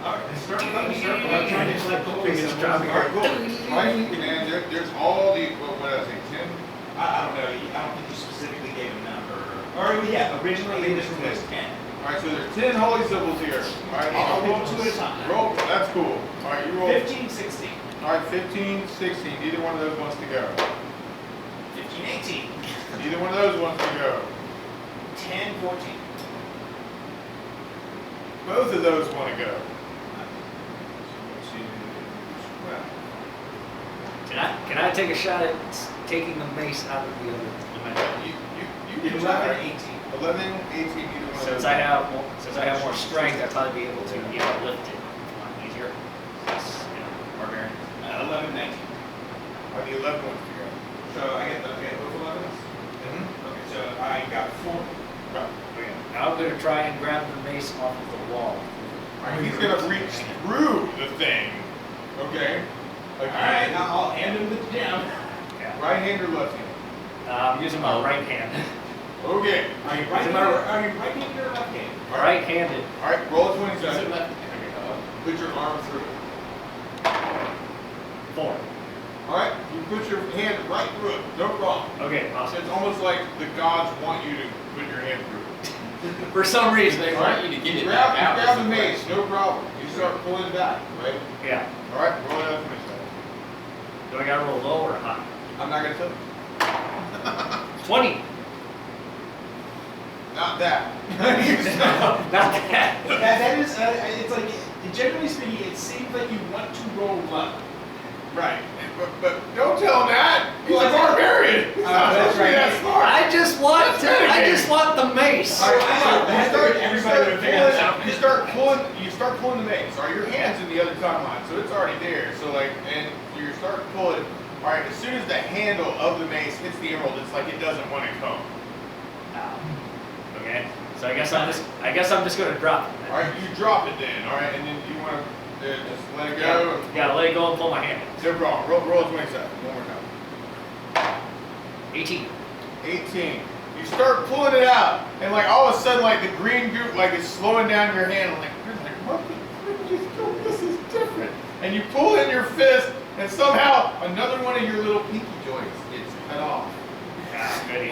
Speaker 2: Alright, I'm trying to collect the holy
Speaker 5: Biggest
Speaker 2: symbols.
Speaker 5: job
Speaker 1: Alright, cool. Alright, and there's all the, what did I say, 10?
Speaker 2: I don't know, I don't think you specifically gave a number. Or, yeah, originally this room was 10.
Speaker 1: Alright, so there's 10 holy symbols here. Alright,
Speaker 2: I'll roll 2 at a time.
Speaker 1: Roll, that's cool. Alright, you roll.
Speaker 2: 15, 16.
Speaker 1: Alright, 15, 16. Neither one of those wants to go.
Speaker 2: 15, 18.
Speaker 1: Neither one of those wants to go.
Speaker 2: 10, 14.
Speaker 1: Both of those want to go.
Speaker 5: Can I take a shot at taking the mace out of the other dimension?
Speaker 1: You can
Speaker 2: 11,
Speaker 1: try.
Speaker 2: 18.
Speaker 1: 11, 18, neither one of those.
Speaker 5: Since I have more strength, I'd probably be able to lift it a lot easier. Yes, barbarian.
Speaker 2: 11, 19.
Speaker 1: Or the 11 wants to go.
Speaker 2: So I get both 11s? Okay, so I got 4.
Speaker 5: Now I'm going to try and grab the mace off of the wall.
Speaker 1: Alright, he's going to reach through the thing. Okay?
Speaker 2: Alright, now I'll hand him the gem.
Speaker 5: Yeah.
Speaker 1: Right hand or left hand?
Speaker 5: I'm using my right hand.
Speaker 1: Okay.
Speaker 2: Are you right-handed or left-handed?
Speaker 5: Right-handed.
Speaker 1: Alright, roll a
Speaker 4: Is it
Speaker 1: 27.
Speaker 4: left?
Speaker 1: Put your arm through it.
Speaker 5: 4.
Speaker 1: Alright? You put your hand right through it. No problem.
Speaker 5: Okay, awesome.
Speaker 1: It's almost like the gods want you to put your hand through it.
Speaker 5: For some reason.
Speaker 4: They want you to get it
Speaker 1: grab,
Speaker 4: back out.
Speaker 1: you grab the mace, no problem. You start pulling back, right?
Speaker 5: Yeah.
Speaker 1: Alright, roll another 27.
Speaker 5: Do I gotta roll low or high?
Speaker 1: I'm not going to tell you.
Speaker 5: 20.
Speaker 1: Not that.
Speaker 5: Not that.
Speaker 2: That is, it's like, generally speaking, it seems like you want to roll low.
Speaker 1: Right. But don't tell him that. He's a barbarian. He's not
Speaker 2: that's
Speaker 1: supposed to be
Speaker 2: right.
Speaker 1: that smart.
Speaker 5: I just want the mace.
Speaker 1: All right,
Speaker 2: Everybody
Speaker 1: you start pulling the mace. All right, your hand's in the other timeline, so it's already there. So like, and you start pulling, All right, as soon as the handle of the mace hits the emerald, it's like it doesn't want to come.
Speaker 5: Okay. So I guess I'm just gonna drop it. Then.
Speaker 1: All right, you drop it then. All right, and then you want to just let it go.
Speaker 5: Yeah, let it go and pull my hand.
Speaker 1: No problem. Roll 27. One more time.
Speaker 5: 18.
Speaker 1: 18. You start pulling it out, and like all of a sudden, like the green goop, like is slowing down your hand. Like you're like, what? This is different. And you pull in your fist, and somehow another one of your little pinky joints gets cut off.
Speaker 5: Yeah, good.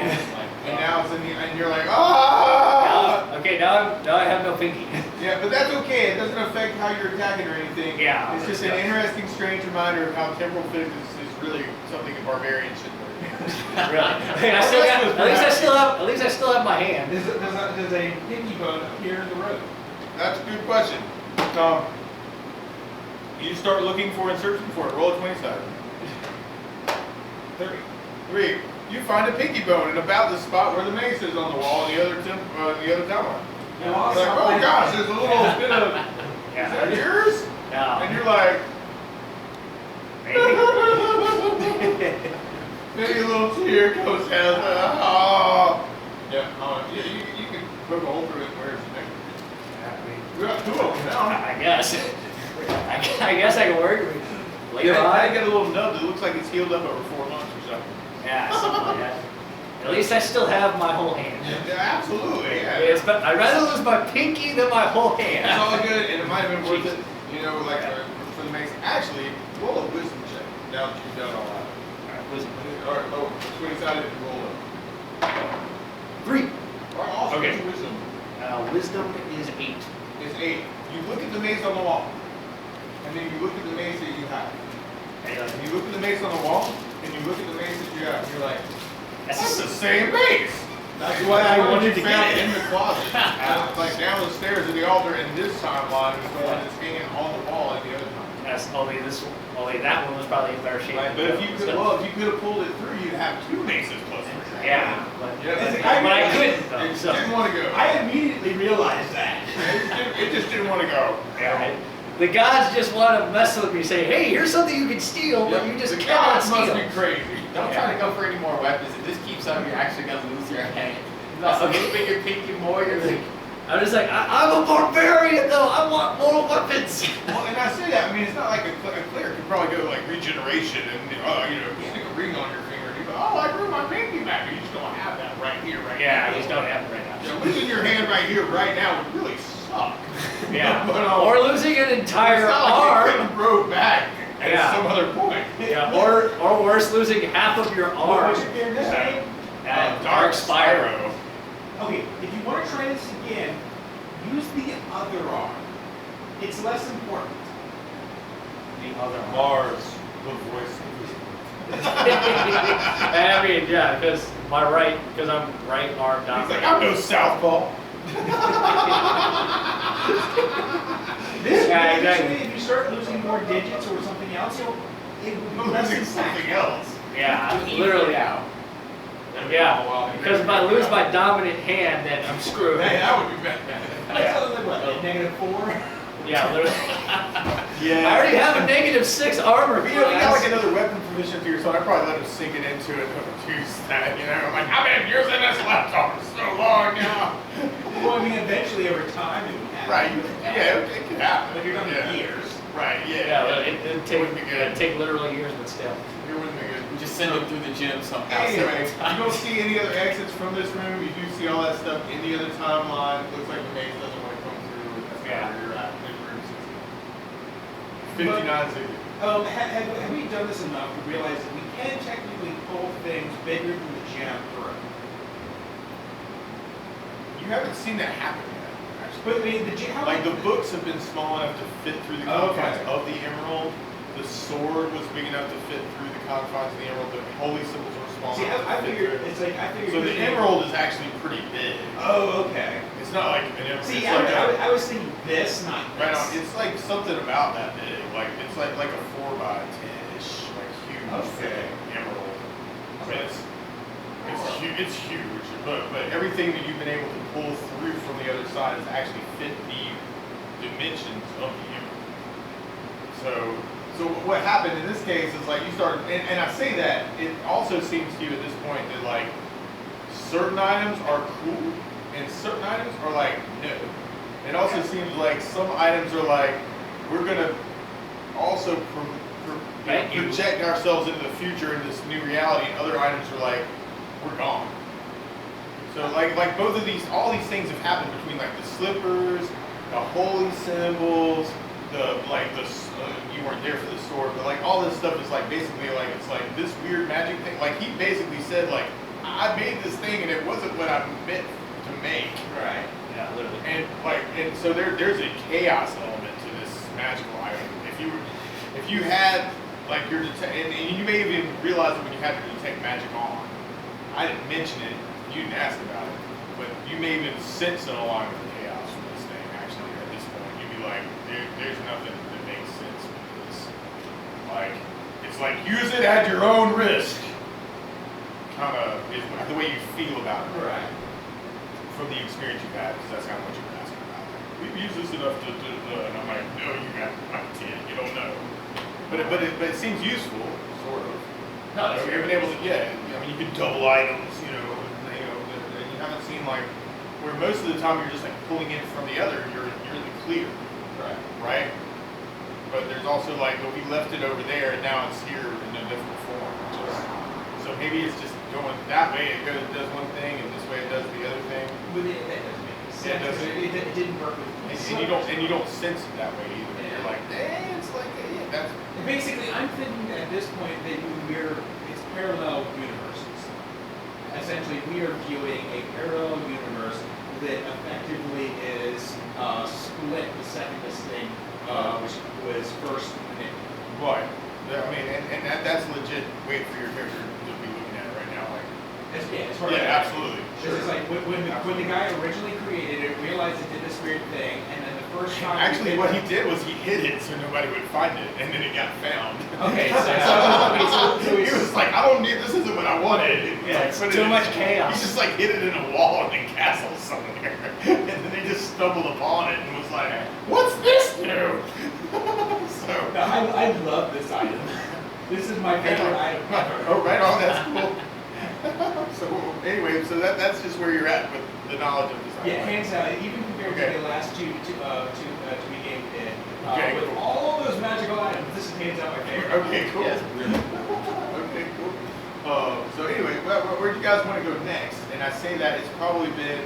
Speaker 1: And now it's in the, and you're like, ah.
Speaker 5: Okay, now I have no pinky.
Speaker 1: Yeah, but that's okay. It doesn't affect how you're attacking or anything.
Speaker 5: Yeah.
Speaker 1: It's just an interesting, strange reminder of how temporal physics is really something a barbarian should learn.
Speaker 5: Really? I mean, at least I still have my hand.
Speaker 2: Does a pinky bone appear in the road?
Speaker 1: That's a good question. You start looking for and searching for it. Roll a 27. 3. You find a pinky bone in about the spot where the mace is on the wall, the other tower.
Speaker 2: You
Speaker 1: It's
Speaker 2: also
Speaker 1: like, oh
Speaker 2: find-
Speaker 1: gosh, there's a little bit of. Is that yours?
Speaker 5: No.
Speaker 1: And you're like,
Speaker 5: Maybe.
Speaker 1: maybe a little tear goes down. Oh. Yeah. You can poke a hole through it. Where's the next? We got 2 of them now.
Speaker 5: I guess. I guess I can work. Later
Speaker 1: Yeah, I
Speaker 5: on.
Speaker 1: get a little nub that looks like it's healed up over 4 months or something.
Speaker 5: Yeah, something like that. At least I still have my whole hand.
Speaker 1: Yeah, absolutely. Yeah.
Speaker 5: Yes, but I'd rather lose my pinky than my whole hand.
Speaker 1: It's all good, and it might have been worth it, you know, like for the mace. Actually, roll a wisdom check now that you've done all that.
Speaker 5: Alright, wisdom.
Speaker 1: All right, oh, swing side and roll it.
Speaker 5: 3.
Speaker 1: All right, also
Speaker 5: Okay.
Speaker 1: what's your wisdom?
Speaker 5: Wisdom is 8.
Speaker 1: It's 8. You look at the mace on the wall, and then you look at the mace that you have. And you look at the mace on the wall, and you look at the mace that you have, and you're like, that's the same mace. That's why I wanted to get it in the closet, like down the stairs of the altar. And this timeline is the one that's hanging on the wall at the other time.
Speaker 5: Yes, only that one was probably in better shape.
Speaker 1: Right, but if you could have pulled it through, you'd have 2 maces plus.
Speaker 5: Yeah, but
Speaker 2: I
Speaker 5: I couldn't though.
Speaker 1: It
Speaker 5: So.
Speaker 1: didn't want to go.
Speaker 2: I immediately realized that.
Speaker 1: It just didn't want to go.
Speaker 5: Yeah. The gods just want to mess with me, say, hey, here's something you can steal, but you just
Speaker 1: the
Speaker 5: cannot
Speaker 1: gods
Speaker 5: steal.
Speaker 1: must be crazy.
Speaker 4: Don't try to go for any more weapons. If this keeps up, you're actually gonna lose your hand. So moving your pinky more, you're like,
Speaker 5: I'm just like, I'm a barbarian though. I want more weapons.
Speaker 1: Well, and I say that, I mean, it's not like a cleric could probably go like regeneration and, stick a ring on your finger and you go, oh, I grew my pinky back. You just don't have that right here, right now.
Speaker 5: Yeah, I just don't have it right now.
Speaker 1: Yeah, losing your hand right here, right now would really suck.
Speaker 5: Yeah.
Speaker 1: But,
Speaker 5: Or losing an entire
Speaker 1: it's not like
Speaker 5: arm.
Speaker 1: it couldn't grow back at
Speaker 5: Yeah.
Speaker 1: some other point.
Speaker 5: Yeah, or worse, losing half of your arm.
Speaker 2: What's your character's name?
Speaker 5: Dark Spyro.
Speaker 2: Okay, if you want to try this again, use the other arm. It's less important.
Speaker 5: The other arm.
Speaker 6: Marz, the voice
Speaker 5: I mean, yeah, because I'm right arm
Speaker 1: He's
Speaker 5: down.
Speaker 1: like, I'm no southpaw.
Speaker 2: This
Speaker 5: Yeah,
Speaker 2: actually,
Speaker 5: exactly.
Speaker 2: if you start losing more digits or something else, it will be less
Speaker 1: Losing something else.
Speaker 5: Yeah,
Speaker 4: even
Speaker 5: literally.
Speaker 4: it out.
Speaker 5: Yeah, because if I lose my dominant hand, then I'm screwed.
Speaker 1: Hey, that would be bad.
Speaker 2: That's only what, -4?
Speaker 5: Yeah, literally.
Speaker 1: Yeah.
Speaker 5: I already have a -6 armor.
Speaker 1: But, you know, you got like another weapon provision to your sword. I probably let him sink it into it and use that, you know. I'm like, I've been using this laptop for so long now.
Speaker 2: Well, I mean, eventually over time it would happen.
Speaker 1: Right, it could happen.
Speaker 2: But you're talking
Speaker 1: Yeah.
Speaker 2: years.
Speaker 1: Right, yeah.
Speaker 5: Yeah, well, it'd
Speaker 1: wouldn't be good.
Speaker 5: take literally years, but still.
Speaker 1: It wouldn't be good.
Speaker 4: We just send it through the gym somehow.
Speaker 1: Anyway, you
Speaker 4: several
Speaker 1: don't
Speaker 4: times.
Speaker 1: see any other exits from this room. You do see all that stuff in the other timeline. Looks like the maze doesn't want to come through. That's
Speaker 5: Yeah.
Speaker 1: where you're at. In room 59 60.
Speaker 2: Have we done this enough to realize that we can technically pull things bigger than the gym through?
Speaker 1: You haven't seen that happen yet, actually.
Speaker 2: But I mean, the gym,
Speaker 1: Like the books have been small enough to fit through the confines
Speaker 2: Okay.
Speaker 1: of the emerald. The sword was big enough to fit through the confines of the emerald. The holy symbols were small
Speaker 2: see,
Speaker 1: enough
Speaker 2: I
Speaker 1: to fit
Speaker 2: figured
Speaker 1: through.
Speaker 2: it's like I figured.
Speaker 1: So the emerald is actually pretty big.
Speaker 2: Oh, okay.
Speaker 1: It's not like an emerald.
Speaker 2: See,
Speaker 1: it's like
Speaker 2: I was thinking this, not
Speaker 1: right
Speaker 2: this.
Speaker 1: on. It's like something about that big. Like it's like a 4x10-ish, like huge
Speaker 2: Okay.
Speaker 1: emerald. I mean, it's huge. But everything that you've been able to pull through from the other side has actually fit the dimensions of the emerald. So So what happened in this case is like you started, and I say that, it also seems to you at this point that like certain items are cool and certain items are like no. It also seems like some items are like, we're gonna also project ourselves into the future in this new reality, and other items are like, we're gone. So like both of these, all these things have happened between like the slippers, the holy symbols, you weren't there for the sword, but like all this stuff is like basically like, it's like this weird magic thing. Like he basically said like, I made this thing and it wasn't what I meant to make.
Speaker 2: Right.
Speaker 5: Yeah, literally.
Speaker 1: And so there's a chaos element to this magical item. If you had like your and you may even realize it when you had your detect magic on. I didn't mention it, you didn't ask about it, but you may even sense an alarm of chaos from this thing actually at this point. You'd be like, there's nothing that makes sense with this. Like, it's like use it at your own risk. Kinda is the way you feel about it.
Speaker 2: Right.
Speaker 1: From the experience you've had, because that's kind of what you were asking about. We've used this enough and I'm like, no, you got like 10, you don't know. But it seems useful, sort of.
Speaker 5: No,
Speaker 1: You haven't been able to get. I mean, you can double items, and you haven't seen like where most of the time you're just like pulling in from the other. You're in the clear, right? But there's also like, but we left it over there, and now it's here in a different form. So maybe it's just going that way. It does one thing, and this way it does the other thing.
Speaker 2: But that doesn't make sense. It didn't work with me.
Speaker 1: And you don't sense it that way either. You're like, it's like that's.
Speaker 2: Basically, I'm thinking at this point that it's parallel universes. Essentially, we are viewing a parallel universe that effectively is split the second this thing which was first made.
Speaker 1: Right. I mean, and that's legit way for your character to be looking at right now. Like,
Speaker 2: As far as
Speaker 1: absolutely.
Speaker 2: Sure. It's like when the guy originally created it, realized it did this weird thing, and then the first time.
Speaker 1: Actually, what he did was he hid it so nobody would find it, and then it got found.
Speaker 2: Okay, so
Speaker 1: he was like, I don't need this. Isn't what I wanted.
Speaker 5: Yeah, it's too much chaos.
Speaker 1: He just like hid it in a wall in the castle somewhere, and then he just stumbled upon it and was like, "What's this new?" So.
Speaker 2: No, I love this item. This is my favorite item ever.
Speaker 1: Oh, right on. That's cool. So anyway, so that's just where you're at with the knowledge of this item.
Speaker 2: Yeah, hands down. Even compared to the last two we game we did, with
Speaker 1: cool.
Speaker 2: all those magical items, this is hands down my favorite.
Speaker 1: Okay, cool.
Speaker 5: Yeah, it's really
Speaker 1: Okay, cool. So anyway, where do you guys want to go next? And I say that it's probably been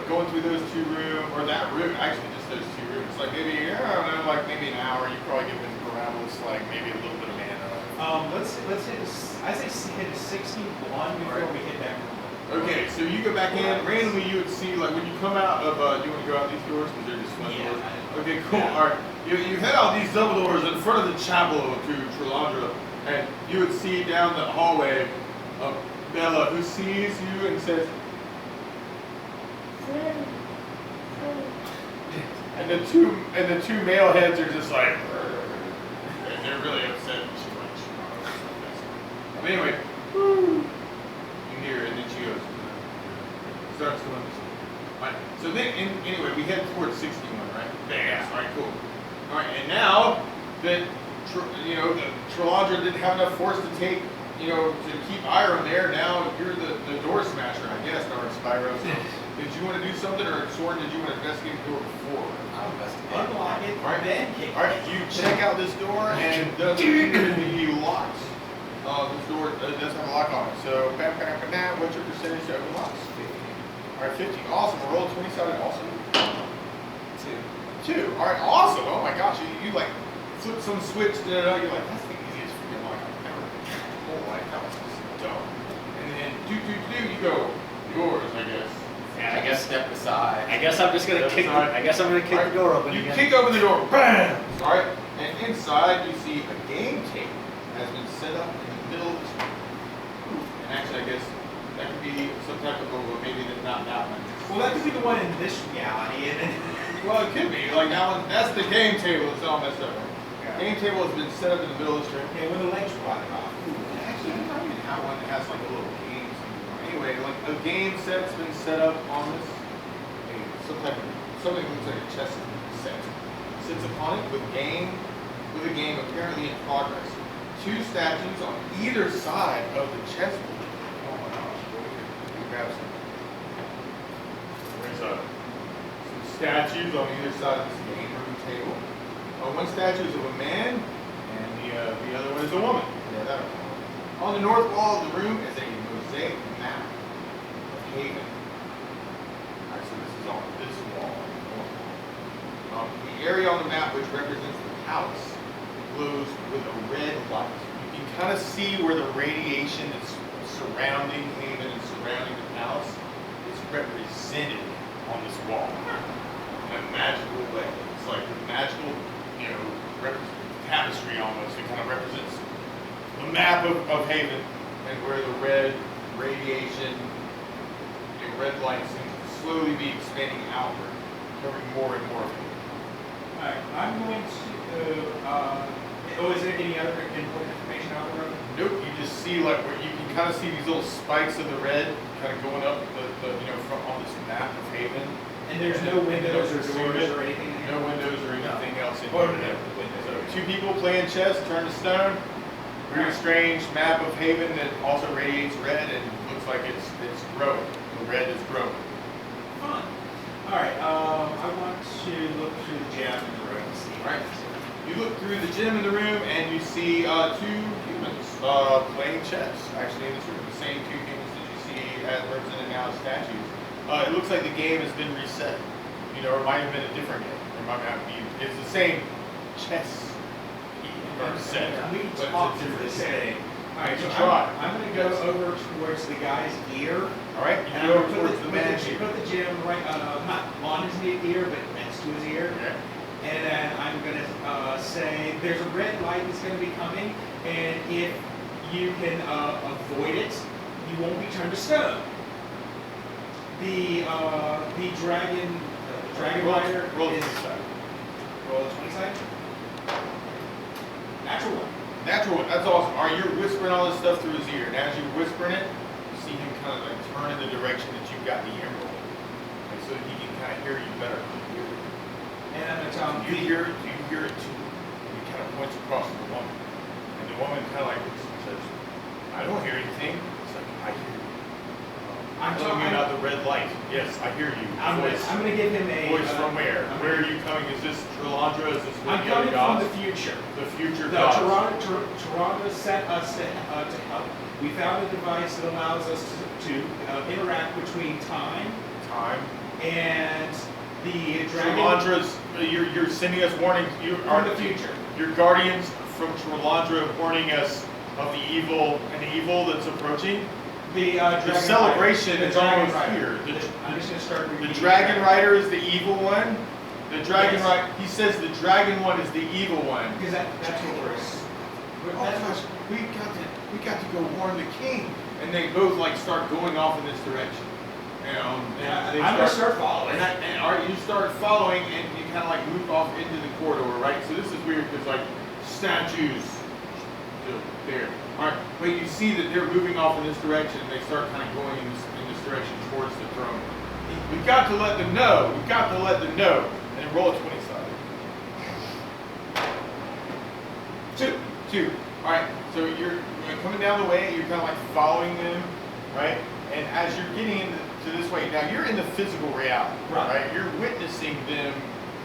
Speaker 1: going through those two rooms, or that room, actually just those two rooms. Like maybe, I don't know, like maybe an hour. You probably get in around this, like maybe a little bit of mana.
Speaker 2: Let's hit. I say hit a 61 before we hit that room.
Speaker 1: Okay, so you go back in. Randomly, you would see like when you come out of. Do you want to go out these doors because they're just fun doors? Okay, cool.
Speaker 2: Yeah.
Speaker 1: All right, you head out these double doors in front of the chapel to Tralandra, and you would see down the hallway Bella, who sees you and says. And the two male heads are just like, and they're really upset. But anyway, you hear it, and then she goes, starts going this way. Alright, so then, anyway, we head towards 61, right? Bam. Alright, cool. Alright, and now that, the Tralandra didn't have enough force to take, to keep Iram there, now you're the door smasher, I guess, or Spyro. So, did you want to do something, or Soren, did you want to investigate the door before?
Speaker 4: I'll investigate.
Speaker 2: Unlock it, then kick it.
Speaker 1: Alright, you check out this door, and it doesn't appear to be locked. This door does have a lock on it. So, what's your percentage to open locks? 50. Alright, 50. Awesome. Roll a 20-sided also. 2. Alright, awesome. Oh my gosh. You like flip some switch, you're like, that's the easiest freaking lock I've ever had. Oh, like, that was just dumb. And then, you go, yours, I guess.
Speaker 5: Yeah, I guess.
Speaker 4: Step aside.
Speaker 5: I guess I'm just gonna
Speaker 1: Step
Speaker 5: kick.
Speaker 1: aside.
Speaker 5: I guess I'm gonna kick
Speaker 1: Alright,
Speaker 5: the door open
Speaker 1: You
Speaker 5: again.
Speaker 1: kick open the door. Bam! Alright, and inside you see a game table has been set up in the middle of this room. And actually, I guess that could be some type of maybe not that one.
Speaker 2: Well, that could be the one in this reality, and then.
Speaker 1: Well, it could be. Like that one, that's the game table. It's all messed up. Game table has been set up in the middle of this room.
Speaker 2: Okay, when the legs rotted off.
Speaker 1: Actually, we might even have one that has like a little game. Anyway, like a game set's been set up on this. Something that looks like a chess set. Sits upon it with game, with a game apparently in progress. 2 statues on either side of the chessboard. Oh my gosh, boy. Let me grab some. There's some statues on either side of this game room table. One statue is of a man, and the other one is a woman. Yeah, that one. On the north wall of the room is a mosaic map of Haven. Alright, so this is on this wall. The area on the map which represents the palace glows with a red light. You can kind of see where the radiation is surrounding Haven and surrounding the palace. It's represented on this wall in a magical way. It's like a magical, tapestry almost. It kind of represents the map of Haven and where the red radiation, red light seems to slowly be expanding outward, covering more and more of Haven.
Speaker 2: Alright, I'm going to, is there any other important information out the road?
Speaker 1: Nope, you just see like where you can kind of see these little spikes of the red kind of going up from on this map of Haven.
Speaker 2: And there's no windows or doors or anything?
Speaker 1: No windows or anything else in
Speaker 2: Or
Speaker 1: here.
Speaker 2: no windows.
Speaker 1: So 2 people playing chess, turn to stone. Very strange map of Haven that also radiates red and looks like it's growing. The red is growing.
Speaker 2: Fun. Alright, I want to look through the gem in the room and see.
Speaker 1: Alright. You look through the gym in the room and you see 2 humans playing chess. Actually in this room, the same 2 humans that you see as represented now as statues. It looks like the game has been reset. Or it might have been a different game. It might not be. It's the same chess. Set,
Speaker 2: we
Speaker 1: but
Speaker 2: talk
Speaker 1: it's a
Speaker 2: through
Speaker 1: different
Speaker 2: this
Speaker 1: setting.
Speaker 2: thing. Alright, so
Speaker 1: Try.
Speaker 2: I'm going to go over towards the guy's ear.
Speaker 1: Alright,
Speaker 2: And
Speaker 1: you
Speaker 2: I'm
Speaker 1: go
Speaker 2: going
Speaker 1: towards
Speaker 2: to
Speaker 1: the man's ear.
Speaker 2: put the gem right, not on his ear, but next to his ear.
Speaker 1: Okay.
Speaker 2: And then I'm going to say there's a red light that's going to be coming, and if you can avoid it, you won't be turned to stone. The dragon rider
Speaker 1: roll
Speaker 2: is
Speaker 1: the side.
Speaker 2: roll a 20 side. Natural one.
Speaker 1: Natural one, that's awesome. Alright, you're whispering all this stuff through his ear. And as you're whispering it, you see him kind of like turn in the direction that you've got the emerald. And so that he can kind of hear you better.
Speaker 2: And I'm going to tell him,
Speaker 1: Do you hear it too? And he kind of points across to the woman. And the woman kind of like looks and says, I don't hear anything. It's like, I hear you.
Speaker 2: I'm
Speaker 1: telling you
Speaker 2: talking
Speaker 1: about the red light. Yes, I hear you.
Speaker 2: I'm going to give him a
Speaker 1: Voice from where? Where are you coming? Is this Tralandra? Is this one
Speaker 2: I'm
Speaker 1: of the other
Speaker 2: coming from
Speaker 1: gods?
Speaker 2: the future.
Speaker 1: The future
Speaker 2: No,
Speaker 1: gods.
Speaker 2: Tralandra sent us to help. We found a device that allows us to interact between time and the dragon.
Speaker 1: Tralandra's, you're sending us warning. You are
Speaker 2: From the future.
Speaker 1: Your guardians from Tralandra warning us of the evil that's approaching.
Speaker 2: The
Speaker 1: The celebration is almost here.
Speaker 2: I'm just going to start reading.
Speaker 1: The dragon rider is the evil one. The dragon rider. He says the dragon one is the evil one.
Speaker 2: Because that's what we're.
Speaker 1: Oh gosh, we got to go warn the king. And they both like start going off in this direction. And they
Speaker 2: I'm going to start following.
Speaker 1: You start following, and you kind of like move off into the corridor, right? So this is weird because like statues there. All right, but you see that they're moving off in this direction. And they start kind of going in this direction towards the throne. We've got to let them know. We've got to let them know. And then roll a 20 sided. 2. All right. So you're coming down the way. You're kind of like following them, right? And as you're getting into this way, now you're in the physical reality, right? You're witnessing them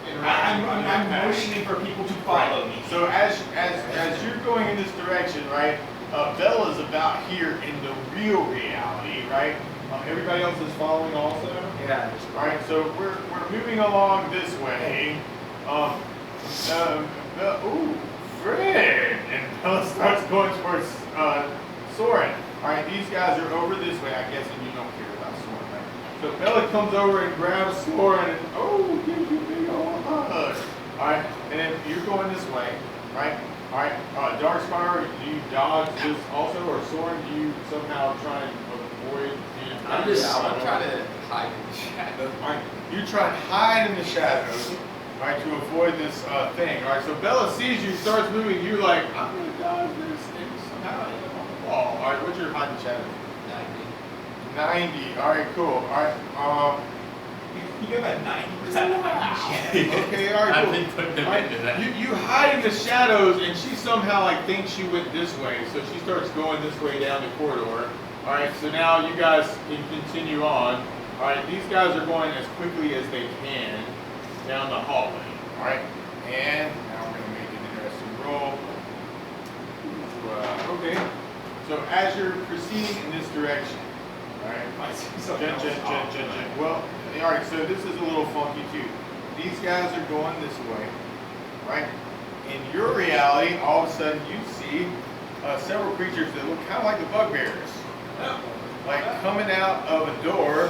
Speaker 1: interact.
Speaker 2: I'm motioning for people to follow me.
Speaker 1: So as you're going in this direction, right? Bella's about here in the real reality, right? Everybody else is following also.
Speaker 3: Yeah.
Speaker 1: All right. So we're moving along this way. Fred, and Bella starts going towards Soren. All right, these guys are over this way, I guess, and you don't care about Soren, right? So Bella comes over and grabs Soren and gives you a big old hug. All right, and then you're going this way, right? All right, Dark Spyro, do you dodge this also, or Soren, do you somehow try and avoid?
Speaker 4: I'm trying to hide in the shadows.
Speaker 1: All right, you try and hide in the shadows, all right, to avoid this thing. All right, so Bella sees you, starts moving. You're like, I'm gonna dodge this, and somehow end up on the wall. All right, what's your hiding shadow? 90. All right, cool. All right,
Speaker 2: You go by a 90% hiding.
Speaker 1: Okay, all right,
Speaker 4: I've
Speaker 1: cool.
Speaker 4: been putting them
Speaker 1: All right,
Speaker 4: into that.
Speaker 1: you hide in the shadows, and she somehow like thinks she went this way, so she starts going this way down the corridor. All right, so now you guys can continue on. All right, these guys are going as quickly as they can down the hallway. All right, and now we're gonna make an interesting roll. Okay, so as you're proceeding in this direction, all right. Well, all right, so this is a little funky too. These guys are going this way, right? In your reality, all of a sudden you see several creatures that look kind of like the bugbears, like coming out of a door.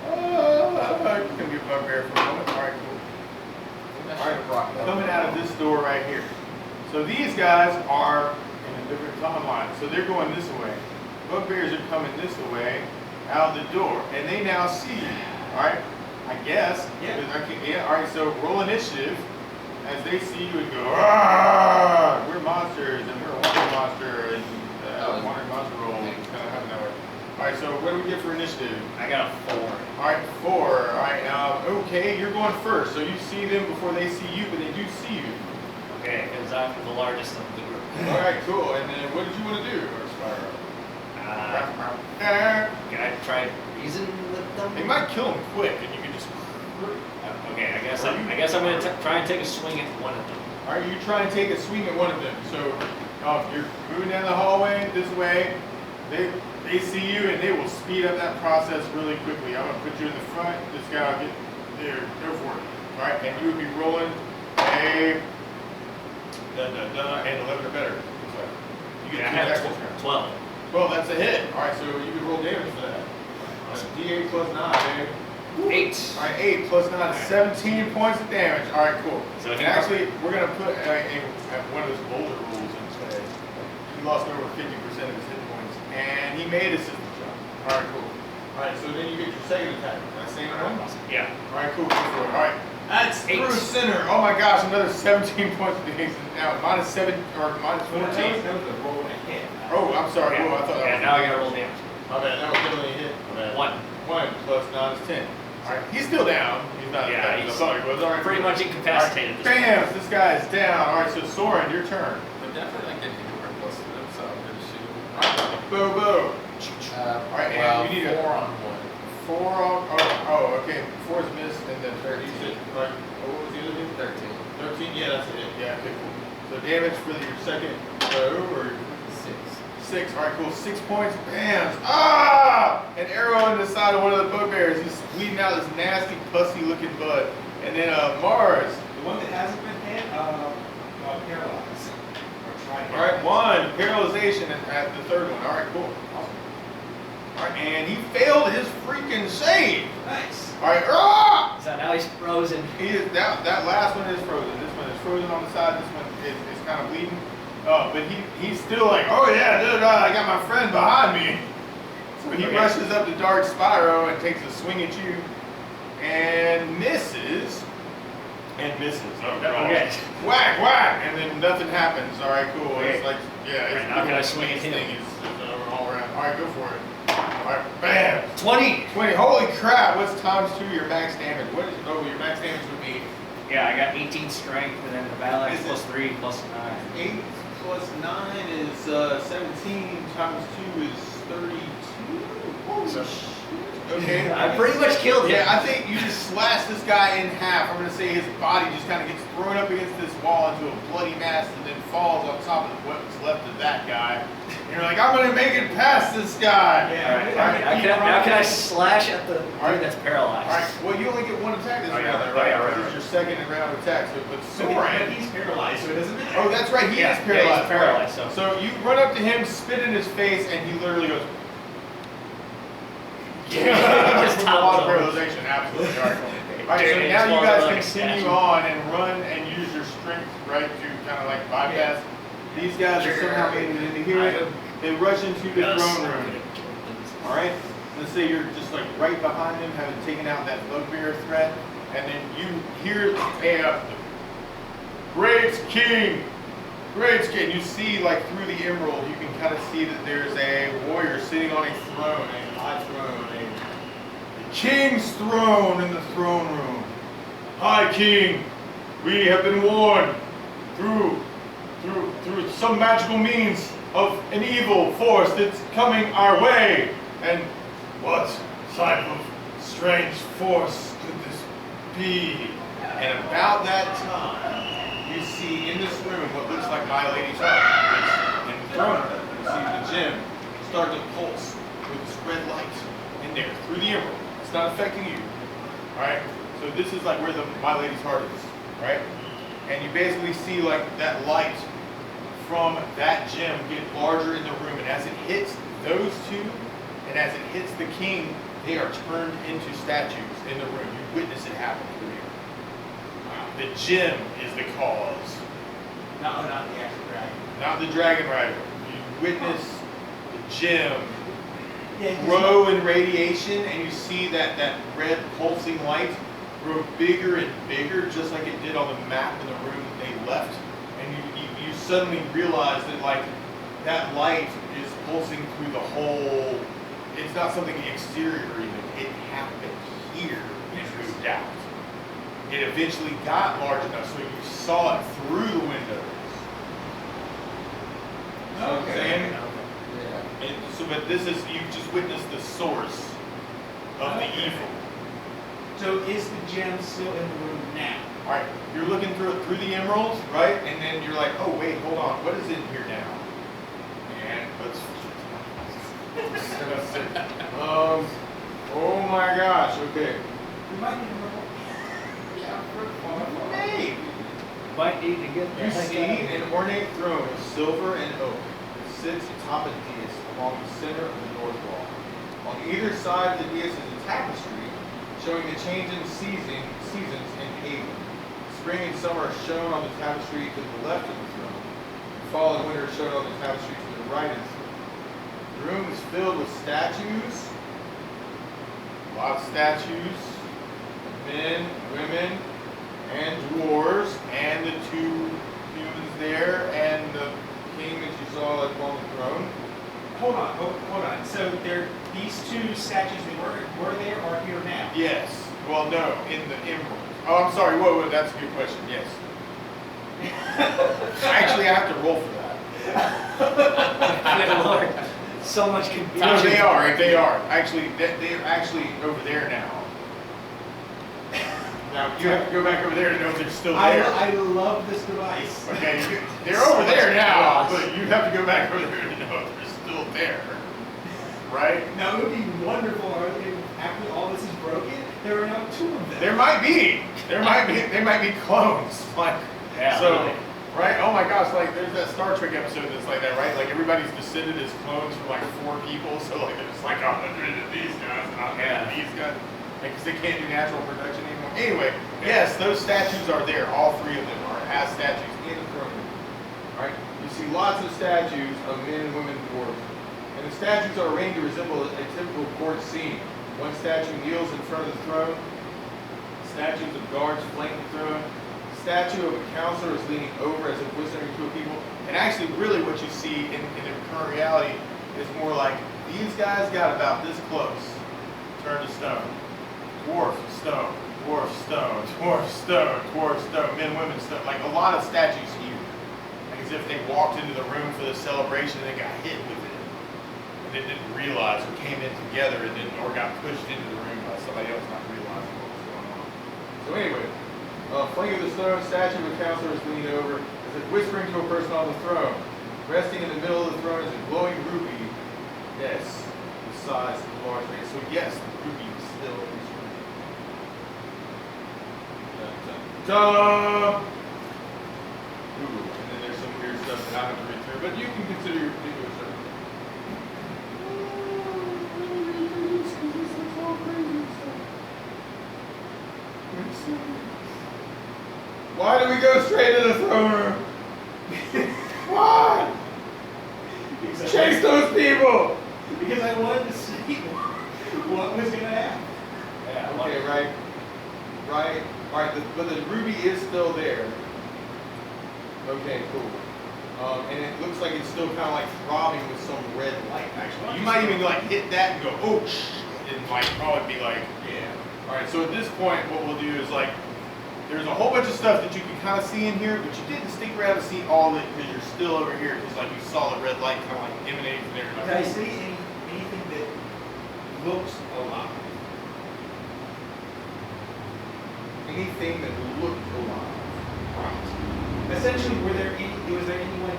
Speaker 1: It's gonna be a bugbear for a moment. All right, cool. All right, coming out of this door right here. So these guys are in a different timeline. So they're going this way. Bugbears are coming this way out the door, and they now see you. All right, I guess.
Speaker 2: Yeah.
Speaker 1: Yeah. All right. So roll initiative as they see you and go, "Ah, we're monsters, and we're a wandering monster, and wandering monster roll." It's kind of happen that way. All right. So what do we get for initiative?
Speaker 5: I got a 4.
Speaker 1: All right, 4. All right. Okay, you're going first. So you see them before they see you, but they do see you.
Speaker 5: Okay, because I'm the largest of the group.
Speaker 1: All right. Cool. And then what did you want to do, Spyro?
Speaker 5: Can I try reason with them?
Speaker 1: They might kill him quick, and you can just.
Speaker 5: Okay, I guess I'm gonna try and take a swing at one of them.
Speaker 1: All right, you try and take a swing at one of them. So you're moving down the hallway this way. They see you, and they will speed up that process really quickly. I'm gonna put you in the front. This guy will get there. Go for it. All right, and you would be rolling a and 11 or better. You get
Speaker 5: I
Speaker 1: 2
Speaker 5: have
Speaker 1: attacks this round.
Speaker 5: 12.
Speaker 1: Well, that's a hit. All right, so you can roll damage for that. D8 plus 9, babe.
Speaker 5: 8.
Speaker 1: All right, 8 plus 9 is 17 points of damage. All right, cool.
Speaker 5: So
Speaker 1: And actually, we're going to put one of his boulder rules in play. He lost over 50% of his hit points, and he made a system jump. All right, cool. All right, so then you get your second attack. That same one?
Speaker 5: Yeah.
Speaker 1: All right, cool. Go for it. All right. That's
Speaker 5: 8.
Speaker 1: through center. Oh my gosh, another 17 points of damage. Now, minus 7 or minus 14.
Speaker 2: That was a roll and a hit.
Speaker 1: Oh, I'm sorry.
Speaker 5: Yeah.
Speaker 1: Oh, I thought that was.
Speaker 5: Now I gotta roll damage.
Speaker 1: My bad. That was definitely a hit. My bad.
Speaker 5: 1.
Speaker 1: 1 plus 9 is 10. All right, he's still down. He's not.
Speaker 5: Yeah,
Speaker 1: as bad as
Speaker 5: he's
Speaker 1: I thought he was. All right,
Speaker 5: pretty
Speaker 1: cool.
Speaker 5: much incapacitated.
Speaker 1: All right, bam! This guy is down. All right, so Soren, your turn.
Speaker 4: But definitely like getting more close to them, so I'm gonna shoot.
Speaker 1: Boo boo. All right,
Speaker 4: Well,
Speaker 1: and we need
Speaker 4: 4
Speaker 1: a
Speaker 4: on 1.
Speaker 1: 4 on. Oh, okay. 4 is missed, and then 13. Right. What was the other thing?
Speaker 4: 13.
Speaker 1: 13. Yeah, that's it. Yeah, okay, cool. So damage for your second bow or
Speaker 4: 6.
Speaker 1: 6. All right, cool. 6 points. Bam! Ah! An arrow in the side of one of the bugbears. He's bleeding out this nasty, pussy-looking blood. And then Marz.
Speaker 2: The one that hasn't been hit, paralyzed. Or tried.
Speaker 1: All right, 1 paralyzation at the third one. All right, cool. Awesome. All right, and he failed his freaking save.
Speaker 2: Nice.
Speaker 1: All right, ah!
Speaker 5: So now he's frozen.
Speaker 1: He is that last one is frozen. This one is frozen on the side. This one is kind of bleeding. But he's still like, oh yeah, I got my friend behind me. So he rushes up to Dark Spyro and takes a swing at you, and misses. And misses. Oh,
Speaker 5: Okay.
Speaker 1: Whack, whack, and then nothing happens. All right, cool.
Speaker 5: Okay.
Speaker 1: It's like, yeah. It's
Speaker 5: Right, now can I swing at him?
Speaker 1: thing is all around. All right, go for it. All right, bam.
Speaker 5: 20.
Speaker 1: 20. Holy crap! What's times 2 your max damage? What is? Oh, your max damage would be
Speaker 5: Yeah, I got 18 strength, and then the battle axe
Speaker 1: Is it-
Speaker 5: plus 3 plus 9.
Speaker 1: 8 plus 9 is 17 times 2 is 32. Holy
Speaker 5: So-
Speaker 1: shit. Okay.
Speaker 5: I pretty much killed him.
Speaker 1: Yeah, I think you just slash this guy in half. I'm gonna say his body just kind of gets thrown up against this wall into a bloody mass, and then falls on top of what's left of that guy. And you're like, I'm gonna make it past this guy.
Speaker 2: Yeah.
Speaker 5: Alright,
Speaker 1: All right,
Speaker 5: now can I slash at the
Speaker 1: Alright.
Speaker 5: dude that's paralyzed?
Speaker 1: All right. Well, you only get 1 attack this
Speaker 5: Oh, yeah.
Speaker 1: round,
Speaker 5: Oh, yeah,
Speaker 1: right?
Speaker 5: right,
Speaker 1: This is your second round of attack. So, but
Speaker 2: But
Speaker 1: Soren.
Speaker 2: he's paralyzed, so it doesn't matter.
Speaker 1: Oh, that's right. He
Speaker 5: Yeah,
Speaker 1: is
Speaker 5: yeah,
Speaker 1: paralyzed.
Speaker 5: he's paralyzed,
Speaker 1: right.
Speaker 5: so-
Speaker 1: So you run up to him, spit in his face, and he literally goes.
Speaker 5: Just
Speaker 1: From a lot of
Speaker 5: topples him.
Speaker 1: paralyzation, absolutely. All right. All right. So
Speaker 5: Damage
Speaker 1: now you
Speaker 5: while
Speaker 1: guys
Speaker 5: they're like
Speaker 1: continue
Speaker 5: statue.
Speaker 1: on and run and use your strength, right, to kind of like bypass. These guys are somehow made it into here. They rush into the throne room. All right. Let's say you're just like right behind them, having taken out that bugbear threat, and then you hear a great king. Great king. You see, like through the emerald, you can kind of see that there's a warrior sitting on a throne, a high throne, a king's throne in the throne room. High King, we have been warned through some magical means of an evil force that's coming our way. And what type of strange force could this be? And about that time, you see in this room what looks like My Lady's heart. In the throne room, you see the gem start to pulse with this red light in there through the emerald. It's not affecting you. Alright? So this is like where the My Lady's heart is. Right? And you basically see like that light from that gem get larger in the room. And as it hits those two, and as it hits the king, they are turned into statues in the room. You witness it happen through here. The gem is the cause.
Speaker 2: No, not the actual dragon.
Speaker 1: Not the dragon rider. You witness the gem
Speaker 2: Yeah,
Speaker 1: grow in radiation, and you see that red pulsing light grow bigger and bigger, just like it did on the map in the room that they left. And you suddenly realize that like that light is pulsing through the whole. It's not something exterior even. It happened here. It moved out. It eventually got large enough so you saw it through the windows. You know what I'm saying?
Speaker 4: Yeah.
Speaker 1: And so, but this is, you just witnessed the source of the evil.
Speaker 2: So is the gem still in the room now?
Speaker 1: All right, you're looking through it through the emeralds, right? And then you're like, oh wait, hold on, what is in here now? And let's oh my gosh, okay.
Speaker 2: We might need a
Speaker 1: Maybe.
Speaker 3: Might need to get
Speaker 1: You
Speaker 3: the heck
Speaker 1: see
Speaker 3: out of here.
Speaker 1: an ornate throne of silver and oak that sits atop a dais along the center of the north wall. On either side of the dais is a tapestry showing the change in seasons in Haven. Spring and summer are shown on the tapestry to the left of the throne. Fall and winter are shown on the tapestry to the right of the throne. The room is filled with statues, a lot of statues, men, women, and dwarves, and the two humans there, and the king that you saw like on the throne.
Speaker 2: Hold on. So these two statues that were there are here now.
Speaker 1: Yes. Well, no, in the emerald. Oh, I'm sorry. Whoa, that's a good question. Yes. Actually, I have to roll for that.
Speaker 3: Good Lord. So much confusion.
Speaker 1: No, they are. They are. Actually, they're actually over there now. Now, you have to go back over there to know if they're still there.
Speaker 2: I love this device.
Speaker 1: Okay, they're over there now, but you have to go back over there to know if they're still there. Right?
Speaker 2: Now, it would be wonderful if after all this is broken, there are now two of them.
Speaker 1: There might be. They might be clones. Like,
Speaker 3: Yeah,
Speaker 1: so,
Speaker 3: really.
Speaker 1: right? Oh my gosh, like there's that Star Trek episode that's like that, right? Like everybody's descended as clones from like 4 people, so like there's like 100 of these guys and 100 of these guys. Because they can't do natural production anymore. Anyway, yes, those statues are there. All 3 of them are as statues in the throne room. Right? You see lots of statues of men and women and dwarves. And the statues are arranged to resemble a typical court scene. One statue kneels in front of the throne. Statues of guards flank the throne. The statue of a counselor is leaning over as if whispering to a people. And actually, really what you see in the current reality is more like these guys got about this close. Turned to stone. Dwarf, stone, dwarf, stone, dwarf, stone, dwarf, stone, men, women, stone. Like a lot of statues here. Like as if they walked into the room for the celebration and they got hit with it. And they didn't realize or came in together and then or got pushed into the room by somebody else not realizing what was going on. So anyway, flank of the stone, statue of a counselor is leaning over as if whispering to a person on the throne. Resting in the middle of the throne is a glowing ruby. Yes, the size of a large man. So yes, the ruby is still in this room. Duh! Ooh, and then there's some weird stuff that I have to read through, but you can consider your particular stuff. Why do we go straight to the throne room? Why? Chase those people!
Speaker 2: Because I wanted to see what was going to happen.
Speaker 3: Yeah,
Speaker 1: Okay, right. Right. All right, but the ruby is still there. Okay, cool. And it looks like it's still kind of like throbbing with some red light, actually. You might even like hit that and go, oh, shit. and like probably be like,
Speaker 2: Yeah.
Speaker 1: all right. So at this point, what we'll do is like, there's a whole bunch of stuff that you can kind of see in here, but you didn't stick around to see all of it because you're still over here because like you saw the red light kind of like emanating from there.
Speaker 2: Did I see anything that looks alive?
Speaker 1: Anything that looked alive.
Speaker 2: Right. Essentially, was there anyone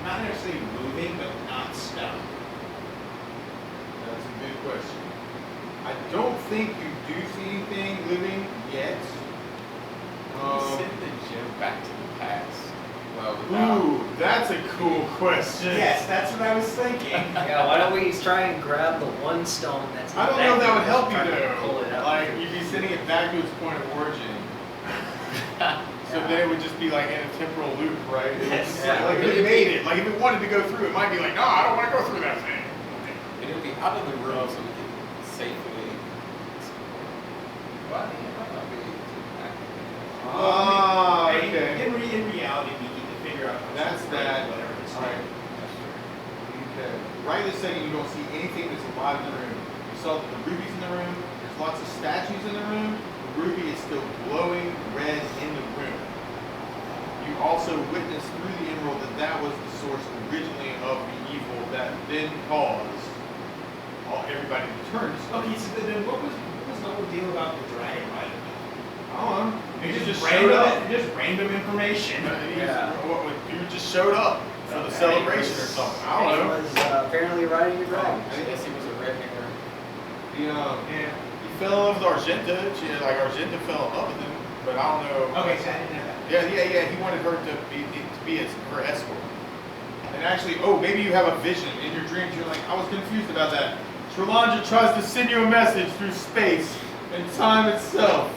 Speaker 2: not necessarily moving, but not stuck?
Speaker 1: That's a good question. I don't think you do see anything living yet.
Speaker 4: Send the gym back to the past. Well, without
Speaker 1: Ooh, that's a cool question.
Speaker 2: Yes, that's what I was thinking.
Speaker 3: Yeah, why don't we try and grab the one stone that's
Speaker 1: I don't know if that would help you
Speaker 3: try to pull it
Speaker 1: though.
Speaker 3: out.
Speaker 1: Like you'd be sending it back to its point of origin. So then it would just be like in a temporal loop, right? It's
Speaker 3: Yeah.
Speaker 1: like if it made it, like if it wanted to go through, it might be like, no, I don't want to go through that thing.
Speaker 4: and it'll be out of the room so we can safely. Well, it might not be too accurate.
Speaker 1: Ah,
Speaker 2: Hey,
Speaker 1: okay.
Speaker 2: In reality, we need to figure out how to
Speaker 1: That's
Speaker 2: break
Speaker 1: that.
Speaker 2: whatever it's
Speaker 1: All right. Okay. Right this second, you don't see anything that's alive in the room. You saw that the ruby's in the room. There's lots of statues in the room. The ruby is still glowing red in the room. You also witnessed through the emerald that that was the source originally of the evil that then caused everybody to turn to stuff.
Speaker 2: Okay, so then what was the whole deal about the dragon rider?
Speaker 1: I don't know.
Speaker 2: It
Speaker 1: just showed up.
Speaker 2: Just random information.
Speaker 3: Yeah.
Speaker 1: You just showed up for the celebration or something. I don't
Speaker 3: He
Speaker 1: know.
Speaker 3: was apparently riding a dragon.
Speaker 4: I guess he was a red hanger.
Speaker 1: Yeah. He fell in love with Argenta. Argenta fell in love with him, but I don't know.
Speaker 2: Okay, so I didn't know that.
Speaker 1: Yeah. He wanted her to be her escort. And actually, maybe you have a vision in your dreams. You're like, I was confused about that. Tralandra tries to send you a message through space and time itself.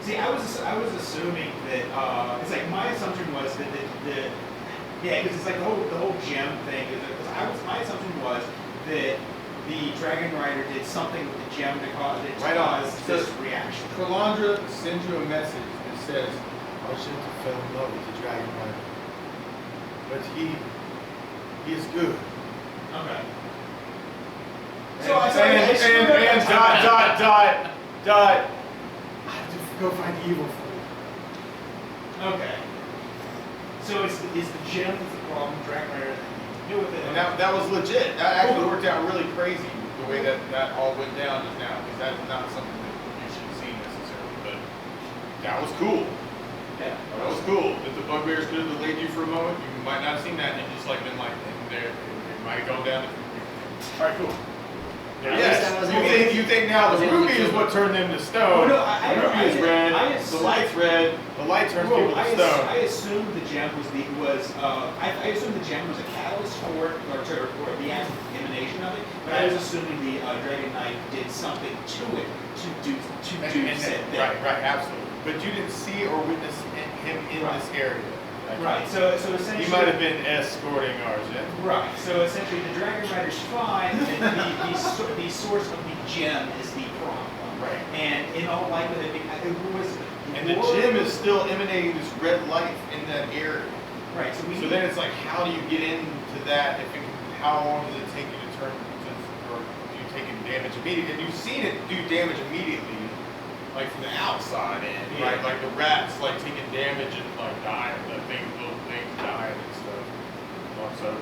Speaker 2: See, I was assuming that it's like my assumption was that because it's like the whole gem thing. My assumption was that the dragon rider did something with the gem to cause this reaction.
Speaker 1: Tralandra sends you a message that says, Argenta fell in love with the dragon rider. But he is good.
Speaker 2: Okay.
Speaker 1: And dot. I have to go find evil for you.
Speaker 2: Okay. So it's the gem that's the problem. Dragon rider knew with it.
Speaker 1: And that was legit. That actually worked out really crazy the way that all went down just now, because that's not something that you should see necessarily. But that was cool.
Speaker 2: Yeah.
Speaker 1: That was cool. If the bugbears could have delayed you for a moment, you might not have seen that and just like been like there. It might have gone down. Alright, cool.
Speaker 3: At
Speaker 1: Yes.
Speaker 3: least that was
Speaker 1: You think now the
Speaker 3: was able to
Speaker 1: ruby is
Speaker 3: kill
Speaker 1: what turned them to stone.
Speaker 2: Oh, no,
Speaker 1: The ruby is red.
Speaker 2: I
Speaker 1: The
Speaker 2: assumed-
Speaker 1: light's red. The light turns people to stone.
Speaker 2: I assumed the gem I assumed the gem was a catalyst for it, or the actual emanation of it. But I was assuming the Dragon Knight did something to it to do said thing.
Speaker 1: Right, absolutely. But you didn't see or witness him in this area.
Speaker 2: Right. So essentially,
Speaker 1: He might have been escorting Argent.
Speaker 2: Right. So essentially, the Dragon Rider's fine, and the source of the gem is the problem.
Speaker 1: Right.
Speaker 2: And in all likelihood, it was.
Speaker 1: And the gem is still emanating this red light in that area.
Speaker 2: Right.
Speaker 1: So then it's like, how do you get into that? How long does it take you to turn or do you take damage immediately? And you've seen it do damage immediately, like from the outside in, right? Like the rats like taking damage and like dying, little things dying and stuff. So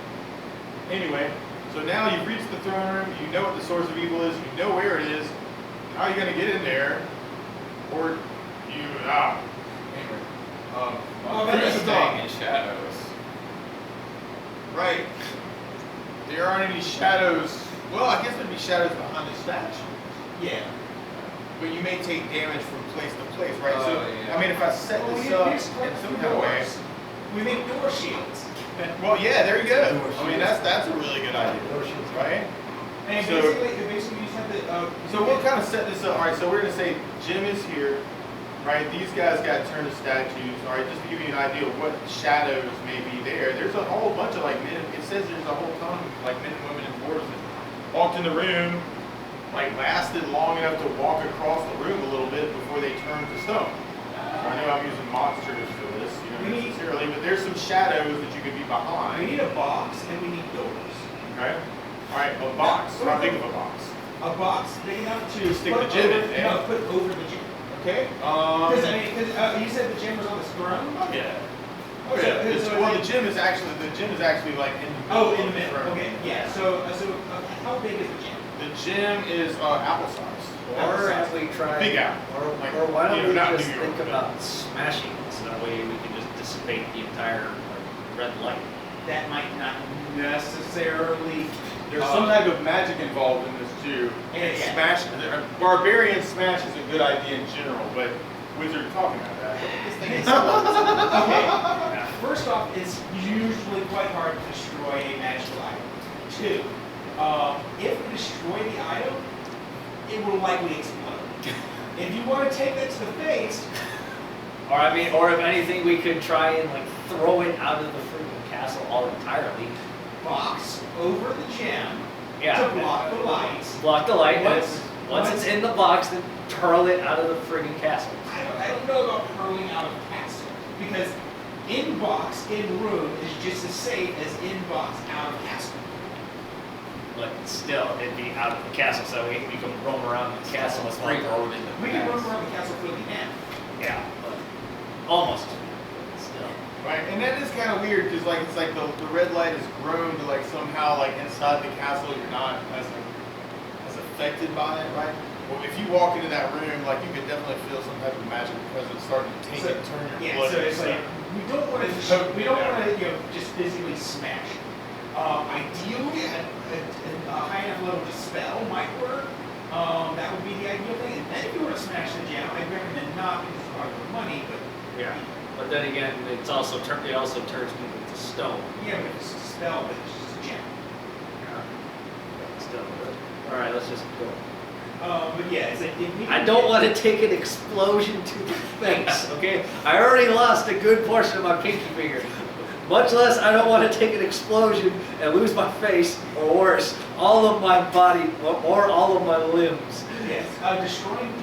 Speaker 1: anyway, so now you've reached the throne room, you know what the source of evil is, you know where it is. How are you gonna get in there? Or anyway.
Speaker 4: Chris staying in shadows.
Speaker 1: Right. There aren't any shadows. Well, I guess there'd be shadows behind the statue.
Speaker 2: Yeah.
Speaker 1: But you may take damage from place to place, right?
Speaker 4: Oh,
Speaker 1: So,
Speaker 4: yeah.
Speaker 1: I mean, if I set this up in some kind of way.
Speaker 2: We make door shields.
Speaker 1: Well, yeah, there you go.
Speaker 3: Door
Speaker 1: I mean,
Speaker 3: shields.
Speaker 1: that's a really good idea, right?
Speaker 2: And
Speaker 1: So-
Speaker 2: basically, you just have the.
Speaker 1: So we'll kind of set this up. All right, so we're going to say Jim is here, right? These guys got turned to statues. All right, just to give you an idea of what shadows may be there. There's a whole bunch of like men. It says there's a whole ton of like men and women and dwarves that walked in the room, like lasted long enough to walk across the room a little bit before they turned to stone. So I know I'm using monsters for this, necessarily, but there's some shadows that you could be behind.
Speaker 2: We need a box and we need doors.
Speaker 1: Okay. All right, a box. How big of a box?
Speaker 2: A box big enough to
Speaker 1: Stick
Speaker 2: put
Speaker 1: the gym
Speaker 2: over,
Speaker 1: in, yeah.
Speaker 2: no, put over the gym.
Speaker 1: Okay.
Speaker 2: Because you said the gym was on this throne.
Speaker 1: Yeah.
Speaker 2: Oh,
Speaker 1: Yeah. Well, the gym is actually like in the
Speaker 2: Oh, in the middle.
Speaker 1: room.
Speaker 2: Okay, yeah. So how big is the gym?
Speaker 1: The gym is apple size.
Speaker 5: Or have we tried?
Speaker 1: Big apple.
Speaker 5: Or why don't we
Speaker 1: not
Speaker 5: just
Speaker 1: New York,
Speaker 5: think
Speaker 1: but-
Speaker 5: about smashing it so that way we can just dissipate the entire red light.
Speaker 2: That might not necessarily.
Speaker 1: There's some type of magic involved in this too. And
Speaker 2: Yeah.
Speaker 1: smash, barbarian smash is a good idea in general, but wizard talking about that.
Speaker 4: This thing is
Speaker 2: Okay. First off, it's usually quite hard to destroy a magical item. Two, if we destroy the item, it will likely explode. If you want to take that to the face,
Speaker 5: Or I mean, or if anything, we could try and like throw it out of the freaking castle all entirely.
Speaker 2: box over the gem
Speaker 5: Yeah.
Speaker 2: to block the lights.
Speaker 5: Block the light. And
Speaker 2: Once-
Speaker 5: once it's in the box, then hurl it out of the friggin' castle.
Speaker 2: I don't know about hurling out of the castle because in box in room is just as safe as in box out of castle.
Speaker 5: But still, it'd be out of the castle, so we can roam around the castle with
Speaker 4: like
Speaker 5: free.
Speaker 4: throw it in the
Speaker 2: We can run
Speaker 4: bags.
Speaker 2: around the castle for the end.
Speaker 5: Yeah, but almost. Still.
Speaker 1: Right, and that is kind of weird because like it's like the red light has grown to like somehow like inside the castle you're not as affected by it, right? Well, if you walk into that room, like you could definitely feel some type of magical presence starting to take
Speaker 2: So-
Speaker 1: and turn your
Speaker 2: Yeah,
Speaker 1: blood.
Speaker 2: so it's like we don't want to just physically smash. Ideally, a high enough level dispel might work. That would be the ideal thing. And then if you were to smash the gem, I'd recommend not because it's part of the money, but
Speaker 5: Yeah. But then again, it also turns people to stone.
Speaker 2: yeah, but it's a spell, but it's just a gem.
Speaker 5: Yeah. But still. All right, let's just go.
Speaker 2: But yeah, it's like if we
Speaker 5: I don't want to take an explosion to the face, okay? I already lost a good portion of my pinky finger. Much less, I don't want to take an explosion and lose my face, or worse, all of my body, or all of my limbs.
Speaker 2: Yes,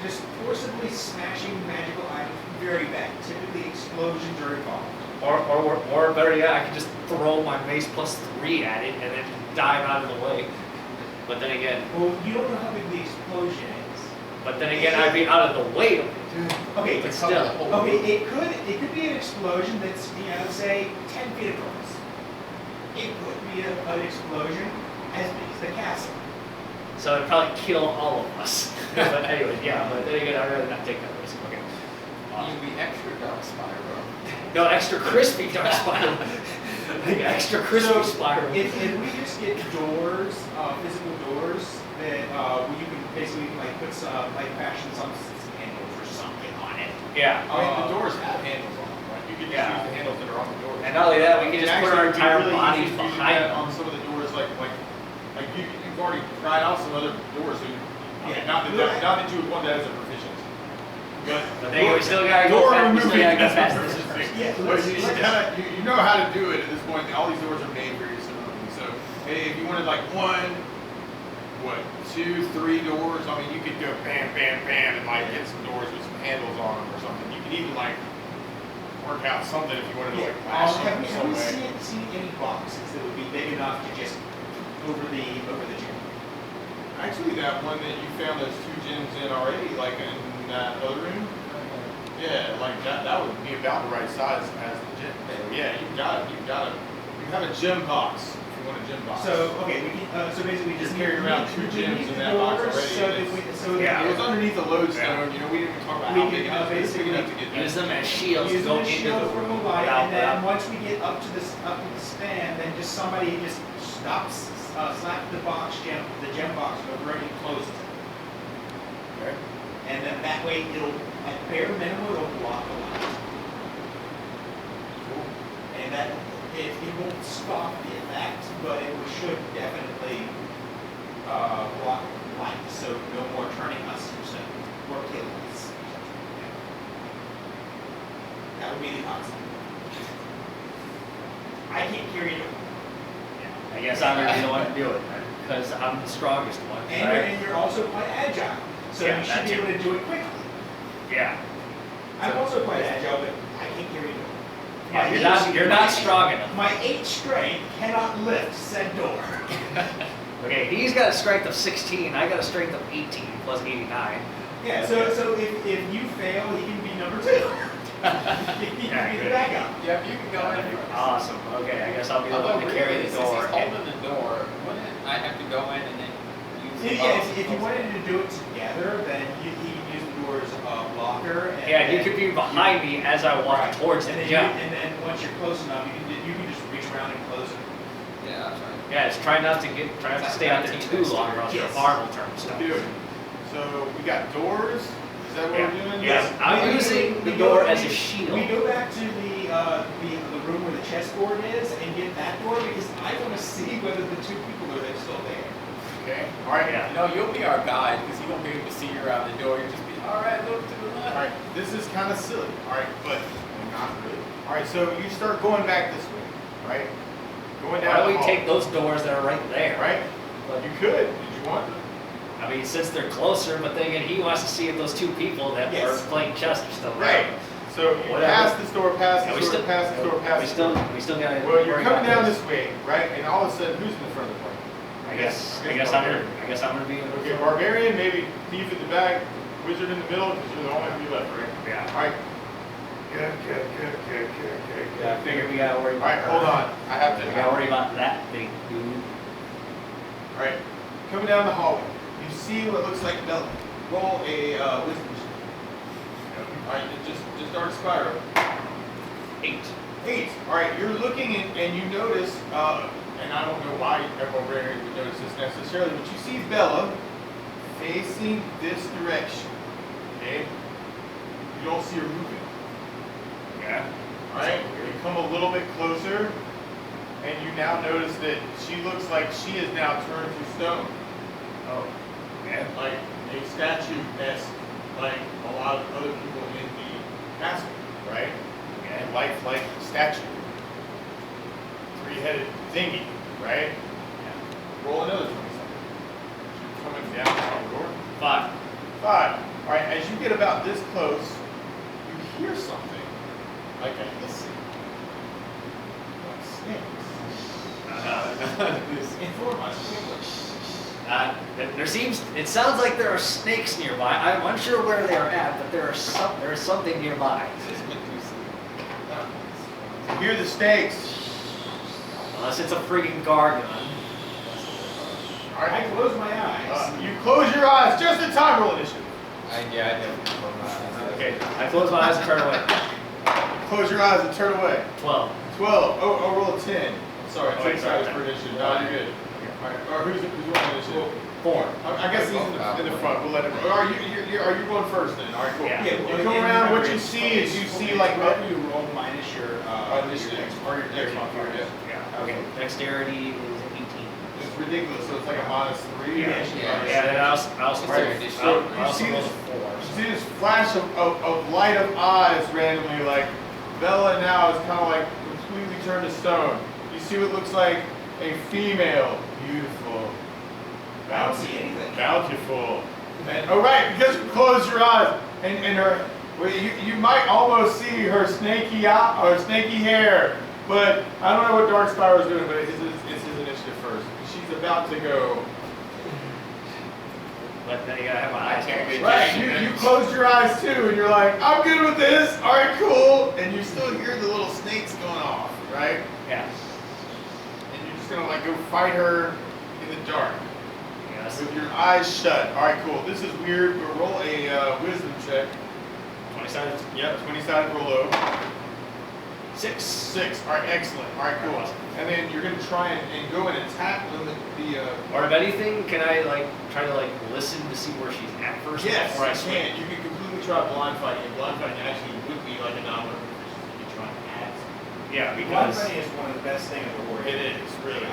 Speaker 2: just forcibly smashing magical items, very bad. Typically, explosions are involved.
Speaker 5: Or better yet, I could just throw my mace +3 at it and then dive out of the way. But then again,
Speaker 2: Well, you don't know how big the explosion is.
Speaker 5: I'd be out of the way of it.
Speaker 2: Okay,
Speaker 5: But
Speaker 2: it's
Speaker 5: still.
Speaker 2: okay. It could be an explosion that's say 10 feet across. It could be an explosion as big as the castle.
Speaker 5: So it'd probably kill all of us. But anyway, yeah, but then again, I'd rather not take that risk. Okay.
Speaker 4: You'd be extra dark Spyro.
Speaker 5: No, extra crispy dark spiral. Extra crispy spiral.
Speaker 2: If we just get doors, physical doors, that you can basically like put some, like fashion some handles or something on it.
Speaker 5: Yeah.
Speaker 1: I mean, the doors have handles on them, right? You could just
Speaker 5: Yeah.
Speaker 1: use the handles that are on the doors.
Speaker 5: And not only that, we can
Speaker 1: And
Speaker 5: just put our
Speaker 1: actually,
Speaker 5: entire
Speaker 1: it'd be really
Speaker 5: bodies
Speaker 1: easy to do
Speaker 5: behind
Speaker 1: that
Speaker 5: them.
Speaker 1: on some of the doors, like you've already tried out some other doors. So
Speaker 2: Yeah.
Speaker 1: not that you would want that as a proficiency.
Speaker 5: But then we still gotta go
Speaker 1: door
Speaker 5: fast. We
Speaker 1: removing
Speaker 5: still gotta go
Speaker 1: as a
Speaker 5: fast.
Speaker 1: proficiency.
Speaker 2: Yeah,
Speaker 1: But
Speaker 2: let's-
Speaker 1: you know how to do it at this point. All these doors are made very similarly. So hey, if you wanted like 2, 3 doors, I mean, you could go bam, bam, bam, and like get some doors with some handles on them or something. You could even like work out something if you wanted to like flash
Speaker 2: Have
Speaker 1: them
Speaker 2: we
Speaker 1: some way.
Speaker 2: seen any boxes that would be big enough to just over the gym?
Speaker 1: Actually, that one that you found those 2 gems in already, like in that other room, yeah, like that would be about the right size as the gym. So, yeah, you have a gym box if you want a gym box.
Speaker 2: So okay, so basically we just
Speaker 1: You're carrying around 2 gyms in that box already.
Speaker 5: Yeah.
Speaker 1: It was underneath the lodestone, you know, we didn't even talk about
Speaker 2: We
Speaker 1: how big
Speaker 2: can,
Speaker 1: it is, but it's big enough to get that.
Speaker 5: Use them as shields to
Speaker 2: use
Speaker 5: go
Speaker 2: the
Speaker 5: into
Speaker 2: shield
Speaker 5: the
Speaker 2: from
Speaker 5: room
Speaker 2: the light,
Speaker 5: without,
Speaker 2: and then
Speaker 5: without.
Speaker 2: once we get up to the stand, then just somebody just stops, slaps the gem box over and closes it.
Speaker 1: Okay.
Speaker 2: And then that way it'll, at bare minimum, it'll block the light. And that, it won't stop the effect, but it should definitely block light, so no more turning us or killing us. That would be the concept. I can't carry it.
Speaker 5: I guess I'm gonna be the one to do it because I'm the strongest one.
Speaker 2: And you're also quite agile, so
Speaker 5: Yeah,
Speaker 2: you should
Speaker 5: that
Speaker 2: be
Speaker 5: too.
Speaker 2: able to do it quickly.
Speaker 5: Yeah.
Speaker 2: I'm also quite agile, but I can't carry it.
Speaker 5: Yeah, you're not strong enough.
Speaker 2: My 8 strength cannot lift said door.
Speaker 5: Okay, he's got a strength of 16. I got a strength of 18 plus 89.
Speaker 2: Yeah, so if you fail, he can be number 2. He can be the backup.
Speaker 4: Yep, you can go in.
Speaker 5: Awesome. Okay, I guess I'll be the
Speaker 4: Although
Speaker 5: one to
Speaker 4: really,
Speaker 5: carry the
Speaker 4: since
Speaker 5: door.
Speaker 4: he's holding the door, wouldn't I have to go in and then use the
Speaker 2: Yeah, if you wanted to do it together, then he can use the door as a blocker. And
Speaker 5: Yeah, he
Speaker 2: then
Speaker 5: could be behind me as I walk towards him.
Speaker 2: and then
Speaker 5: Yeah.
Speaker 2: and then once you're close enough, you can just reach around and close it.
Speaker 4: Yeah, that's right.
Speaker 5: Yeah, just try not to stay out there too long, or else your
Speaker 2: Yes.
Speaker 5: arm will turn stuff.
Speaker 1: Dude, so we got doors. Is that what
Speaker 5: Yeah.
Speaker 1: we're doing?
Speaker 5: Yes. I'm using the door as a shield.
Speaker 2: We go back to the room where the chessboard is and get that door because I want to see whether the 2 people are still there.
Speaker 1: Okay. All right.
Speaker 5: Yeah.
Speaker 4: You know, you'll be our guide because you won't be able to see around the door. You'll just be, all right, look to the
Speaker 1: All
Speaker 4: left.
Speaker 1: right. This is kind of silly. All right, but not really. All right. So you start going back this way, right? Going down.
Speaker 5: Why don't
Speaker 1: the
Speaker 5: we
Speaker 1: hall,
Speaker 5: take those doors that are right there?
Speaker 1: Right. You could. Did you want to?
Speaker 5: I mean, since they're closer, but then again, he wants to see if those 2 people that
Speaker 2: Yes.
Speaker 5: are playing chess are still
Speaker 1: Right.
Speaker 5: there.
Speaker 1: So you
Speaker 5: Whatever.
Speaker 1: pass this door, pass
Speaker 5: Yeah,
Speaker 1: this door, pass this door, pass
Speaker 5: we
Speaker 1: this
Speaker 5: still,
Speaker 1: door.
Speaker 5: we still gotta.
Speaker 1: Well, you're
Speaker 5: worry
Speaker 1: coming
Speaker 5: about
Speaker 1: down
Speaker 5: this.
Speaker 1: this way, right? And all of a sudden, who's in the front of the party?
Speaker 5: I guess I'm gonna be.
Speaker 1: Okay, barbarian, maybe thief at the back, wizard in the middle, because you're the only one left, right?
Speaker 5: Yeah.
Speaker 1: All right.
Speaker 6: Good.
Speaker 5: Yeah, I figure we gotta worry
Speaker 1: All
Speaker 5: about.
Speaker 1: right, hold on. I have
Speaker 5: We
Speaker 1: to.
Speaker 5: gotta worry about that thing, dude.
Speaker 1: All right, coming down the hallway, you see what looks like Bella. Roll a wisdom check. All right, just start Spyro.
Speaker 5: 8.
Speaker 1: 8. All right, you're looking and you notice, and I don't know why a barbarian would notice this necessarily, but you see Bella facing this direction. Okay? You don't see her moving.
Speaker 5: Yeah.
Speaker 1: All right, you come a little bit closer, and you now notice that she looks like she is now turned to stone,
Speaker 5: Oh. Yeah.
Speaker 1: like a statue esque, like a lot of other people in the castle, right?
Speaker 5: Okay.
Speaker 1: A lifelike statue, 3-headed thingy, right? Roll another 20 seconds. You're coming down the corridor.
Speaker 5: 5.
Speaker 1: 5. All right, as you get about this close, you hear something like a hissing, like snakes. Inform us quickly.
Speaker 5: It sounds like there are snakes nearby. I'm unsure where they are at, but there is something nearby.
Speaker 1: You hear the snakes.
Speaker 5: Unless it's a freaking gargoyle.
Speaker 1: All right,
Speaker 2: I close my eyes.
Speaker 1: you close your eyes just in time. Roll initiative.
Speaker 4: I definitely close my eyes.
Speaker 5: Okay, I close my eyes and turn away.
Speaker 1: Close your eyes and turn away.
Speaker 5: 12.
Speaker 1: 12. Oh, roll a 10. I'm sorry,
Speaker 5: Oh, wait,
Speaker 1: 10
Speaker 5: sorry.
Speaker 1: sides for initiative. No, you're good. All right, or who's rolling initiative?
Speaker 5: 4.
Speaker 1: I guess he's in the front. We'll let him. Are you going first then? All right, cool.
Speaker 5: Yeah.
Speaker 1: You come around. What you see is you see like
Speaker 2: whatever you roll minus your
Speaker 1: initiative or your dex modifier.
Speaker 5: Yeah. Okay. Dexterity is 18.
Speaker 1: It's ridiculous. So it's like a -3.
Speaker 5: Yeah. And I also
Speaker 1: Right.
Speaker 4: Just
Speaker 1: So
Speaker 5: I
Speaker 1: you
Speaker 5: also
Speaker 1: see
Speaker 5: rolled
Speaker 1: this.
Speaker 5: a 4.
Speaker 1: You see this flash of light of eyes randomly, like Bella now is kind of like completely turned to stone. You see what looks like a female, beautiful,
Speaker 2: I don't see anything.
Speaker 1: bountiful. And, oh right, because you close your eyes and her, well, you might almost see her snaky eye or snaky hair, but I don't know what Dark Spyro's doing, but it's his initiative first. She's about to go.
Speaker 5: But then you gotta have my eyes closed.
Speaker 1: Right, you closed your eyes too, and you're like, I'm good with this. All right, cool. And you still hear the little snakes going off, right?
Speaker 5: Yeah.
Speaker 1: And you're just gonna like go fight her in the dark
Speaker 5: Yes.
Speaker 1: with your eyes shut. All right, cool. This is weird, but roll a wisdom check.
Speaker 5: 20-sided.
Speaker 1: Yep, 20-sided roll low.
Speaker 5: 6.
Speaker 1: 6. All right, excellent. All right, cool. And then you're gonna try and go and attack the
Speaker 5: Or if anything, can I like try to like listen to see where she's at first
Speaker 1: yes,
Speaker 5: before I
Speaker 1: you
Speaker 5: swing?
Speaker 1: can. You can completely try blind fighting. And blind fighting actually would be like a non-weapon proficiency. You try and add something.
Speaker 5: Yeah,
Speaker 2: Blind
Speaker 5: because
Speaker 2: fighting is one of the best things in the world.
Speaker 1: It is really.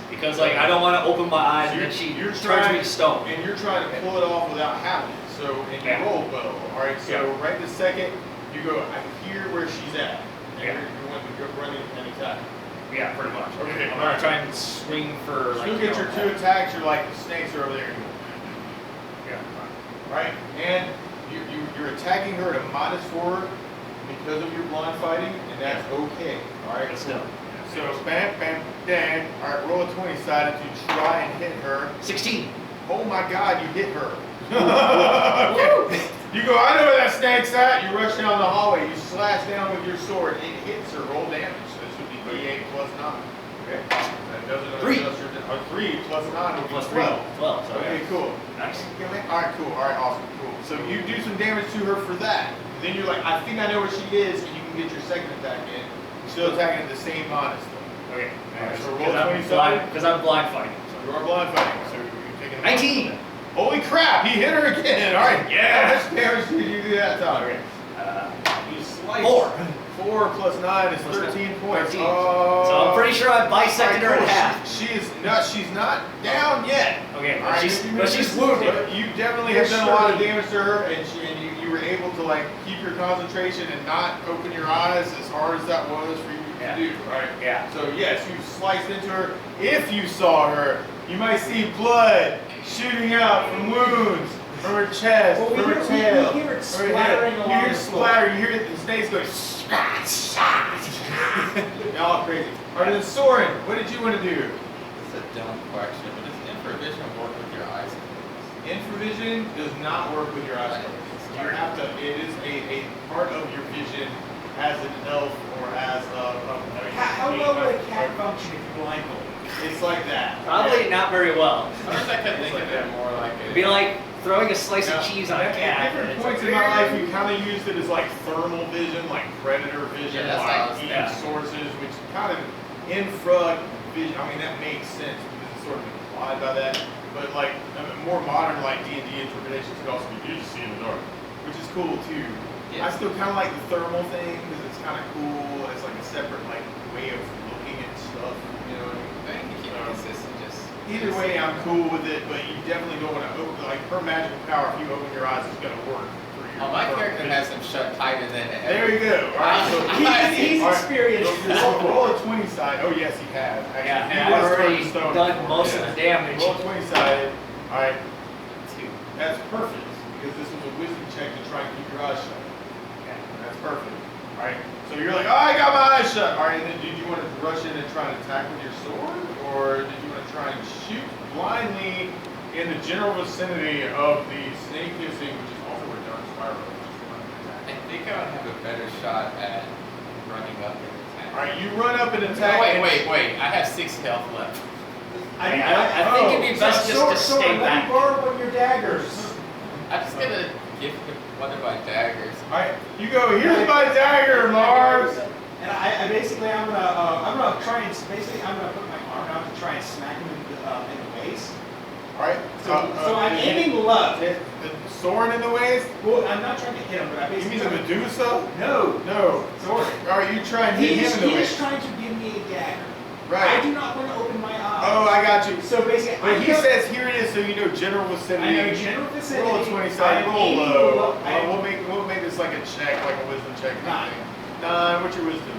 Speaker 5: because like I don't want to open my eyes and then she
Speaker 1: You're
Speaker 5: turns me to stone.
Speaker 1: And you're trying to pull it off without having it. So, and you
Speaker 5: Yeah.
Speaker 1: roll well. All right. So
Speaker 5: Yeah.
Speaker 1: right this second, you go. I hear where she's at. And
Speaker 5: Yeah.
Speaker 1: you're going to go running and attack.
Speaker 5: Yeah, pretty much.
Speaker 1: Okay,
Speaker 5: I'm
Speaker 1: alright.
Speaker 5: gonna try and swing for like.
Speaker 1: Still get your 2 attacks. You're like the snakes are over there.
Speaker 5: Yeah.
Speaker 1: Right. And you're attacking her at a -4 because of your blind fighting, and that's okay. All right.
Speaker 5: But still.
Speaker 1: So bam, bam, bang. All right, roll a 20 sided to try and hit her.
Speaker 5: 16.
Speaker 1: Oh my God, you hit her. Okay. You go, I know where that snake's at. You rush down the hallway. You slash down with your sword. It hits her. Roll damage. So this would be D8 plus 9. Okay. That doesn't adjust your 3 plus 9 would be
Speaker 5: Plus
Speaker 1: 12.
Speaker 5: 12. So
Speaker 1: Okay, cool.
Speaker 5: Nice.
Speaker 1: All right, cool. All right, awesome, cool. So you do some damage to her for that. Then you're like, I think I know where she is, and you can get your second attack in. You're still attacking at the same honest though. Okay. All right, so roll 20 sided.
Speaker 5: Because I'm blind fighting.
Speaker 1: You are blind fighting, so you're taking
Speaker 5: 19.
Speaker 1: Holy crap, he hit her again. All right,
Speaker 5: Yeah.
Speaker 1: How much damage did you do that time?
Speaker 5: Okay.
Speaker 1: You slice.
Speaker 5: 4.
Speaker 1: 4 plus 9 is
Speaker 5: Plus
Speaker 1: 13 points.
Speaker 5: 13.
Speaker 1: Oh.
Speaker 5: So I'm pretty sure I bisected her in
Speaker 1: Cool.
Speaker 5: half.
Speaker 1: She's not down yet.
Speaker 5: Okay,
Speaker 1: All right,
Speaker 5: but she's wounded.
Speaker 1: But you definitely have done a lot of damage to her, and you were able to like keep your concentration and not open your eyes as hard as that was for you to do. Right?
Speaker 5: Yeah.
Speaker 1: So yes, you sliced into her. If you saw her, you might see blood shooting out from wounds from her chest,
Speaker 2: Well,
Speaker 1: from her tail.
Speaker 2: we hear it
Speaker 1: her
Speaker 2: splattering
Speaker 1: head.
Speaker 2: along
Speaker 1: You hear
Speaker 2: the
Speaker 1: it
Speaker 2: floor.
Speaker 1: splatter. You hear the snakes going. Y'all crazy. All right, then Soren, what did you want to do?
Speaker 4: It's a dumb question, but does infravision work with your eyes closed?
Speaker 1: Infravision does not work with your eyes closed. You have to. It is a part of your vision as an elf or as
Speaker 2: How well would a cat function if you blindfolded?
Speaker 1: It's like that.
Speaker 5: Probably not very well.
Speaker 4: Sometimes I kept thinking of it more like
Speaker 5: It'd be like throwing a slice of
Speaker 1: Now,
Speaker 5: cheese on a
Speaker 1: at
Speaker 5: cat. and
Speaker 1: different
Speaker 5: it's
Speaker 1: points
Speaker 5: like,
Speaker 1: in my life, we kind of used it as like thermal vision, like predator vision,
Speaker 4: Yeah, that's how I
Speaker 1: like
Speaker 4: was
Speaker 1: heat
Speaker 5: thinking.
Speaker 1: sources, which kind of infra vision. I mean, that makes sense because it's sort of implied by that. But like more modern, like D&D interpretations could also be you just see in the dark, which is cool too.
Speaker 4: Yeah.
Speaker 1: I still kind of like the thermal thing because it's kind of cool. It's like a separate like way of looking at stuff. You know what I mean?
Speaker 4: I think you keep it consistent, just
Speaker 1: Either way, I'm cool with it, but you definitely don't want to open, like, her magical power, if you open your eyes, is going to work through your
Speaker 4: my
Speaker 1: thermal
Speaker 4: character
Speaker 1: vision.
Speaker 4: has them shut tighter than ever.
Speaker 1: There you go. All right, so
Speaker 2: He's
Speaker 1: all right,
Speaker 2: experienced
Speaker 1: so
Speaker 2: this
Speaker 1: roll a 20 side. Oh, yes, he has. Actually,
Speaker 5: Yeah,
Speaker 1: he
Speaker 5: and I've
Speaker 1: was
Speaker 5: already
Speaker 1: turned to stone
Speaker 5: done
Speaker 1: before,
Speaker 5: most of the damage.
Speaker 1: Roll a 20 sided. All right,
Speaker 4: 2.
Speaker 1: that's perfect, because this was a wisdom check to try and keep your eyes shut.
Speaker 5: Okay.
Speaker 1: That's perfect. All right, so you're like, oh, I got my eyes shut. All right, and then did you want to rush in and try and attack with your sword, or did you want to try and shoot blindly in the general vicinity of the snake hissing, which is also where Dark Spyro is?
Speaker 4: I think I would have a better shot at running up and attacking.
Speaker 1: All right, you run up and attack.
Speaker 4: No, wait. I have 6 health left.
Speaker 5: I think it'd be best just to stay
Speaker 2: Let
Speaker 5: back.
Speaker 2: me borrow one of your daggers.
Speaker 4: I'm just gonna give one of my daggers.
Speaker 1: All right, you go. Here's my dagger, Marz.
Speaker 2: And I'm gonna try and I'm gonna put my arm out to try and smack him in the waist.
Speaker 1: All right.
Speaker 2: So I'm aiming low.
Speaker 1: The Soren in the waist.
Speaker 2: Well, I'm not trying to hit him, but I
Speaker 1: You
Speaker 2: basically.
Speaker 1: mean the Medusa?
Speaker 2: No.
Speaker 1: No.
Speaker 2: Soren.
Speaker 1: All right, you try and hit him in the
Speaker 2: He is
Speaker 1: waist.
Speaker 2: trying to give me a dagger.
Speaker 1: Right.
Speaker 2: I do not want to open my eyes.
Speaker 1: Oh, I got you.
Speaker 2: So basically,
Speaker 1: But he says here it is, so you know general vicinity.
Speaker 2: I know general vicinity.
Speaker 1: Roll a 20 side,
Speaker 2: I'm
Speaker 1: roll
Speaker 2: aiming
Speaker 1: low.
Speaker 2: low.
Speaker 1: We'll make this like a check, like a wisdom check.
Speaker 2: 9.
Speaker 1: 9. What's your wisdom?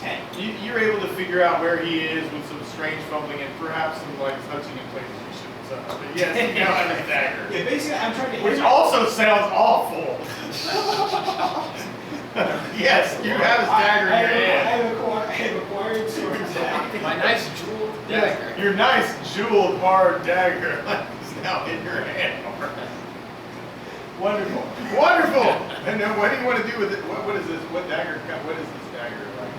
Speaker 2: 10.
Speaker 1: You're able to figure out where he is with some strange fumbling and perhaps some like touching in places you shouldn't touch. But yes, you now have his dagger.
Speaker 2: Yeah, basically, I'm trying to hit
Speaker 1: Which
Speaker 2: him.
Speaker 1: also sounds awful. Yes, you have his dagger in your hand.
Speaker 2: I have acquired Soren's dagger.
Speaker 4: My nice jeweled dagger.
Speaker 1: Your nice jeweled hard dagger is now in your hand.
Speaker 2: Wonderful.
Speaker 1: Wonderful. And then what do you want to do with it? What is this? What dagger? What is this dagger like?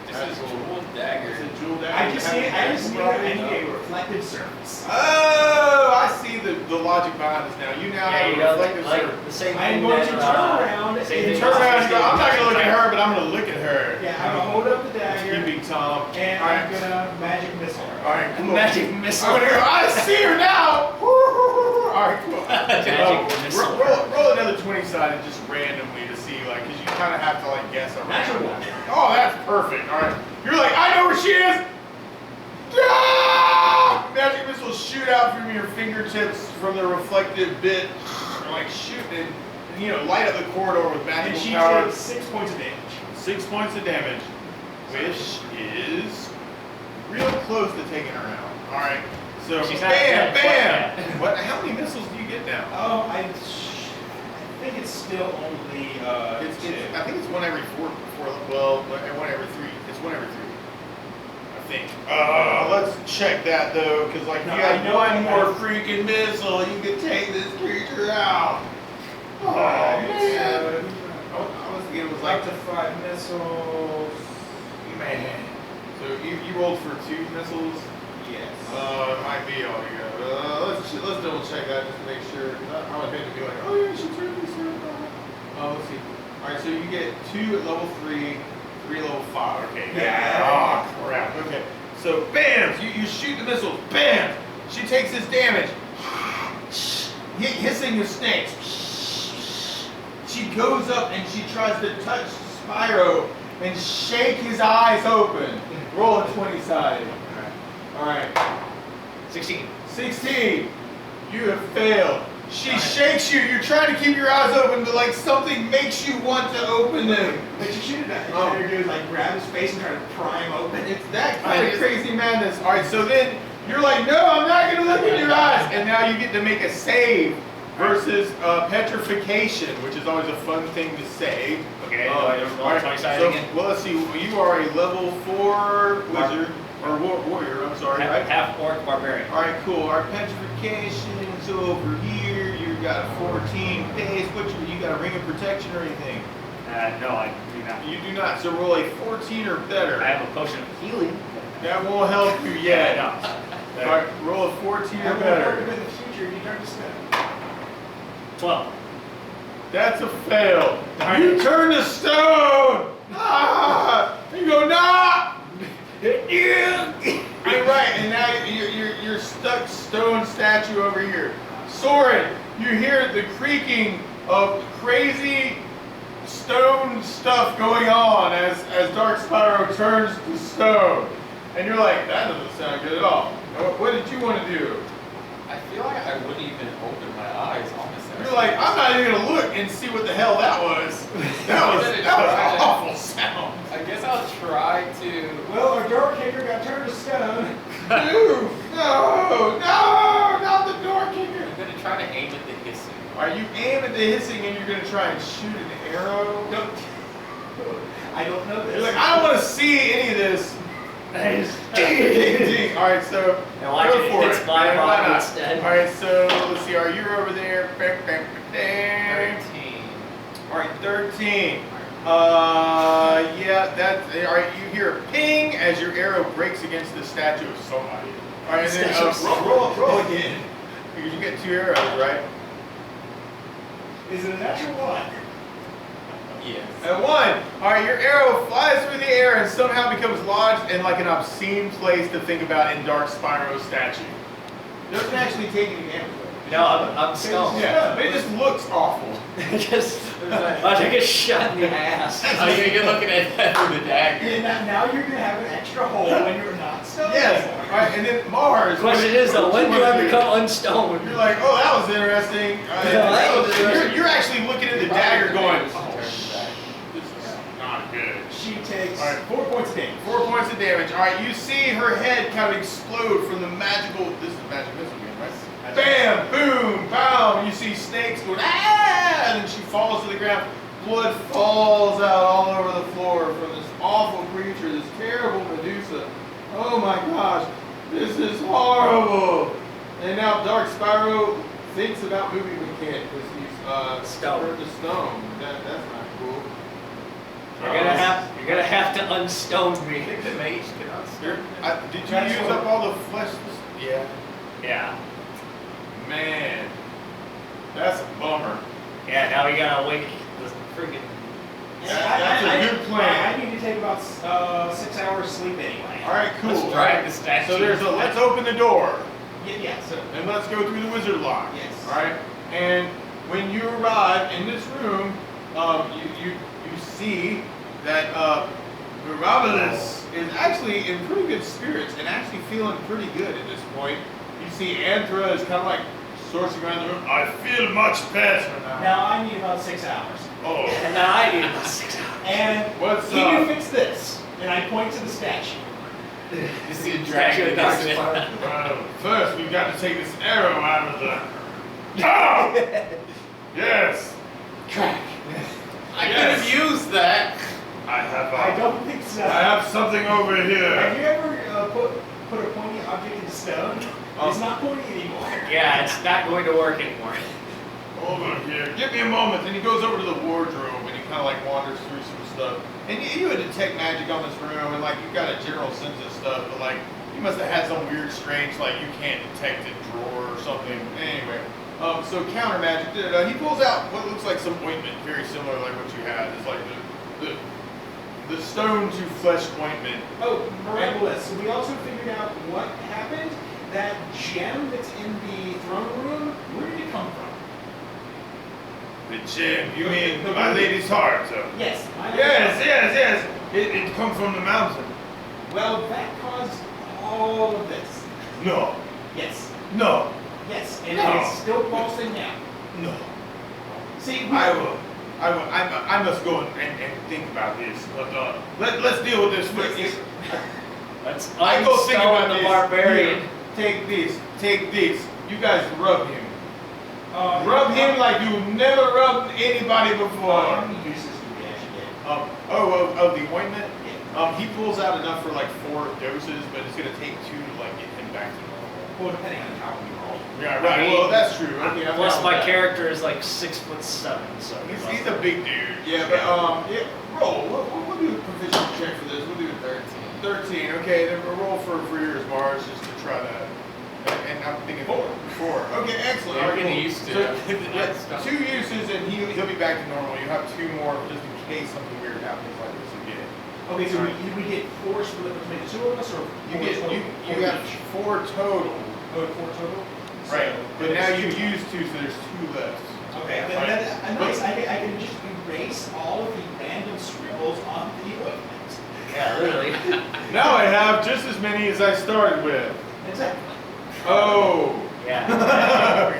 Speaker 4: This is jeweled dagger.
Speaker 1: It's a jeweled dagger.
Speaker 2: I just need
Speaker 1: Probably-
Speaker 2: a reflective surface.
Speaker 1: Oh, I see the logic behind this now. You now
Speaker 5: Yeah,
Speaker 1: have
Speaker 5: you
Speaker 1: a
Speaker 5: know,
Speaker 1: reflective
Speaker 5: like
Speaker 1: surface.
Speaker 5: the same
Speaker 2: I'm
Speaker 5: thing
Speaker 2: going
Speaker 5: that,
Speaker 2: to turn around
Speaker 5: same
Speaker 2: and
Speaker 5: thing
Speaker 1: Turn around and
Speaker 5: that-
Speaker 1: go, I'm not going to look at her, but I'm going to look at her.
Speaker 2: Yeah, I'm gonna hold up the
Speaker 1: You
Speaker 2: dagger
Speaker 1: big Tom.
Speaker 2: and
Speaker 1: All
Speaker 2: I'm
Speaker 1: right.
Speaker 2: gonna magic missile her.
Speaker 1: All right, cool.
Speaker 5: Magic missile.
Speaker 1: I'm gonna go, I see her now. All right, cool.
Speaker 5: Magic missile.
Speaker 1: Roll another 20 sided just randomly to see, like, because you kind of have to like guess around.
Speaker 2: Natural one.
Speaker 1: Oh, that's perfect. All right, you're like, I know where she is. Ah! Magic missiles shoot out from your fingertips from the reflective bit, and, like shoot and light up the corridor with
Speaker 2: And
Speaker 1: magical
Speaker 2: she
Speaker 1: power.
Speaker 2: takes 6 points of damage.
Speaker 1: 6 points of damage, which is real close to taking her out. All right, so
Speaker 5: She's not
Speaker 1: bam,
Speaker 5: dead
Speaker 1: bam.
Speaker 5: quite yet.
Speaker 1: What? How many missiles do you get now?
Speaker 2: Oh, I think it's still only
Speaker 1: I think it's one every four. Well, one every 3. It's It's 1 every 3. I think. Let's check that though, because like
Speaker 2: No,
Speaker 1: you got
Speaker 2: I know
Speaker 1: one
Speaker 2: I-
Speaker 1: more freaking missile, you can take this creature out. Oh man. I was thinking it was like
Speaker 2: Up to 5 missiles.
Speaker 1: man. So you rolled for 2 missiles.
Speaker 2: Yes.
Speaker 1: It might be all you got. Let's double check that just to make sure. 'Cause I would hate to be like, oh yeah, she turned this around. Let's see. All right, so you get 2 at level 3, 3 at level 5. Okay.
Speaker 2: Yeah.
Speaker 1: Oh crap. Okay. So bam, you shoot the missiles. Bam. She takes this damage. Hissing the snakes. She goes up and she tries to touch Spyro and shake his eyes open. Roll a 20-sided. All right.
Speaker 5: 16.
Speaker 1: 16. You have failed. She shakes you. You're trying to keep your eyes open, but like something makes you want to open them.
Speaker 2: But you should have
Speaker 1: Oh.
Speaker 2: done. Dude, like grab his face and try to pry him open.
Speaker 1: It's that kind of crazy madness. All right, so then you're like, no, I'm not going to look in your eyes. And now you get to make a save versus petrification, which is always a fun thing to say.
Speaker 5: Okay.
Speaker 1: All right,
Speaker 5: 20-sided
Speaker 1: so,
Speaker 5: again.
Speaker 1: well, let's see. You are a level 4 wizard, or warrior, I'm sorry, right?
Speaker 5: Half orc barbarian.
Speaker 1: All right, cool. Our petrification's over here. You got a 14 pace. You got a ring of protection or anything?
Speaker 5: No, I do not.
Speaker 1: You do not. So roll a 14 or better.
Speaker 5: I have a potion of healing.
Speaker 1: That won't help you yet.
Speaker 5: No.
Speaker 1: All right, roll a 14 or
Speaker 2: In
Speaker 1: better.
Speaker 2: the future, you turn to stone.
Speaker 5: 12.
Speaker 1: That's a fail. You turn to stone. Ah! You go nah. You're right, and now you're stuck stone statue over here. Soren, you hear the creaking of crazy stone stuff going on as Dark Spyro turns to stone. And you're like, that doesn't sound good at all. Now, what did you want to do?
Speaker 4: I feel like I wouldn't even open my eyes, honestly.
Speaker 1: You're like, I'm not even gonna look and see what the hell that was. That was an awful sound.
Speaker 4: I guess I'll try to.
Speaker 2: Well, our door kicker got turned to stone.
Speaker 1: Dude, no, not the door kicker.
Speaker 4: I'm gonna try to aim at the hissing.
Speaker 1: All right, you aim at the hissing and you're gonna try and shoot an arrow.
Speaker 2: I don't know this.
Speaker 1: You're like, I don't want to see any of this. Ding, ding. All right, so
Speaker 3: Now watch
Speaker 1: go
Speaker 3: it,
Speaker 1: for
Speaker 3: it hits
Speaker 1: it.
Speaker 3: my
Speaker 1: man, why
Speaker 3: body
Speaker 1: not?
Speaker 3: instead.
Speaker 1: All right, so let's see. All right, you're over there. Bam, bam, bam.
Speaker 4: 13.
Speaker 1: All right, 13. Yeah, that's all right. You hear a ping as your arrow breaks against the statue of somebody. All right, and then roll again. Because you get 2 arrows, right?
Speaker 2: Is it a natural one?
Speaker 4: Yes.
Speaker 1: At 1. All right, your arrow flies through the air and somehow becomes lodged in like an obscene place to think about in Dark Spyro's statue. Doesn't actually take any damage.
Speaker 3: No, I'm stoned.
Speaker 1: Yeah, but it just looks awful.
Speaker 3: Just, I get shot in the ass.
Speaker 4: Oh, you're looking at that through the dagger.
Speaker 2: Yeah, now you're gonna have an extra hole when you're not stoned.
Speaker 1: Yes. All right, and then Marz.
Speaker 3: The question is though, when do I become unstoned?
Speaker 1: You're like, oh, that was interesting. You're actually looking at the dagger going, oh, this is not good.
Speaker 2: She takes
Speaker 1: All right.
Speaker 2: 4 points of damage.
Speaker 1: 4 points of damage. All right, you see her head kind of explode from the magical. This is magic missile again, right? Bam, boom, pow. You see snakes going ah, and then she falls to the ground. Blood falls out all over the floor from this awful creature, this terrible Medusa. Oh my gosh, this is horrible. And now Dark Spyro thinks about moving but can't because he's turned to stone. That's not cool.
Speaker 3: You're gonna have to unstone
Speaker 4: I
Speaker 3: me.
Speaker 4: think the mage can unstone.
Speaker 1: Did you use up all the flesh? Yeah.
Speaker 3: Yeah.
Speaker 1: Man, that's a bummer.
Speaker 3: Yeah, now we gotta wake the friggin'
Speaker 1: That's a good plan.
Speaker 2: I need to take about 6 hours sleep anyway.
Speaker 1: All right, cool.
Speaker 4: Let's drag the statue.
Speaker 1: So there's a let's open the door
Speaker 2: Yeah, so
Speaker 1: and let's go through the wizard lock.
Speaker 2: Yes.
Speaker 1: All right. And when you arrive in this room, you see that Miraculous is actually in pretty good spirits and actually feeling pretty good at this point. You see Anthra is kind of like sourcing around the room. I feel much better now.
Speaker 2: now I need about 6 hours.
Speaker 1: Oh,
Speaker 3: And now I need about 6 hours.
Speaker 2: And
Speaker 1: what's
Speaker 2: can you
Speaker 1: up?
Speaker 2: fix this? And I point to the statue.
Speaker 4: You see the
Speaker 3: Statue
Speaker 4: dragon.
Speaker 3: of Dark
Speaker 4: isn't it?
Speaker 3: Spyro.
Speaker 1: Well, first we've got to take this arrow out of the. Oh! Yes.
Speaker 2: Crack.
Speaker 4: I could have used that.
Speaker 6: I
Speaker 2: don't think so.
Speaker 6: have something over
Speaker 2: Have
Speaker 6: here.
Speaker 2: you ever put a pointy object into stone? It's not pointy anymore.
Speaker 5: Yeah, it's not going to work anymore.
Speaker 6: Over here.
Speaker 1: Give me a moment. And he goes over to the wardrobe and he kind of like wanders through some stuff. And you would detect magic on this room, and like you've got a general sense of stuff, but like you must have had some weird, strange, like you can't detect it drawer or something. Anyway, so counter magic. He pulls out what looks like some ointment, very similar like what you had. It's like the stone to flesh ointment.
Speaker 2: Oh, miraculous. So we also figured out what happened. That gem that's in the throne room, where did it come from?
Speaker 6: The gem. You mean my lady's heart?
Speaker 2: Yes.
Speaker 6: Yes. It comes from the mountain.
Speaker 2: Well, that caused all of this.
Speaker 6: No.
Speaker 2: Yes.
Speaker 6: No.
Speaker 2: Yes. And
Speaker 6: No.
Speaker 2: it's still pulsing now.
Speaker 6: No.
Speaker 2: See,
Speaker 6: I must go and think about this. But let's deal with this first.
Speaker 5: Let's
Speaker 1: I go think about
Speaker 5: unstone the
Speaker 1: this.
Speaker 5: barbarian.
Speaker 1: Here, take this. Take this. You guys rub him. Rub him like you never rubbed anybody before.
Speaker 2: How many uses do we actually get?
Speaker 1: Of the ointment? He pulls out enough for like 4 doses, but it's gonna take 2 to like get him back to normal.
Speaker 2: Well, depending on how we roll.
Speaker 1: Yeah, right. Well, that's true. Okay, I'm
Speaker 5: Plus
Speaker 1: down
Speaker 5: my
Speaker 1: with that.
Speaker 5: character is like 6'7", so
Speaker 1: He's a big dude. Yeah, but roll. We'll do a proficiency check for this. We'll do a 13. Okay, then we'll roll for yours, Marz, just to try that. And I'm thinking 4. Okay, excellent.
Speaker 4: Yeah,
Speaker 1: All right,
Speaker 4: getting
Speaker 1: cool.
Speaker 4: used to
Speaker 1: So,
Speaker 4: it.
Speaker 1: yeah, 2 uses and he'll be back to normal. You have 2 more just in case something weird happens like this again.
Speaker 2: Okay, so we get 4 split between the 2 of us, or
Speaker 1: You
Speaker 2: 4
Speaker 1: get
Speaker 2: total?
Speaker 1: you have 4 total.
Speaker 2: Oh, 4 total.
Speaker 1: Right.
Speaker 2: So,
Speaker 1: But now
Speaker 2: there's
Speaker 1: you've
Speaker 2: 2.
Speaker 1: used 2, so there's 2 left.
Speaker 2: Okay,
Speaker 1: Right.
Speaker 2: nice. I can just erase all of the random scribbles on the equipment.
Speaker 5: Yeah, literally.
Speaker 1: Now I have just as many as I started with.
Speaker 2: Exactly.
Speaker 1: Oh.
Speaker 5: Yeah.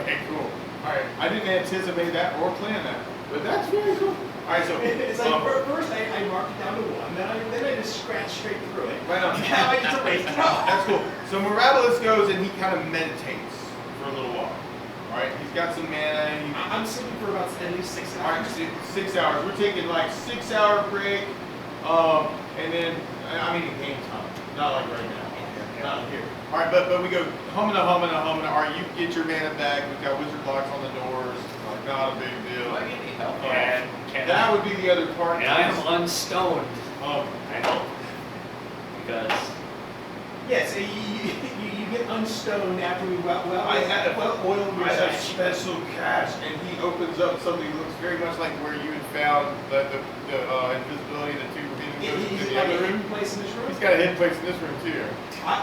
Speaker 1: Okay, cool. All right. I didn't anticipate that or plan that, but that's very cool. All right, so
Speaker 2: It's like first I marked it down to 1, then I just scratched straight through it.
Speaker 1: right on.
Speaker 2: Now I just erased it all.
Speaker 1: That's cool. So Miraculous goes and he kind of meditates for a little while. All right. He's got some mana. And
Speaker 2: I'm sitting for about at least 6
Speaker 1: all right,
Speaker 2: hours.
Speaker 1: 6 hours. We're taking like 6-hour break, and then I mean in game time, not like right now. Not here. All right, but we go humming. All right, you get your mana back. We've got wizard locks on the doors. Like not a big deal.
Speaker 4: Do I get any help?
Speaker 1: That would be the other part.
Speaker 5: And I am unstoned. I hope. Because
Speaker 2: Yes, you get unstoned after we
Speaker 1: I had
Speaker 2: oiled your
Speaker 1: I have
Speaker 2: sash.
Speaker 1: special cache, and he opens up something that looks very much like where you had found the invisibility, the 2 hidden ghosts
Speaker 2: Is
Speaker 1: in
Speaker 2: it
Speaker 1: the
Speaker 2: like
Speaker 1: other
Speaker 2: a
Speaker 1: room.
Speaker 2: hidden place in this room?
Speaker 1: He's got a hidden place in this room too.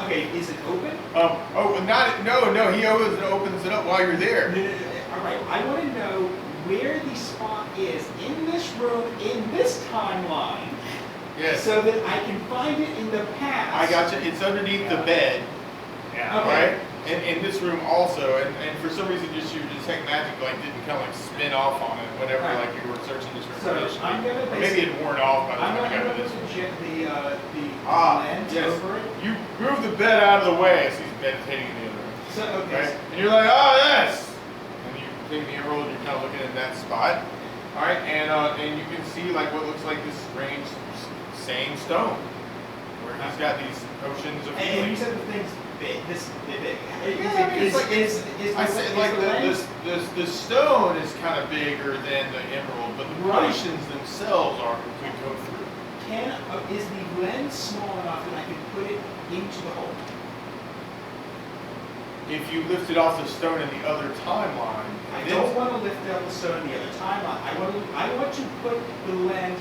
Speaker 2: Okay, is it open?
Speaker 1: No. He opens it up while you're there.
Speaker 2: No. All right, I want to know where the spot is in this room, in this timeline,
Speaker 1: Yes.
Speaker 2: so that I can find it in the past.
Speaker 1: I got you. It's underneath the bed.
Speaker 5: yeah.
Speaker 2: Okay.
Speaker 1: Right? And in this room also, and for some reason just your detect magic like didn't kind of like spin off on it whenever
Speaker 2: Right.
Speaker 1: like you were searching this room
Speaker 2: So
Speaker 1: initially.
Speaker 2: I'm gonna
Speaker 1: Or maybe it worn off by the
Speaker 2: I'm
Speaker 1: time you got
Speaker 2: gonna
Speaker 1: to this one.
Speaker 2: project the lens
Speaker 1: Yes.
Speaker 2: over it.
Speaker 1: You move the bed out of the way as he's meditating in the other room.
Speaker 2: So okay.
Speaker 1: Right? And you're like, oh yes! And you take the emerald and you're kind of looking at that spot. Alright, and you can see like what looks like this strange same stone. Where he's got these potions of
Speaker 2: And you
Speaker 1: healing.
Speaker 2: said the thing's big. This big.
Speaker 1: Yeah, I mean, it's like I said, like
Speaker 2: the lens?
Speaker 1: the stone is kind of bigger than the emerald, but the
Speaker 2: Right.
Speaker 1: potions themselves could go through.
Speaker 2: Is the lens small enough that I can put it into the hole?
Speaker 1: If you lifted off the stone in the other timeline,
Speaker 2: I
Speaker 1: then-
Speaker 2: don't want to lift up the stone in the other timeline. I want to put the lens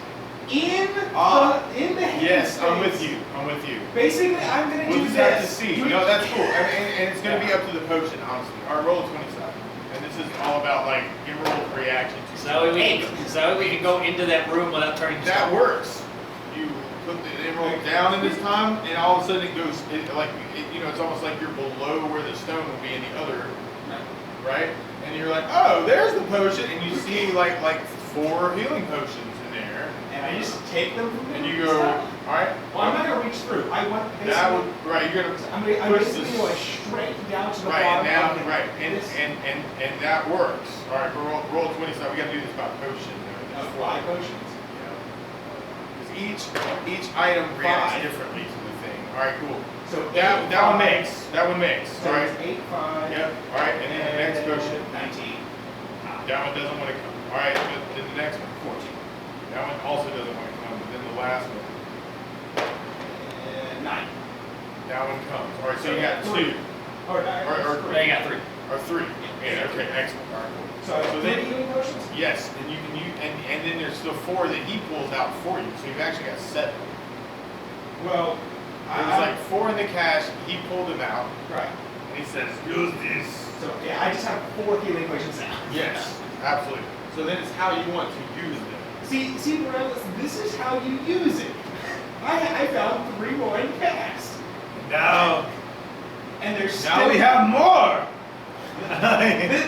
Speaker 2: in the hidden
Speaker 1: Yes, I'm
Speaker 2: space.
Speaker 1: with you.
Speaker 2: Basically, I'm gonna
Speaker 1: We'll
Speaker 2: do
Speaker 1: just
Speaker 2: this.
Speaker 1: have to see. No, that's cool. And it's going to be up to the potion, honestly. Our roll of 27. And this is all about like emerald reaction to
Speaker 5: So that way we can go into that room without turning to
Speaker 1: that
Speaker 5: stone.
Speaker 1: works. You put the emerald down in this time, and all of a sudden it goes, it's almost like you're below where the stone would be in the other, right? And you're like, oh, there's the potion, and you see like 4 healing potions in there.
Speaker 2: And I just take them from there.
Speaker 1: And you go, all right.
Speaker 2: Well, I'm not gonna reach through. I want basically.
Speaker 1: That would, right, you're gonna
Speaker 2: I'm
Speaker 1: push
Speaker 2: basically
Speaker 1: this.
Speaker 2: going straight down to the
Speaker 1: Right,
Speaker 2: bottom.
Speaker 1: and now,
Speaker 2: of the-
Speaker 1: right, and
Speaker 2: this.
Speaker 1: that works. All right, roll 20. So we got to do this by potion.
Speaker 2: Fly potions.
Speaker 1: Because each item reacts
Speaker 2: 5.
Speaker 1: differently to the thing. All right, cool.
Speaker 2: So
Speaker 1: That
Speaker 2: 8,
Speaker 1: one
Speaker 2: 5.
Speaker 1: makes. That one makes.
Speaker 2: So
Speaker 1: All right.
Speaker 2: it's 8, 5.
Speaker 1: Yep. All right, and then the next potion.
Speaker 2: 19.
Speaker 1: That one doesn't want to come. All right, but then the next one.
Speaker 2: 14.
Speaker 1: That one also doesn't want to come. But then the last one.
Speaker 2: And 9.
Speaker 1: That one comes. All right, so you got 2
Speaker 2: Or 9.
Speaker 5: Now you got 3.
Speaker 1: or 3. Yeah. Okay. Excellent. All right. Cool.
Speaker 2: So I have
Speaker 1: So
Speaker 2: 3
Speaker 1: then-
Speaker 2: healing potions?
Speaker 1: Yes, and you can use, and then there's the 4 that he pulls out for you. So you've actually got 7.
Speaker 2: Well,
Speaker 1: There was like 4 in the cache. He pulled them out,
Speaker 2: right.
Speaker 1: and he says, "Use this."
Speaker 2: So yeah, I just have 4 healing potions now.
Speaker 1: Yes, absolutely. So then it's how you want to use them.
Speaker 2: See, Morales, this is how you use it. I found 3 more in cast.
Speaker 6: Now,
Speaker 2: And there's
Speaker 6: now
Speaker 2: still...
Speaker 6: we have more.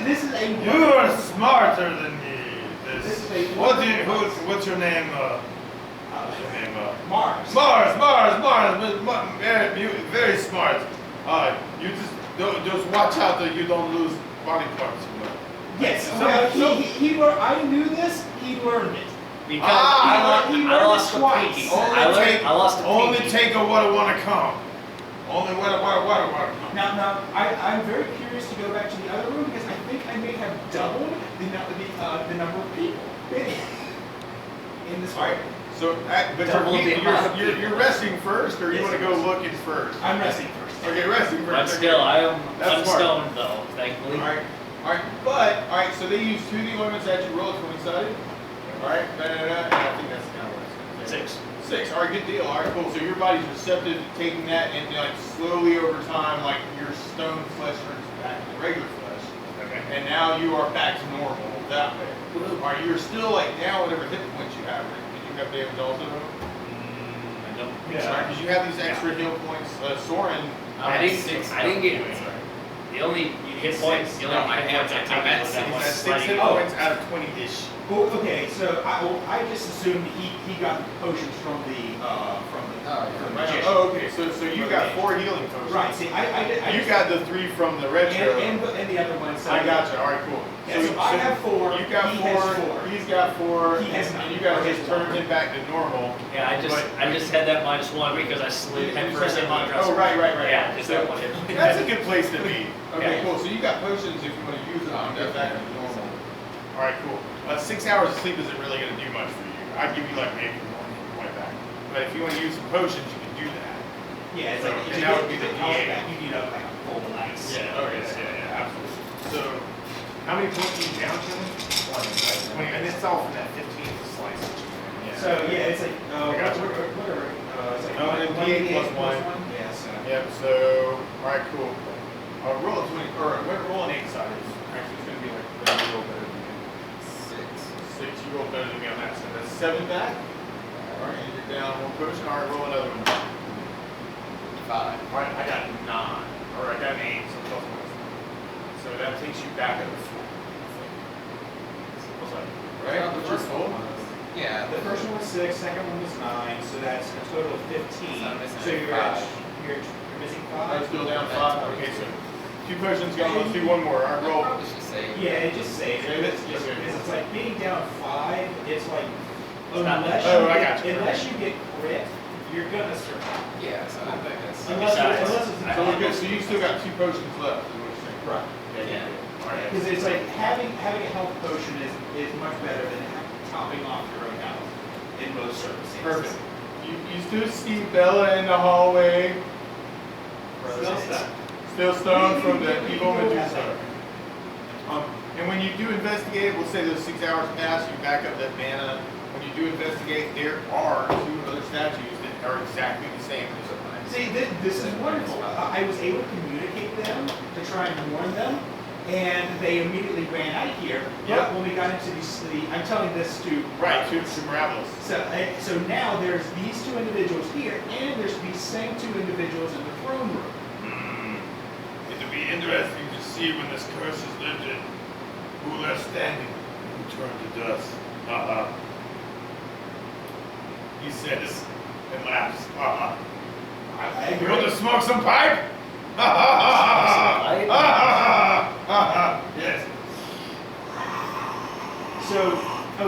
Speaker 2: This is a...
Speaker 6: You are smarter than me.
Speaker 2: This is a...
Speaker 6: What's your name? What's your name?
Speaker 2: Marz.
Speaker 6: Mars. Very smart. You just watch out that you don't lose body parts.
Speaker 2: Yes,
Speaker 6: Some-
Speaker 2: well,
Speaker 6: some-
Speaker 2: I knew this, he learned it.
Speaker 5: Because
Speaker 2: he
Speaker 5: I
Speaker 2: learned
Speaker 5: lost
Speaker 2: it
Speaker 5: the
Speaker 2: twice.
Speaker 5: pinky.
Speaker 6: Only
Speaker 5: I lost the
Speaker 6: Only
Speaker 5: pinky.
Speaker 6: take a what wanna come. Only what come.
Speaker 2: Now, I'm very curious to go back to the other room because I think I may have doubled the number of people in this fight.
Speaker 1: So, but
Speaker 5: Double the amount of people.
Speaker 1: you're resting first, or you
Speaker 2: Yes,
Speaker 1: want to go looking first?
Speaker 2: I'm resting first.
Speaker 1: Okay, resting first.
Speaker 5: But
Speaker 1: okay.
Speaker 5: still, I am
Speaker 1: That's smart.
Speaker 5: unstoned though, thankfully.
Speaker 1: All right, but all right. So they use 2D limits that you roll 20-sided. All right, and I think that's kind of what it's gonna say.
Speaker 5: 6.
Speaker 1: 6. All right, good deal. All right, cool. So your body's receptive to taking that, and like slowly over time, like your stone flesh turns back to regular flesh.
Speaker 6: Okay.
Speaker 1: And now you are back to normal that way. All right, you're still like now whatever hit points you have. Right? Did you have damage also?
Speaker 5: I don't.
Speaker 1: Yeah. Because you have these extra heal points. Soren.
Speaker 5: I didn't get the only hit points. The only hit points I took
Speaker 4: I'm
Speaker 5: was that
Speaker 4: at
Speaker 5: one
Speaker 1: That's 6 hit
Speaker 5: sliding.
Speaker 1: points out of 20-ish.
Speaker 2: Oh, okay, so I just assumed he got potions from the magician.
Speaker 1: Oh, okay. So you got 4 healing potions.
Speaker 2: Right. See, I did. I
Speaker 1: You
Speaker 2: just-
Speaker 1: got the 3 from the retro.
Speaker 2: and the other one. So
Speaker 1: I gotcha. All right, cool.
Speaker 2: Yeah, so I have 4.
Speaker 1: You got
Speaker 2: he
Speaker 1: 4.
Speaker 2: Has 4.
Speaker 1: He's got 4.
Speaker 2: He has
Speaker 1: and
Speaker 2: none.
Speaker 1: you guys
Speaker 2: Or
Speaker 1: just
Speaker 2: his
Speaker 1: turned
Speaker 2: one.
Speaker 1: him back to normal.
Speaker 5: Yeah, I just had that -1 because I slid head first in my dresser.
Speaker 1: Oh, right.
Speaker 5: Yeah, just that one hit.
Speaker 1: That's a good place to be. Okay,
Speaker 5: Yeah.
Speaker 1: cool. So you got potions if you want to use it on that back to normal. All right, cool. 6 hours of sleep isn't really going to do much for you. I'd give you like maybe 1 point back. But if you want to use some potions, you can do that.
Speaker 2: Yeah, it's like
Speaker 1: And
Speaker 2: to
Speaker 1: that
Speaker 2: get
Speaker 1: would be the
Speaker 2: health
Speaker 1: DA.
Speaker 2: back, you need like a full ice.
Speaker 1: Yeah, absolutely. So, how many points are you down to? 20, and it's all from that 15th slice.
Speaker 2: So yeah, it's like
Speaker 1: I got you.
Speaker 2: whatever. It's like
Speaker 1: Oh, and D8 plus 1.
Speaker 2: Yeah. So.
Speaker 1: Yep, so, alright, cool. Roll a 20, or roll an 8-sided. Actually, it's going to be like, you roll better than me. 6, you roll better than me on that side. That's 7 back. Alright, and you're down 1 potion. Alright, roll another one.
Speaker 4: 5.
Speaker 1: Alright, I got 9. Or I got an 8, so plus 1. So that takes you back up to 4. What's that? Right?
Speaker 4: The
Speaker 1: What's your
Speaker 4: first
Speaker 1: full?
Speaker 4: one was- Yeah.
Speaker 2: The first one was 6, second one was 9, so that's a total of 15.
Speaker 4: So I'm missing
Speaker 2: So you're at
Speaker 4: 5.
Speaker 2: you're missing
Speaker 1: I'm
Speaker 2: 5.
Speaker 1: still down 5. Okay, so 2 potions gone. Let's do 1 more. Alright,
Speaker 4: I
Speaker 1: roll.
Speaker 4: probably should say.
Speaker 2: Yeah, it just saves
Speaker 1: Save it?
Speaker 2: Because it's like being down 5. It's like
Speaker 5: not
Speaker 2: unless
Speaker 1: bad.
Speaker 2: you
Speaker 1: Oh, I
Speaker 2: get,
Speaker 1: got you.
Speaker 2: unless you get crit, you're gonna survive.
Speaker 4: Yeah, so I think that's.
Speaker 2: Unless it's
Speaker 1: So we're good. So you still got 2 potions left, is what you're saying.
Speaker 2: right.
Speaker 4: Yeah.
Speaker 1: Alright.
Speaker 2: Because it's like having a health potion is much better than topping off your own health in most circumstances.
Speaker 1: Perfect. You still see Bella in the hallway. Still stoned from the evil Medusa. And when you do investigate, we'll say those 6 hours pass, you back up that mana. When you do investigate, there are 2 other statues that are exactly the same as the
Speaker 2: See, this is wonderful. I was able to communicate them to try and warn them, and they immediately ran out of here.
Speaker 1: Yep.
Speaker 2: But when we got into I'm telling this to
Speaker 1: Right, to Marvelous.
Speaker 2: So now there's these 2 individuals here, and there's these same 2 individuals in the throne room.
Speaker 6: It'll be interesting to see when this curse is lifted, who left standing, who turned to dust. He says and laughs.
Speaker 2: I
Speaker 6: You
Speaker 2: agree.
Speaker 6: want to smoke some pipe? Yes.
Speaker 2: So,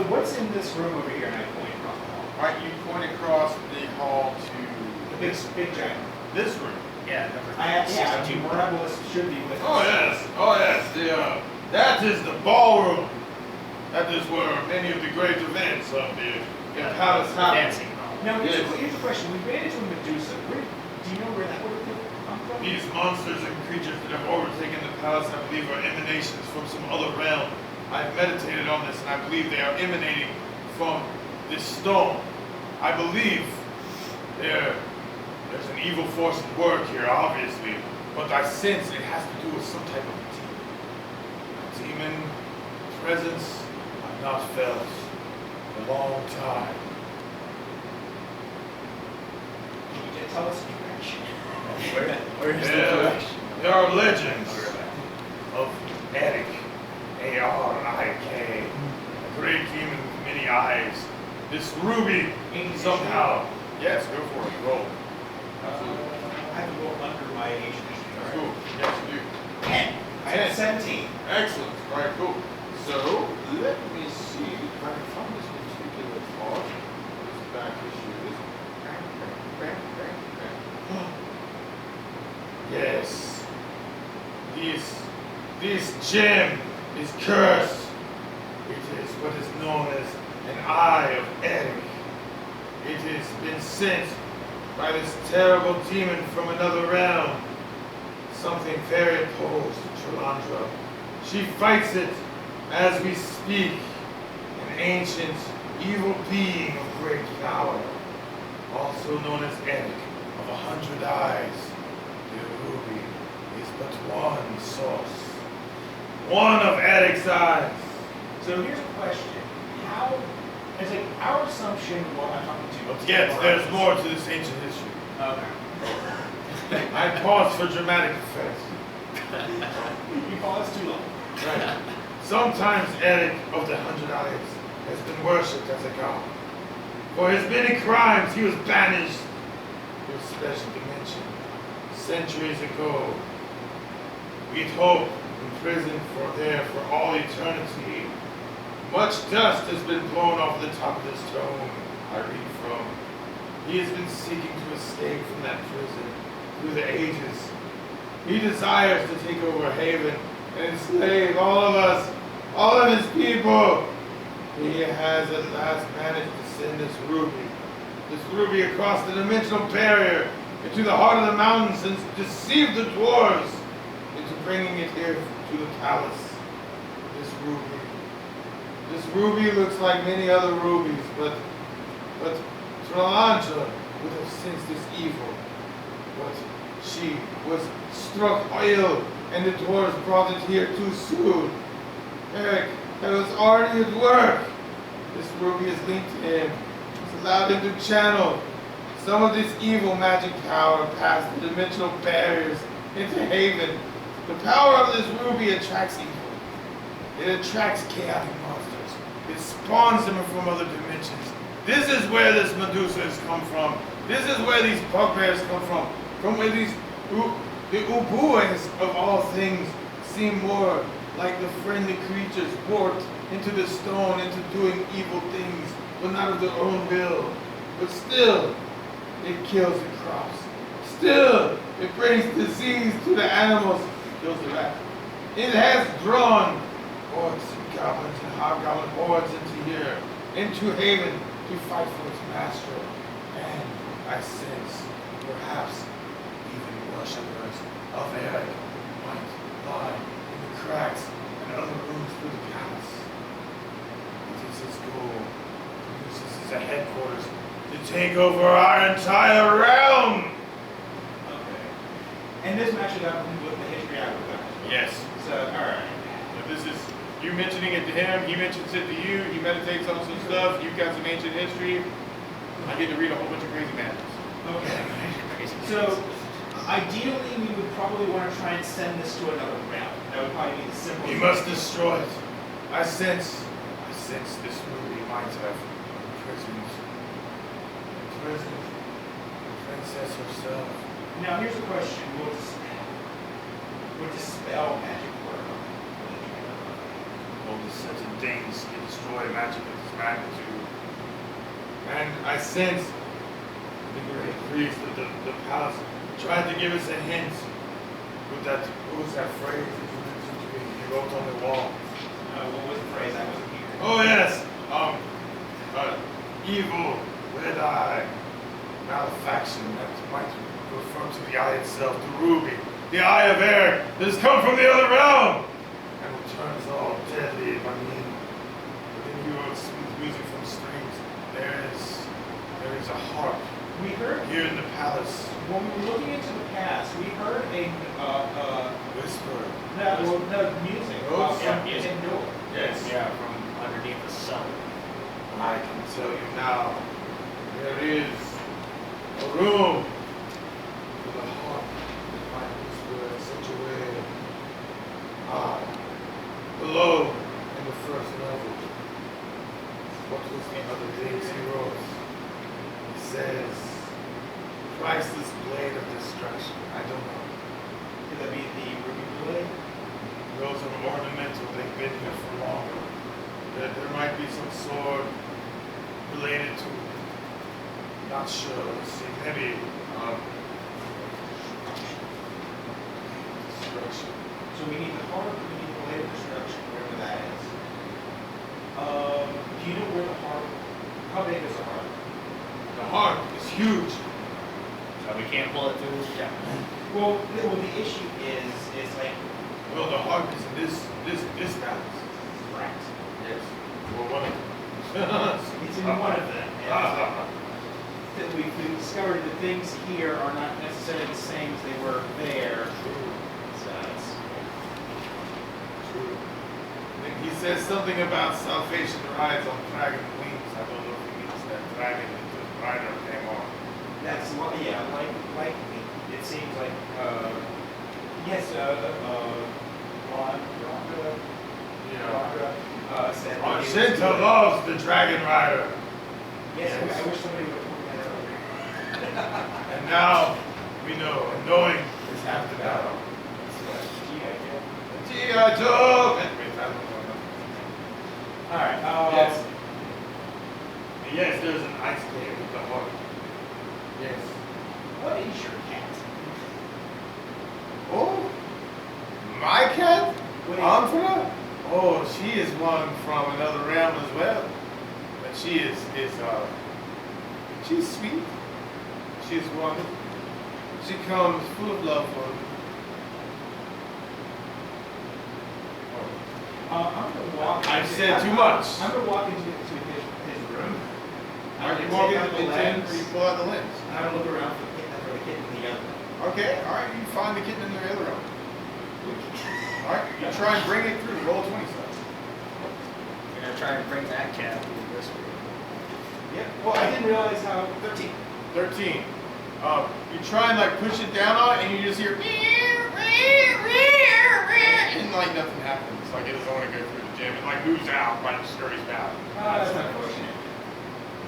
Speaker 2: what's in this room over here? And I point across the hall.
Speaker 1: Right, you point across the hall to
Speaker 2: The big giant.
Speaker 1: this room.
Speaker 5: Yeah, number
Speaker 2: Yeah,
Speaker 5: 62.
Speaker 2: Miraculous should be with us.
Speaker 6: Oh yes. That is the ballroom. That is where many of the great events of the palace happen.
Speaker 5: Dancing.
Speaker 2: Now, here's
Speaker 6: Yes.
Speaker 2: a question. We ran into a Medusa. Do you know where that would have come from?
Speaker 6: These monsters and creatures that have overtaken the palace, I believe, are emanations from some other realm. I've meditated on this, and I believe they are emanating from this stone. I believe there's an evil force at work here, obviously, but I sense it has to do with some type of demon. A demon presence I've not felt in a long time.
Speaker 2: Can you tell us the direction?
Speaker 5: Where is the direction?
Speaker 6: There are legends of Eric, A-R-I-K, a great demon with many eyes. This ruby somehow. Yes, go for it. Roll. Absolutely.
Speaker 2: I have to go under my ancient history.
Speaker 1: That's
Speaker 2: All
Speaker 1: cool. Yes, you do.
Speaker 2: right. 10. I had 17.
Speaker 1: Excellent. All right, cool. So let me see if I can find this particular part. This back issue.
Speaker 6: Yes. This gem is cursed. It is what is known as an eye of Eric. It has been sent by this terrible demon from another realm. Something very opposed to Tralandra. She fights it as we speak. An ancient, evil being of great power, also known as Eric of 100 eyes. The ruby is but one source. One of Eric's eyes.
Speaker 2: So here's a question. How, it's like our assumption, what I'm talking to.
Speaker 6: But yet, there's more to this ancient history.
Speaker 2: Okay.
Speaker 6: I paused for dramatic effect.
Speaker 2: You paused too long.
Speaker 6: Right. Sometimes Eric of the 100 Eyes has been worshipped as a god. For his many crimes, he was banished to a special dimension centuries ago. We'd hope imprisoned for all eternity. Much dust has been blown off the top of this stone I read from. He has been seeking to escape from that prison through the ages. He desires to take over Haven and enslave all of us, all of his people. He has at last managed to send this ruby across the dimensional barrier into the heart of the mountains and deceive the dwarves into bringing it here to the palace. This ruby looks like many other rubies, but Tralandra would have sensed this evil. But she was struck ill, and the dwarves brought it here too soon. Eric, that was already at work. This ruby is linked to him. It's allowed him to channel some of this evil magic power past the dimensional barriers into Haven. The power of this ruby attracts evil. It attracts chaotic monsters. It spawns them from other dimensions. This is where this Medusa has come from. This is where these bugbears come from. From where the Ubues of all things seem more like the friendly creatures warped into the stone, into doing evil things, but not of their own will. But still, it kills the crops. Still, it brings disease to the animals. It kills the rat. It has drawn orcs and goblins and hobgoblin hordes into here, into Haven, to fight for its master. And I sense, perhaps, even worshippers of Eric might lie in the cracks and other rooms through the palace. It is his goal to use this as a headquarters to take over our entire realm.
Speaker 2: Okay. And this matches up with the history I would got.
Speaker 1: Yes.
Speaker 2: So, alright.
Speaker 1: This is you mentioning it to him, he mentions it to you, he meditates on some stuff, you've got some ancient history. I get to read a whole bunch of crazy madness.
Speaker 2: Okay. So, ideally, we would probably want to try and send this to another realm. That would probably be the simplest.
Speaker 6: We must destroy it. I sense this ruby might have imprisoned the princess herself.
Speaker 2: Now, here's a question. Would dispel magic work?
Speaker 6: All the sentient things can destroy magic of this magnitude. And I sense the great priest of the palace tried to give us a hint with that, what was that phrase that you mentioned to me? He wrote on the wall.
Speaker 2: What was the phrase? I wasn't here.
Speaker 6: Oh yes, evil, red eye, malefaction, that might refer to the eye itself, the ruby, the eye of air that has come from the other realm, and returns all deadly, within your sweet music from strings, there is a harp.
Speaker 2: We heard,
Speaker 6: Here in the palace,
Speaker 2: when we were looking into the past, we heard a,
Speaker 6: whisper.
Speaker 2: no, music.
Speaker 6: Oh,
Speaker 5: yeah, music.
Speaker 2: Indoor.
Speaker 6: Yes.
Speaker 5: Yeah, from underneath the sun.
Speaker 6: I can tell you now, there is a room with a harp that might whisper in such a way. Below in the first level, what was the other things he wrote? He says, priceless blade of destruction. I don't know.
Speaker 2: Could that be the ruby blade?
Speaker 6: Those are ornamental. They've been here for longer. There might be some sword related to, not sure. Let's see, maybe destruction.
Speaker 2: So we need the harp, we need the blade of destruction, wherever that is. Do you know where the harp, how big is the harp?
Speaker 6: The harp is huge.
Speaker 5: So we can't pull it through this gap.
Speaker 2: Well, the issue is like,
Speaker 6: Well, the harp is in this palace.
Speaker 2: right.
Speaker 6: Yes. Well, one of them.
Speaker 2: It's in one of them. And we discovered that things here are not necessarily the same as they were there. So it's,
Speaker 6: True. He says something about salvation rides on dragon wings. I don't know if he means that dragon that the rider came on.
Speaker 2: that's what, yeah, like it seems like, yes,
Speaker 6: Yeah.
Speaker 2: said. that he was
Speaker 6: Shinta
Speaker 2: good.
Speaker 6: loves the dragon rider.
Speaker 2: Yes, I wish somebody would have told me that earlier.
Speaker 6: And now we know, and knowing is half the battle. G.I. Joe!
Speaker 2: Alright,
Speaker 6: Yes. Yes, there's an ice cave with the heart. Yes.
Speaker 2: what is your cat?
Speaker 1: Oh, my cat?
Speaker 2: What is
Speaker 1: Antra? Oh, she is one from another realm as well. But she's sweet. She's wonderful. She comes full of love for me.
Speaker 2: I'm gonna walk.
Speaker 1: I've
Speaker 2: into-
Speaker 1: said too much.
Speaker 2: I'm gonna walk into his room.
Speaker 1: Are you
Speaker 2: take
Speaker 1: walking
Speaker 2: out
Speaker 1: to
Speaker 2: the
Speaker 1: the tent
Speaker 2: lens,
Speaker 1: or you pull out the lens?
Speaker 2: and I'm gonna look around for the kitten in the other room.
Speaker 1: Okay, all right, you find the kitten in the other room. All right, you try and bring it through. Roll 20 stuff.
Speaker 5: You're gonna try and bring that cat through this way.
Speaker 2: Yep. Well, I didn't realize how 13.
Speaker 1: 13. You try and like push it down on it, and you just hear, and like nothing happens. Like it doesn't want to go through the gym. It like moves out, like scurries out.
Speaker 2: That's unfortunate.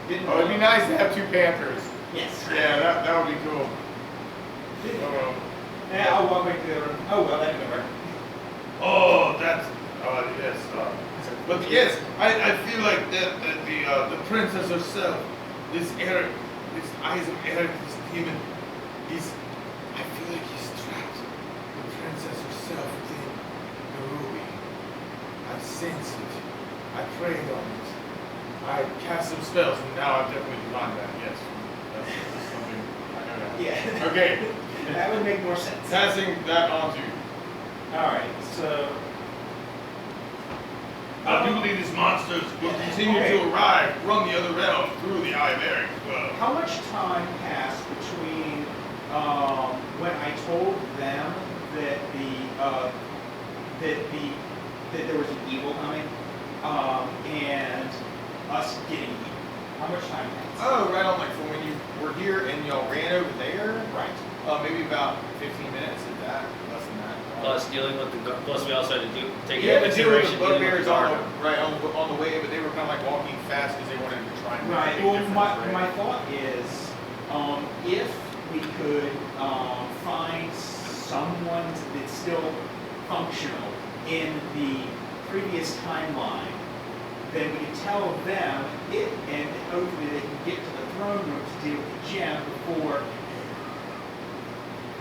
Speaker 2: Didn't
Speaker 1: Oh, it'd be nice to have two panthers.
Speaker 2: Yes.
Speaker 1: Yeah, that would be cool.
Speaker 2: Didn't- Yeah, I'll walk back to the other room. Oh well, that didn't work.
Speaker 6: Oh, that's, yes. But yes, I feel like the princess herself, this Eric, this eyes of Eric, this demon, I feel like he's trapped. The princess herself within the ruby. I sense it. I prayed on it. I cast some spells, and now I've definitely done that, yes. That's something, I know that.
Speaker 2: Yeah.
Speaker 1: Okay,
Speaker 2: That would make more sense.
Speaker 1: passing that on to you.
Speaker 2: All right. So.
Speaker 6: I do believe these monsters will continue to arrive from the other realm through the Eye of Eric as well.
Speaker 2: How much time passed between when I told them that that there was an evil coming and us getting here? How much time passed?
Speaker 1: Oh, right on, like from when you were here and y'all ran over there?
Speaker 2: Right.
Speaker 1: Maybe about 15 minutes at that, less than that.
Speaker 5: Plus dealing with the plus we also had to take
Speaker 1: Yeah,
Speaker 5: into
Speaker 1: but dealing with
Speaker 5: consideration
Speaker 1: the
Speaker 5: dealing with
Speaker 1: bugbears
Speaker 5: the dark.
Speaker 1: on the way, but they were kind of like walking fast because they wanted to try and make a
Speaker 2: Right.
Speaker 1: big
Speaker 2: Well,
Speaker 1: difference, right?
Speaker 2: my thought is, if we could find someone that's still functional in the previous timeline then we can tell them it, and hopefully they can get to the throne room to deal with the gem before.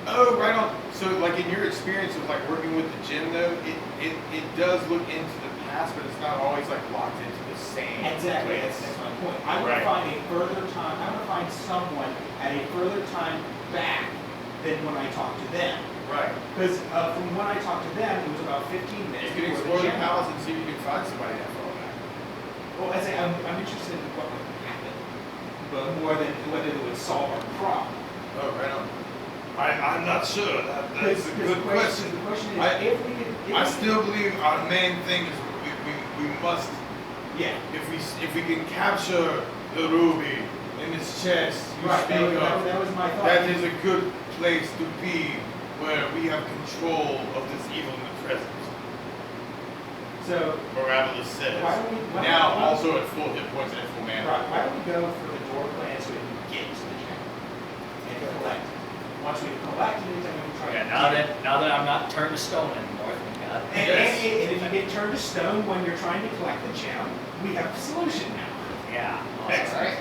Speaker 1: Oh, right on. So, like in your experience of like working with the gym, though, it does look into the past, but it's not always like locked into the same.
Speaker 2: Exactly,
Speaker 1: place.
Speaker 2: that's my point. I want
Speaker 1: Right.
Speaker 2: to find a further time. I want to find someone at a further time back than when I talked to them.
Speaker 1: Right.
Speaker 2: Because from when I talked to them, it was about 15 minutes.
Speaker 1: You can
Speaker 2: before
Speaker 1: explore the
Speaker 2: gem.
Speaker 1: palace and see if you can find somebody that far back.
Speaker 2: Well, I say I'm interested in what would happen, but more than whether it would solve our problem.
Speaker 1: Oh, right on.
Speaker 6: I'm not sure. That's a good question.
Speaker 2: The question is,
Speaker 1: I-
Speaker 2: if we could,
Speaker 6: I still believe our main thing is we must,
Speaker 2: yeah.
Speaker 6: if we can capture the ruby in this chest you
Speaker 2: Right,
Speaker 6: speak of,
Speaker 2: that was my thought.
Speaker 6: that is a good place to be where we have control of this evil in the present.
Speaker 2: So,
Speaker 6: Morales says.
Speaker 2: why don't we? Why
Speaker 1: Now,
Speaker 2: don't we-
Speaker 1: also at full hit points and full mana.
Speaker 2: Right, why don't we go for the door plan so we can get to the gem and collect? Once we collect it, then we can try.
Speaker 5: Yeah, now that I'm not turned to stone anymore, thank God.
Speaker 2: And if you get turned to stone when you're trying to collect the gem, we have a solution now.
Speaker 5: Yeah.
Speaker 4: Alright.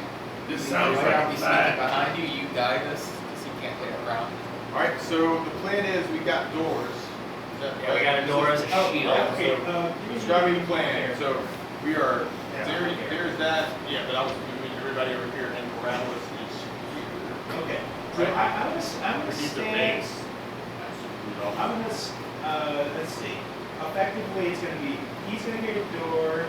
Speaker 6: This
Speaker 4: You
Speaker 6: sounds
Speaker 4: know,
Speaker 6: like
Speaker 4: I'll
Speaker 6: a
Speaker 4: be sneaking
Speaker 6: plan.
Speaker 4: behind you, you guide us, because he can't get around.
Speaker 1: Alright, so the plan is we got doors.
Speaker 5: Yeah, we got a door as a shield.
Speaker 2: Okay,
Speaker 1: Describe me the plan. So we are,
Speaker 2: Yeah.
Speaker 1: there's that, yeah, but I was moving everybody over here and Morales is here.
Speaker 2: Okay, so I'm gonna stand. I'm gonna, let's see. Effectively, it's gonna be, he's gonna get a door,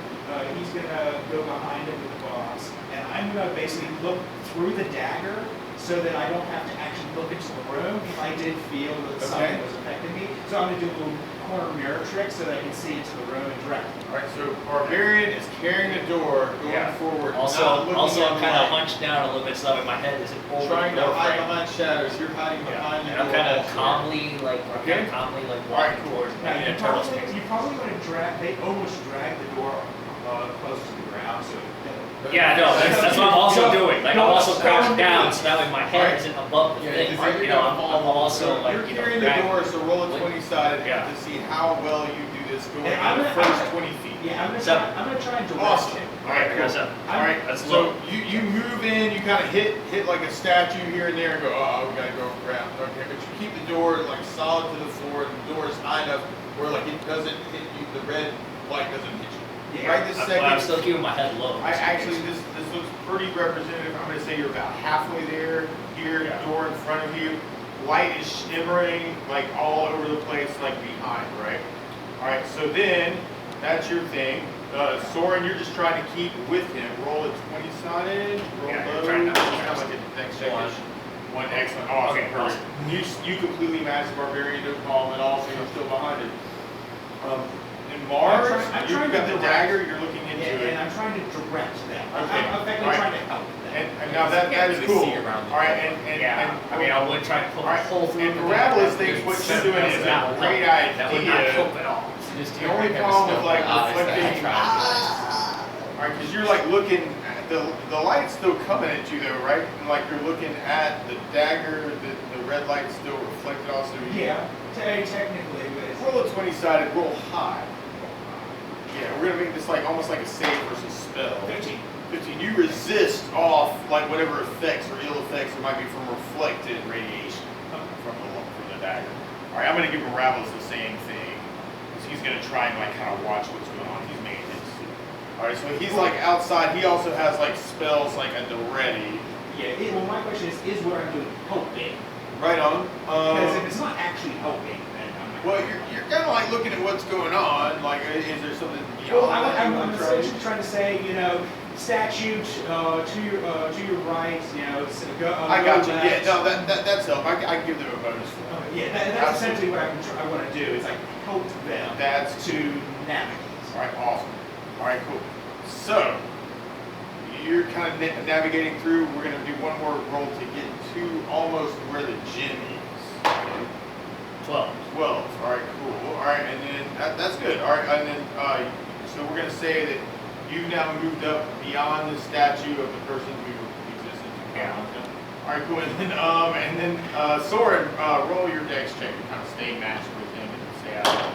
Speaker 2: he's gonna go behind him with the boss, and I'm gonna basically look through the dagger so that I don't have to actually look into the room if I did feel that something was affecting me. So I'm gonna do a little corner mirror trick so that I can see into the room and direct.
Speaker 1: Alright, so Barbarian is carrying the door, going
Speaker 5: Yeah.
Speaker 1: forward.
Speaker 5: Also,
Speaker 1: not looking
Speaker 5: I'm
Speaker 1: at
Speaker 5: kind of
Speaker 1: light,
Speaker 5: hunched down a little bit so that my head isn't over
Speaker 1: trying
Speaker 5: the
Speaker 1: to
Speaker 5: door
Speaker 1: hide
Speaker 5: frame.
Speaker 1: behind shadows. You're hiding behind the
Speaker 5: And I'm
Speaker 1: door
Speaker 5: kind of
Speaker 1: also.
Speaker 5: calmly, like,
Speaker 1: Okay.
Speaker 5: walking towards
Speaker 2: Now,
Speaker 5: maybe
Speaker 2: you
Speaker 5: a turtle
Speaker 2: probably,
Speaker 5: space.
Speaker 2: you probably want to drag, they almost drag the door close to the ground so.
Speaker 5: Yeah, no, that's what I'm also doing. Like, I'm also crouched down so that way my head
Speaker 1: Alright.
Speaker 5: isn't above the
Speaker 1: Yeah,
Speaker 5: thing.
Speaker 1: because
Speaker 5: You
Speaker 1: you're
Speaker 5: know,
Speaker 1: gonna
Speaker 5: I'm also like,
Speaker 1: you're
Speaker 5: you know,
Speaker 1: carrying the
Speaker 5: dragging.
Speaker 1: door, so roll a
Speaker 5: Like-
Speaker 1: 20-sided
Speaker 5: Yeah.
Speaker 1: to see how well you do this going
Speaker 2: And I'm
Speaker 1: in the
Speaker 2: gonna-
Speaker 1: first 20 feet.
Speaker 2: Yeah, I'm
Speaker 5: So-
Speaker 2: gonna try and direct
Speaker 1: Awesome.
Speaker 2: him.
Speaker 1: Alright,
Speaker 5: I got
Speaker 1: cool.
Speaker 5: something.
Speaker 1: Alright,
Speaker 5: That's
Speaker 1: so
Speaker 5: low.
Speaker 1: you move in, you kind of hit like a statue here and there and go, oh, we gotta go around. Okay, but you keep the door like solid to the floor and the door is high enough where like it doesn't hit you, the red light doesn't hit you.
Speaker 2: Yeah.
Speaker 1: Right this
Speaker 5: I'm
Speaker 1: second,
Speaker 5: still keeping my head low.
Speaker 1: I actually, this looks pretty representative. I'm gonna say you're about halfway there, here,
Speaker 5: Yeah.
Speaker 1: door in front of you. Light is shimmering like all over the place, like behind, right? Alright, so then, that's your thing. Soren, you're just trying to keep with him. Roll a 20-sided, roll
Speaker 5: Yeah,
Speaker 1: low.
Speaker 5: you're trying to-
Speaker 1: Kind of like a next check. One excellent, awesome,
Speaker 5: Okay,
Speaker 1: perfect. You completely match the Barbarian, no problem at all, so you're still behind it. In Marz,
Speaker 2: I'm
Speaker 1: you've
Speaker 2: trying
Speaker 1: got
Speaker 2: to
Speaker 1: the
Speaker 2: direct-
Speaker 1: dagger, you're looking into
Speaker 2: Yeah,
Speaker 1: it.
Speaker 2: and I'm trying to direct them.
Speaker 1: Okay,
Speaker 2: I'm effectively
Speaker 1: alright.
Speaker 2: trying to help them.
Speaker 1: And now that
Speaker 4: Can't
Speaker 1: is
Speaker 4: really
Speaker 1: cool.
Speaker 4: see around the
Speaker 1: All right,
Speaker 4: door.
Speaker 5: Yeah, I mean, I would try to pull
Speaker 1: all right,
Speaker 5: a hole through
Speaker 1: and
Speaker 5: the
Speaker 1: Miraculous
Speaker 5: door.
Speaker 1: thinks what you're doing is a
Speaker 5: That would
Speaker 1: great
Speaker 5: help. That would not
Speaker 1: idea.
Speaker 5: help at all.
Speaker 4: Just
Speaker 1: The only problem with like reflecting,
Speaker 4: reflecting.
Speaker 1: all right, because you're like looking, at the light's still coming at you though, right? And like you're looking at the dagger, the red light's still reflected also.
Speaker 2: Yeah, technically, but it's.
Speaker 1: Roll a 20-sided, roll high. Yeah, we're gonna make this like almost like a save versus spell.
Speaker 2: 15.
Speaker 1: 15. You resist off like whatever effects or ill effects there might be from reflected radiation from the dagger. All right, I'm gonna give Miraculous the same thing. 'Cause he's gonna try and like kind of watch what's going on. He's maintenance. All right, so he's like outside. He also has like spells like at the ready.
Speaker 2: Yeah, well, my question is what I'm doing helping?
Speaker 1: Right on.
Speaker 2: Because if it's not actually helping, then I'm not.
Speaker 1: Well, you're kind of like looking at what's going on. Like, is there something beyond
Speaker 2: Well,
Speaker 1: that you
Speaker 2: I'm
Speaker 1: want to try?
Speaker 2: essentially trying to say, you know, statute to your right, you know, go.
Speaker 1: I got you.
Speaker 2: go
Speaker 1: Yeah,
Speaker 2: left.
Speaker 1: no, that's help. I can give them a bonus for that.
Speaker 2: Yeah, that's essentially what I want to do. Is like help them
Speaker 1: That's
Speaker 2: to navigate.
Speaker 1: all right. Awesome. All right, cool. So you're kind of navigating through. We're gonna do one more roll to get to almost where the gym is.
Speaker 5: 12.
Speaker 1: 12. All right, cool. All right, and then that's good. All right, and then so we're gonna say that you've now moved up beyond the statue of the person who existed.
Speaker 5: Yeah.
Speaker 1: All right, cool. And then Soren, roll your dex check to kind of stay matched with him and stay out.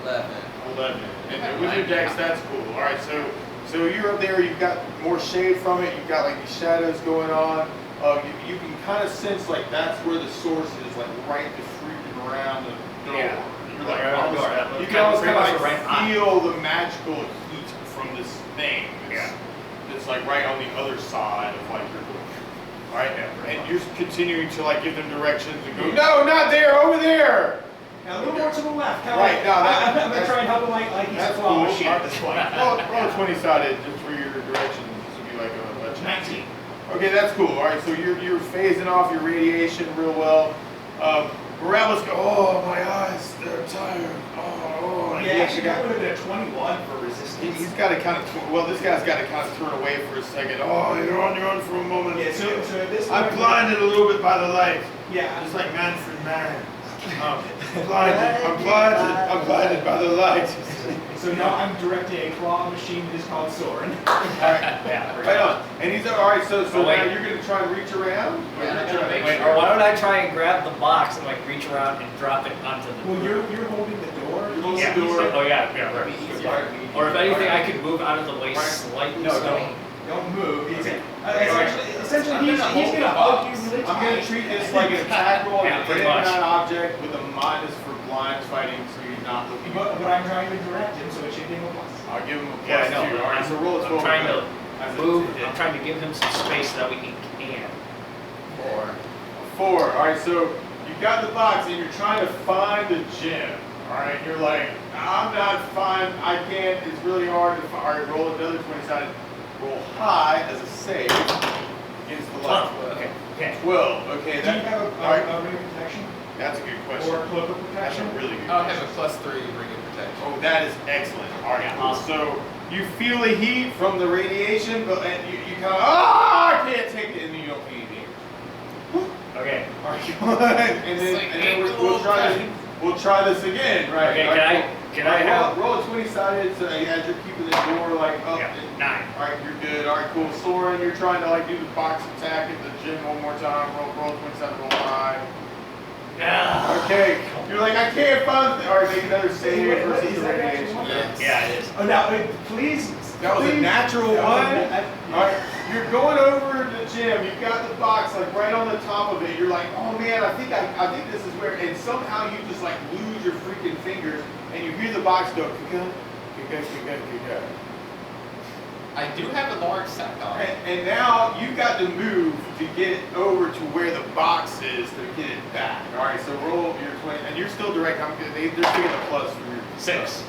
Speaker 4: 11.
Speaker 1: 11. And with your dex, that's cool. All right, so you're up there. You've got more shade from it. You've got like these shadows going on. You can kind of sense like that's where the source is, like right creeping around the door.
Speaker 5: Yeah.
Speaker 1: You're like,
Speaker 5: Right on the door.
Speaker 1: you can almost kind of like
Speaker 5: Right on.
Speaker 1: feel the magical heat from this thing.
Speaker 5: Yeah.
Speaker 1: It's like right on the other side of like your door. All right, and you're continuing to like give them directions and go, no, not there, over there.
Speaker 2: Now a little more to the left. Kinda
Speaker 1: Right,
Speaker 2: like,
Speaker 1: no,
Speaker 2: I'm gonna try and help him like he's a claw machine at this point.
Speaker 1: Roll a 20-sided just for your directions. This would be like a check.
Speaker 2: 19.
Speaker 1: Okay, that's cool. All right, so you're phasing off your radiation real well. Morales go, oh, my eyes, they're tired. Oh. And
Speaker 2: Yeah,
Speaker 1: he
Speaker 2: actually that would have been a 21 for resistance.
Speaker 1: He's got to kind of, this guy's got to kind of turn away for a second. Oh, you're on your own for a moment.
Speaker 2: Yeah, so at this
Speaker 6: I'm
Speaker 2: point,
Speaker 6: blinded a little bit by the light.
Speaker 2: Yeah.
Speaker 6: Just like Manfred Mann. I'm blinded by the light.
Speaker 2: So now I'm directing a claw machine that is called Soren.
Speaker 5: Yeah.
Speaker 1: Right on. And he's all right. So
Speaker 5: Oh, wait.
Speaker 1: now you're gonna try and reach around.
Speaker 4: Yeah, I gotta make
Speaker 5: Wait, or why don't I try and grab the box and like reach around and drop it onto the
Speaker 2: Well, you're holding the door.
Speaker 1: You're holding
Speaker 5: yeah.
Speaker 1: the door.
Speaker 5: Oh yeah, yeah,
Speaker 4: It'd
Speaker 5: right.
Speaker 4: be easier.
Speaker 5: Or if anything, I could move out of the way
Speaker 1: Right.
Speaker 5: slightly.
Speaker 1: No,
Speaker 5: so-
Speaker 2: Don't move.
Speaker 1: Okay.
Speaker 2: Essentially,
Speaker 4: I'm
Speaker 2: he's
Speaker 4: gonna
Speaker 2: gonna
Speaker 4: hold the
Speaker 2: poke
Speaker 4: box.
Speaker 2: you really
Speaker 1: I'm gonna
Speaker 2: tight.
Speaker 1: treat this like an attack roll
Speaker 5: Yeah,
Speaker 1: and
Speaker 5: pretty
Speaker 1: hit
Speaker 5: much.
Speaker 1: that object with a minus for blind fighting, so you're not looking.
Speaker 2: But I'm trying to direct him, so it should give him a plus.
Speaker 1: I'll give him a plus
Speaker 5: Yeah, I know.
Speaker 1: 2. All right, so roll a 12.
Speaker 5: I'm trying to
Speaker 1: As a
Speaker 5: move.
Speaker 1: hit.
Speaker 5: I'm trying to give him some space so that we can.
Speaker 1: 4. All right, so you got the box and you're trying to find the gem. All right, you're like, I'm not fine. I can't. It's really hard to find. All right, roll another 20-sided. Roll high as a save against the light.
Speaker 5: 12. Okay.
Speaker 1: 12. Okay,
Speaker 2: Do you
Speaker 1: that.
Speaker 2: have
Speaker 1: all right,
Speaker 2: a ring of protection
Speaker 1: that's a good question.
Speaker 2: or a cloak of
Speaker 1: That's
Speaker 2: protection?
Speaker 1: a really good
Speaker 4: I'll
Speaker 1: question.
Speaker 4: have a +3 ring of protection.
Speaker 1: Oh, that is excellent. All right,
Speaker 5: Yeah,
Speaker 1: cool.
Speaker 5: awesome.
Speaker 1: So you feel the heat from the radiation, but and you kind of, I can't take it, and then you don't feel anything.
Speaker 5: Okay.
Speaker 1: All right, and then we'll try this again, right?
Speaker 5: Okay.
Speaker 1: All right,
Speaker 5: Can I have?
Speaker 1: roll a 20-sided so as you're keeping the door like up.
Speaker 5: Yeah,
Speaker 1: And,
Speaker 5: 9.
Speaker 1: all right, you're good. All right, cool. Soren, you're trying to like do the box attack at the gym one more time. Roll 20-sided, roll high.
Speaker 5: Yeah.
Speaker 1: Okay, you're like, I can't find. All right, make another save
Speaker 2: Wait,
Speaker 1: versus
Speaker 2: is
Speaker 1: the
Speaker 2: that
Speaker 1: radiation.
Speaker 2: actually
Speaker 4: Yes.
Speaker 5: Yeah, it is.
Speaker 2: Oh, now, please.
Speaker 1: That was a
Speaker 2: please.
Speaker 1: natural
Speaker 2: That was
Speaker 1: one.
Speaker 2: a-
Speaker 1: All right, you're going over the gym. You've got the box like right on the top of it. You're like, oh man, I think this is where. And somehow you just like lose your freaking fingers, and you hear the box go, "Kuka."
Speaker 4: I do have a large sack on.
Speaker 1: And now you've got to move to get it over to where the box is to get it back. All right, so roll your 20, and you're still direct. They're getting a plus for your
Speaker 5: 6.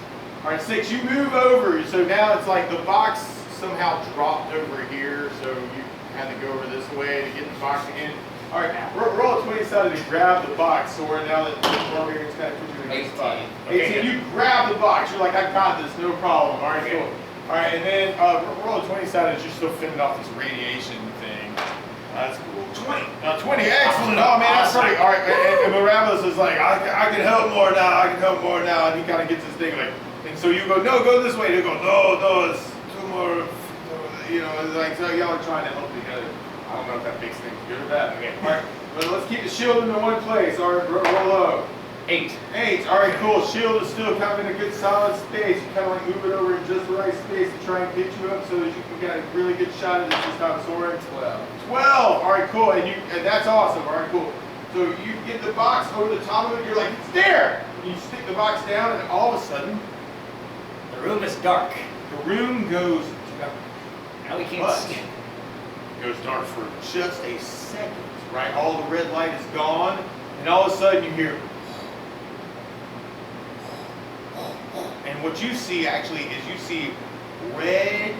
Speaker 1: All right, 6. You move over, so now it's like the box somehow dropped over here, so you had to go over this way to get the box again. All right, roll a 20-sided to grab the box. So we're now that the barbarian's kind of put you in a good spot.
Speaker 4: 18.
Speaker 1: 18. You grab the box. You're like, I got this, no problem. All right, cool. All right, and then roll a 20-sided. You're still fending off this radiation thing. That's cool.
Speaker 2: 20.
Speaker 1: 20, excellent. Oh man, that's great. All right, and Morales is like, I can help more now. I can help more now, and he kind of gets this thing like. And so you go, no, go this way. You go, no, it's 2 more. You know, it's like so y'all are trying to help together. I don't know if that makes things good or bad. Okay, all right, but let's keep the shield into one place. All right, roll low.
Speaker 5: 8.
Speaker 1: 8. All right, cool. Shield is still kind of in a good solid space. You kind of like move it over in just the right space to try and get you up so that you can get a really good shot at this time, Soren.
Speaker 4: 12.
Speaker 1: 12. All right, cool. And that's awesome. All right, cool. So you get the box over the top of it. You're like, it's there. And you stick the box down, and all of a sudden,
Speaker 5: The room is dark.
Speaker 1: the room goes dark.
Speaker 5: Now we can't
Speaker 1: But
Speaker 5: see.
Speaker 1: it goes dark for just a second. Right, all the red light is gone, and all of a sudden you hear. And what you see actually is you see red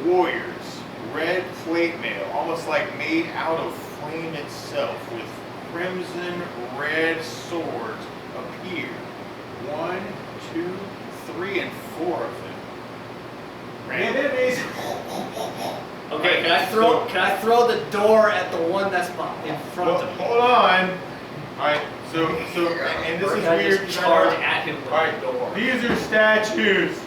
Speaker 1: warriors, red plate mail, almost like made out of flame itself, with crimson red swords appear. 1, 2, 3, and 4 of them.
Speaker 2: Red enemies.
Speaker 5: Okay, can I throw the door at the one that's in front
Speaker 1: Well,
Speaker 5: of me?
Speaker 1: hold on. All right, so and this
Speaker 5: Or
Speaker 1: is
Speaker 5: can I
Speaker 1: weird.
Speaker 5: just charge at him with
Speaker 1: All right,
Speaker 5: the door?
Speaker 1: these are statues.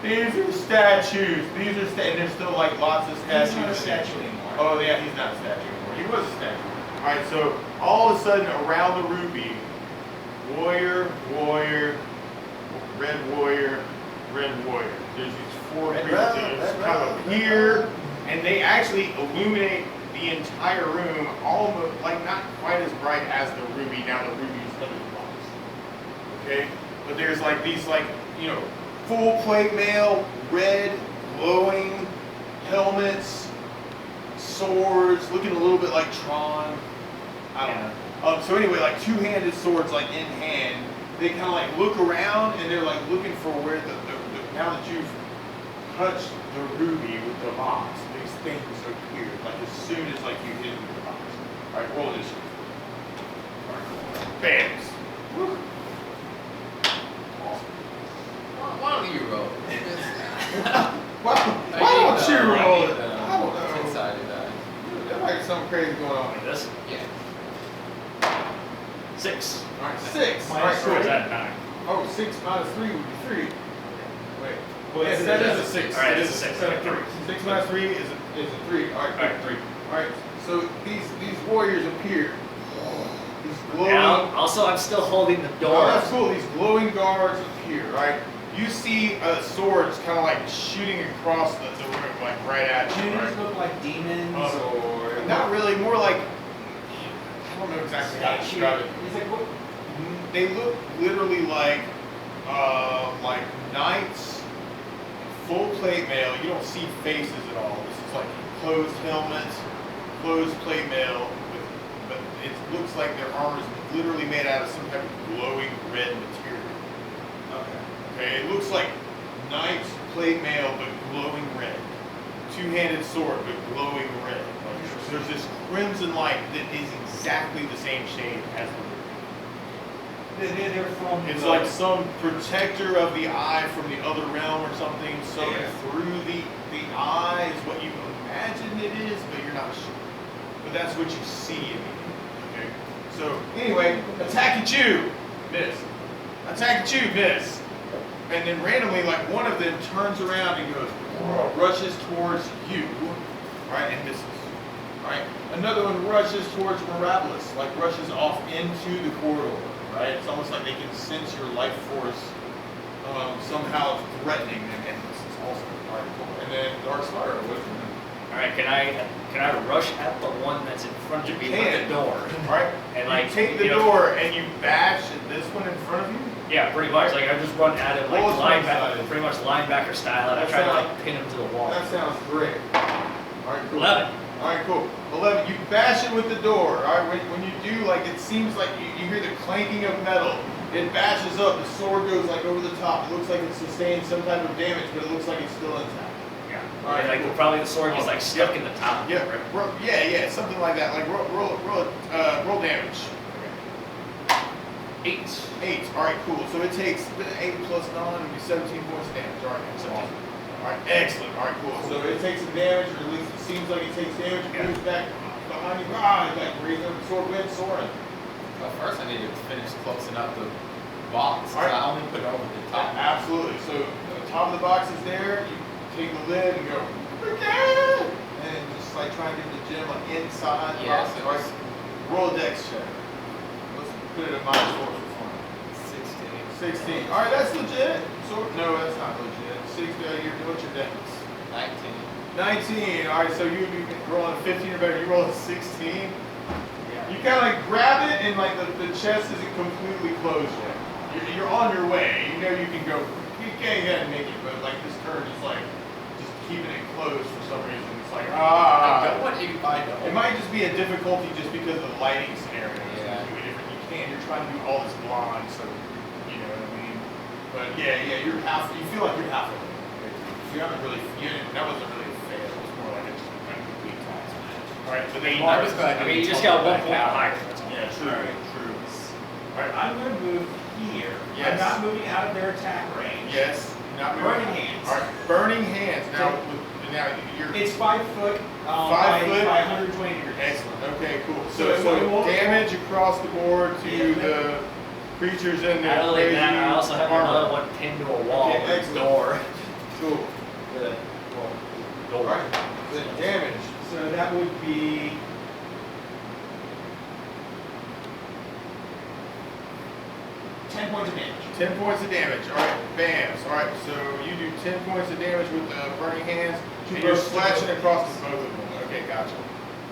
Speaker 1: These are statues. And there's still like lots of statues.
Speaker 2: He's not a statue anymore.
Speaker 1: Oh yeah, he's not a statue anymore. He was a statue. All right, so all of a sudden around the ruby, warrior, red warrior, red warrior. There's these 4
Speaker 3: Red
Speaker 1: creatures
Speaker 3: road,
Speaker 1: that just
Speaker 3: red
Speaker 1: kind
Speaker 3: road,
Speaker 1: of
Speaker 3: red
Speaker 1: appear,
Speaker 3: road.
Speaker 1: and they actually illuminate the entire room, almost like not quite as bright as the ruby. Now the ruby is under the box. Okay, but there's like these full plate mail, red glowing helmets, swords, looking a little bit like Tron. I don't know. So anyway, like 2-handed swords, like in hand. They kind of like look around and they're like looking for where the now that you've touched the ruby with the box, these things appear. Like as soon as like you hit it with the box. All right, roll initiative. All right, bams. Woo. Awesome.
Speaker 4: Why don't you roll?
Speaker 1: Why don't you roll it? I don't know.
Speaker 4: Two-sided die.
Speaker 1: There might be something crazy going on.
Speaker 5: Like this.
Speaker 4: Yeah.
Speaker 5: 6.
Speaker 1: All right, 6. All right,
Speaker 2: Minus
Speaker 1: cool.
Speaker 5: Or is that 9?
Speaker 1: Oh, 6 minus 3 would be 3. Wait.
Speaker 2: Well,
Speaker 1: Yes,
Speaker 2: it's-
Speaker 1: that
Speaker 2: it's-
Speaker 1: is a 6.
Speaker 5: All right,
Speaker 1: It
Speaker 5: it's
Speaker 1: is
Speaker 5: a 6.
Speaker 1: 6 minus 3 is a 3. All right,
Speaker 5: All right, 3.
Speaker 1: All right. So these warriors appear. These glowing.
Speaker 5: Now, also, I'm still holding the
Speaker 1: Oh,
Speaker 5: door.
Speaker 1: that's cool. These glowing guards appear. Right. You see swords kind of like shooting across the room, like right at
Speaker 2: Do
Speaker 1: you.
Speaker 2: these
Speaker 1: Right?
Speaker 2: look like demons or
Speaker 1: Not really. More like I don't know exactly how to describe it.
Speaker 2: It's like what?
Speaker 1: They look literally like knights, full plate mail. You don't see faces at all. This is like closed helmets, closed plate mail, but it looks like their armor is literally made out of some type of glowing red material. Okay, it looks like knights, plate mail, but glowing red. 2-handed sword, but glowing red. Like, there's this crimson light that is exactly the same shade as the
Speaker 2: They're from.
Speaker 1: It's like some protector of the eye from the other realm or something. So through the eye is what you imagine it is, but you're not sure. But that's what you see immediately. Okay. So anyway, attack at you, miss. Attack at you, miss. And then randomly, like one of them turns around and goes, rushes towards you, right, and misses. Right. Another one rushes towards Mirabilis, like rushes off into the corridor. Right? It's almost like they can sense your life force somehow threatening them, and this is also right, cool. And then Dark Spyro, what is it?
Speaker 5: All right, can I rush at the one that's in front of me with the door?
Speaker 1: Right?
Speaker 5: And
Speaker 1: You
Speaker 5: like
Speaker 1: take the
Speaker 5: you know,
Speaker 1: door and you bash at this one in front of you.
Speaker 5: Yeah, pretty much. Like I just run at him like
Speaker 1: Roll
Speaker 5: linebacker,
Speaker 1: side.
Speaker 5: pretty much linebacker style, and I
Speaker 1: That
Speaker 5: try to
Speaker 1: sounds-
Speaker 5: like pin him to the wall.
Speaker 1: That sounds great. All right, cool.
Speaker 5: 11.
Speaker 1: All right, cool. 11. You bash it with the door. All right, when you do, like it seems like you hear the clanking of metal. It bashes up. The sword goes like over the top. It looks like it sustained some type of damage, but it looks like it's still intact.
Speaker 5: Yeah.
Speaker 1: All right,
Speaker 5: Like
Speaker 1: cool.
Speaker 5: probably the sword gets like stuck in the top.
Speaker 1: Yeah, yeah, something like that. Like roll damage.
Speaker 5: 8.
Speaker 1: 8. All right, cool. So it takes 8 plus 9 would be 17 points of damage. All right, awesome. All right, excellent. All right, cool. So it takes some damage, or at least it seems like it takes damage. It moves back behind you. Ah, like breathe over. Sword wins. Soren.
Speaker 4: Well, first I need to finish closing up the box.
Speaker 1: All right.
Speaker 4: I only put it over the top.
Speaker 1: Absolutely. So the top of the box is there. You take the lid and go, and just like try and get the gem like inside the
Speaker 4: Yes,
Speaker 1: box.
Speaker 4: it
Speaker 1: All
Speaker 4: was-
Speaker 1: right, roll a dex check. Let's put it at -4 for fun.
Speaker 4: 16.
Speaker 1: 16. All right, that's legit. So no, that's not legit. 60. What's your dex?
Speaker 4: 19.
Speaker 1: 19. All right, so you would be rolling a 15 or better. You roll a 16. You kind of like grab it, and like the chest isn't completely closed yet. You're on your way. You know you can go. You can't go ahead and make it, but like this turn is like just keeping it closed for some reason. It's like
Speaker 4: I don't want you to buy
Speaker 1: It
Speaker 4: though.
Speaker 1: might just be a difficulty just because of the lighting scenario.
Speaker 4: Yeah.
Speaker 1: You can't. You're trying to do all this blind, so you know what I mean. But yeah, you're half. You feel like you're halfway. You haven't really. That wasn't really a fail. It was more like a complete task. All right, but then
Speaker 4: I was glad
Speaker 5: I mean, you just got 1 point higher. That's all.
Speaker 1: Yeah, true. True.
Speaker 2: All right, I'm going to move here.
Speaker 1: Yes.
Speaker 2: I'm not moving out of their attack range.
Speaker 1: Yes. Not moving.
Speaker 2: Burning hands.
Speaker 1: All right, burning hands. Now you're.
Speaker 2: It's 5 foot.
Speaker 1: 5 foot?
Speaker 2: by 120 degrees.
Speaker 1: Excellent. Okay, cool.
Speaker 2: So
Speaker 1: So
Speaker 2: it won't-
Speaker 1: damage across the board to
Speaker 2: Yeah.
Speaker 1: the creatures in there.
Speaker 5: Not only that, I also have another one pinned to a wall
Speaker 1: Okay,
Speaker 5: with a
Speaker 1: excellent.
Speaker 5: door.
Speaker 1: Cool.
Speaker 5: The
Speaker 1: All right. The damage.
Speaker 2: So that would be 10 points of damage.
Speaker 1: 10 points of damage. All right. bam. All right, so you do 10 points of damage with the burning hands, and you're slashing across the both of them. Okay, gotcha.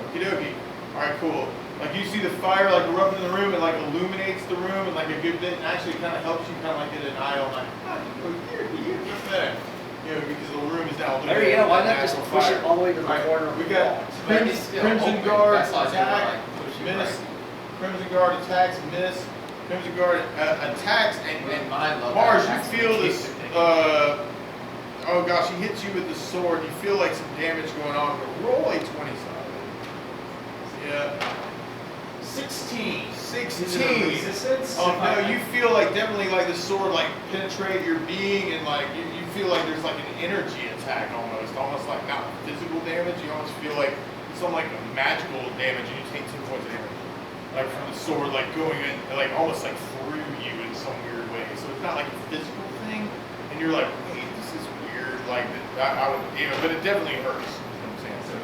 Speaker 1: Okie dokie. All right, cool. Like you see the fire like erupting in the room, it like illuminates the room and like a good bit, and actually kind of helps you kind of like get an eye on like, oh, here, what's that? You know, because the room is now
Speaker 3: There you go. Why not just push it all the way to the corner of
Speaker 1: We
Speaker 3: the
Speaker 1: got
Speaker 3: wall?
Speaker 4: But he's still
Speaker 1: Crimson
Speaker 4: open.
Speaker 1: Guard
Speaker 4: That's why I said,
Speaker 1: attack,
Speaker 4: like, push you
Speaker 1: miss.
Speaker 4: right.
Speaker 1: Crimson Guard attacks, miss. Crimson Guard attacks, and
Speaker 4: Mine love
Speaker 1: Marz,
Speaker 4: that.
Speaker 1: you feel this. Oh gosh, he hits you with the sword. You feel like some damage going on, but roll a 20 side. Yeah.
Speaker 2: 16.
Speaker 1: 16.
Speaker 2: Resistance?
Speaker 1: Oh no, you feel like definitely like the sword like penetrate your being, and like you feel like there's like an energy attack almost like not physical damage. You almost feel like it's almost like a magical damage, and you take 2 points of damage, like from the sword like going in, like almost like through you in some weird way. So it's not like a physical thing, and you're like, wait, this is weird. Like I would, you know, but it definitely hurts. You know what I'm saying?
Speaker 2: So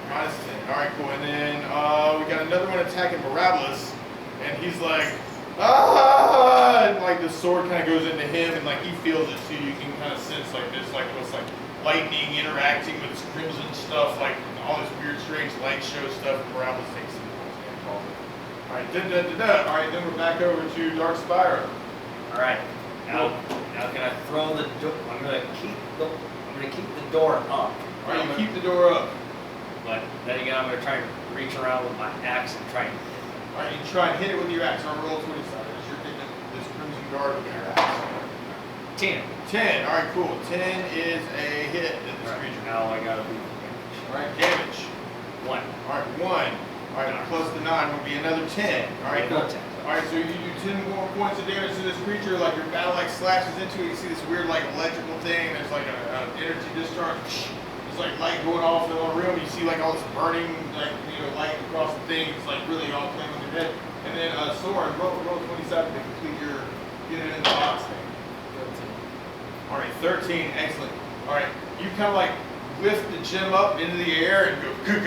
Speaker 1: Minus 10. All right, cool. And then we got another one attacking Barabbas, and he's like, ah! And like the sword kind of goes into him, and like he feels it too. You can kind of sense like this, like almost like lightning interacting with this crimson stuff, like all this weird, strange light show stuff. And Barabbas takes some points and calls it. All right, All right, then we're back over to Dark Spyro.
Speaker 3: All right. Now can I throw the door? I'm gonna keep the door up.
Speaker 1: All right, you keep the door up.
Speaker 3: But then again, I'm gonna try and reach around with my axe and try and.
Speaker 1: All right, you try and hit it with your axe. I'll roll 20 side as you're hitting this crimson guard with your axe.
Speaker 3: 10.
Speaker 1: 10. All right, cool. 10 is a hit at this
Speaker 3: All right,
Speaker 1: creature.
Speaker 3: now I gotta be
Speaker 1: All right, damage.
Speaker 3: 1.
Speaker 1: All right, 1. All right, plus the 9 will be another 10. All right, cool.
Speaker 3: Another 10.
Speaker 1: All right, so you do 10 more points of damage to this creature. Like your battle like slashes into it. You see this weird like electrical thing. There's like an energy discharge. There's like light going off in the room. You see like all this burning like light across the thing. It's like really all playing with your head. And then Soren, roll 27 to complete your get it in the box thing. 13. All right, 13. Excellent. All right, you kind of like lift the gem up into the air and go and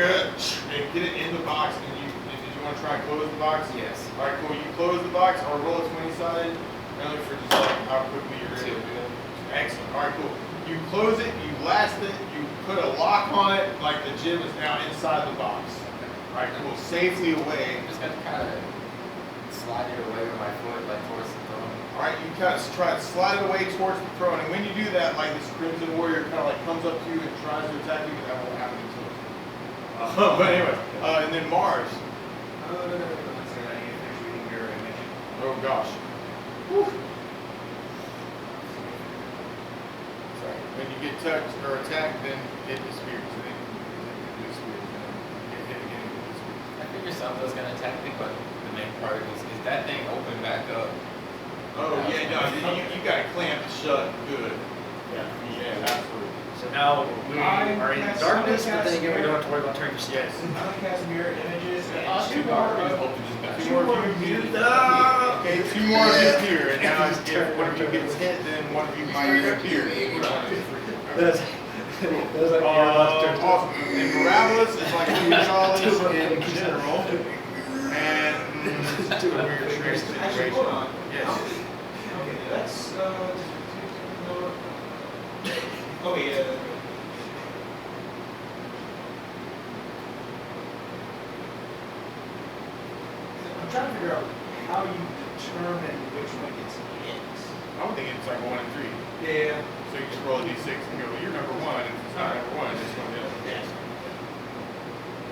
Speaker 1: get it in the box. And did you want to try and close the box?
Speaker 4: Yes.
Speaker 1: All right, cool. You close the box or roll a 20-sided. Really for just like how quickly you're able to do it. Excellent. All right, cool. You close it, you blast it, you put a lock on it, like the gem is now inside the box. All right, cool. Safely away.
Speaker 4: I'm just gonna kind of slide it away with my foot, like towards the throne.
Speaker 1: All right, you kind of try to slide it away towards the throne, and when you do that, like this Crimson Warrior kind of like comes up to you and tries to attack you, but that won't happen until it's but anyway, and then Marz. Oh gosh. Whew. Sorry. When you get touched or attacked, then it disappears. So then it disappears. Get hit again, it disappears.
Speaker 4: I figure something's gonna attack me, but the main part is that thing open back up.
Speaker 1: Oh yeah, no, you got to clamp it shut good. Yeah, absolutely.
Speaker 3: So now we are in darkness, but then again we don't have to worry about turning to stone.
Speaker 1: Yes.
Speaker 2: I'm gonna cast mirror images and
Speaker 4: Two
Speaker 2: two more.
Speaker 1: Okay, 2 more disappear, and now if one of you gets hit, then one of you might appear.
Speaker 3: That's like
Speaker 1: Awesome. And Barabbas is like Gonzalez in general, and it's a weird strange
Speaker 2: Actually, hold on.
Speaker 1: Yes.
Speaker 2: Okay, that's okay. I'm trying to figure out how you determine which one gets hit.
Speaker 1: I would think it's like 1 and 3.
Speaker 2: Yeah.
Speaker 1: So you just roll a d6 and go, well, you're number 1, and if it's not number 1, it's going to the other.
Speaker 2: Yeah.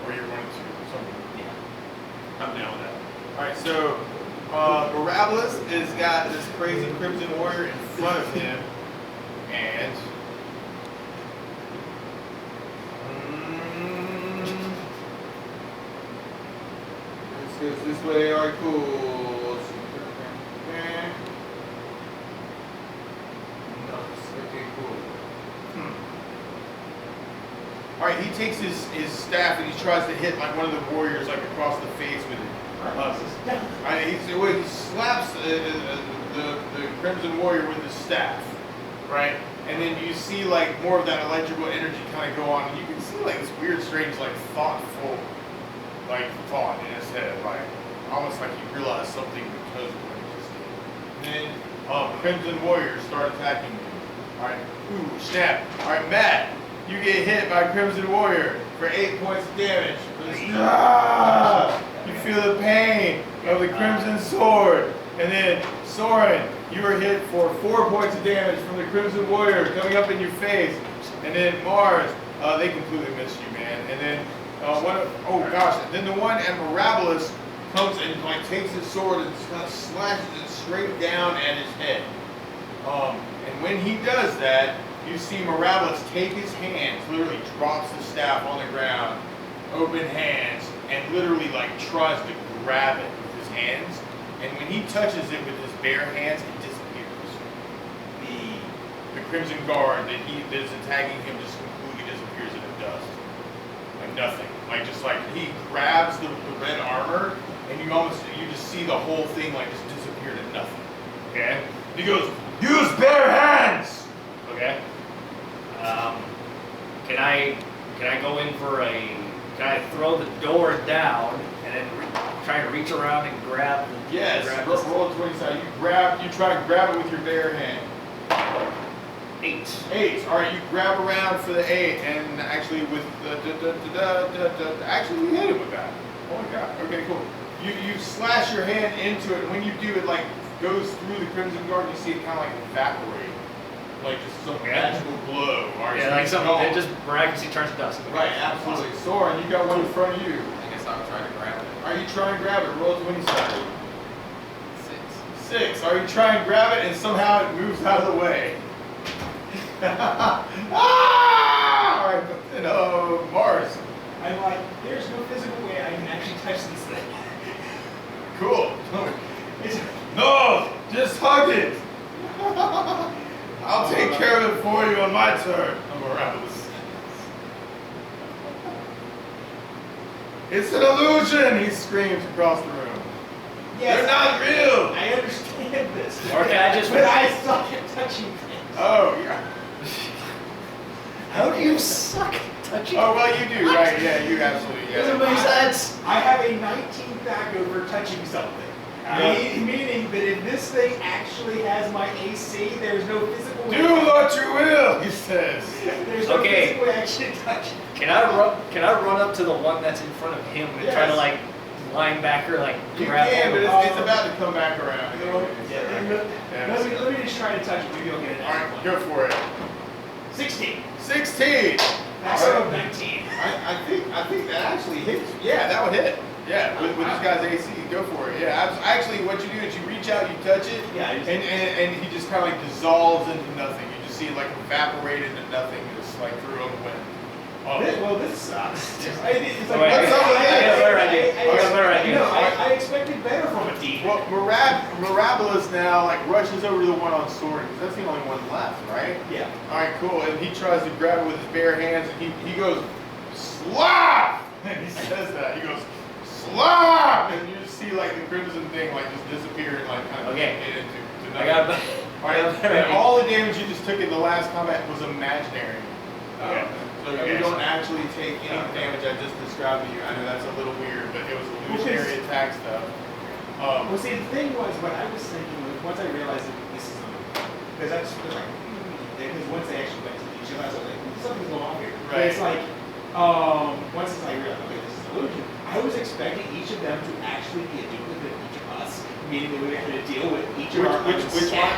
Speaker 1: Or you're 1 and 2, or something.
Speaker 2: Yeah.
Speaker 1: I'm down with that. Alright, so Barabbas has got this crazy Crimson Warrior in front of him, and this goes this way. Alright, cool. Let's see. Okay, cool. Alright, he takes his staff and he tries to hit like one of the warriors like across the face with it. He slaps the Crimson Warrior with his staff, right? And then you see like more of that electrical energy kind of go on, and you can see like this weird, strange, like thoughtful, like thought in his head, like almost like he realized something because of what he just did. And then Crimson Warriors start attacking you. Alright, ooh, snap. Alright, Matt, you get hit by Crimson Warrior for 8 points of damage. You feel the pain of the Crimson Sword. And then, Soren, you were hit for 4 points of damage from the Crimson Warrior coming up in your face. And then Marz, they completely missed you, man. And then, and then the one at Mirabilis comes and like takes his sword and kind of slashes it straight down at his head. And when he does that, you see Mirabilis take his hands, literally drops the staff on the ground, open hands, and literally like tries to grab it with his hands. And when he touches it with his bare hands, it disappears. The Crimson Guard that is attacking him just completely disappears into dust. Like nothing. Like just like he grabs the red armor, and you just see the whole thing like just disappear to nothing. Okay? And he goes, use bare hands!
Speaker 5: Okay. Can I go in for can I throw the door down and then try to reach around and grab the...
Speaker 1: Yes, roll a 20 side. You try to grab it with your bare hand.
Speaker 5: 8.
Speaker 1: Alright, you grab around for the 8, and actually with actually you hit it with that. Oh my god. Okay, cool. You slash your hand into it, and when you do, it like goes through the Crimson Guard, and you see it kind of like evaporate. Like just some magical glow.
Speaker 5: Yeah, like something that just miraculously turns to dust.
Speaker 1: Right, absolutely. Soren, you got one in front of you.
Speaker 4: I guess I'll try to grab it.
Speaker 1: Are you trying to grab it? Roll a 20 side.
Speaker 4: 6.
Speaker 1: 6. Are you trying to grab it and somehow it moves out of the way? Alright, then Marz.
Speaker 2: I'm like, there's no physical way I can actually touch this thing.
Speaker 1: Cool. No, just hug it. I'll take care of it for you on my turn. I'm around this. It's an illusion, he screams across the room.
Speaker 2: Yes,
Speaker 1: they're not real.
Speaker 2: I understand this.
Speaker 5: Or can I just...
Speaker 2: But I suck at touching things.
Speaker 1: Oh, yeah.
Speaker 5: How do you suck at touching?
Speaker 1: Oh, well, you do, right? Yeah, you absolutely.
Speaker 5: Doesn't make sense.
Speaker 2: I have a 19 back over touching something. Meaning that if this thing actually has my AC, there's no physical way.
Speaker 1: Do what you will, he says.
Speaker 2: There's no physical way I actually touch it.
Speaker 5: Can I run up to the one that's in front of him and try to like linebacker like
Speaker 1: You
Speaker 5: grab
Speaker 1: can,
Speaker 5: him?
Speaker 1: but it's about to come back around.
Speaker 2: Let me just try to touch it. Maybe I'll get it.
Speaker 1: Alright, go for it.
Speaker 2: 16.
Speaker 1: 16.
Speaker 2: That's
Speaker 1: Alright.
Speaker 2: 19.
Speaker 1: I think that actually hits. Yeah, that would hit. Yeah, with this guy's AC, go for it. Yeah, actually, what you do is you reach out, you touch it,
Speaker 2: Yeah,
Speaker 1: and he just kind of like dissolves into nothing. You just see it like evaporate into nothing, just like through on the wind.
Speaker 2: Well, this sucks. It's like,
Speaker 5: I got a better idea. I got a better idea.
Speaker 2: No, I expected better from a demon.
Speaker 1: Well, Mirabilis now like rushes over to the one on Soren, because that's the only one left, right?
Speaker 2: Yeah.
Speaker 1: All right, cool. And he tries to grab it with his bare hands, and he goes, slap! And he says that. He goes, slap! And you just see like the crimson thing like just disappear and like kind of into nothing.
Speaker 5: I got
Speaker 1: and all the damage you just took in the last combat was imaginary. So you don't actually take any damage I just described to you. I know that's a little weird, but it was illusionary attack stuff.
Speaker 2: Well, see, the thing was, what I was thinking was, once I realized that this is because I just was like, because once they actually went to each of us, I was like, something's going on here. But it's like, once I realized, okay, this is an illusion, I was expecting each of them to actually be a duplicate of each of us, meaning that we would have to deal with each of our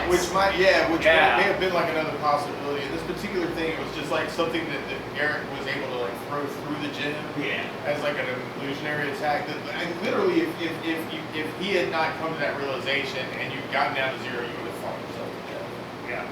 Speaker 1: which might may have been like another possibility. In this particular thing, it was just like something that Eric was able to like throw through the gym as like an illusionary attack. That literally, if he had not come to that realization and you'd gotten down to 0, you would have fought yourself to death.
Speaker 5: Yeah.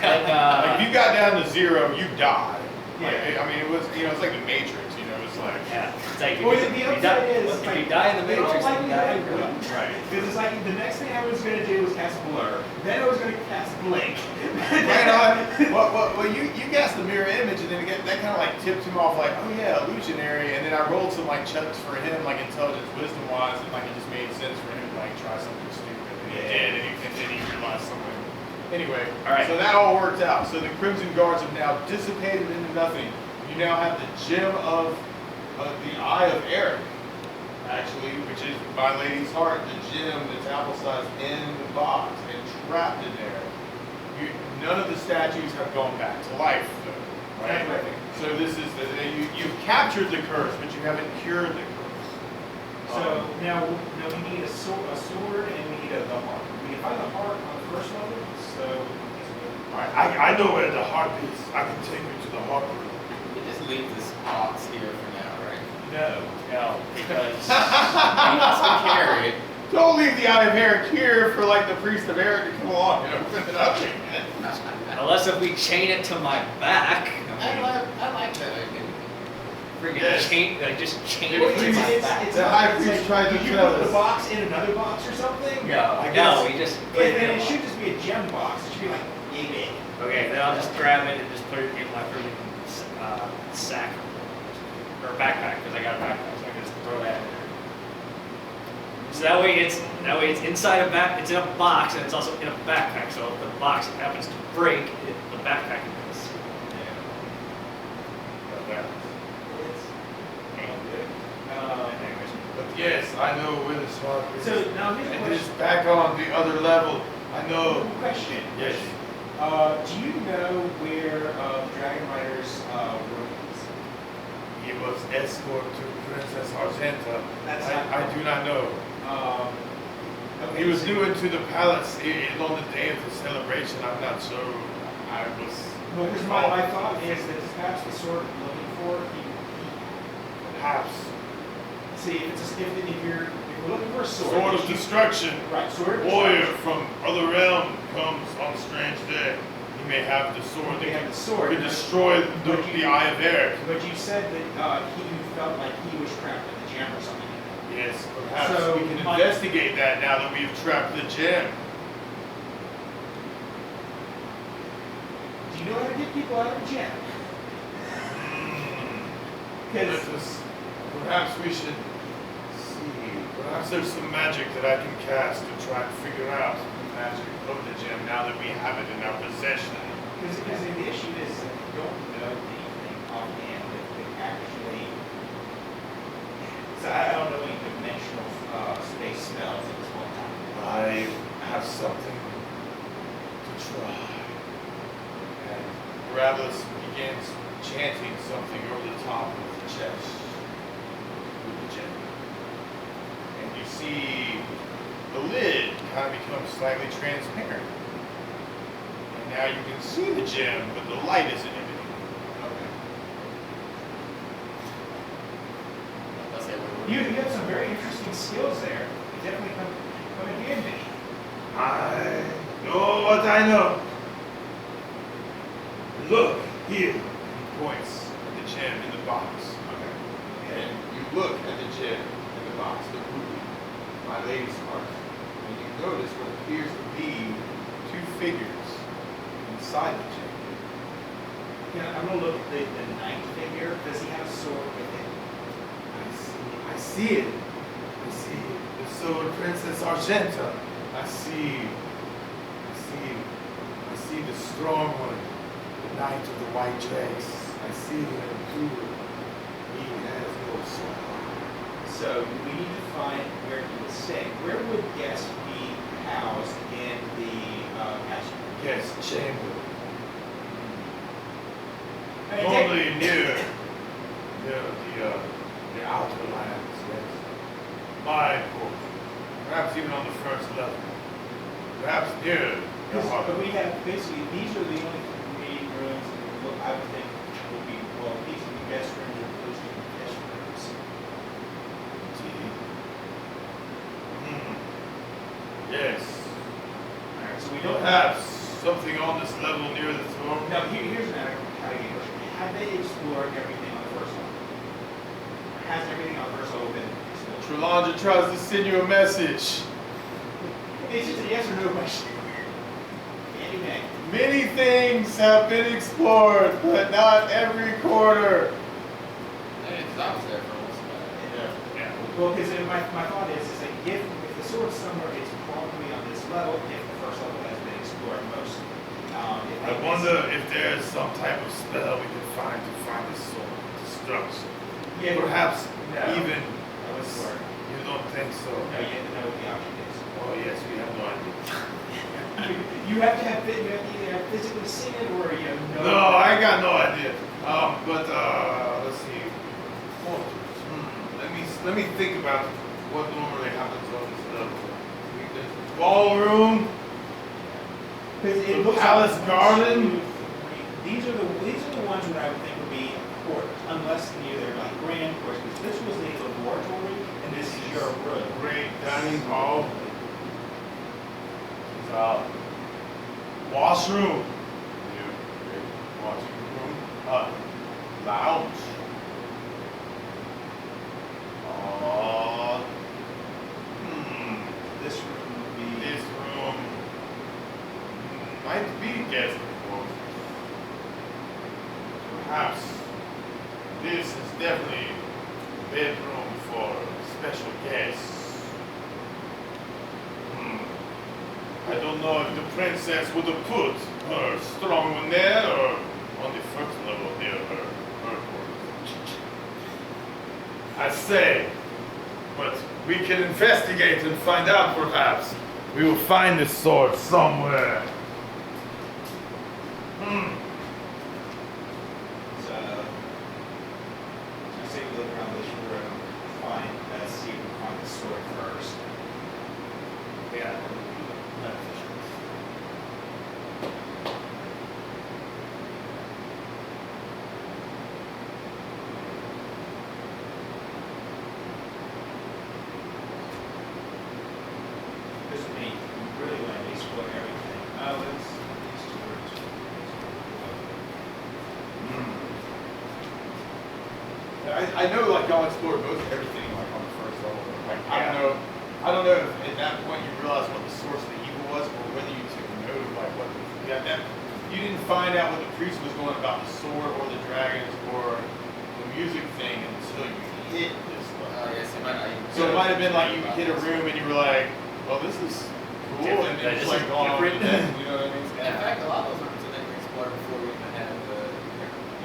Speaker 5: And,
Speaker 1: like if you got down to 0, you died.
Speaker 2: Yeah.
Speaker 1: Like, I mean, it was it's like the Matrix. It's like
Speaker 5: it's like
Speaker 2: well, the upside is
Speaker 5: if you die in the Matrix,
Speaker 2: like
Speaker 5: you die in
Speaker 2: real.
Speaker 1: Right.
Speaker 2: Because it's like the next thing I was going to do was cast Blur. Then I was going to cast Blink.
Speaker 1: Right on. Well, you cast the mirror image, and then that kind of like tipped him off, like, oh yeah, illusionary. And then I rolled some like checks for him, like intelligence, wisdom wise, and like it just made sense for him to like try something stupid. And he did, and then he realized something. Anyway, so that all worked out. So the Crimson Guards have now dissipated into nothing. You now have the gem of the Eye of Eric, actually, which is my lady's heart, the gem that's apple-sized in the box. And trapped in there. None of the statues have gone back to life, though, right? So this is you've captured the curse, but you haven't cured the curse.
Speaker 2: So now we need a sword and we need the heart. We can find the heart on the first level. So
Speaker 6: I know where the heart is. I can take you to the heart room.
Speaker 4: You just leave this box here for now, right?
Speaker 5: No, because
Speaker 4: You can carry it.
Speaker 1: Don't leave the Eye of Eric here for like the priest of Eric to come along and open it up again.
Speaker 5: unless if we chain it to my back,
Speaker 4: I like that idea.
Speaker 5: freaking
Speaker 1: Yes.
Speaker 5: chain, like just chain it
Speaker 2: Well,
Speaker 5: to
Speaker 2: it's-
Speaker 5: my
Speaker 2: it's-
Speaker 5: back.
Speaker 2: it's
Speaker 1: The
Speaker 2: not-
Speaker 1: high
Speaker 2: it's
Speaker 1: priest
Speaker 2: like,
Speaker 1: tried to
Speaker 2: did you
Speaker 1: tell
Speaker 2: put
Speaker 1: us.
Speaker 2: the box in another box or something?
Speaker 5: No, we just put
Speaker 2: And
Speaker 5: it
Speaker 2: then
Speaker 5: in
Speaker 2: it
Speaker 5: a
Speaker 2: should just be a gem box. It should be like yay big.
Speaker 5: Okay, then I'll just grab it and just put it in my freaking sack or backpack because I got a backpack, so I can just throw that in there. So that way it's inside a back. It's in a box and it's also in a backpack. So if the box happens to break, the backpack is. Anyways,
Speaker 6: But yes, I know where this heart is.
Speaker 2: So now here's a
Speaker 6: And
Speaker 2: question.
Speaker 6: it's back on the other level. I know.
Speaker 2: Question.
Speaker 6: Yes.
Speaker 2: Do you know where Dragon Rider's room is?
Speaker 6: He was escort to Princess Argenta.
Speaker 2: That's
Speaker 6: I do not know.
Speaker 2: Okay,
Speaker 6: He was
Speaker 2: so-
Speaker 6: new into the palace on the day of the celebration. I'm not sure. I was.
Speaker 2: Well, here's my thought is that perhaps the sword I'm looking for,
Speaker 6: Perhaps.
Speaker 2: see, if you're looking for a sword.
Speaker 6: Sword of destruction.
Speaker 2: Right, sword of
Speaker 6: Warrior
Speaker 2: destruction.
Speaker 6: from other realm comes on strange day. He may have the sword
Speaker 2: They
Speaker 6: that
Speaker 2: have the sword.
Speaker 6: could destroy the Eye of Eric.
Speaker 2: But you said that he felt like he was trapped in the gem or something.
Speaker 6: Yes, perhaps
Speaker 2: So,
Speaker 6: we can
Speaker 2: my-
Speaker 6: investigate that now that we've trapped the gem.
Speaker 2: Do you know how to get people out of the gem? Because
Speaker 6: Perhaps we should see. Perhaps there's some magic that I can cast to try and figure out the magic of the gem now that we have it in our possession.
Speaker 2: the issue is that you don't know anything offhand that could actually. So I don't know any dimensional space spells at this point in time.
Speaker 6: I have something to try. And Barabbas begins chanting something over the top of the chest with the gem. And you see the lid kind of becomes slightly transparent. And now you can see the gem, but the light isn't in it.
Speaker 4: Let's say
Speaker 2: You have some very interesting skills there. You definitely come in handy.
Speaker 6: I know what I know. Look here. He points at the gem in the box.
Speaker 1: Okay. And you look at the gem in the box, the ruby, my lady's heart, and you notice what appears to be two figures inside the gem.
Speaker 2: Yeah, I'm gonna look at the knight figure. Does he have a sword with him?
Speaker 6: I see it. I see it. The sword Princess Argenta. I see the strong one, the knight of the white dress. I see him too. He has no sword.
Speaker 2: So we need to find where he would stay. Where would guests be housed in the castle?
Speaker 6: Yes, chamber.
Speaker 2: I mean,
Speaker 6: Normally near the outer lands, yes. My portion. Perhaps even on the first level. Perhaps near the heart.
Speaker 2: But we have basically these are the only three rooms that look, I would think would be well. These are the guest rooms or those are the guest rooms.
Speaker 6: Indeed. Yes.
Speaker 2: All right, so we don't have.
Speaker 6: Perhaps something on this level near the throne.
Speaker 2: Now here's another kind of question. Have they explored everything on the first level? Or has everything on the first level been explored?
Speaker 1: Tralandra tries to send you a message.
Speaker 2: It's just a yes or no question. Andy May.
Speaker 1: Many things have been explored, but not every quarter.
Speaker 4: Hey, I was there for almost about
Speaker 5: yeah.
Speaker 2: Well, because my thought is like if the sword's somewhere, it's probably on this level. If the first level has been explored most.
Speaker 6: I wonder if there's some type of spell we can find to find this sword of destruction.
Speaker 2: Yeah,
Speaker 6: Perhaps
Speaker 2: no.
Speaker 6: even.
Speaker 2: That was word.
Speaker 6: You don't think so?
Speaker 2: No, you have to know what the object is.
Speaker 6: Oh yes, we have no idea.
Speaker 2: You have to have you have to either have physically seen it or you have no.
Speaker 6: No, I got no idea. But let's see. Let me think about what normally happens on this level. Ballroom.
Speaker 2: Because it looks
Speaker 6: Palace
Speaker 2: like
Speaker 6: Garden.
Speaker 2: These are the ones that I would think would be court, unless they're like grand courts. Because this was the laboratory, and this is your room.
Speaker 6: Great dining hall. Washroom. Great washing room. Lounge.
Speaker 2: This room would be.
Speaker 6: This room might be guest room. Perhaps this is definitely a bedroom for special guests. I don't know if the princess would have put her strong room there or on the first level near her quarters. I say, but we can investigate and find out perhaps. We will find this sword somewhere.
Speaker 2: So, I say we look around this room, find, see if we can find the sword first.
Speaker 5: Yeah.
Speaker 2: This would be really going to explore everything. Oh, it's these two words.
Speaker 1: I know, like, y'all explored most everything, like, on the first level. Like, I don't know if at that point you realized what the source of the evil was, or whether you took note of, like, what you didn't find out what the priest was going about the sword or the dragons or the music thing until you hit this level.
Speaker 4: Yes, it might not even.
Speaker 1: So it might have been like you hit a room and you were like, well, this is cool,
Speaker 5: Different.
Speaker 1: and then
Speaker 5: This
Speaker 1: it's like
Speaker 5: is
Speaker 1: going on with
Speaker 5: different.
Speaker 1: that, you know what I mean?
Speaker 4: In fact, a lot of those rooms I think we explored before we even had the.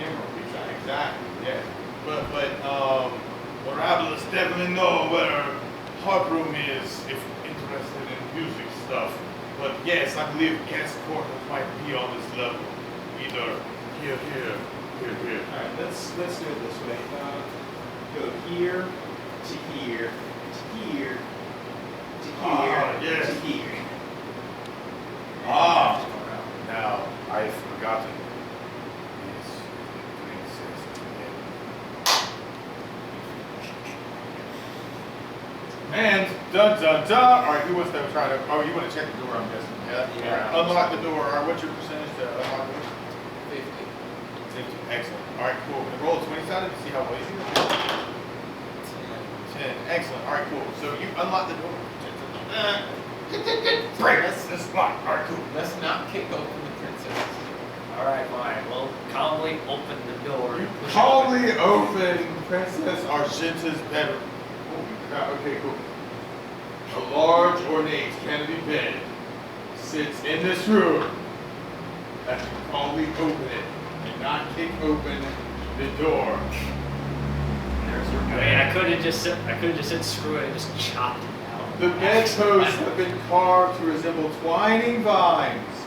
Speaker 1: Emerald, exactly, yeah. But
Speaker 6: Morabilis definitely know where Harp Room is if interested in music stuff. But yes, I believe guest quarters might be on this level. Either here.
Speaker 2: Alright, let's do it this way. Go here to here to here to here
Speaker 6: yes.
Speaker 2: to here.
Speaker 6: Now I've forgotten. Yes, princess.
Speaker 1: and dun dun dun. All right, who wants to try to? Oh, you want to check the door? I'm guessing. Yeah.
Speaker 4: Yeah.
Speaker 1: All right, unlock the door. All right, what's your percentage to unlock the door?
Speaker 4: 50.
Speaker 1: 50. Excellent. All right, cool. And roll a 20-sided to see how well you can do. 10. Excellent. All right, cool. So you unlock the door. Great. This lock. All right, cool.
Speaker 4: Let's not kick open the princess.
Speaker 5: Alright, fine. We'll calmly open the door.
Speaker 1: You calmly open Princess Argenta's bedroom. Holy crap. Okay, cool. A large, ornate canopy bed sits in this room. As you calmly open it and not kick open the door. There's your
Speaker 5: I mean,
Speaker 1: bed.
Speaker 5: I could have just said screw it and just chopped it down.
Speaker 1: The bedposts have been carved to resemble twining vines,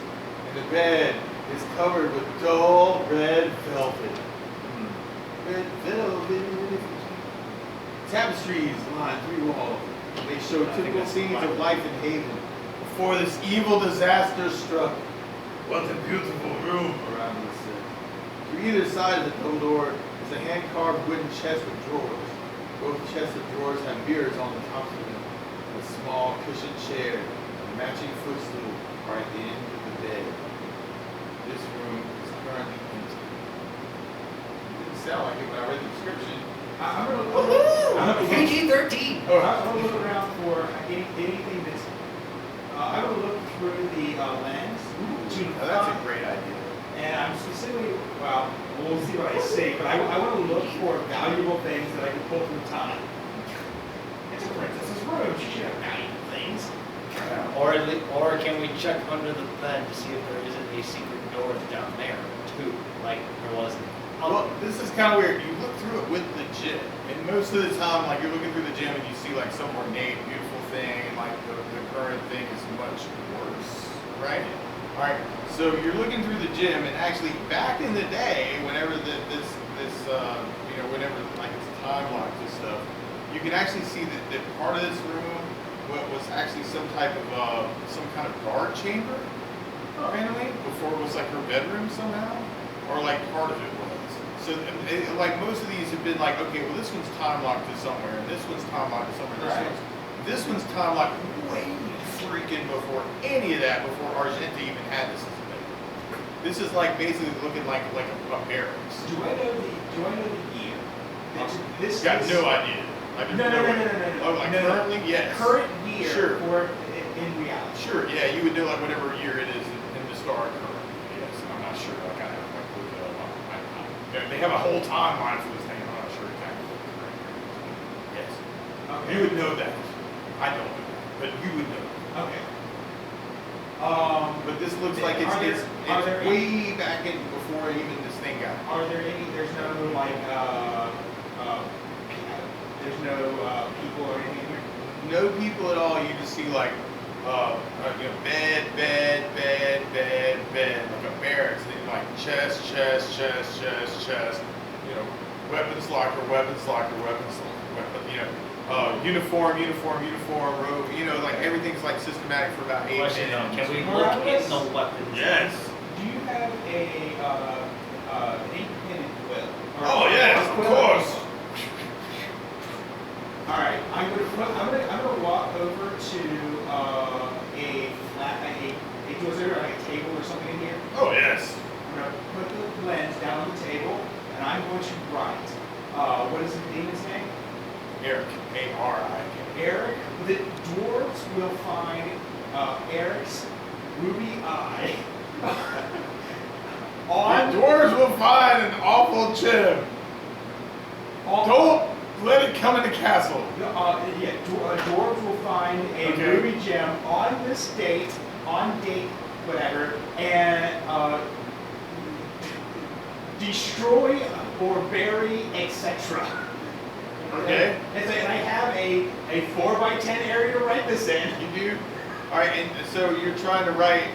Speaker 1: and the bed is covered with dull red velvet. Red velvet. Tapestries line 3 walls. They show typical scenes of life in Haven before this evil disaster struck.
Speaker 6: What a beautiful room.
Speaker 1: Around this to either side of the double door is a hand-carved wooden chest with drawers. Both chests of drawers have mirrors on the tops of them. A small cushioned chair and a matching footstool are at the end of the bed. This room is currently empty. It didn't sound like it when I read the description.
Speaker 2: I'm gonna look
Speaker 5: PG-13.
Speaker 1: Oh,
Speaker 2: I'm gonna look around for anything that's. I'm gonna look through the lens to.
Speaker 1: that's a great idea.
Speaker 2: And I'm specifically, well, we'll see what I see, but I want to look for valuable things that I can pull from time. It's a princess's room. She should have valuable things.
Speaker 5: Or can we check under the bed to see if there isn't a secret door down there too, like there wasn't?
Speaker 1: Well, this is kind of weird. You look through it with the gym, and most of the time, like you're looking through the gym and you see like some ornate, beautiful thing, and like the current thing is much worse. right? All right. So you're looking through the gym, and actually back in the day, whenever whenever like it's time locked and stuff, you can actually see that part of this room was actually some type of some kind of guard chamber, apparently, before it was like her bedroom somehow, or like part of it was. So like most of these have been like, okay, well this one's time locked to somewhere, and this one's time locked to somewhere.
Speaker 2: Right.
Speaker 1: This one's time locked way freaking before any of that, before Argenta even had this as a thing. This is like basically looking like a barracks.
Speaker 2: Do I know the year? This
Speaker 1: Got
Speaker 2: is,
Speaker 1: no idea. Like,
Speaker 2: No.
Speaker 1: Oh, like
Speaker 2: No.
Speaker 1: currently, yes.
Speaker 2: Current year
Speaker 1: Sure.
Speaker 2: or in reality.
Speaker 1: Sure, yeah, you would know like whatever year it is in the star currently. Yes, I'm not sure. Like I have like looked it up. They have a whole timeline for this thing. I'm not sure exactly what the current year is. Yes.
Speaker 2: Okay.
Speaker 1: You would know that. I don't know that, but you would know that.
Speaker 2: Okay.
Speaker 1: But this looks like it's way back in before even this thing got.
Speaker 2: Are there any? There's no like there's no people or anything here.
Speaker 1: No people at all. You just see like bed, like a barracks. And like chest. Weapons locker, weapon. Uniform, robe. Like everything's like systematic for about 8
Speaker 5: Question though,
Speaker 1: minutes.
Speaker 5: can we look in the weapons?
Speaker 1: Yes.
Speaker 2: Do you have an independent quill?
Speaker 1: Oh yes, of course.
Speaker 2: All right, I'm gonna walk over to was there like a table or something in here?
Speaker 1: Oh yes.
Speaker 2: I'm gonna put the lens down on the table, and I'm going to write. What is the demon's name?
Speaker 1: Eric. A-R-I-K.
Speaker 2: Eric. The dwarves will find Eric's ruby eye on.
Speaker 1: The dwarves will find an awful gem. Don't let it come in the castle.
Speaker 2: Dwarves will find a ruby gem on this date, whatever, and destroy or bury, etc.
Speaker 1: Okay.
Speaker 2: And I have a 4x10 area to write this in.
Speaker 1: You do? Alright, and so you're trying to write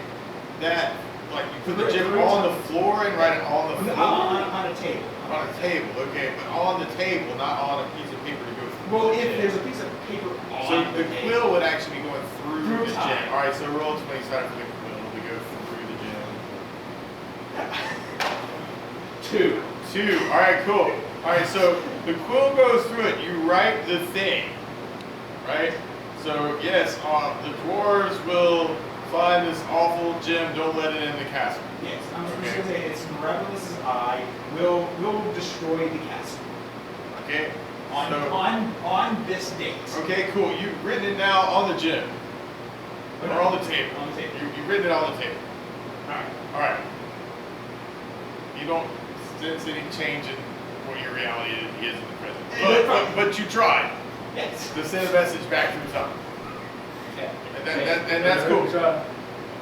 Speaker 1: that, like you put the gem on the floor and write it on the floor?
Speaker 2: On a table.
Speaker 1: On a table, okay, but on the table, not on a piece of paper to go through.
Speaker 2: Well,
Speaker 1: the
Speaker 2: if
Speaker 1: gem.
Speaker 2: there's a piece of paper on
Speaker 1: So the
Speaker 2: table.
Speaker 1: quill would actually be going through the
Speaker 2: time.
Speaker 1: gem. Alright, so roll 20 sided for the quill to go through the gem. 2. Alright, cool. Alright, so the quill goes through it. You write the thing. Right? So, yes, the dwarves will find this awful gem. Don't let it in the castle.
Speaker 2: Yes, I'm just going to say it's Miraculous's eye will destroy the castle.
Speaker 1: Okay?
Speaker 2: On this date.
Speaker 1: Okay, cool. You've written it now on the gem. Or on the table.
Speaker 2: On the table.
Speaker 1: You've written it on the table.
Speaker 2: Alright.
Speaker 1: Alright. You don't sense any change in what your reality is in the present. But you tried
Speaker 2: Yes.
Speaker 1: to send a message back through time.
Speaker 5: Yeah.
Speaker 1: And that's cool.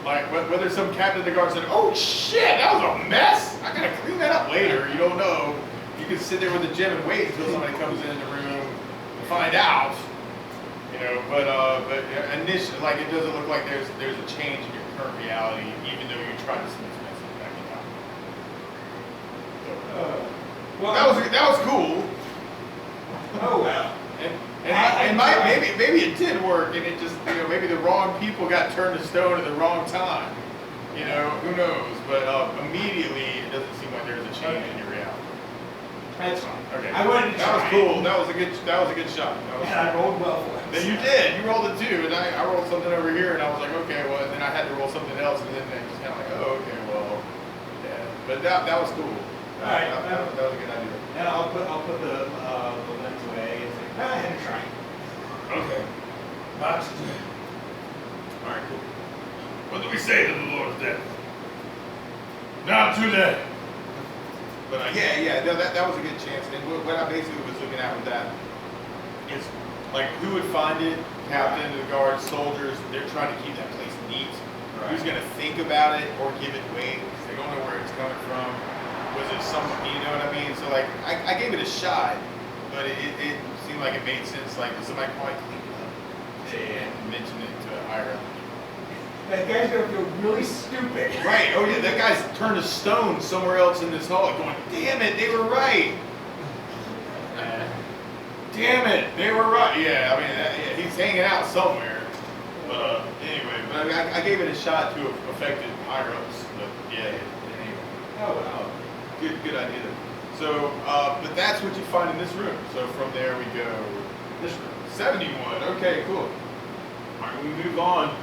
Speaker 1: Like whether some captain of the guard said, "Oh shit, that was a mess. I gotta clean that up later." You don't know. You can sit there with the gem and wait until somebody comes in the room to find out. But initially, like it doesn't look like there's a change in your current reality, even though you tried to send this message back in time.
Speaker 2: Well,
Speaker 1: That was cool.
Speaker 2: Oh well.
Speaker 1: And maybe it did work, and it just maybe the wrong people got turned to stone at the wrong time. Who knows? But immediately it doesn't seem like there's a change in your reality.
Speaker 2: That's fine.
Speaker 1: Okay.
Speaker 2: I wanted to
Speaker 1: That was
Speaker 2: try.
Speaker 1: cool. That was a good shot.
Speaker 2: And I rolled well for it.
Speaker 1: Then you did. You rolled a 2, and I rolled something over here, and I was like, okay, well, and then I had to roll something else, and then it just kind of like, oh, okay, well, yeah. But that was cool.
Speaker 2: Alright.
Speaker 1: That was a good idea.
Speaker 2: And I'll put the lens away and say, I had to try.
Speaker 6: Okay. Marz.
Speaker 1: Alright, cool.
Speaker 6: What do we say to the Lord's death? Not too late.
Speaker 1: But that was a good chance. And what I basically was looking at with that is, like, who would find it? Captain of the guard, soldiers. They're trying to keep that place neat.
Speaker 2: Right.
Speaker 1: Who's going to think about it or give it weight? Because they don't know where it's coming from. Was it something, you know what I mean? So, like, I gave it a shot, but it seemed like it made sense. Like, somebody probably clean it up and mention it to a higher up.
Speaker 2: That guy's gonna feel really stupid.
Speaker 1: Right, oh yeah, that guy's turned to stone somewhere else in this hall, going, damn it, they were right. Damn it, they were right. Yeah, I mean, yeah, he's hanging out somewhere. But anyway, but I gave it a shot to have affected higher ups. But yeah, anyway.
Speaker 2: Oh wow.
Speaker 1: Good idea. So, but that's what you find in this room. So from there we go. This room, 71. Okay, cool. All right, we move on.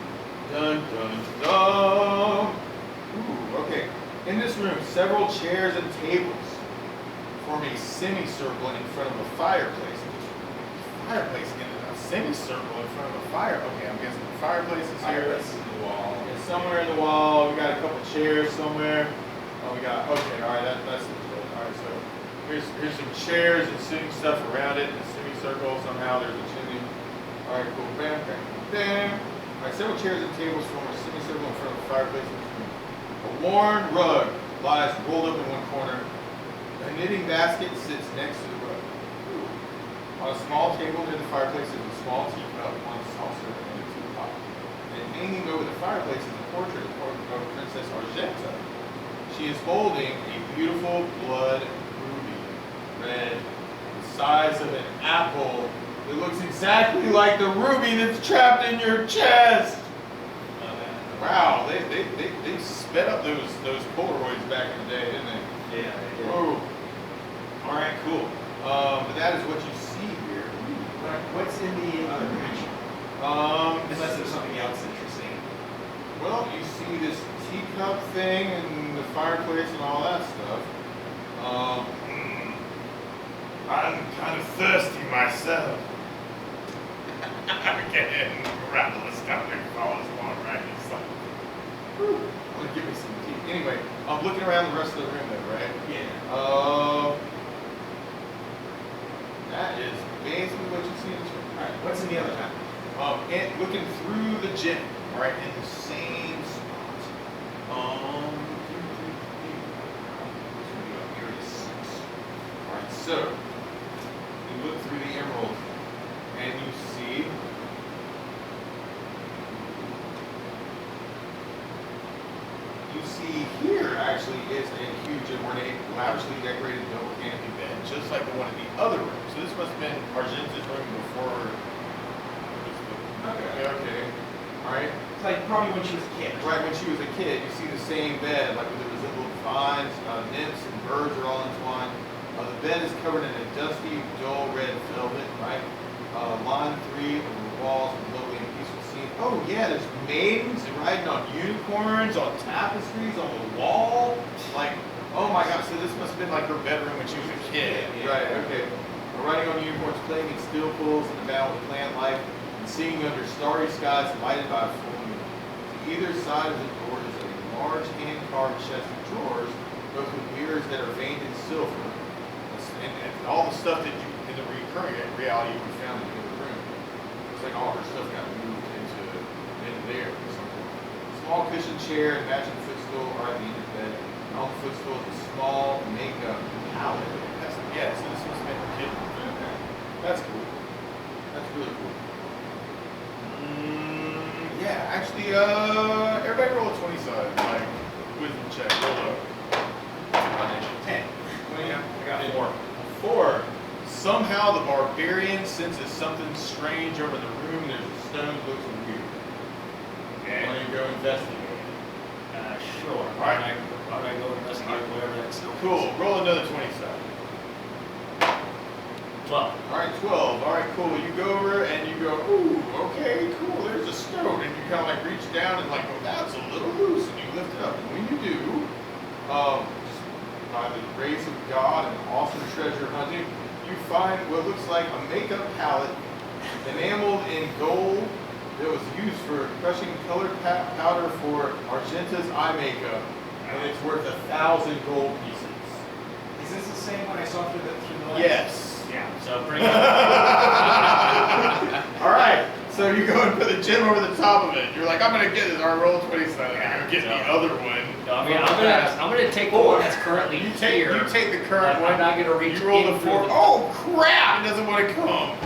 Speaker 1: Dun dun dun. Ooh, okay. In this room, several chairs and tables form a semicircle in front of a fireplace. Fireplace again, a semicircle in front of a fire. Okay, I'm guessing the fireplace is here.
Speaker 2: Fireplace in the wall.
Speaker 1: It's somewhere in the wall. We got a couple chairs somewhere. Oh, we got. Okay, all right. That's legit. All right, so here's some chairs and sitting stuff around it in a semicircle. Somehow there's a chimney. All right, cool. Bam, bam, bam. All right, several chairs and tables form a semicircle in front of a fireplace. A worn rug lies rolled up in one corner. A knitting basket sits next to the rug. On a small table near the fireplace is a small teacup, one saucer, and a teapot. And hanging over the fireplace is a portrait of Princess Argenta. She is holding a beautiful blood ruby, red, the size of an apple. It looks exactly like the ruby that's trapped in your chest. Wow, they sped up those Polaroids back in the day, didn't they?
Speaker 2: Yeah.
Speaker 1: Whoa. All right, cool. But that is what you see here.
Speaker 2: What's in the other dimension? Unless there's something else interesting.
Speaker 1: Well, you see this teacup thing and the fireplace and all that stuff.
Speaker 6: I'm kind of thirsty myself. I'm getting rattle the stomach follows along right inside.
Speaker 1: I'm gonna give me some tea. Anyway, I'm looking around the rest of the room though, right?
Speaker 2: Yeah.
Speaker 1: That is basically what you see in this room.
Speaker 2: Alright, what's in the other time?
Speaker 1: And looking through the gym, all right, in the same spot. Here it is 6. All right, so you look through the emerald, and you see. You see here actually is a huge and ornate, lavishly decorated double canopy bed, just like the one in the other room. So this must have been Argenta's room before. Okay. All right.
Speaker 2: It's like probably when she was a kid.
Speaker 1: Right, when she was a kid, you see the same bed, like with the resembled vines, nymphs, and birds are all entwined. The bed is covered in a dusty, dull red velvet, right? Line 3 over the walls with lovely and peaceful scene. Oh yeah, there's maidens riding on unicorns, on tapestries, on the wall. Like, oh my gosh, so this must have been like her bedroom when she was a kid.
Speaker 2: Yeah.
Speaker 1: Right, okay. Riding on unicorns, playing in still pools in the battle of plant life, and singing under starry skies lighted by a full moon. To either side of the door is a large hand-carved chest of drawers, both with mirrors that are veined in silver. And all the stuff that you, in the recurring reality, you found in the other room. Looks like all her stuff got moved into there or something. Small cushion chair and matching footstool are at the end of the bed. And on the footstool is a small makeup palette. Yeah, so this was meant for kids. That's cool. That's really cool. Yeah, actually, everybody roll a 20 side. Like, wisdom check. Roll up.
Speaker 2: 10.
Speaker 1: 20.
Speaker 2: I got 4.
Speaker 1: 4. Somehow the barbarian senses something strange over the room. There's a stone that looks weird.
Speaker 5: Okay.
Speaker 1: Why don't you go investigate?
Speaker 5: Sure. Why don't I go investigate whatever that stuff is?
Speaker 1: Cool. Roll another 20 side.
Speaker 5: 12.
Speaker 1: Alright, 12. Alright, cool. You go over and you go, ooh, okay, cool. There's a stone. And you kind of like reach down and like, oh, that's a little loose. And you lift it up. And when you do, just by the grace of God and awesome treasure hunting, you find what looks like a makeup palette enameled in gold that was used for crushing colored powder for Argenta's eye makeup. And it's worth 1,000 gold pieces.
Speaker 2: Is this the same one I saw through the lights?
Speaker 1: Yes.
Speaker 5: Yeah. So bring it.
Speaker 1: All right. So you go and put the gem over the top of it. You're like, I'm gonna get this. All right, roll 20 side. I'm gonna get the other one.
Speaker 5: No, I mean, I'm gonna take the one that's currently
Speaker 1: You
Speaker 5: here.
Speaker 1: take the current one.
Speaker 5: I'm not gonna reach.
Speaker 1: You roll the
Speaker 5: in
Speaker 1: 4.
Speaker 5: through the-
Speaker 1: Oh crap! It doesn't want to come.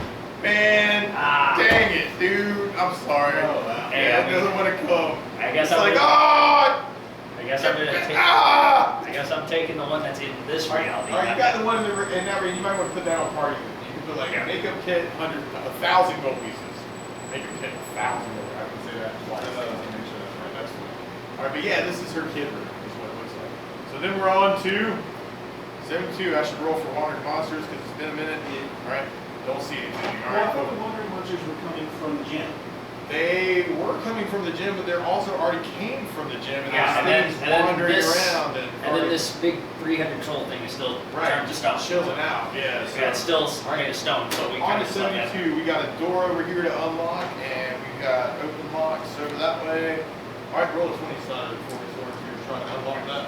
Speaker 1: Man, dang it, dude. I'm sorry.
Speaker 2: Oh, wow.
Speaker 1: Yeah, it doesn't want to come.
Speaker 5: I guess
Speaker 1: It's
Speaker 5: I'm
Speaker 1: like,
Speaker 5: gonna,
Speaker 1: oh!
Speaker 5: I guess I'm gonna take.
Speaker 1: Ah!
Speaker 5: I guess I'm taking the one that's in this reality.
Speaker 1: All right, you got the one in that range. You might want to put that on party. You can put like a makeup kit, 1,000 gold pieces. Makeup kit, 1,000 gold. I can say that twice. Make sure that's right. That's cool. All right, but yeah, this is her kid room. Is what it looks like. So then we're on to 72. I should roll for wandering monsters because it's been a minute. All right, don't see anything. All
Speaker 2: Well, I
Speaker 1: right,
Speaker 2: thought
Speaker 1: cool.
Speaker 2: the wandering monsters were coming from the gym.
Speaker 1: They were coming from the gym, but they also already came from the gym, and
Speaker 5: Yeah,
Speaker 1: there's things wandering
Speaker 5: this,
Speaker 1: around.
Speaker 5: and then this big 300 control thing is still turned to stone.
Speaker 1: chilling out. Yeah,
Speaker 5: Yeah, it's still made of stone, so we
Speaker 1: On
Speaker 5: kind
Speaker 1: to
Speaker 5: of stuck at
Speaker 1: 72, we got a door over here to unlock, and we got open locks over that way. All right, roll a 20 sided before we sort of trying to unlock that.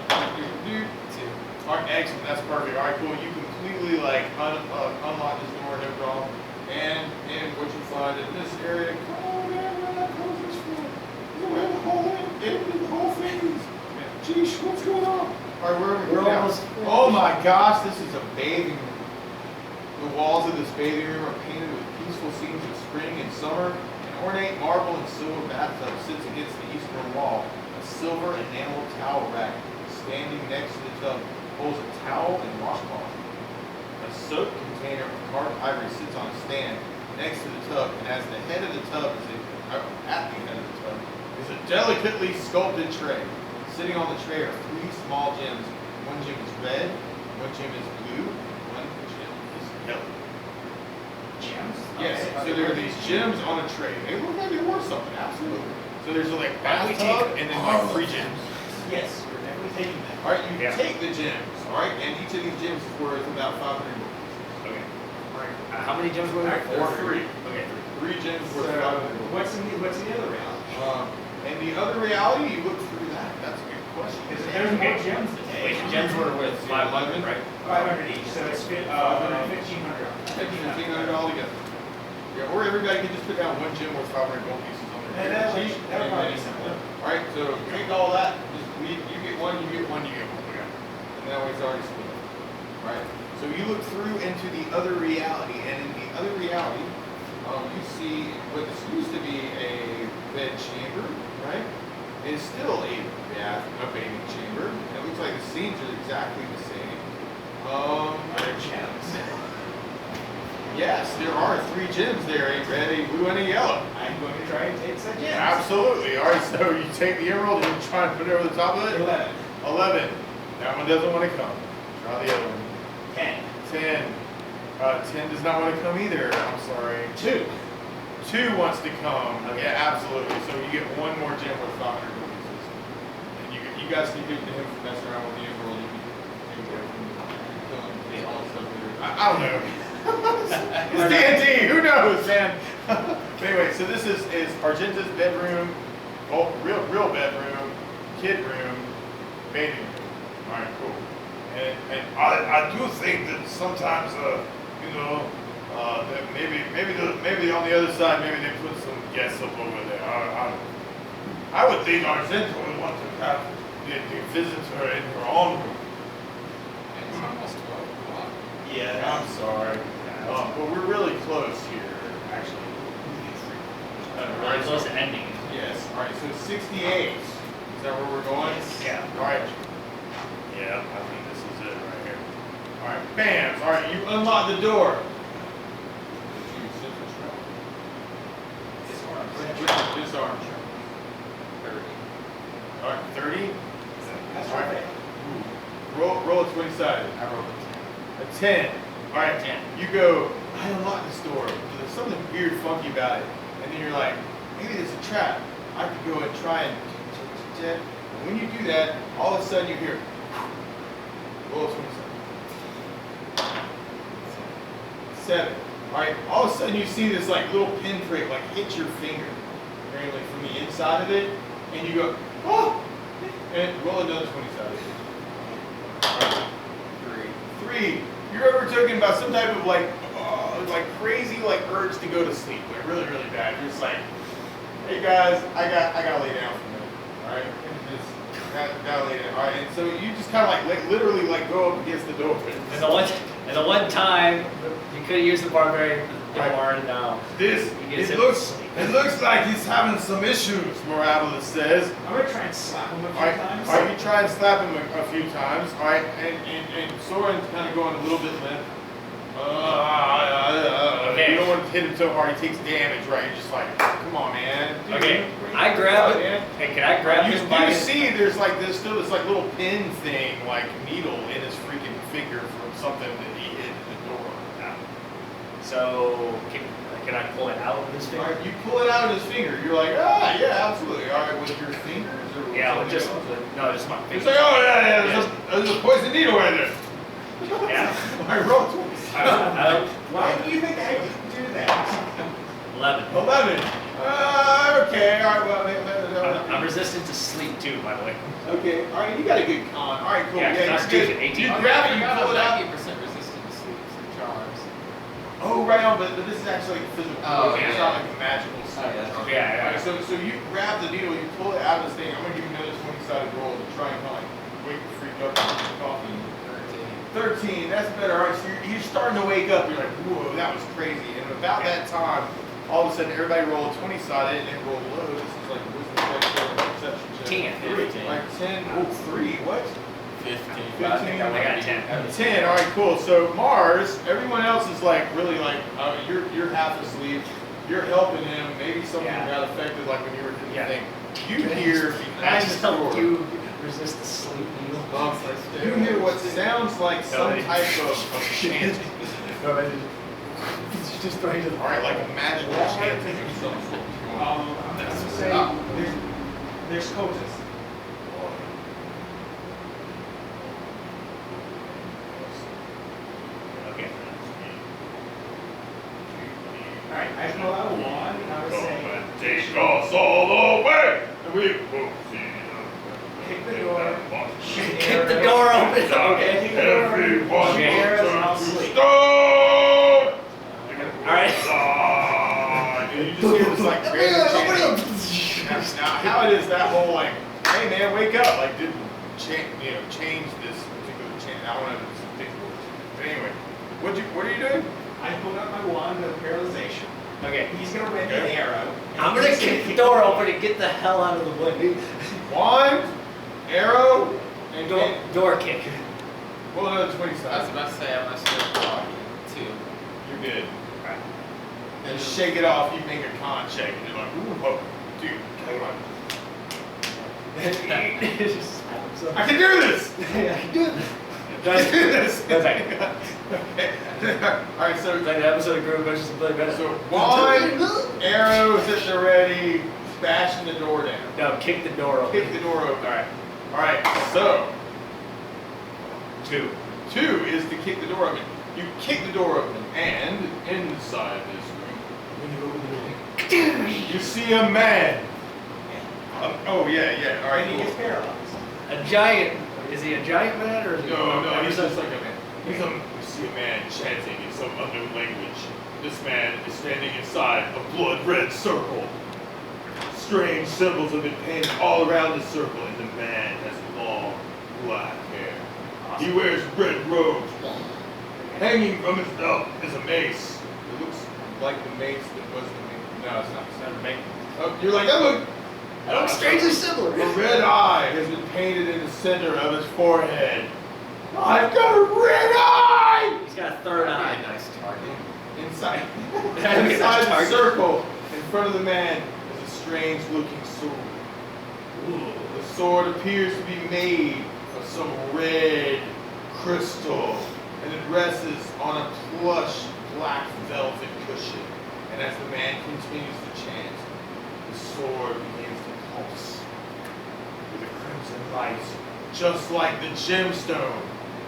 Speaker 1: All right, excellent, that's perfect. All right, cool. You completely like unlock this door, no problem. And what you find in this area, come on, man, where that close this for? You don't have the whole thing, the whole thing. Geesh, what's going on? All right, where are we
Speaker 3: We're
Speaker 1: going now?
Speaker 3: almost
Speaker 1: Oh my gosh, this is a bathing room. The walls of this bathing room are painted with peaceful scenes of spring and summer. An ornate marble and silver bathtub sits against the eastern wall. A silver enamel towel rack standing next to the tub holds a towel and washcloth. A soap container of carved ivory sits on a stand next to the tub, and as the head of the tub at the head of the tub is a delicately sculpted tray. Sitting on the tray are 3 small gems. One gem is red, one gem is blue, one gem is yellow.
Speaker 2: Gems?
Speaker 1: Yes,
Speaker 2: Okay.
Speaker 1: so there are these gems on a tray. They look like they're worth something, absolutely. So there's like
Speaker 5: Why don't we
Speaker 1: bathtub
Speaker 5: take
Speaker 1: and then
Speaker 5: all
Speaker 1: like
Speaker 5: of
Speaker 1: 3 gems.
Speaker 2: Yes, we're definitely taking that.
Speaker 1: All right, you
Speaker 5: Yeah.
Speaker 1: take the gems, all right, and each of these gems is worth about 500 gold.
Speaker 5: Okay. How many gems were there?
Speaker 1: Or 3.
Speaker 5: Okay, 3.
Speaker 1: 3 gems
Speaker 2: So,
Speaker 1: worth 500 gold.
Speaker 2: what's in the other reality?
Speaker 1: And the other reality, you look through that. That's a good question.
Speaker 2: Because there's more gems to
Speaker 5: Wait,
Speaker 2: take.
Speaker 5: gems were worth 500, right?
Speaker 2: 500 each, so it's 1,500.
Speaker 1: 1,500 altogether. Yeah, or everybody can just put down 1 gem worth 500 gold pieces on
Speaker 2: Yeah,
Speaker 1: their
Speaker 2: that would-
Speaker 1: sheet.
Speaker 2: that would
Speaker 1: and
Speaker 2: probably
Speaker 1: then-
Speaker 2: be simpler.
Speaker 1: All right, so take all that. Just you get 1, you get 1, you get 1. And that way it's already split. All right. So you look through into the other reality, and in the other reality, you see what this used to be a bed chamber, right? It's still a bathing chamber. It looks like the scenes are exactly the same.
Speaker 2: They're gems.
Speaker 1: Yes, there are 3 gems there, a red, a blue, and a yellow.
Speaker 2: I'm going to try and take some gems.
Speaker 1: Absolutely. All right, so you take the emerald and you try and put it over the top of it.
Speaker 2: 11.
Speaker 1: 11. That one doesn't want to come. Try the other one.
Speaker 2: 10.
Speaker 1: 10. 10 does not want to come either. I'm sorry.
Speaker 2: 2.
Speaker 1: 2 wants to come. Yeah, absolutely. So you get 1 more gem with 500 gold pieces. And you guys can give it to him for messing around with the emerald. You can take it away from killing all the stuff with it. I don't know. It's D&D. Who knows, man? But anyway, so this is Argenta's bedroom, real bedroom, kid room, bathing room. All right, cool.
Speaker 6: And I do think that sometimes, that
Speaker 1: Maybe on the other side, maybe they put some guests up over there.
Speaker 6: I would think Argento would want to have the visitor in her own room.
Speaker 4: It's almost 12 o'clock.
Speaker 2: Yeah.
Speaker 1: I'm sorry. But we're really close here, actually.
Speaker 5: We're close to ending.
Speaker 1: Yes. All right. So 68. Is that where we're going?
Speaker 5: Yeah.
Speaker 1: All right. Yeah, I think this is it right here. All right. Bam. All right. You unlock the door. Disarm. 30. All right. 30.
Speaker 2: That's
Speaker 1: All right.
Speaker 2: right.
Speaker 1: Roll a 20 sided.
Speaker 5: I rolled
Speaker 1: A 10. All right,
Speaker 5: 10.
Speaker 1: You go, I unlocked this door, but there's something weird, funky about it. And then you're like, maybe it's a trap. I could go and try and. And when you do that, all of a sudden you hear, roll a 27. 7. All right, all of a sudden you see this like little pinprick like hit your finger, apparently from the inside of it, and you go, oh! And roll another 20 sided. 3. You're overtaken by some type of like crazy like urge to go to sleep, like really bad. You're just like, hey guys, I gotta lay down for a minute, all right? Just gotta lay down, all right? And so you just kind of like literally like go up against the door.
Speaker 5: And the one time you could have used the barbarian Darn, no.
Speaker 6: This
Speaker 5: He gets
Speaker 6: it
Speaker 5: it
Speaker 6: looks
Speaker 5: sleep.
Speaker 6: it looks like he's having some issues. Morales says.
Speaker 2: I'm gonna try and slap him a few times.
Speaker 1: All right, you try and slap him a few times. All right, and Soren's kind of going a little bit limp.
Speaker 5: Okay.
Speaker 1: You don't want to hit him so hard he takes damage, right? You're just like, come on, man. Dude,
Speaker 5: Okay, I grab it. Hey, can I grab him by
Speaker 1: You
Speaker 5: his...
Speaker 1: see, there's still this like little pin thing, like needle in his freaking finger from something that he hit in the door.
Speaker 5: So, can I pull it out of his
Speaker 1: All
Speaker 5: finger?
Speaker 1: right, you pull it out of his finger. You're like, yeah, absolutely. All right, with your fingers or with
Speaker 5: Yeah, with
Speaker 1: something
Speaker 5: just,
Speaker 1: else?
Speaker 5: no, just my
Speaker 1: It's
Speaker 5: finger.
Speaker 1: like, oh yeah, there's a poison needle right there.
Speaker 5: Yeah.
Speaker 1: I rolled 20.
Speaker 2: Why do you think I didn't do that?
Speaker 5: 11.
Speaker 1: 11. Okay, all right, well,
Speaker 5: I'm resistant to sleep too, by the way.
Speaker 1: okay, all right, you got a good con. All right, cool.
Speaker 5: Yeah,
Speaker 1: you're
Speaker 5: Constitution,
Speaker 1: good.
Speaker 5: 18.
Speaker 1: You grab it, you
Speaker 4: I
Speaker 1: pull it out.
Speaker 4: 90% resistant to sleep charms.
Speaker 1: Oh, right on, but this is actually like a physical.
Speaker 4: Oh,
Speaker 1: poison. It's
Speaker 4: yeah.
Speaker 1: not like a magical sleep.
Speaker 4: Oh, yeah.
Speaker 1: charm.
Speaker 5: Yeah, yeah.
Speaker 1: All right, so you grab the needle, you pull it out of this thing. I'm gonna give you another 20-sided roll to try and kind of like wake the freak up and get coffee. 13, that's better. All right, so you're starting to wake up. You're like, whoa, that was crazy. And about that time, all of a sudden, everybody roll a 20-sided and roll low. This is like wisdom check or perception check.
Speaker 5: 10.
Speaker 1: 3. All right, 10. Oh, 3. What?
Speaker 4: 15.
Speaker 1: 15.
Speaker 5: I got 10.
Speaker 1: 10. All right, cool. So Marz, everyone else is like really like you're half asleep. You're helping him. Maybe something
Speaker 5: Yeah.
Speaker 1: got affected, like when you were doing the
Speaker 5: Yeah.
Speaker 1: thing. You hear
Speaker 5: I
Speaker 1: behind
Speaker 5: just
Speaker 1: the
Speaker 5: help
Speaker 1: door.
Speaker 5: you resist the sleep needle.
Speaker 1: You hear what sounds like some
Speaker 5: Nobody.
Speaker 1: type of chanting.
Speaker 3: He's just trying to.
Speaker 1: All right, like a magical chanting of some sort.
Speaker 2: I'm gonna say there's Cotus.
Speaker 5: Okay.
Speaker 2: Alright, I pull out a wand and I would
Speaker 6: Come and
Speaker 2: say,
Speaker 6: take us all away, and we will see.
Speaker 2: kick the door, shoot
Speaker 5: Kick the door open. Okay.
Speaker 6: Everyone
Speaker 5: Okay.
Speaker 6: will turn
Speaker 2: I'll
Speaker 6: to
Speaker 2: sleep.
Speaker 6: stone.
Speaker 5: Alright.
Speaker 1: And you just hear this like random chanting. Now, how it is that whole like, hey man, wake up, like didn't change this particular chant. I don't know if it's particular. But anyway, what are you doing?
Speaker 2: I pulled out my wand of paralyzation.
Speaker 5: Okay.
Speaker 2: He's gonna rip an arrow. and
Speaker 5: I'm gonna
Speaker 2: he's
Speaker 5: kick the door open and get the hell out of the way.
Speaker 1: Wand, arrow, and
Speaker 5: Door kick.
Speaker 1: well, another 20
Speaker 4: I was
Speaker 1: sides.
Speaker 4: about to say I'm not still blocking too.
Speaker 1: You're good. And shake it off. You make a con check, and you're like, ooh, whoa, dude, come on. I can do this.
Speaker 3: I can do it.
Speaker 1: I can do this.
Speaker 5: That's right.
Speaker 1: Okay. All right, so
Speaker 5: Like the episode of Grove Bushes and Play Better.
Speaker 1: So wand, arrows at the ready, bashing the door down.
Speaker 5: No, kick the door open.
Speaker 1: Kick the door open. All right. So
Speaker 5: 2.
Speaker 1: 2 is to kick the door open. You kick the door open, and inside this room, when you open the door, you see a man. Oh yeah. All right.
Speaker 2: And he
Speaker 1: Cool.
Speaker 2: gets paralyzed.
Speaker 5: A giant. Is he a giant man or is he?
Speaker 1: No, he's just like a man. You see a man chanting in some unknown language. This man is standing inside a blood-red circle. Strange symbols have been painted all around the circle, and the man has long black hair. He wears red robes. Hanging from his belt is a mace. It looks like the mace that was the mace. No, it's not.
Speaker 5: It's not a man.
Speaker 1: Oh, you're like, that
Speaker 5: looks strangely similar.
Speaker 1: A red eye has been painted in the center of his forehead. I've got a red eye!
Speaker 5: He's got a third
Speaker 4: That'd
Speaker 5: eye.
Speaker 4: be a nice target.
Speaker 1: Inside,
Speaker 5: That'd be a
Speaker 1: inside
Speaker 5: nice
Speaker 1: the
Speaker 5: target.
Speaker 1: circle, in front of the man, is a strange-looking sword. The sword appears to be made of some red crystal, and it rests on a plush black velvet cushion. And as the man continues to chant, the sword begins to pulse with a crimson light, just like the gemstone.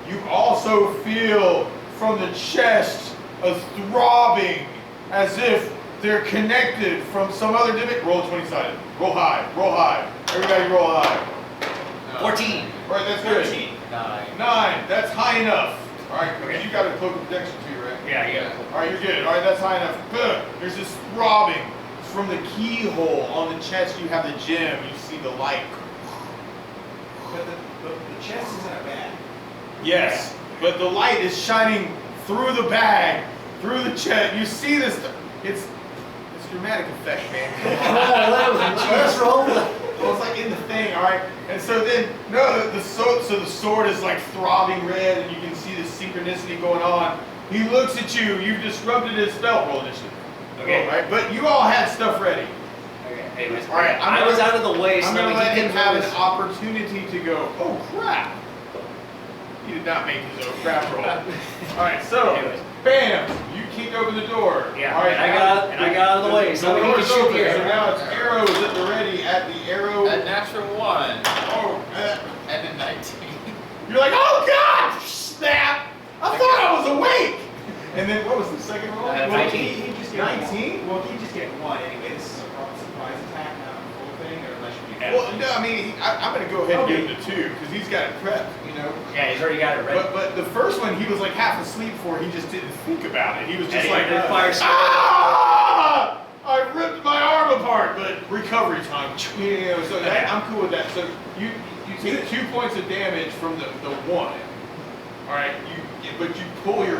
Speaker 1: You also feel from the chest a throbbing, as if they're connected from some other dimension. Roll 20-sided. Roll high. Roll high. Everybody roll high.
Speaker 5: 14.
Speaker 1: Right, that's good.
Speaker 2: 13.
Speaker 4: 9.
Speaker 1: 9. That's high enough. All right, because you got a cloak of protection too, right?
Speaker 5: Yeah.
Speaker 1: All right, you're good. All right, that's high enough. Good. There's this throbbing. From the keyhole on the chest, you have the gem. You see the light.
Speaker 2: But the chest isn't a bag.
Speaker 1: Yes, but the light is shining through the bag through the chest. You see this. It's dramatic effect, man.
Speaker 3: Let's roll.
Speaker 1: Well, it's like in the thing, all right. And so then, no, the sword is like throbbing red, and you can see the synchronicity going on. He looks at you. You've disrupted his spell. Roll initiative.
Speaker 5: Okay.
Speaker 1: All right, but you all had stuff ready.
Speaker 5: Okay. Anyways,
Speaker 1: All right,
Speaker 5: I was out of the way, so
Speaker 1: I'm gonna
Speaker 5: that
Speaker 1: let
Speaker 5: he
Speaker 1: him
Speaker 5: can
Speaker 1: have
Speaker 5: have
Speaker 1: an opportunity to go. Oh crap! He did not make his own crap roll. All right, so
Speaker 5: Anyways.
Speaker 1: bam, you kick open the door.
Speaker 5: Yeah,
Speaker 1: All right,
Speaker 5: and I got out of the way, so
Speaker 1: the
Speaker 5: we can
Speaker 1: door's
Speaker 5: shoot
Speaker 1: open.
Speaker 5: the
Speaker 1: So
Speaker 5: arrow.
Speaker 1: now it's arrows at the ready at the arrow.
Speaker 4: A natural 1
Speaker 1: Oh,
Speaker 4: and a 19.
Speaker 1: you're like, oh god, snap! I thought I was awake. And then what was the second roll?
Speaker 5: 19.
Speaker 2: He just get
Speaker 1: 19?
Speaker 2: Well, he just get one anyway. This is a surprise attack, not a full thing, or unless you get.
Speaker 1: Well, no, I mean, I'm gonna go ahead and give him the 2 because he's got it prepped, you know.
Speaker 5: Yeah, he's already got it ready.
Speaker 1: But the first one, he was like half asleep for. He just didn't think about it. He was just
Speaker 5: And he
Speaker 1: like,
Speaker 5: did fire spell.
Speaker 1: ah! I ripped my arm apart, but recovery time. You know, so that, I'm cool with that. So you take 2 points of damage from the 1. All right, but you pull you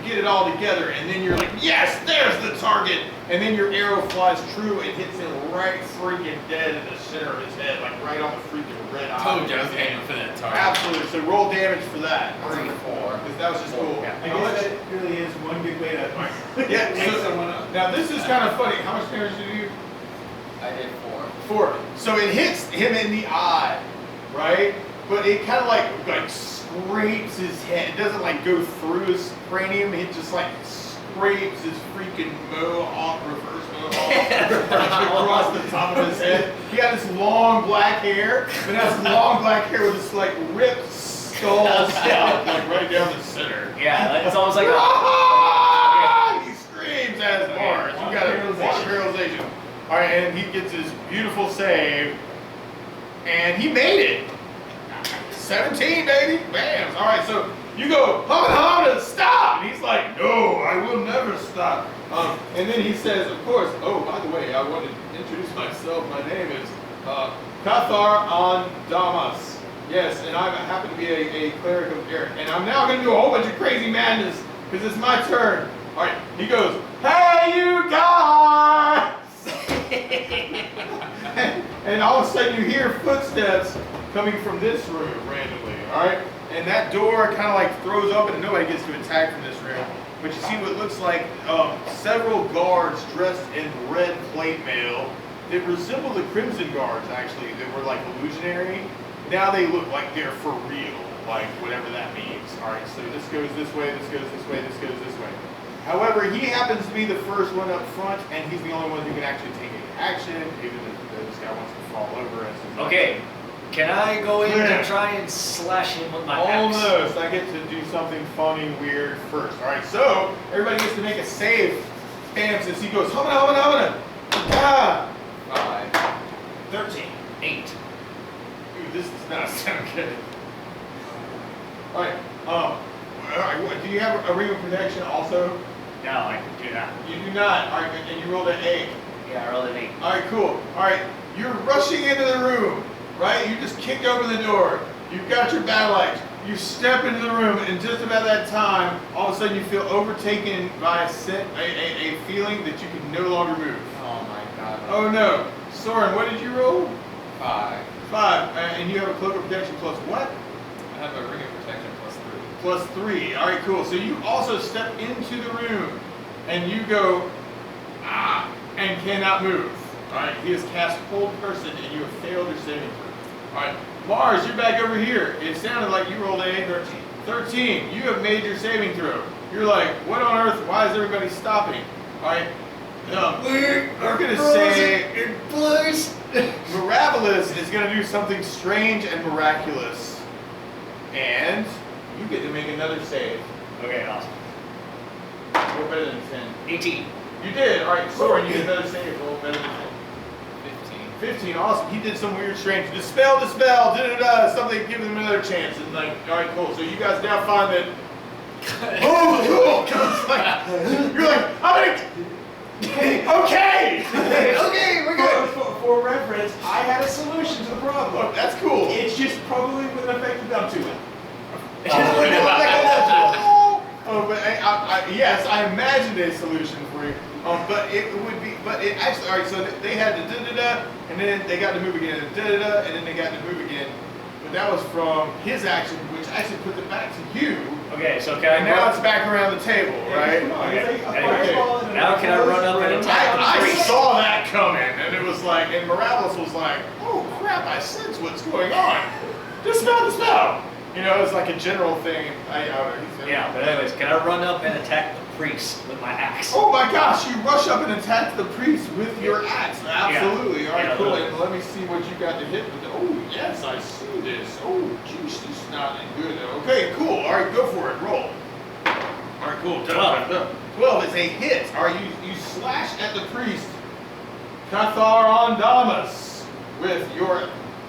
Speaker 1: get it all together, and then you're like, yes, there's the target, and then your arrow flies true and hits him right freaking dead in the center of his head, like right on the freaking red eye.
Speaker 4: Told you I was aiming for that target.
Speaker 1: Absolutely. So roll damage for that.
Speaker 4: 3, 4.
Speaker 1: Because that was just cool.
Speaker 5: Yeah.
Speaker 2: I guess that really is one good way to
Speaker 1: Yeah,
Speaker 2: wake
Speaker 1: so-
Speaker 2: someone up.
Speaker 1: Now this is kind of funny. How much damage did you do?
Speaker 4: I did 4.
Speaker 1: 4. So it hits him in the eye, right? But it kind of like scrapes his head. It doesn't like go through his cranium. It just like scrapes his freaking mohawk, reverse mohawk across the top of his head. He had this long black hair, but now this long black hair with this like ripped skull scalp like right down the center.
Speaker 5: Yeah, it's almost like a.
Speaker 1: Ah! He screams as Marz. You got a paralyzation. All right, and he gets his beautiful save, and he made it. 17, baby. Bam. All right, so you go, Hamada, stop. And he's like, no, I will never stop. And then he says, of course, oh, by the way, I want to introduce myself. My name is Cathar on Damas. Yes, and I happen to be a cleric of Eric. And I'm now going to do a whole bunch of crazy madness because it's my turn. All right, he goes, hey, you guys! And all of a sudden you hear footsteps coming from this room randomly, all right? And that door kind of like throws open and nobody gets to attack from this room. But you see what looks like several guards dressed in red plate mail that resemble the Crimson Guards, actually, that were like illusionary. Now they look like they're for real, like whatever that means. All right, so this goes this way, this goes this way, this goes this way. However, he happens to be the first one up front, and he's the only one who can actually take any action, even if this guy wants to fall over. As his
Speaker 5: Okay, can I go in
Speaker 1: Yeah.
Speaker 5: to try and slash him with my axe?
Speaker 1: Almost. I get to do something funny, weird first. All right, so everybody gets to make a save. Bam, since he goes, humana. Ah!
Speaker 4: 5.
Speaker 2: 13.
Speaker 5: 8.
Speaker 1: Dude, this does not sound good. All right, do you have a ring of protection also?
Speaker 5: No, I do not.
Speaker 1: You do not. All right, and you rolled an 8.
Speaker 5: Yeah, I rolled an 8.
Speaker 1: All right, cool. All right, you're rushing into the room, right? You just kicked open the door. You've got your battle axe. You step into the room, and just about that time, all of a sudden you feel overtaken by a feeling that you can no longer move.
Speaker 4: Oh my god.
Speaker 1: Oh no. Soren, what did you roll?
Speaker 4: 5.
Speaker 1: 5. And you have a cloak of protection plus what?
Speaker 4: I have a ring of protection plus 3.
Speaker 1: Plus 3. All right, cool. So you also step into the room, and you go, and cannot move. All right, he has cast Hold Person, and you have failed your saving throw. All right, Marz, you're back over here. It sounded like you rolled a 13. 13. You have made your saving throw. You're like, what on earth? Why is everybody stopping? All right. We're going to say
Speaker 3: in place.
Speaker 1: Miraculous is going to do something strange and miraculous. And you get to make another save.
Speaker 5: Okay, awesome.
Speaker 1: Roll better than 10.
Speaker 5: 18.
Speaker 1: You did. All right, Soren, you did another save. Roll better than 10. 15, awesome. He did some weird, strange, dispel, something, give him another chance. And like, all right, cool. So you guys now find that, oh, cool. You're like, I'm gonna, okay.
Speaker 3: Okay, we're good.
Speaker 2: For reference, I had a solution to the problem.
Speaker 1: Look, that's cool.
Speaker 2: It's just probably wouldn't affect them too well.
Speaker 1: Oh, but yes, I imagined a solution for you. But it would be, but it actually, all right. So they had to da-da-da, and then they got to move again, da-da-da, and then they got to move again. But that was from his action, which actually put it back to you.
Speaker 5: Okay, so can I
Speaker 1: And now it's back around the table, right?
Speaker 2: Come on, it's like a
Speaker 5: Okay.
Speaker 2: fireball and a
Speaker 5: Now can I run up and attack the
Speaker 1: I
Speaker 5: priest?
Speaker 1: saw that coming, and it was like, and Morales was like, "Oh crap! I sense what's going on. Just smell the smell." You know, it's like a general thing. I don't know. He said,
Speaker 5: Yeah, but anyways, can I run up and attack the priest with my axe?
Speaker 1: Oh my gosh! You rush up and attack the priest with your axe. Absolutely. All right,
Speaker 5: Yeah,
Speaker 1: cool.
Speaker 5: look.
Speaker 1: And let me see what you got to hit with. Oh yes, I see this. Oh, jeez, this is not good. Okay, cool. All right, go for it. Roll. All right, cool. 12 is a hit. All right, you slash at the priest, Cathar Ondamus, with your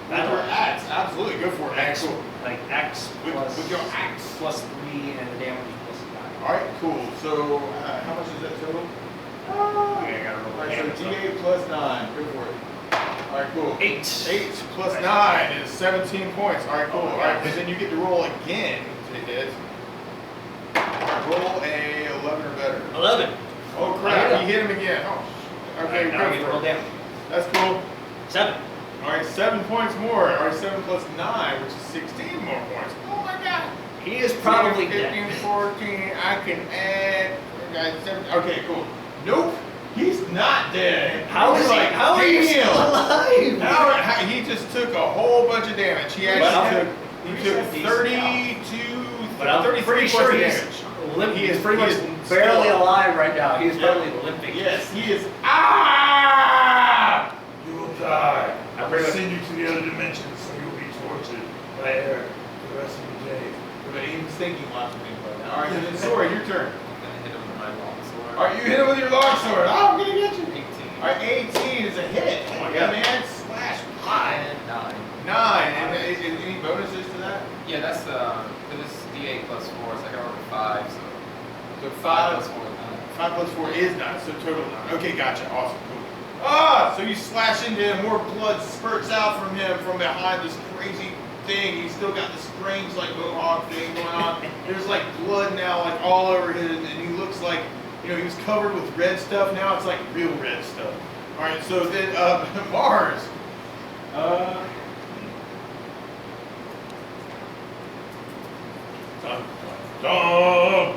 Speaker 1: axe. Absolutely, go for it.
Speaker 5: Axe,
Speaker 1: Cool.
Speaker 5: like axe plus
Speaker 1: With your axe.
Speaker 5: plus 3 and the damage is plus
Speaker 1: All right, cool. So how much is that total?
Speaker 5: 9. Okay, I gotta roll
Speaker 1: All right,
Speaker 5: damage.
Speaker 1: so D8 plus 9. Go for it. All right, cool.
Speaker 5: 8.
Speaker 1: 8 plus 9 is 17 points. All right, cool.
Speaker 5: Oh my
Speaker 1: All right,
Speaker 5: God.
Speaker 1: but then you get to roll again to hit. All right, roll a 11 or better.
Speaker 5: 11.
Speaker 1: Oh crap! You hit him again. Oh, shit. Okay,
Speaker 5: Alright, now I
Speaker 1: go
Speaker 5: get to
Speaker 1: for
Speaker 5: roll
Speaker 1: it.
Speaker 5: damage.
Speaker 1: That's cool.
Speaker 5: 7.
Speaker 1: All right, 7 points more. All right, 7 plus 9, which is 16 more points. Oh my God!
Speaker 5: He is probably
Speaker 1: 15,
Speaker 5: dead.
Speaker 1: 14. I can add. Okay, cool. Nope, he's not dead.
Speaker 5: How is he?
Speaker 1: Like,
Speaker 5: How are you still
Speaker 1: damn.
Speaker 5: alive?
Speaker 1: Now he just took a whole bunch of damage. He actually took 32,
Speaker 5: But I'm
Speaker 1: 33
Speaker 5: pretty
Speaker 1: points
Speaker 5: sure
Speaker 1: of
Speaker 5: he's
Speaker 1: damage.
Speaker 5: limp.
Speaker 1: He
Speaker 5: He's
Speaker 1: is-
Speaker 5: pretty
Speaker 1: he
Speaker 5: much
Speaker 1: is
Speaker 5: barely
Speaker 1: still-
Speaker 5: alive right now. He's
Speaker 1: Yeah.
Speaker 5: probably limping.
Speaker 1: Yes, he is. Ah!
Speaker 6: You will die. I
Speaker 5: I'm
Speaker 6: will
Speaker 5: pretty
Speaker 6: send you to the other dimension, so you'll be tortured there for the rest of the day.
Speaker 1: But he was thinking lots of things right now. All right, then Soren, your turn.
Speaker 4: I'm gonna hit him with my longsword.
Speaker 1: All right, you hit him with your longsword. Oh, I'm gonna get you.
Speaker 4: 18.
Speaker 1: All right, 18 is a hit.
Speaker 5: Oh my God.
Speaker 1: Man, slash 5.
Speaker 4: And 9.
Speaker 1: 9. And any bonuses to that?
Speaker 4: Yeah, that's for this D8 plus 4, so I got over 5, so
Speaker 1: So
Speaker 4: 5
Speaker 1: 5
Speaker 4: plus 4 is 9.
Speaker 1: 5 plus 4 is 9, so total 9. Okay, gotcha. Awesome. Cool. Ah, so you slash into him, more blood spurts out from him from behind this crazy thing. He's still got this strange like mohawk thing going on. There's like blood now like all over him, and he looks like, you know, he was covered with red stuff. Now it's like real red stuff. All right, so then Marz.
Speaker 2: All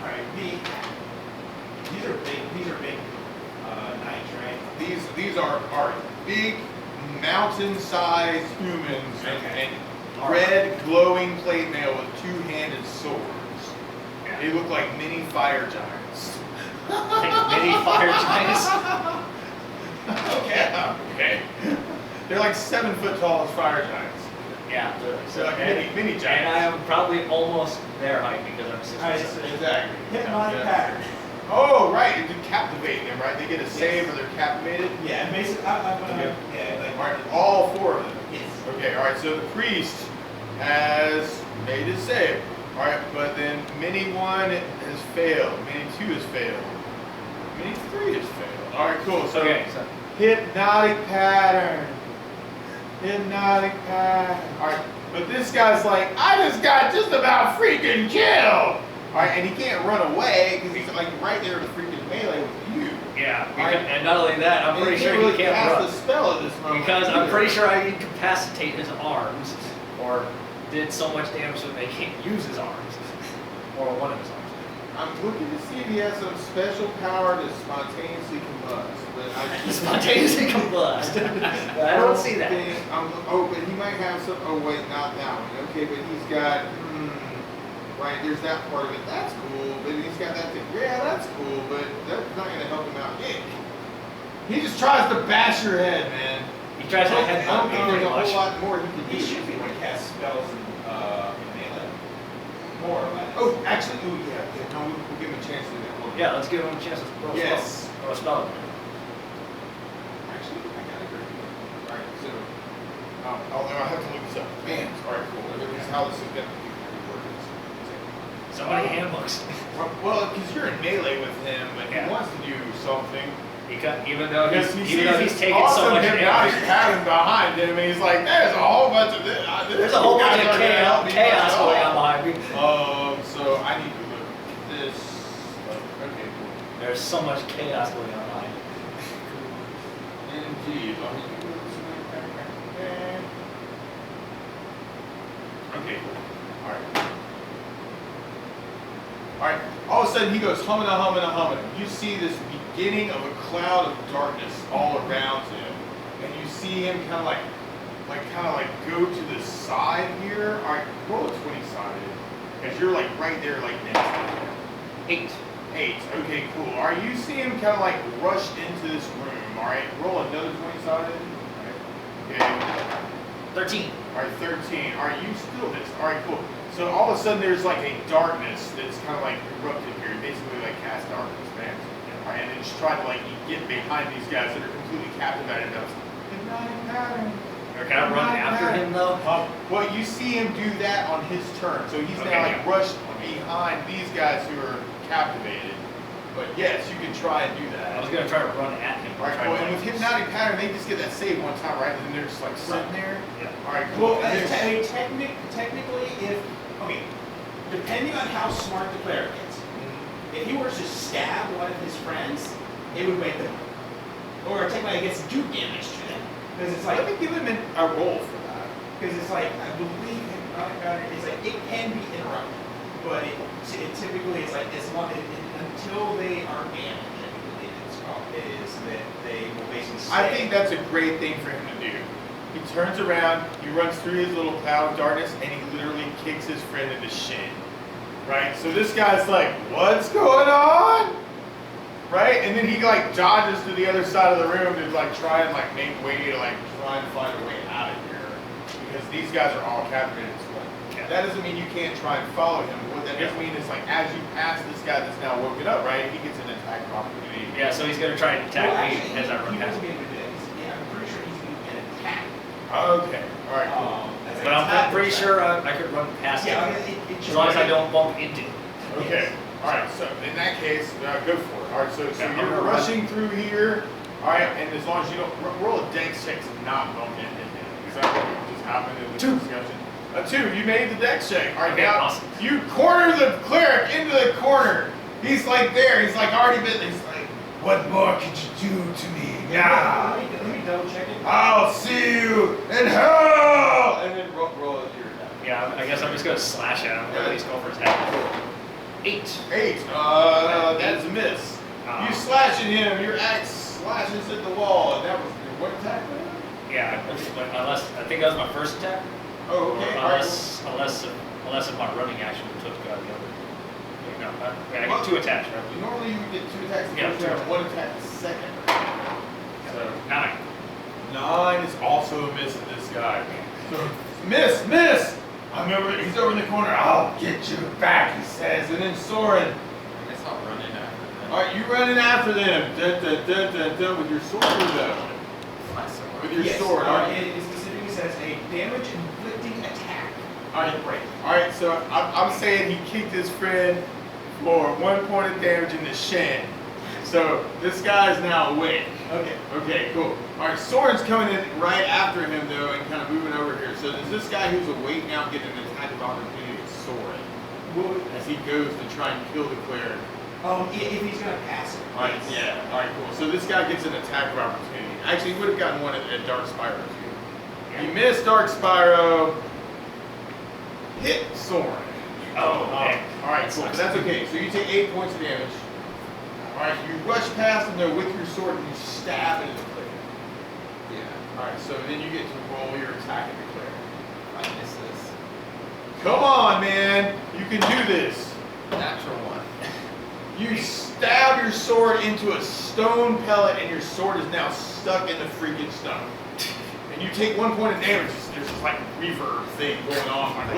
Speaker 2: right, these are big knights, right?
Speaker 1: These are big mountain-sized humans and red glowing plate mail with two-handed swords. They look like mini fire giants.
Speaker 5: Like mini fire giants.
Speaker 1: Okay. They're like 7 foot tall as fire giants.
Speaker 5: Yeah.
Speaker 1: So like mini giants.
Speaker 5: And I am probably almost their height because I'm 6
Speaker 2: All right,
Speaker 5: foot
Speaker 2: so
Speaker 5: seven.
Speaker 1: Exactly.
Speaker 2: hypnotic
Speaker 1: Yeah.
Speaker 2: pattern.
Speaker 1: Oh, right. You can captivate them, right? They get a save or they're captivated.
Speaker 2: Yeah, basically, I'm gonna,
Speaker 1: Okay.
Speaker 2: yeah, like,
Speaker 1: All right, all 4 of them.
Speaker 2: yes.
Speaker 1: Okay, all right, so the priest has made his save. All right, but then Mini 1 has failed. Mini 2 has failed. Mini 3 has failed. All right, cool. So
Speaker 5: Okay, so
Speaker 1: hypnotic pattern. Hypnotic pattern. All right, but this guy's like, I just got just about freaking killed. All right, and he can't run away because he's like right there in the freaking melee with you.
Speaker 5: yeah,
Speaker 1: Alright.
Speaker 5: and not only that, I'm
Speaker 1: And
Speaker 5: pretty
Speaker 1: he
Speaker 5: sure
Speaker 1: really
Speaker 5: he can't
Speaker 1: cast
Speaker 5: run.
Speaker 1: the spell at this moment.
Speaker 5: Because I'm
Speaker 1: either.
Speaker 5: pretty sure I incapacitate his arms, or did so much damage that they can't use his arms, or one of his arms.
Speaker 1: I'm looking to see if he has some special power to spontaneously combust, but I
Speaker 5: Spontaneously combust. I don't see that.
Speaker 1: But he might have some. Oh wait, not that one. Okay, but he's got. Right, there's that part of it. That's cool, but he's got that thing. Yeah, that's cool, but that's not gonna help him out. He just tries to bash your head, man.
Speaker 5: He tries to
Speaker 1: I
Speaker 5: head
Speaker 1: don't think there's
Speaker 5: pretty
Speaker 1: a whole
Speaker 5: much.
Speaker 1: lot more he can do.
Speaker 2: He should be able to cast spells in melee. More or less.
Speaker 1: Oh, actually, yeah. No, we'll give him a chance to do that. Hold on.
Speaker 5: Yeah, let's give him a chance to throw a
Speaker 1: Yes.
Speaker 5: spell. Or a spell.
Speaker 1: Actually, I got it. Alright, so, although I have to look this up. Man, alright, cool. This is how this is going to work.
Speaker 5: So many handbooks.
Speaker 1: Well, because you're in melee with him, but
Speaker 5: Yeah.
Speaker 1: he wants to do something.
Speaker 5: Even though
Speaker 1: Because he
Speaker 5: he's
Speaker 1: sees
Speaker 5: taking
Speaker 1: awesome
Speaker 5: so much
Speaker 1: hypnotic
Speaker 5: damage.
Speaker 1: pattern behind him, and he's like, there's a whole bunch of this.
Speaker 5: There's a whole bunch of chaos going on behind me.
Speaker 1: So I need to look at this. Okay, cool.
Speaker 5: There's so much chaos going on.
Speaker 1: Indeed. Okay, cool. Alright, all of a sudden he goes humming. You see this beginning of a cloud of darkness all around him. And you see him kind of like go to the side here. Alright, roll a 20-sided. Because you're like right there, like next to him. 8. Okay, cool. Alright, you see him kind of like rushed into this room. Alright, roll another 20-sided. Okay.
Speaker 5: 13.
Speaker 1: Alright, 13. Alright, you still missed. Alright, cool. So all of a sudden there's like a darkness that's kind of like erupted here. Basically like cast darkness, man. Alright, and then just try to like get behind these guys that are completely captivated.
Speaker 5: Can I run after him though?
Speaker 1: Well, you see him do that on his turn. So he's now like rushed behind these guys who are captivated. But yes, you can try and do that.
Speaker 5: I was gonna try to run at him.
Speaker 1: Alright, cool. And with hypnotic pattern, they just get that save one time, right? And then they're just like sitting there.
Speaker 5: Yeah.
Speaker 1: Alright, cool.
Speaker 2: Well, technically, depending on how smart the cleric is, if he were to stab one of his friends, it would wake them up. Or technically, I guess, do damage to them. Because it's like,
Speaker 1: let me give him a roll for that.
Speaker 2: because it's like, I believe hypnotic pattern is like, it can be interrupted, but it typically is like, as long until they are damaged, I believe it's called, is that they will basically stay.
Speaker 1: I think that's a great thing for him to do. He turns around, he runs through his little cloud of darkness, and he literally kicks his friend in the shin. Right? So this guy's like, what's going on? Right? And then he like dodges to the other side of the room to like try and like make way to like try and find a way out of here. Because these guys are all captivated as well. That doesn't mean you can't try and follow him. What that does mean is like as you pass this guy that's now woken up, right, he gets an attack opportunity.
Speaker 5: Yeah, so he's gonna try and attack me as I run past him.
Speaker 2: Yeah, I'm pretty sure he's going to attack.
Speaker 1: Okay. Alright, cool.
Speaker 5: But I'm pretty sure I could run past him. As long as I don't bump into him.
Speaker 1: Okay. Alright, so in that case, go for it. Alright, so
Speaker 5: Yeah,
Speaker 1: you're rushing through here. Alright, and as long as you don't roll a dex check to not bump into him. Is that what just happened in this discussion? A 2, you made the dex check. Alright,
Speaker 5: Okay,
Speaker 1: now
Speaker 5: awesome.
Speaker 1: you corner the cleric into the corner. He's like there, he's like already been, he's like, what more could you do to me now?
Speaker 2: Let me double check it.
Speaker 1: I'll see you in hell! And then roll your attack.
Speaker 5: Yeah, I guess I'm just gonna slash at him. Or at least go for his head. 8.
Speaker 1: 8. That's a miss.
Speaker 5: Uh,
Speaker 1: You slash at him, your axe slashes at the wall, and that was your what attack?
Speaker 5: Yeah, unless I think that was my first attack.
Speaker 1: Oh, okay. Alright.
Speaker 5: Unless if my running action took the other. No, I get 2 attacks, right?
Speaker 1: Normally you would get 2 attacks the
Speaker 5: Yeah,
Speaker 1: first round, 1 attack the second. So
Speaker 5: 9.
Speaker 1: 9 is also a miss at this guy. So, miss! He's over in the corner. I'll get you back, he says. And then Soren.
Speaker 4: I guess I'll run in after them.
Speaker 1: Alright, you running after them. With your sword though.
Speaker 4: My sword.
Speaker 1: With your sword. Alright.
Speaker 2: It specifically says a damage inflicting attack.
Speaker 1: Alright, so I'm saying he kicked his friend for 1 point of damage in the shin. So this guy's now awake. Okay, cool. Alright, Soren's coming in right after him though and kind of moving over here. So does this guy who's awake now get an attack of opportunity with Soren? As he goes to try and kill the cleric.
Speaker 2: If he's going to pass it.
Speaker 1: Alright, yeah. Alright, cool. So this guy gets an attack of opportunity. Actually, he would have gotten one at Dark Spyro too. You missed Dark Spyro. Hit Soren.
Speaker 5: Oh, okay.
Speaker 1: Alright, cool. But that's okay. So you take 8 points of damage. Alright, you rush past him though with your sword and you stab into the cleric.
Speaker 4: Yeah.
Speaker 1: Alright, so then you get to roll your attack at the cleric.
Speaker 4: I miss this.
Speaker 1: Come on, man! You can do this!
Speaker 4: Natural 1.
Speaker 1: You stab your sword into a stone pellet and your sword is now stuck in the freaking stone. And you take 1 point of damage. There's this like reverb thing going on. Like,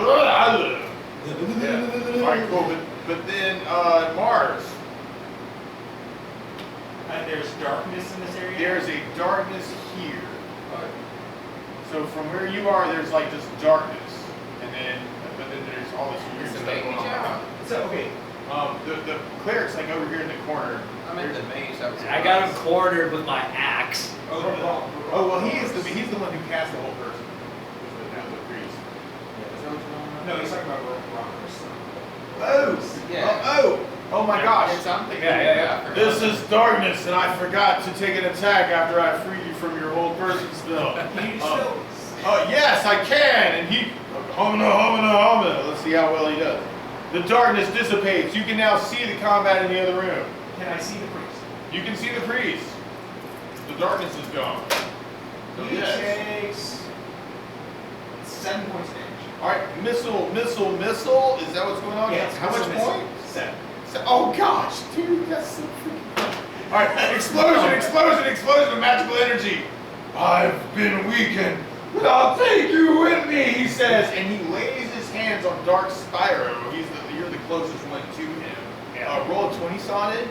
Speaker 1: yeah. Alright, cool. But then Marz.
Speaker 2: There's darkness in this area?
Speaker 1: There's a darkness here. So from where you are, there's like this darkness. But then there's all this weird
Speaker 4: It's a
Speaker 1: stuff
Speaker 4: baby
Speaker 1: going on.
Speaker 4: job.
Speaker 2: So, okay.
Speaker 1: The cleric's like over here in the corner.
Speaker 4: I'm in the mage.
Speaker 5: I got him cornered with my axe.
Speaker 1: Oh well, he's the one who cast the whole person. The priest.
Speaker 2: No, he's talking about robbers.
Speaker 1: Oh,
Speaker 4: Yeah.
Speaker 1: oh, Oh my gosh.
Speaker 4: It's something.
Speaker 5: Yeah.
Speaker 6: This is darkness, and I forgot to take an attack after I freed you from your whole person spell.
Speaker 2: Can you still?
Speaker 1: Yes, I can. And he, homina. Let's see how well he does. The darkness dissipates. You can now see the combat in the other room.
Speaker 2: Can I see the priest?
Speaker 1: You can see the priest. The darkness is gone. So
Speaker 2: He
Speaker 1: yes.
Speaker 2: takes 7 points of damage.
Speaker 1: All right, missile. Is that what's going on?
Speaker 2: Yes.
Speaker 1: How much
Speaker 2: missile.
Speaker 1: point?
Speaker 2: 7.
Speaker 1: Oh gosh, dude, that's so freaking fun. All right, explosion of magical energy.
Speaker 6: I've been weakened, but I'll take you with me, he
Speaker 1: He
Speaker 6: says.
Speaker 1: says, and he lays his hands on Dark Spyro. You're the closest one to him. Roll a 20 solid.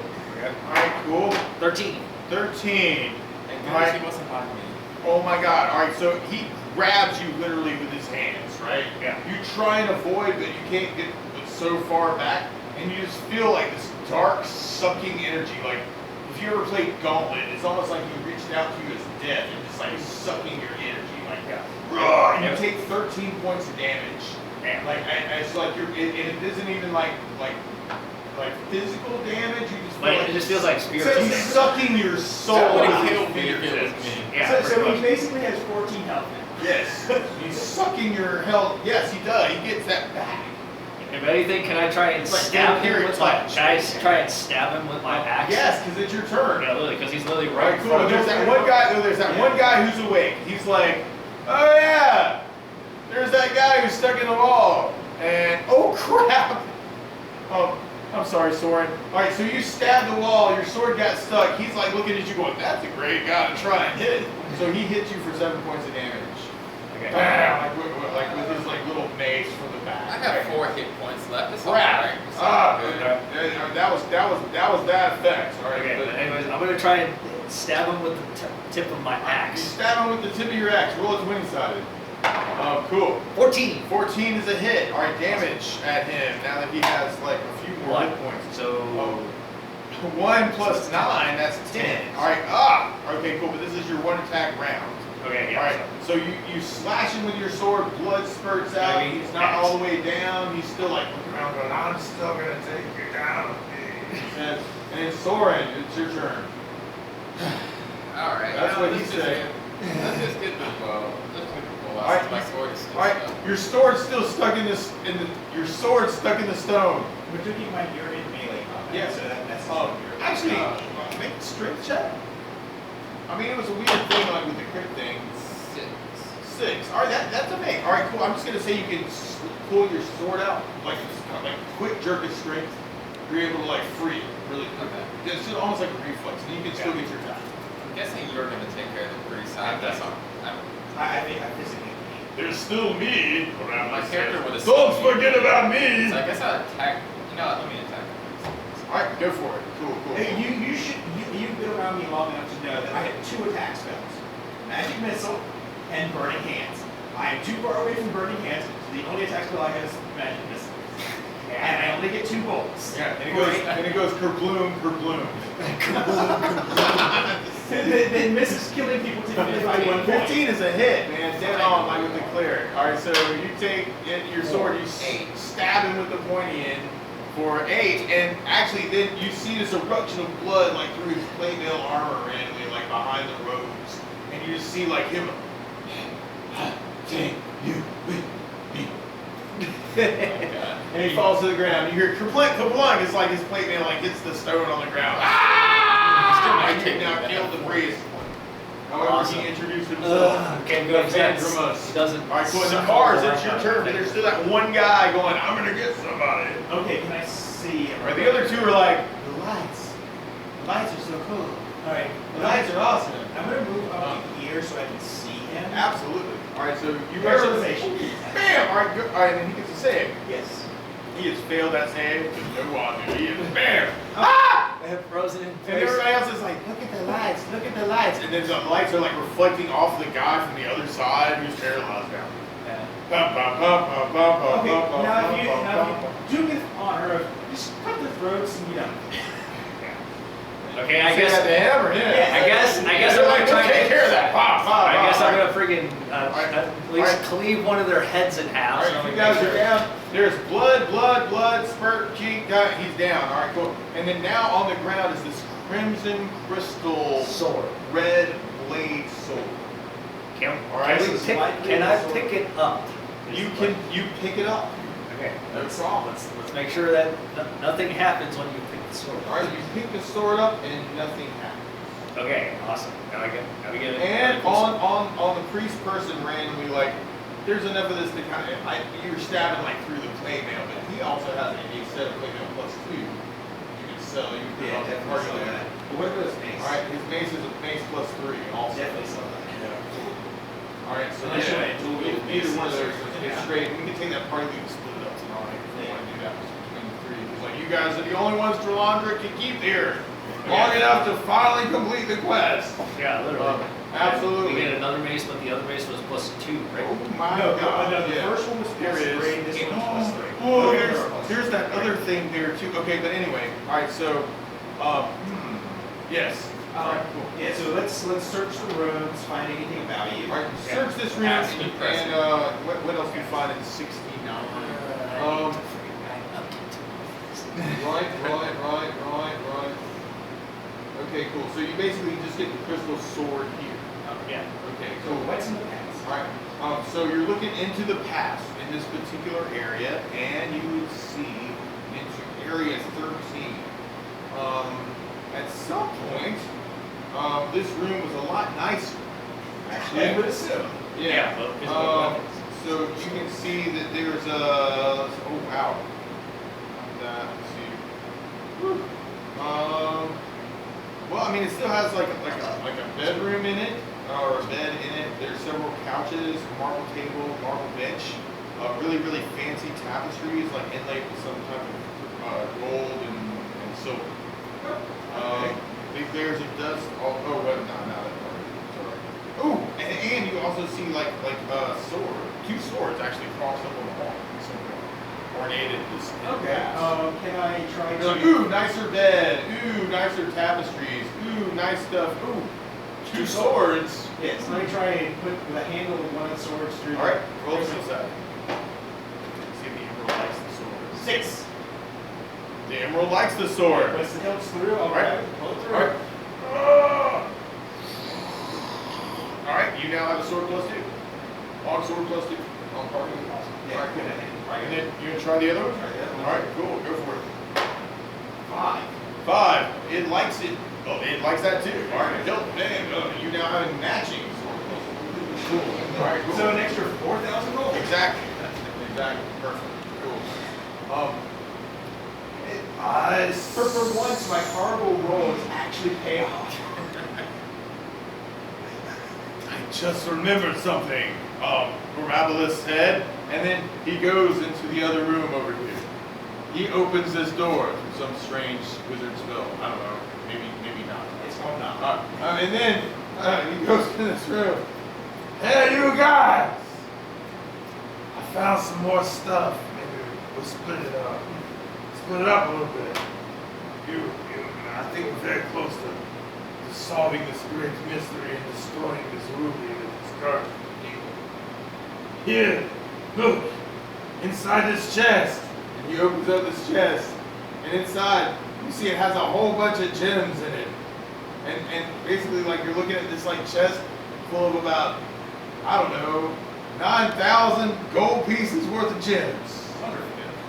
Speaker 1: All right, cool.
Speaker 5: 13.
Speaker 1: 13.
Speaker 4: And
Speaker 1: All right.
Speaker 4: he wasn't by me.
Speaker 1: Oh my God. All right, so he grabs you literally with his hands, right?
Speaker 5: Yeah.
Speaker 1: You try and avoid, but you can't get so far back, and you just feel like this dark, sucking energy. Like if you ever played Gauntlet, it's almost like he reached out to you as death and just like sucking your energy. Like, raw, and you take 13 points of damage.
Speaker 5: Man.
Speaker 1: Like it's like it isn't even like physical damage. You just feel
Speaker 5: Like,
Speaker 1: like
Speaker 5: it just feels like
Speaker 1: so
Speaker 5: spiritual.
Speaker 1: he's sucking your soul.
Speaker 4: That would
Speaker 1: with
Speaker 4: have
Speaker 1: his
Speaker 4: killed me if it was
Speaker 1: fingertips.
Speaker 4: me.
Speaker 5: Yeah,
Speaker 2: so
Speaker 5: pretty
Speaker 2: he
Speaker 5: much.
Speaker 2: basically has 14 health now.
Speaker 1: Yes, he's sucking your health. Yes, he does. He gets that back.
Speaker 5: If anything, can I try and
Speaker 1: It's like
Speaker 5: stab him
Speaker 1: vampiric
Speaker 5: with my?
Speaker 1: touch.
Speaker 5: Can I try and stab him with my axe?
Speaker 1: Yes, because it's your turn.
Speaker 5: Yeah, literally, because he's literally
Speaker 1: All
Speaker 5: right
Speaker 1: right,
Speaker 5: in
Speaker 1: cool.
Speaker 5: front of
Speaker 1: There's
Speaker 5: me.
Speaker 1: that one guy. There's that one guy who's awake. He's like, oh yeah, there's that guy who's stuck in the wall. And oh crap. Oh, I'm sorry, Soren. All right, so you stabbed the wall. Your sword got stuck. He's like looking at you, going, "That's a great guy to try and hit." So he hits you for 7 points of damage.
Speaker 5: Okay.
Speaker 1: Bam! Like with his like little mace from the back.
Speaker 4: I have 4 hit points left. It's
Speaker 1: Crap.
Speaker 4: alright. It's all good.
Speaker 1: That was that effect. All right.
Speaker 5: Okay,
Speaker 1: but-
Speaker 5: but anyways, I'm gonna try and stab him with the tip of my
Speaker 1: You
Speaker 5: axe.
Speaker 1: stab him with the tip of your axe. Roll a 20-sided. Cool.
Speaker 5: 14.
Speaker 1: 14 is a hit. All right, damage at him. Now that he has like a few more hit points.
Speaker 5: So
Speaker 1: 1 plus 9, that's 10. All right. Okay, cool. But this is your one attack round.
Speaker 5: okay,
Speaker 1: All
Speaker 5: yeah.
Speaker 1: right. So you slash him with your sword. Blood spurts out.
Speaker 5: Maybe
Speaker 1: He's not all the way down. He's still like looking around, going,
Speaker 6: I'm still gonna take you down.
Speaker 1: And then Soren, it's your turn.
Speaker 4: Alright.
Speaker 1: That's what he said.
Speaker 4: Let's just get the bow. Let's get the bow.
Speaker 1: Alright,
Speaker 4: My sword is still
Speaker 1: All right,
Speaker 4: stuck.
Speaker 1: your sword's still stuck in this. Your sword's stuck in the stone.
Speaker 2: But you're keeping you're in melee combat.
Speaker 1: Yeah.
Speaker 2: So that's
Speaker 1: Actually, make a strength check. I mean, it was a weird thing like with the crit thing. 6. All right, that's a make. All right, cool. I'm just gonna say you can pull your sword out like quick jerk of strength. You're able to like free it really quick.
Speaker 4: Okay.
Speaker 1: It's just almost like a reflex, and you can still get your attack.
Speaker 4: I'm guessing you're going to take care of the priest. I guess
Speaker 2: I think I physically can't.
Speaker 6: There's still me.
Speaker 4: my character would have.
Speaker 6: Don't forget about me.
Speaker 4: So I guess I'll attack. You know what? Let me attack the priest.
Speaker 1: All right, go for it. Cool.
Speaker 2: Hey, you've been around me long enough to know that I have 2 attack spells: magic missile and burning hands. I am too far away from burning hands, so the only attack spell I have is magic missile. And I only get 2 bolts.
Speaker 1: Yeah, and it goes kerbloom, kerbloom.
Speaker 2: Then misses killing people typically by 1 point.
Speaker 1: 15 is a hit, man. Dead on, like with the cleric. All right, so you take your sword, you stab him with the pointy end for 8, and actually then you see this eruption of blood like through his plate mail armor randomly, like behind the robes, and you just see like him. Take you with me. And he falls to the ground. You hear kerplunk, kerplunk. It's like his plate mail like hits the stone on the ground. And you now killed the priest. However,
Speaker 5: Awesome.
Speaker 1: he introduced himself.
Speaker 5: Okay, good.
Speaker 1: He
Speaker 5: He doesn't.
Speaker 1: All right, cool. In the Marz, it's your turn, but there's still that one guy going, I'm gonna get somebody.
Speaker 2: Okay, can I see?
Speaker 1: All right, the other 2 are like, the lights. The lights are so cool.
Speaker 2: All right,
Speaker 1: The lights are awesome.
Speaker 2: I'm gonna move up here so I can see him.
Speaker 1: Absolutely. All right, so you
Speaker 2: Paralyzation.
Speaker 1: Bam! All right, good. All right, then he gets a save.
Speaker 2: Yes.
Speaker 1: He has failed that save. No one. He is bam.
Speaker 5: I have frozen in
Speaker 1: And
Speaker 5: face.
Speaker 1: everybody else is like, look at the lights, look at the lights. And then the lights are like reflecting off the guy from the other side who's paralyzed now.
Speaker 5: Yeah.
Speaker 1: Bum, bum, bum, bum, bum, bum,
Speaker 2: Okay,
Speaker 1: bum,
Speaker 2: now
Speaker 1: bum,
Speaker 2: if
Speaker 1: bum,
Speaker 2: you do me the honor of just cut the throats and you know.
Speaker 5: Okay, I
Speaker 1: Say
Speaker 5: guess.
Speaker 1: that to him or him?
Speaker 2: Yeah.
Speaker 5: I guess I'm
Speaker 1: They're like,
Speaker 5: gonna try
Speaker 1: take
Speaker 5: and.
Speaker 1: care of that. Pop, pop,
Speaker 5: I guess
Speaker 1: pop.
Speaker 5: I'm gonna freaking
Speaker 1: Alright.
Speaker 5: at least
Speaker 1: Alright.
Speaker 5: cleave one of their heads in half.
Speaker 1: All
Speaker 5: so
Speaker 1: right,
Speaker 5: we
Speaker 1: you
Speaker 5: make
Speaker 1: guys
Speaker 5: sure-
Speaker 1: are down. There's blood, spurt, cheek, he's down. All right, cool. And then now on the ground is this crimson crystal
Speaker 3: Sword.
Speaker 1: red blade sword.
Speaker 3: Can,
Speaker 1: All right,
Speaker 3: can, we
Speaker 7: so
Speaker 3: pick,
Speaker 7: slightly
Speaker 3: can I
Speaker 7: sword.
Speaker 3: pick it up?
Speaker 1: You pick it up.
Speaker 3: Okay.
Speaker 1: No problem.
Speaker 3: Let's make sure that nothing happens when you pick the sword.
Speaker 1: All right, you pick the sword up and nothing happens.
Speaker 3: Okay, awesome. Now we get it.
Speaker 1: And on the priest person randomly, like, there's enough of this to kind of, you're stabbing like through the clay mail, but he also has a set of clay mail plus 2. You can sell, you can put it on the party
Speaker 2: sell
Speaker 1: limit.
Speaker 2: that. But what about his mace?
Speaker 1: All right, his mace is a mace plus 3 also.
Speaker 2: Definitely sell that.
Speaker 1: All right, so
Speaker 2: Unless you want to
Speaker 1: yeah,
Speaker 2: dual wield
Speaker 1: either one of
Speaker 2: maces.
Speaker 1: those is
Speaker 2: Yeah.
Speaker 1: straight. We can take that party lead and split it up tonight if you want to do that between the 3. Because like you guys are the only ones Tralandra can keep here long enough to finally complete the quest.
Speaker 5: Yeah, literally.
Speaker 1: Absolutely.
Speaker 5: We get another mace, but the other mace was plus 2, right?
Speaker 1: Oh my
Speaker 2: No,
Speaker 1: god.
Speaker 2: no, the
Speaker 1: yeah.
Speaker 2: first one was
Speaker 1: There
Speaker 2: plus
Speaker 1: it is.
Speaker 2: 3, this one was plus 3.
Speaker 1: Oh,
Speaker 2: Okay,
Speaker 1: there's that other thing there too. Okay, but anyway, all right. So, yes. All right, cool.
Speaker 2: Yeah, so let's search the rooms, find anything about you.
Speaker 1: All right, search this room
Speaker 5: Passive
Speaker 1: and
Speaker 5: impressive.
Speaker 1: what else do you find in 69? Right. Okay, cool. So you basically just get the crystal sword here.
Speaker 5: Yeah.
Speaker 1: Okay,
Speaker 2: So
Speaker 1: cool.
Speaker 2: what's in the past?
Speaker 1: All right. So you're looking into the past in this particular area, and you would see into area 13. At some point, this room was a lot nicer.
Speaker 2: Actually, I would assume.
Speaker 1: Yeah.
Speaker 5: but it's about weapons.
Speaker 1: So you can see that there's a. Oh wow. Let's see. Whew. Well, I mean, it still has like a bedroom in it, or a bed in it. There's several couches, a marble table, marble bench, really fancy tapestries, like inlaid with some type of gold and silver. There's a dust. Oh, wait, no, that part. Sorry. Oh, and you also see like a sword, 2 swords actually crossed up on the wall. Ornated this.
Speaker 2: Okay. Can I try
Speaker 1: You're like,
Speaker 2: to?
Speaker 1: ooh, nicer bed. Ooh, nicer tapestries. Ooh, nice stuff. Ooh, 2 swords.
Speaker 2: Yes. Let me try and put the handle of one of the swords through.
Speaker 1: All right,
Speaker 2: the-
Speaker 1: roll the skill side. See if the emerald likes the sword.
Speaker 2: 6.
Speaker 1: The emerald likes the sword.
Speaker 2: Once it helps through, I'll
Speaker 1: All right.
Speaker 2: grab it, pull it through.
Speaker 1: All right. All right, you now have a sword plus 2. Long sword plus 2. Long party. Awesome.
Speaker 2: Yeah,
Speaker 1: All right,
Speaker 2: good
Speaker 1: cool.
Speaker 2: idea.
Speaker 1: All right, and then you gonna try the other one?
Speaker 2: Try the other one.
Speaker 1: All right, cool. Go for it.
Speaker 2: 5.
Speaker 1: 5. It likes it. Oh, it likes that too. All right, kill it. Bam. You now have a matching sword plus 2. Cool. All right, cool.
Speaker 2: So an extra 4,000 gold.
Speaker 1: Exactly. Exactly. Perfect. Cool.
Speaker 2: For once, my horrible rolls actually pay off.
Speaker 1: I just remembered something. Mirabilis said, and then he goes into the other room over here. He opens this door through some strange wizard spell. I don't know. Maybe not.
Speaker 2: It's called not.
Speaker 1: And then he goes to this room. Hey, you guys! I found some more stuff. Maybe we'll split it up. Split it up a little bit. I think we're very close to solving this great mystery and destroying this ruby that is currently evil. Here, look, inside this chest. And he opens up this chest, and inside, you see it has a whole bunch of gems in it. And basically, like, you're looking at this, like, chest full of about, I don't know, 9,000 gold pieces worth of gems.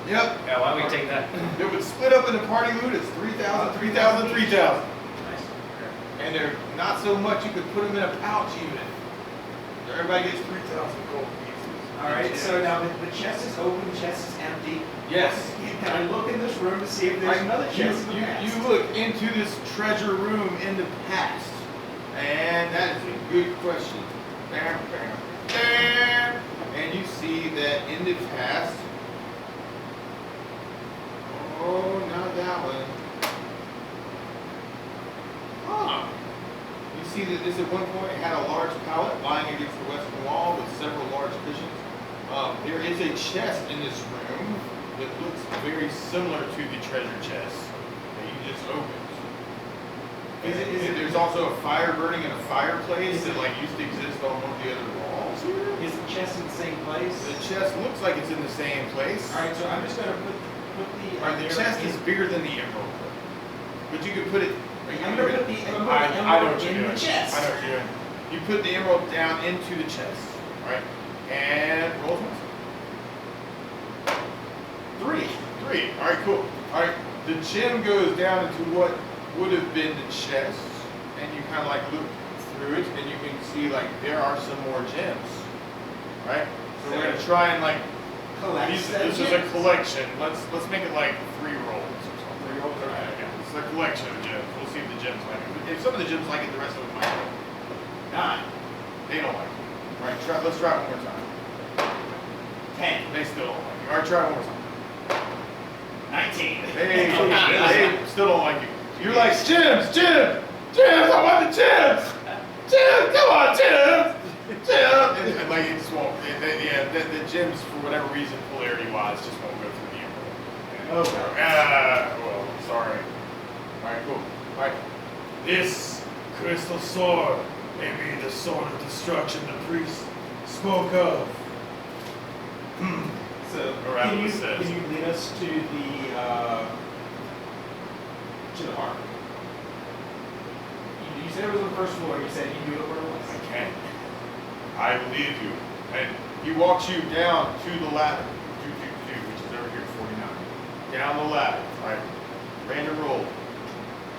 Speaker 1: Yep.
Speaker 5: Yeah, why don't we take that?
Speaker 1: It would split up into party loot as 3,000, 3,000, 3,000. And they're not so much you could put them in a pouch even. Everybody gets 3,000 gold pieces.
Speaker 2: Alright, so now the chest is open, the chest is empty.
Speaker 1: Yes.
Speaker 2: Can I look in this room to see if there's another chest in the past?
Speaker 1: You look into this treasure room in the past. And that is a good question. Bam, bam, bam. And you see that in the past. Oh, not that one. Huh. You see that this at one point had a large pallet lying against the western wall with several large cushions. There is a chest in this room that looks very similar to the treasure chest that you just opened. There's also a fire burning in a fireplace that like used to exist on one of the other walls.
Speaker 2: here? Is the chest in the same place?
Speaker 1: The chest looks like it's in the same place.
Speaker 2: Alright, so I'm just gonna put the
Speaker 1: Alright, the chest is bigger than the emerald. But you could put it.
Speaker 2: I'm gonna put the
Speaker 1: I know what
Speaker 2: emerald
Speaker 1: you're
Speaker 2: in
Speaker 1: doing.
Speaker 2: the chest.
Speaker 1: I know what you're doing. You put the emerald down into the chest. Alright? And roll twice.
Speaker 2: 3.
Speaker 1: 3. Alright, cool. Alright, the gem goes down into what would have been the chest, and you kind of like look through it, and you can see like there are some more gems. Right? So we're gonna try and like
Speaker 2: Collect
Speaker 1: this is a collection. Let's make it like 3 rolls or something.
Speaker 2: 3 rolls, okay.
Speaker 1: Yeah, it's a collection of gems. We'll see if the gems like it. If some of the gems like it, the rest of them might. 9. They don't like it. Alright, let's try it one more time.
Speaker 2: 10.
Speaker 1: They still don't like it. Alright, try it one more time.
Speaker 2: 19.
Speaker 1: They still don't like you. You're like, gems, I want the gems! Gems, come on, gems! And like, it just won't, the gems, for whatever reason, polarity-wise, just won't go through the emerald.
Speaker 2: Okay.
Speaker 1: Well, sorry. Alright, cool. Alright.
Speaker 6: This crystal sword may be the sword of destruction the priest spoke of.
Speaker 2: So,
Speaker 1: Or
Speaker 2: can
Speaker 1: Atlas
Speaker 2: you
Speaker 1: says.
Speaker 2: lead us to the harp? You said it was on the first floor. You said you knew where it was.
Speaker 1: I can. I believe you. And he walks you down to the ladder, which is over here, 49. Down the ladder, right? Random roll.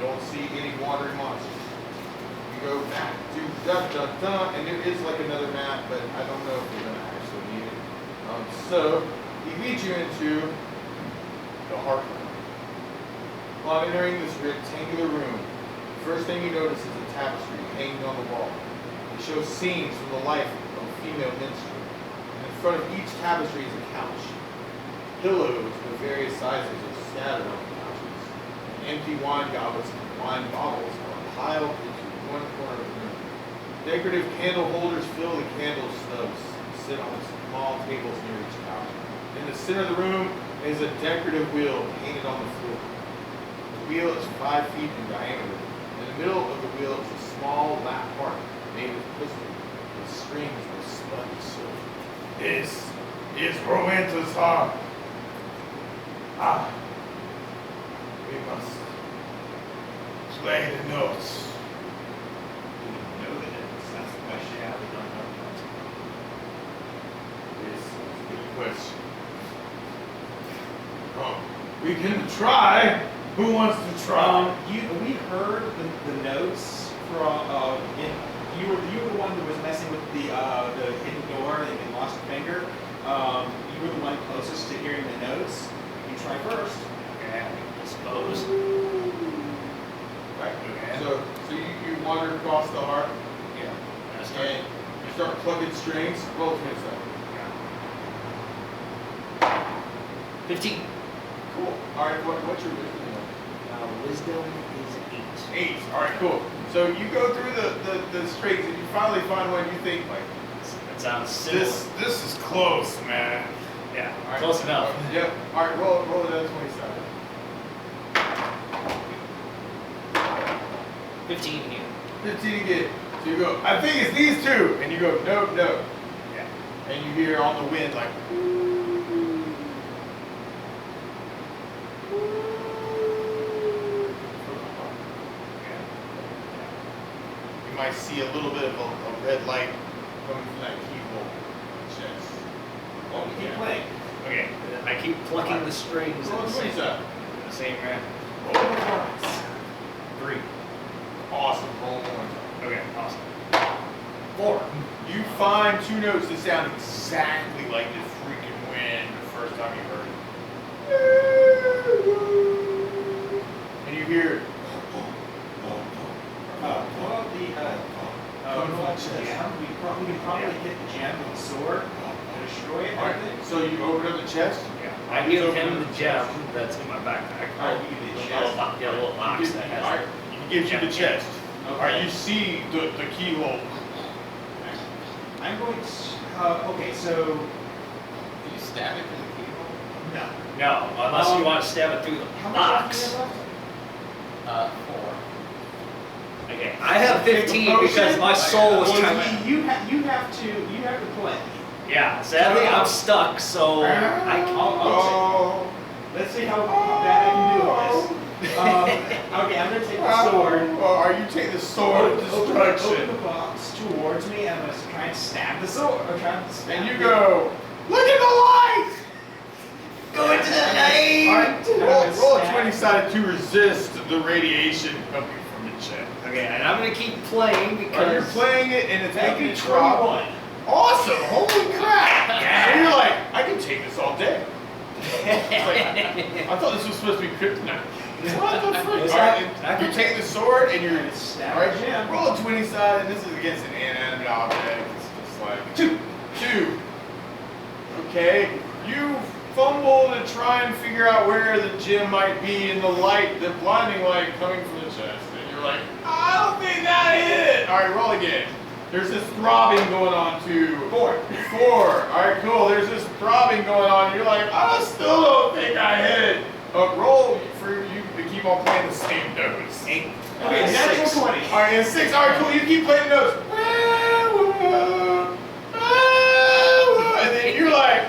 Speaker 1: Don't see any wandering monsters. You go back to and there is like another map, but I don't know if we're gonna actually need it. So he leads you into the harp room. Upon entering this rectangular room, the first thing you notice is a tapestry hanging on the wall. It shows scenes from the life of a female minstrel. And in front of each tapestry is a couch. Pillows of various sizes are scattered on the couches. And empty wine goblets and wine bottles are piled into one corner of the room. Decorative candle holders fill the candle stubs and sit on small tables near each couch. In the center of the room is a decorative wheel painted on the floor. The wheel is 5 feet in diameter. In the middle of the wheel is a small lap harp made of crystal with strings of spun silver.
Speaker 6: This is Rowanta's harp. We must play the notes.
Speaker 2: Know the difference. That's the question.
Speaker 1: Yeah, we don't know that. This is a good question.
Speaker 6: We can try. Who wants to try?
Speaker 2: We heard the notes from. You were the one that was messing with the hidden door and you lost a finger. You were the one closest to hearing the notes. You try first.
Speaker 5: Okay, I suppose.
Speaker 1: Right. So you wander across the harp.
Speaker 5: Yeah.
Speaker 1: And you start plugging strings. Roll 27.
Speaker 5: 15.
Speaker 1: Cool. All right. What's your wisdom?
Speaker 5: Wisdom is 8.
Speaker 1: 8. All right. Cool. So you go through the strings and you finally find one you think like
Speaker 5: That sounds similar.
Speaker 6: This is close, man.
Speaker 5: Yeah,
Speaker 1: all right,
Speaker 5: close enough.
Speaker 1: Yep. All right. Roll it at 27.
Speaker 5: 15 again.
Speaker 1: 15 again. So you go. I think it's these two. And you go. No.
Speaker 5: Yeah.
Speaker 1: And you hear on the wind like. You might see a little bit of a red light coming from that keyhole chest.
Speaker 2: Well, keep playing.
Speaker 5: Okay, I keep plucking the strings
Speaker 1: Roll
Speaker 5: in the same,
Speaker 1: 27.
Speaker 5: in the same random.
Speaker 1: Roll performance.
Speaker 5: 3.
Speaker 1: Awesome. Roll one.
Speaker 5: Okay, awesome. 4.
Speaker 1: You find 2 notes that sound exactly like this freaking wind the first time you heard it. And you hear
Speaker 2: We can probably hit the gem with a sword and destroy it.
Speaker 1: all right, so you open up the chest.
Speaker 5: Yeah. I give him the gem that's in my backpack.
Speaker 2: All right, you give me the
Speaker 5: The
Speaker 2: chest.
Speaker 5: little box that has.
Speaker 1: All right, he gives you the chest.
Speaker 2: Okay.
Speaker 1: All right, you see the keyhole.
Speaker 2: I'm going to. Okay, so
Speaker 4: Can you stab it through the keyhole?
Speaker 2: no.
Speaker 5: No, unless you want to stab it through the
Speaker 2: How much
Speaker 5: box.
Speaker 2: do you have left?
Speaker 4: 4.
Speaker 5: Okay, I have 15 because my soul was trying to.
Speaker 2: You have to play.
Speaker 5: Yeah, sadly I'm stuck, so
Speaker 2: I'll let's see how bad I can do this. Okay, I'm gonna take the sword.
Speaker 1: Are you taking the sword of destruction?
Speaker 2: Open the box towards me, and I'm gonna try and stab the sword. Or try and stab
Speaker 1: And you go, look at the light!
Speaker 5: go into the night.
Speaker 1: Alright, roll a 20-sided to resist the radiation coming from the chest.
Speaker 5: Okay, and I'm gonna keep playing
Speaker 1: You're
Speaker 5: because
Speaker 1: playing it and it's
Speaker 2: That'd
Speaker 1: making
Speaker 2: be
Speaker 1: it drop.
Speaker 2: 21.
Speaker 1: Awesome! Holy crap! And you're like, I can take this all day. It's like, I thought this was supposed to be kryptonite. What the frick? Alright, you take the sword and you're alright, roll a 20-sided, and this is against an inanimate object. It's just like 2. Okay, you fumble to try and figure out where the gem might be in the light, the blinding light coming from the chest. And you're like, I don't think that hit it! Alright, roll again. There's this throbbing going on too. 4. Alright, cool. There's this throbbing going on. You're like, I still don't think I hit it. Roll for you to keep on playing the same notes. 8.
Speaker 2: Okay, natural 20.
Speaker 1: Alright, and 6. Alright, cool. You keep playing the notes. And then you're like,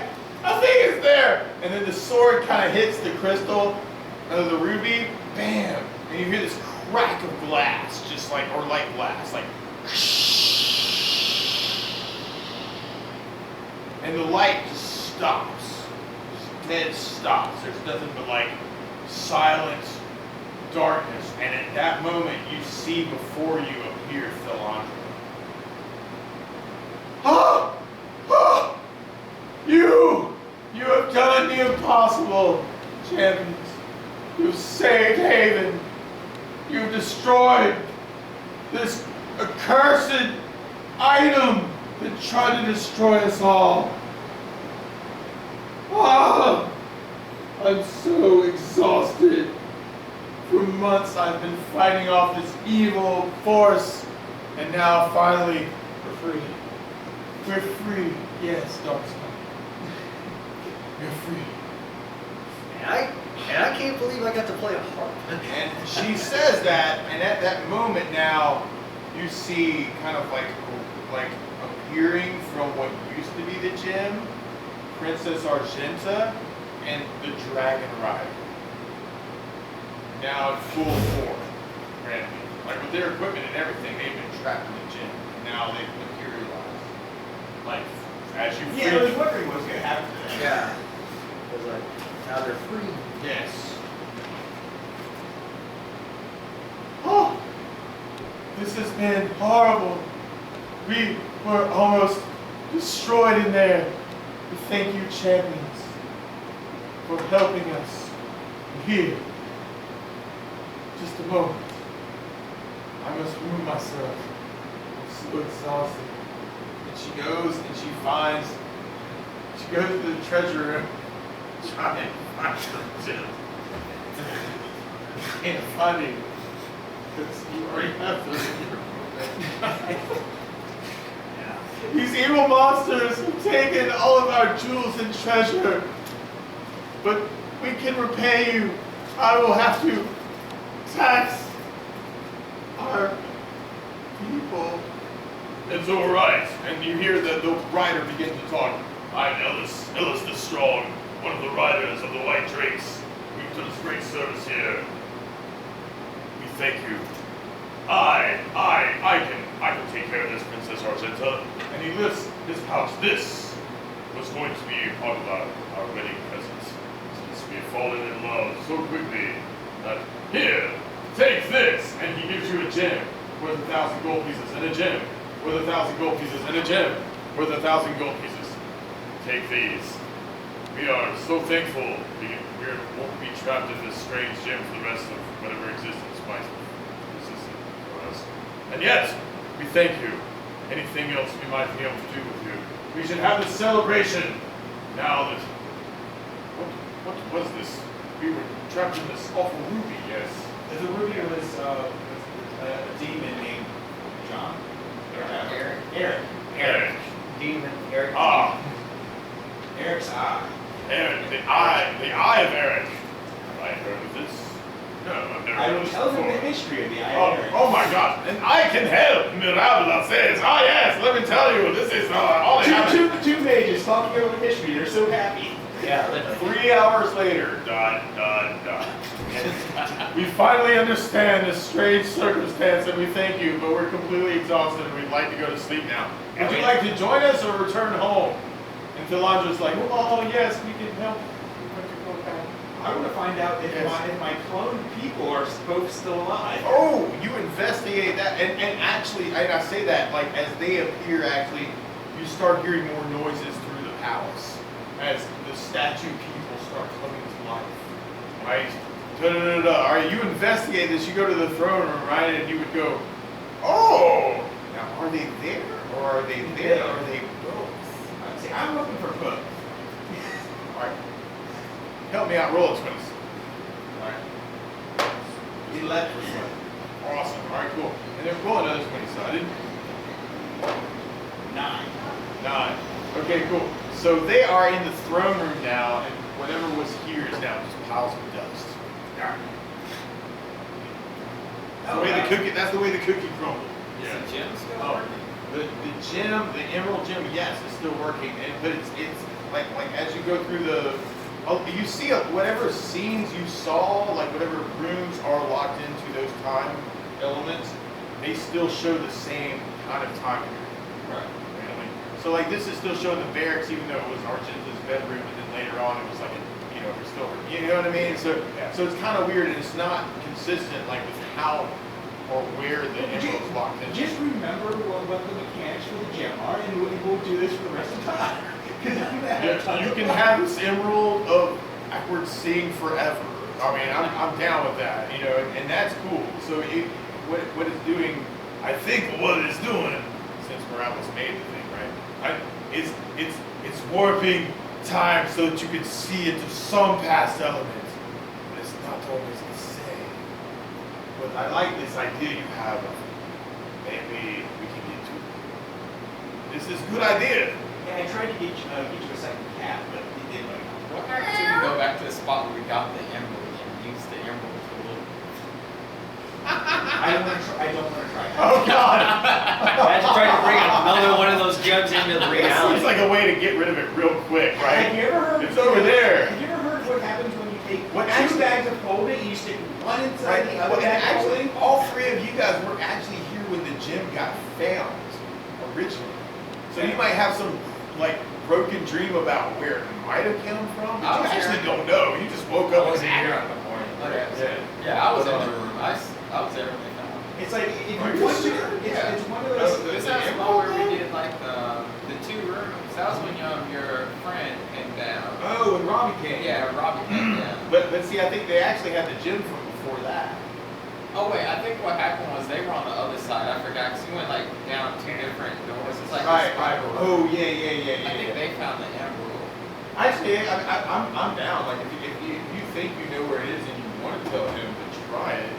Speaker 1: I think it's there. And then the sword kind of hits the crystal, the ruby. Bam. And you hear this crack of glass, just like, or light glass, like. And the light just stops. Just dead stops. There's nothing but like silent darkness. And at that moment, you see before you appear Tralandra. Ah! Ah! You have done the impossible, champions. You've saved Haven. You've destroyed this accursed item that tried to destroy us all. Ah, I'm so exhausted. For months I've been fighting off this evil force, and now finally we're free. We're free. Yes, Darkstar. You're free.
Speaker 3: And I can't believe I got to play a harp.
Speaker 1: And she says that, and at that moment now, you see kind of like appearing from what used to be the gem, Princess Argenta and the Dragon Rider. Now in full form, randomly. Like with their equipment and everything, they've been trapped in the gem. And now they've materialized. Like, as you
Speaker 2: Yeah, I was wondering what's going to happen to them.
Speaker 3: Yeah. Because like, now they're free.
Speaker 1: Yes. Oh, this has been horrible. We were almost destroyed in there. We thank you, champions, for helping us. Here, just a moment. I must remove myself. I'm so exhausted. And she goes and she goes to the treasure room, trying to find the gem. Can't find it. Because you already have those in your These evil monsters have taken all of our jewels and treasure. But we can repay you. I will have to tax our people. It's all right. And you hear the rider begin to talk. I'm Ellis the Strong, one of the riders of the White Drakes. We've done us great service here. We thank you. I can take care of this, Princess Argenta. And he lifts his pouch. This was going to be part of our wedding present. Since we have fallen in love so quickly that here, take this! And he gives you a gem worth 1,000 gold pieces, and a gem worth 1,000 gold pieces, and a gem worth 1,000 gold pieces. Take these. We are so thankful we won't be trapped in this strange gem for the rest of whatever existence might exist for us. And yet, we thank you. Anything else we might be able to do with you. We should have this celebration now that... What was this? We were trapped in this awful ruby, yes.
Speaker 2: The ruby was a demon named John. Eric.
Speaker 3: Demon, Eric.
Speaker 1: Ah.
Speaker 2: Eric's eye.
Speaker 1: Eric, the eye of Eric. Have I heard of this? No, I've never heard of this.
Speaker 2: Tell them the
Speaker 6: before.
Speaker 2: history of the
Speaker 6: Oh,
Speaker 2: iron.
Speaker 6: oh my God! And I can help. Mirabla says, "Ah yes, let me tell you, this is all I have."
Speaker 2: Two mages talking over history. They're so happy.
Speaker 5: Yeah, literally.
Speaker 1: 3 hours later, dot, dot, dot. We finally understand this strange circumstance and we thank you, but we're completely exhausted and we'd like to go to sleep now. Would you like to join us or return home? And Tralandra's like, oh yes, we can help.
Speaker 2: I want to find out if my cloned people are both still alive.
Speaker 1: Oh, you investigate that, and actually, and I say that, like, as they appear, actually, you start hearing more noises through the palace as the statue people start coming to life, right? All right, you investigate this, you go to the throne room, right, and you would go, oh, now are they there, or are they there, or are they both?
Speaker 2: See, I'm looking for both.
Speaker 1: All right, help me out, roll a 20. All right.
Speaker 2: 11.
Speaker 1: Awesome. All right, cool. And then roll another 20-sided.
Speaker 2: 9.
Speaker 1: 9. Okay, cool. So they are in the throne room now, and whatever was here is now just piles of dust. All right. That's the way the cookie crumbled.
Speaker 4: Is the gym still
Speaker 1: Oh.
Speaker 4: working?
Speaker 1: The gym, the emerald gym, yes, is still working, but it's like as you go through you see whatever scenes you saw, like whatever rooms are locked into those time elements, they still show the same kind of time period.
Speaker 2: Right.
Speaker 1: Randomly. So like this is still showing the barracks, even though it was Argenta's bedroom, and then later on it was like we're still, you know what I mean? So it's kind of weird, and it's not consistent like with how or where the emerald's locked in.
Speaker 2: Just remember what the mechanics for the gem are, and we'll do this for the rest of the time.
Speaker 1: You can have this emerald of backwards seeing forever. I mean, I'm down with that, and that's cool. So what it's doing,
Speaker 6: I think what it's doing
Speaker 1: since Morales made the thing, right?
Speaker 6: it's warping time so that you can see into some past elements, but it's not always the same.
Speaker 1: But I like this idea you have of maybe we can get to it. This is a good idea.
Speaker 2: Yeah, I tried to get you a second cat, but it didn't work.
Speaker 4: What happens if we go back to the spot where we got the emerald and use the emerald tool?
Speaker 2: I don't want to try that.
Speaker 1: Oh God!
Speaker 5: Imagine trying to bring another one of those gems into the
Speaker 1: It
Speaker 5: reality.
Speaker 1: seems like a way to get rid of it real quick, right?
Speaker 2: Have you ever heard?
Speaker 1: It's over there.
Speaker 2: Have you ever heard what happens when you take
Speaker 1: What
Speaker 2: two
Speaker 1: actually-
Speaker 2: bags of holding and you stick one inside
Speaker 1: Right.
Speaker 2: the other
Speaker 1: Well, and
Speaker 2: bag of
Speaker 1: actually,
Speaker 2: holding?
Speaker 1: all three of you guys were actually here when the gym got found originally. So you might have some like broken dream about where it might have come from, but
Speaker 4: I
Speaker 1: you
Speaker 4: was
Speaker 1: actually
Speaker 4: here.
Speaker 1: don't know. You just woke
Speaker 5: I
Speaker 1: up
Speaker 5: wasn't
Speaker 1: and
Speaker 5: here in the morning.
Speaker 4: Okay. Yeah, I was in the room. I was there when they found it.
Speaker 2: It's like if
Speaker 1: Are
Speaker 2: you
Speaker 1: you
Speaker 2: want to,
Speaker 1: sure?
Speaker 2: it's one of
Speaker 1: Oh,
Speaker 2: those.
Speaker 4: This is the one where we did like the 2 rooms. That was when your friend came down.
Speaker 1: Oh, and Robbie came.
Speaker 4: Yeah, Robbie came down.
Speaker 1: But see, I think they actually had the gym from before that.
Speaker 4: Oh wait, I think what happened was they were on the other side. I forgot because we went like down 2 different doors. It's like a spiral.
Speaker 1: Oh yeah, yeah.
Speaker 4: I think they found the emerald.
Speaker 1: Actually, I'm down. Like if you think you know where it is and you want to tell him to try it.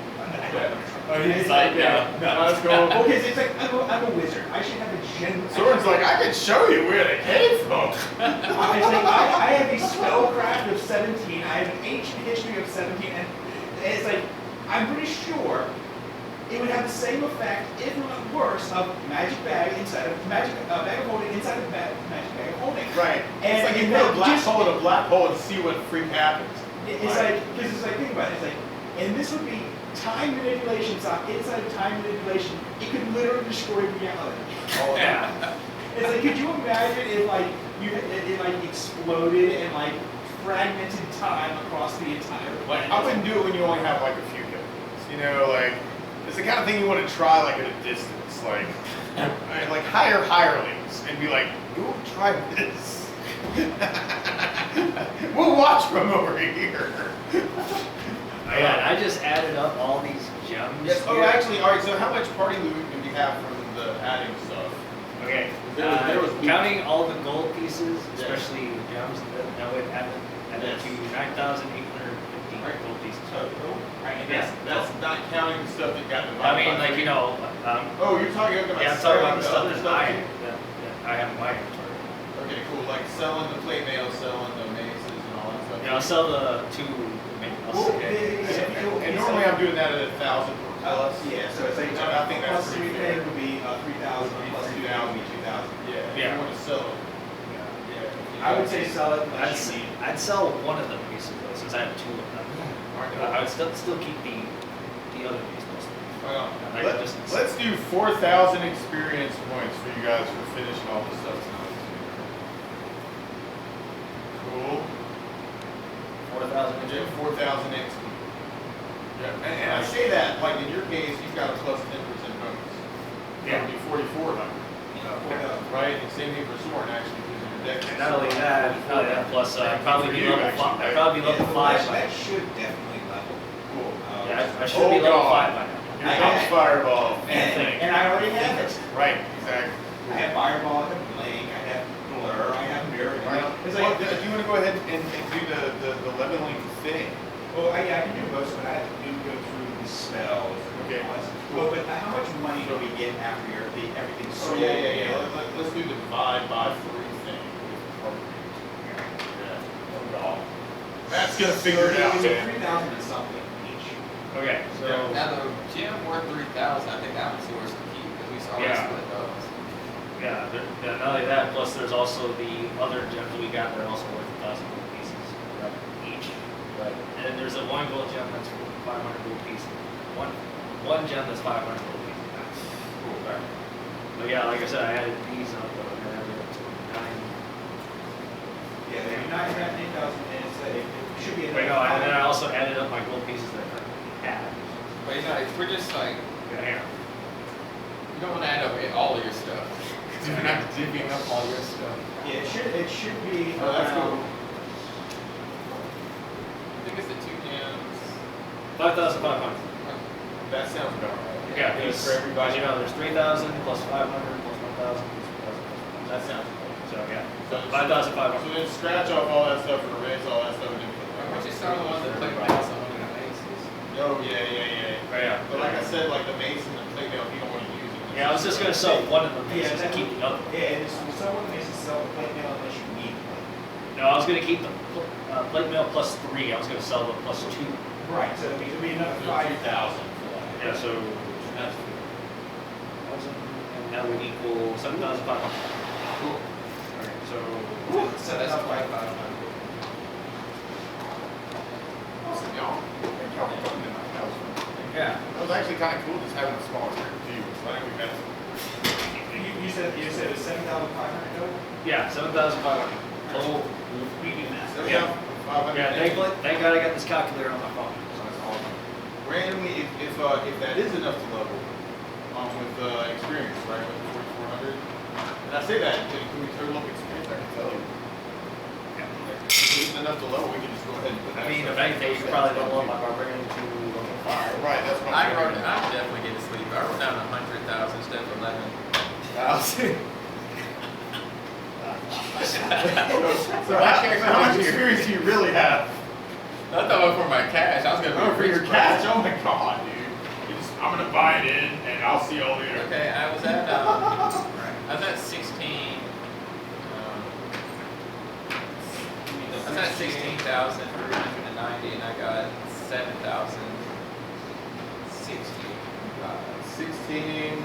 Speaker 5: Oh, he's like, no.
Speaker 1: Let's go.
Speaker 2: Okay, so it's like I'm a wizard. I should have a general.
Speaker 1: Soren's like, I can show you where they came from.
Speaker 2: I have a spellcraft of 17. I have an ancient history of 17, and it's like I'm pretty sure it would have the same effect, if not worse, of magic bag inside of bag of holding inside of magic bag of holding.
Speaker 1: Right.
Speaker 2: And
Speaker 1: It's like you
Speaker 2: and
Speaker 1: put a
Speaker 2: then
Speaker 1: black
Speaker 2: just-
Speaker 1: hole in a black hole and see what freak happens.
Speaker 2: It's
Speaker 1: Right.
Speaker 2: like, because it's like, think about it, it's like, and this would be time manipulation, so inside of time manipulation, it could literally destroy reality.
Speaker 1: Oh
Speaker 5: Yeah.
Speaker 2: It's like, could you imagine if like, it like exploded and like fragmented time across the entire
Speaker 1: Like
Speaker 2: planet?
Speaker 1: I wouldn't do it when you only have like a few hit points. Like it's the kind of thing you want to try like at a distance. Like hire hirelings and be like, go try this. We'll watch from over here.
Speaker 5: Man, I just added up all these gems.
Speaker 1: Yes. Oh,
Speaker 5: here.
Speaker 1: actually, all right. So, how much party loot do we have from the adding stuff?
Speaker 5: Okay.
Speaker 1: There was
Speaker 5: counting all the gold pieces, especially gems, that would add to
Speaker 1: Yes.
Speaker 5: 9,850 gold pieces.
Speaker 1: Right, and that's not counting the stuff that got divided.
Speaker 5: I mean,
Speaker 1: by
Speaker 5: like,
Speaker 1: three. Oh, you're talking about
Speaker 5: yeah, I'm talking about the
Speaker 1: selling
Speaker 5: stuff
Speaker 1: other
Speaker 5: that
Speaker 1: too?
Speaker 5: I have in my inventory.
Speaker 1: Okay, cool. Like selling the plate mail, selling the mazes and all that stuff.
Speaker 5: Yeah, I'll sell the 2, I'll
Speaker 1: Cool.
Speaker 2: Okay.
Speaker 1: And normally I'm doing that at 1,000 plus.
Speaker 2: Yeah, so it's like,
Speaker 1: I think that's
Speaker 2: plus
Speaker 1: pretty
Speaker 2: 3
Speaker 1: fair.
Speaker 2: would be 3,000, plus 2,000 would be 2,000.
Speaker 1: Yeah. If
Speaker 5: Yeah.
Speaker 1: you want to sell it.
Speaker 2: I would say sell it
Speaker 5: I'd,
Speaker 2: unless you need.
Speaker 5: I'd sell one of them pieces though, since I have two of them. I would still keep the other piece mostly.
Speaker 1: Well,
Speaker 5: Like,
Speaker 1: let's do 4,000 experience points for you guys for finishing all this stuff tonight. Cool.
Speaker 5: 4,000
Speaker 1: And then 4,000 XP. Yeah, and I say that, like in your case, you've got a plus 10% bonus.
Speaker 5: Yeah.
Speaker 1: That would be 4,400. Right? And same thing for Soren actually, because your deck.
Speaker 5: And not only that, plus I'd probably be level 5. I'd probably be level 5 by
Speaker 2: That should definitely level.
Speaker 1: Cool.
Speaker 5: Yeah, I should be level 5 by now.
Speaker 1: Here comes Fireball.
Speaker 2: And I already have it.
Speaker 1: Right, exactly.
Speaker 2: I have Fireball, I have Blink, I have Blur, I have Mirror.
Speaker 1: Right.
Speaker 2: It's
Speaker 1: Well,
Speaker 2: like,
Speaker 1: do you want to go ahead and do the leveling thing?
Speaker 2: well, I can do most of it. I have to go through the spells.
Speaker 1: Okay.
Speaker 2: Well, but how much money do we get after everything's
Speaker 1: Oh,
Speaker 2: sold?
Speaker 1: yeah. Let's do the divide by 3 thing. Yeah. That's gonna figure it out,
Speaker 2: So
Speaker 1: man.
Speaker 2: 3,000 and something each.
Speaker 5: Okay, so
Speaker 4: Now the gem worth 3,000, I think that one's yours to keep, because we already
Speaker 5: Yeah.
Speaker 4: split those.
Speaker 5: yeah, not only that, plus there's also the other gems that we got that are also worth 1,000 gold pieces each. Right. And then there's a 1 gold gem that's worth 500 gold pieces. One gem that's 500 gold pieces. Cool. Right. But yeah, like I said, I added these up, and then I added up to 9.
Speaker 2: Yeah, maybe 9,000 and it should be.
Speaker 5: Wait, no, and then I also added up my gold pieces that I currently have.
Speaker 4: But you know, if we're just like,
Speaker 5: Yeah.
Speaker 4: you don't want to add up all of your stuff. Because you're not divvying up all your stuff.
Speaker 2: Yeah, it should be
Speaker 1: Oh, that's cool.
Speaker 4: I think it's the 2 gems.
Speaker 5: 5,500.
Speaker 1: That sounds about right.
Speaker 5: Yeah,
Speaker 1: Good
Speaker 5: because
Speaker 1: for everybody.
Speaker 5: you know, there's 3,000 plus 500 plus 1,000 plus 1,000.
Speaker 1: That sounds
Speaker 5: So yeah,
Speaker 1: So
Speaker 5: 5,500.
Speaker 1: So then scratch off all that stuff and erase all that stuff and then put
Speaker 4: Why don't you sell the ones that play mouse on one of the bases?
Speaker 1: Oh, yeah.
Speaker 5: Oh, yeah.
Speaker 1: But like I said, like the mace and the plate mail, if you don't want to use it.
Speaker 5: Yeah, I was just gonna sell one of them
Speaker 2: Yeah,
Speaker 5: pieces and keep the other.
Speaker 2: Yeah, and someone needs to sell the plate mail unless you need one.
Speaker 5: No, I was gonna keep the plate mail plus 3. I was gonna sell the plus 2.
Speaker 2: Right, so it'd be another 5,000 for that.
Speaker 5: Yeah, so
Speaker 1: That's
Speaker 5: 1,000, and that would equal 7,500.
Speaker 1: cool.
Speaker 5: Alright, so
Speaker 4: So that's 2,500.
Speaker 1: Awesome, y'all. Thank y'all for coming tonight. That was fun.
Speaker 5: yeah.
Speaker 1: It was actually kind of cool just having a small group of you. It's like we met.
Speaker 2: You said it was 7,500 total?
Speaker 5: Yeah, 7,500 total.
Speaker 2: We do that.
Speaker 1: So,
Speaker 5: Yeah.
Speaker 1: 500.
Speaker 5: Yeah, thank God I got this calculator on my phone. So that's all.
Speaker 1: Randomly, if that is enough to level, with experience, right, with 4,400. And I say that, can we total up experience? I can tell you. If it's enough to level, we can just go ahead and put that.
Speaker 5: I mean, if
Speaker 1: stuff.
Speaker 5: anything, you probably don't want my barbarian to level 5.
Speaker 1: Right, that's what
Speaker 4: I
Speaker 1: I'm
Speaker 4: wrote,
Speaker 1: thinking.
Speaker 4: I'm definitely getting sleep. I wrote down 100,000 instead of 11,000.
Speaker 1: So how much experience do you really have?
Speaker 4: I thought for my cash, I was gonna be
Speaker 1: Oh,
Speaker 4: a
Speaker 1: for
Speaker 4: rich
Speaker 1: your
Speaker 4: person.
Speaker 1: cash? Oh my god, dude. I'm gonna buy it in and I'll see all the
Speaker 4: Okay, I was at 16. I was at 16,390, and I got 7,060.
Speaker 1: 16.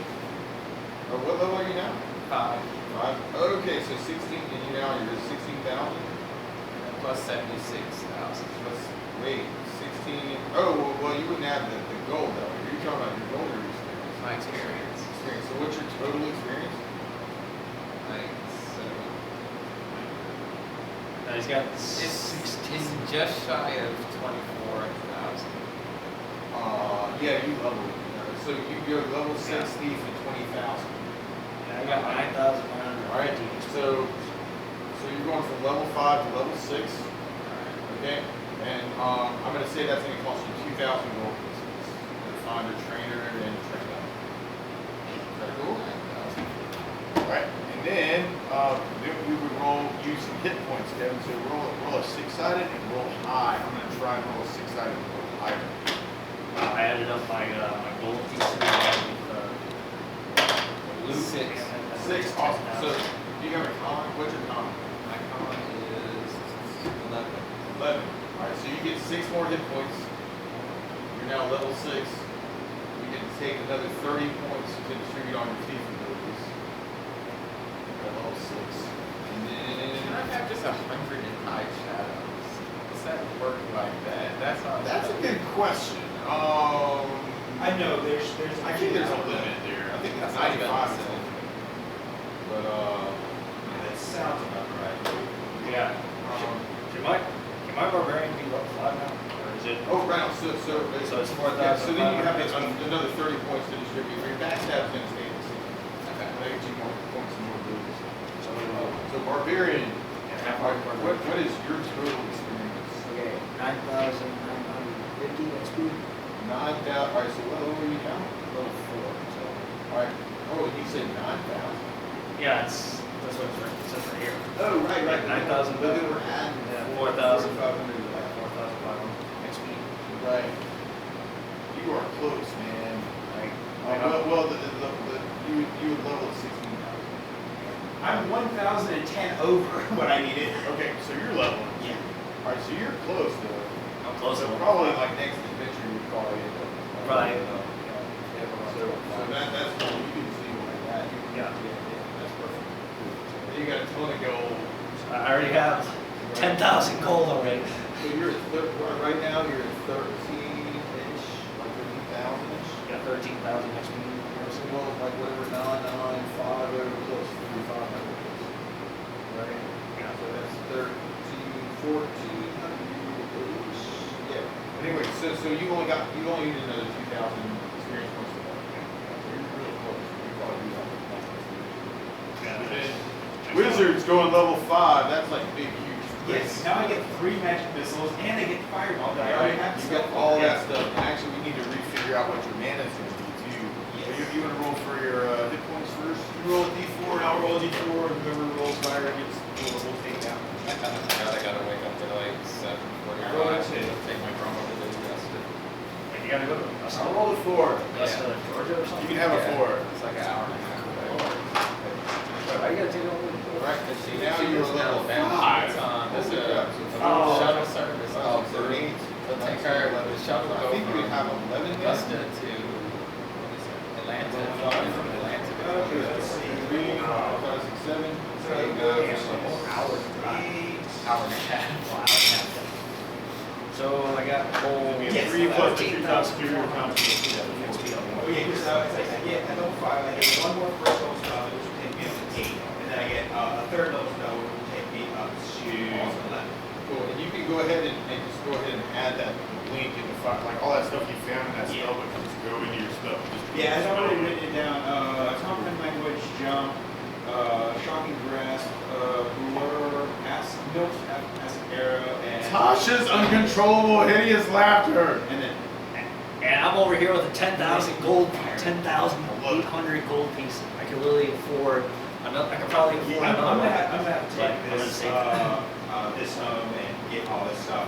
Speaker 1: Or what level are you now?
Speaker 4: 5
Speaker 1: Okay, so 16, and you now you're at 16,000?
Speaker 4: plus 76,000.
Speaker 1: Wait, 16. Oh, well, you wouldn't have the gold though. Are you talking about your gold or your experience?
Speaker 4: My experience.
Speaker 1: Experience. So what's your total experience?
Speaker 4: Like, so
Speaker 5: He's got
Speaker 4: it's just shy of 24,000.
Speaker 1: Yeah, you level. So you go level 6 thief and 20,000.
Speaker 5: I got 9,100.
Speaker 1: Alright, so you're going from level 5 to level 6. Okay? And I'm going to say that's going to cost you 2,000 gold pieces to find a trainer and train up. Is that cool? Alright, and then we would use some hit points, Kevin. So roll a 6-sided and roll high. I'm going to try and roll a 6-sided and roll higher.
Speaker 5: I added up my gold pieces with loot.
Speaker 4: 6.
Speaker 1: 6, awesome. So you have a con. What's your con?
Speaker 4: My con is 11.
Speaker 1: 11. Alright, so you get 6 more hit points. You're now level 6. You can take another 30 points to distribute on your thief abilities. At level 6. And
Speaker 4: Can I
Speaker 1: then
Speaker 4: have just 100 in high shadows? Does that work like that? That's not.
Speaker 1: that's a good question.
Speaker 2: I know there's
Speaker 1: I think there's a limit there. I think it's
Speaker 4: That's
Speaker 1: 95.
Speaker 4: not
Speaker 1: But
Speaker 2: that sounds about right.
Speaker 5: Yeah. Can my barbarian be level 5 now? Or is it?
Speaker 1: oh right, so
Speaker 5: it's 4,000.
Speaker 1: yeah, so then you have another 30 points to distribute. Your backstab's gonna stay the same.
Speaker 4: Okay.
Speaker 1: I get you more points and more boosts.
Speaker 5: So
Speaker 1: So barbarian,
Speaker 5: what?
Speaker 1: what is your total experience?
Speaker 3: Okay, 9,950 XP.
Speaker 1: 9,000. All right, so what level are you now?
Speaker 3: Level 4. So.
Speaker 1: All right. Oh, you said 9,000.
Speaker 5: Yeah, that's what it says right here.
Speaker 1: Oh, right.
Speaker 5: 9,000.
Speaker 1: But then we're adding
Speaker 5: Yeah, 4,000.
Speaker 1: 4,500.
Speaker 5: 4,500 XP.
Speaker 1: Right. You are close, man.
Speaker 5: Like,
Speaker 1: You would level at 16,000.
Speaker 2: I'm 1,010 over what I needed.
Speaker 1: Okay, so you're leveling.
Speaker 2: Yeah.
Speaker 1: All right, so you're close though.
Speaker 5: I'm close
Speaker 1: So
Speaker 5: to
Speaker 1: probably like next adventure you'd probably end up.
Speaker 5: Right.
Speaker 1: So that's cool. You can see like that.
Speaker 5: Yeah.
Speaker 1: That's perfect. Then you got a ton of gold.
Speaker 5: I already have 10,000 gold already.
Speaker 1: So you're at right now you're at 13-ish, like 13,000-ish.
Speaker 5: Got 13,000 XP.
Speaker 1: Well, like whatever 995, whatever close to 3,500. Right?
Speaker 5: Yeah.
Speaker 1: So that's 1,400-ish. Yeah. Anyway, so you only need another 2,000 experience points to go. You're really close. You probably do that. Wizards going level 5. That's like big, huge.
Speaker 2: Yes. Now I get 3 magic missiles and I get fireball that I already have.
Speaker 1: You got all that stuff. And actually, we need to refigure out what your mana is going to be too. So you want to roll for your hit points first? You roll a d4, and I'll roll a d4. And whoever rolls higher gets we'll take down.
Speaker 4: I gotta wake up at like 7:45 to take my drum over to the rest.
Speaker 5: You gotta go to
Speaker 1: I'll roll a 4.
Speaker 5: Georgia or something?
Speaker 1: You can have a 4.
Speaker 4: It's like an hour and a half away.
Speaker 5: Why you gotta take it over?
Speaker 1: Right,
Speaker 4: See,
Speaker 1: now
Speaker 4: she
Speaker 1: you're
Speaker 4: was
Speaker 1: level
Speaker 4: now
Speaker 1: 5.
Speaker 4: It's on this
Speaker 1: Holy crap.
Speaker 5: Oh.
Speaker 4: shuttle service.
Speaker 1: Oh,
Speaker 4: So
Speaker 1: 8.
Speaker 4: they'll take her with the shuttle
Speaker 1: I think you would have 11
Speaker 4: Augusta
Speaker 1: then.
Speaker 4: to what is it? Atlanta. Flying from Atlanta to
Speaker 1: Okay, let's see. 3, 5, 6, 7.
Speaker 2: So,
Speaker 1: 8, 9,
Speaker 2: yeah,
Speaker 1: 10,
Speaker 2: so
Speaker 1: 11.
Speaker 2: hour drive.
Speaker 4: hour and a half.
Speaker 5: So I got whole
Speaker 2: Yes,
Speaker 1: 3 plus the 2,000
Speaker 5: 14,000
Speaker 1: superior constitution.
Speaker 2: Oh yeah, because I get at level 5, I get 1 more first level spell, which will take me up to 8, and then I get a third level spell, which will take me up to 11.
Speaker 1: Cool. And you can go ahead and just go ahead and add that link in the file, like all that stuff you found in that spell book can just go into your spell.
Speaker 2: Yeah, I've already written it down. Common language, jump, shocking grasp, lure, milk, acid arrow, and
Speaker 1: Tasha's uncontrollable, hideous laughter.
Speaker 2: and then
Speaker 5: And I'm over here with a 10,000 gold, 10,800 gold piece. I could really afford another. I could probably afford
Speaker 2: I'm
Speaker 5: another.
Speaker 2: gonna have to take
Speaker 5: But I'm
Speaker 2: this this home and get all this stuff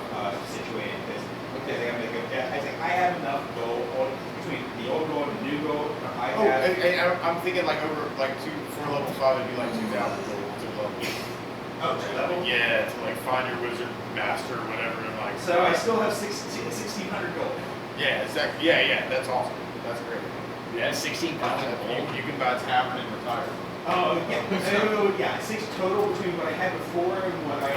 Speaker 2: situated because I'm gonna go. I think I have enough gold between the old gold and the new gold. I
Speaker 1: Oh,
Speaker 2: have.
Speaker 1: and I'm thinking like over like for level 5 it'd be like 2,000 gold to level.
Speaker 2: Oh, to level?
Speaker 1: Yeah, to like find your wizard master or whatever and like.
Speaker 2: So I still have 1,600 gold.
Speaker 1: Yeah, exactly. Yeah, that's awesome. That's great.
Speaker 5: Yeah, 16,000 gold.
Speaker 1: You can buy a tavern and retire.
Speaker 2: Oh yeah, 6 total between what I had before and what I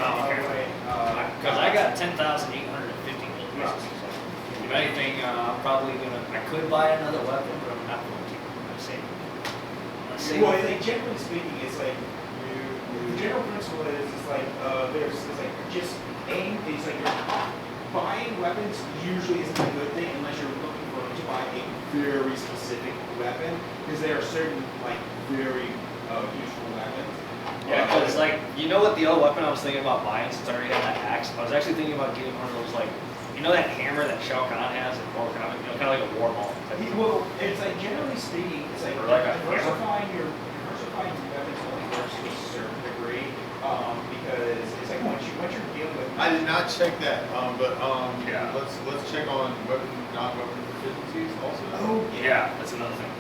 Speaker 5: Because I got 10,850 gold pieces. If anything, I'm probably gonna. I could buy another weapon, but I'm not going to. I'm saving.
Speaker 2: Well, like generally speaking, it's like the general principle is it's like there's it's like just aim. It's like you're buying weapons usually isn't a good thing unless you're looking for to buy a very specific weapon because there are certain like very useful weapons.
Speaker 5: Yeah, because like you know what the other weapon I was thinking about buying since I already had that axe. I was actually thinking about getting one of those like that hammer that Shao Kahn has in Mortal Kombat, kind of like a war ball.
Speaker 2: Well, it's like generally speaking, it's like
Speaker 5: Or like a
Speaker 2: diversifying your weapons only works to a certain degree because it's like once you're dealing with.
Speaker 1: I did not check that, but
Speaker 5: Yeah.
Speaker 1: let's check on non-weapon proficiencies also.
Speaker 2: Oh
Speaker 5: Yeah, that's another thing.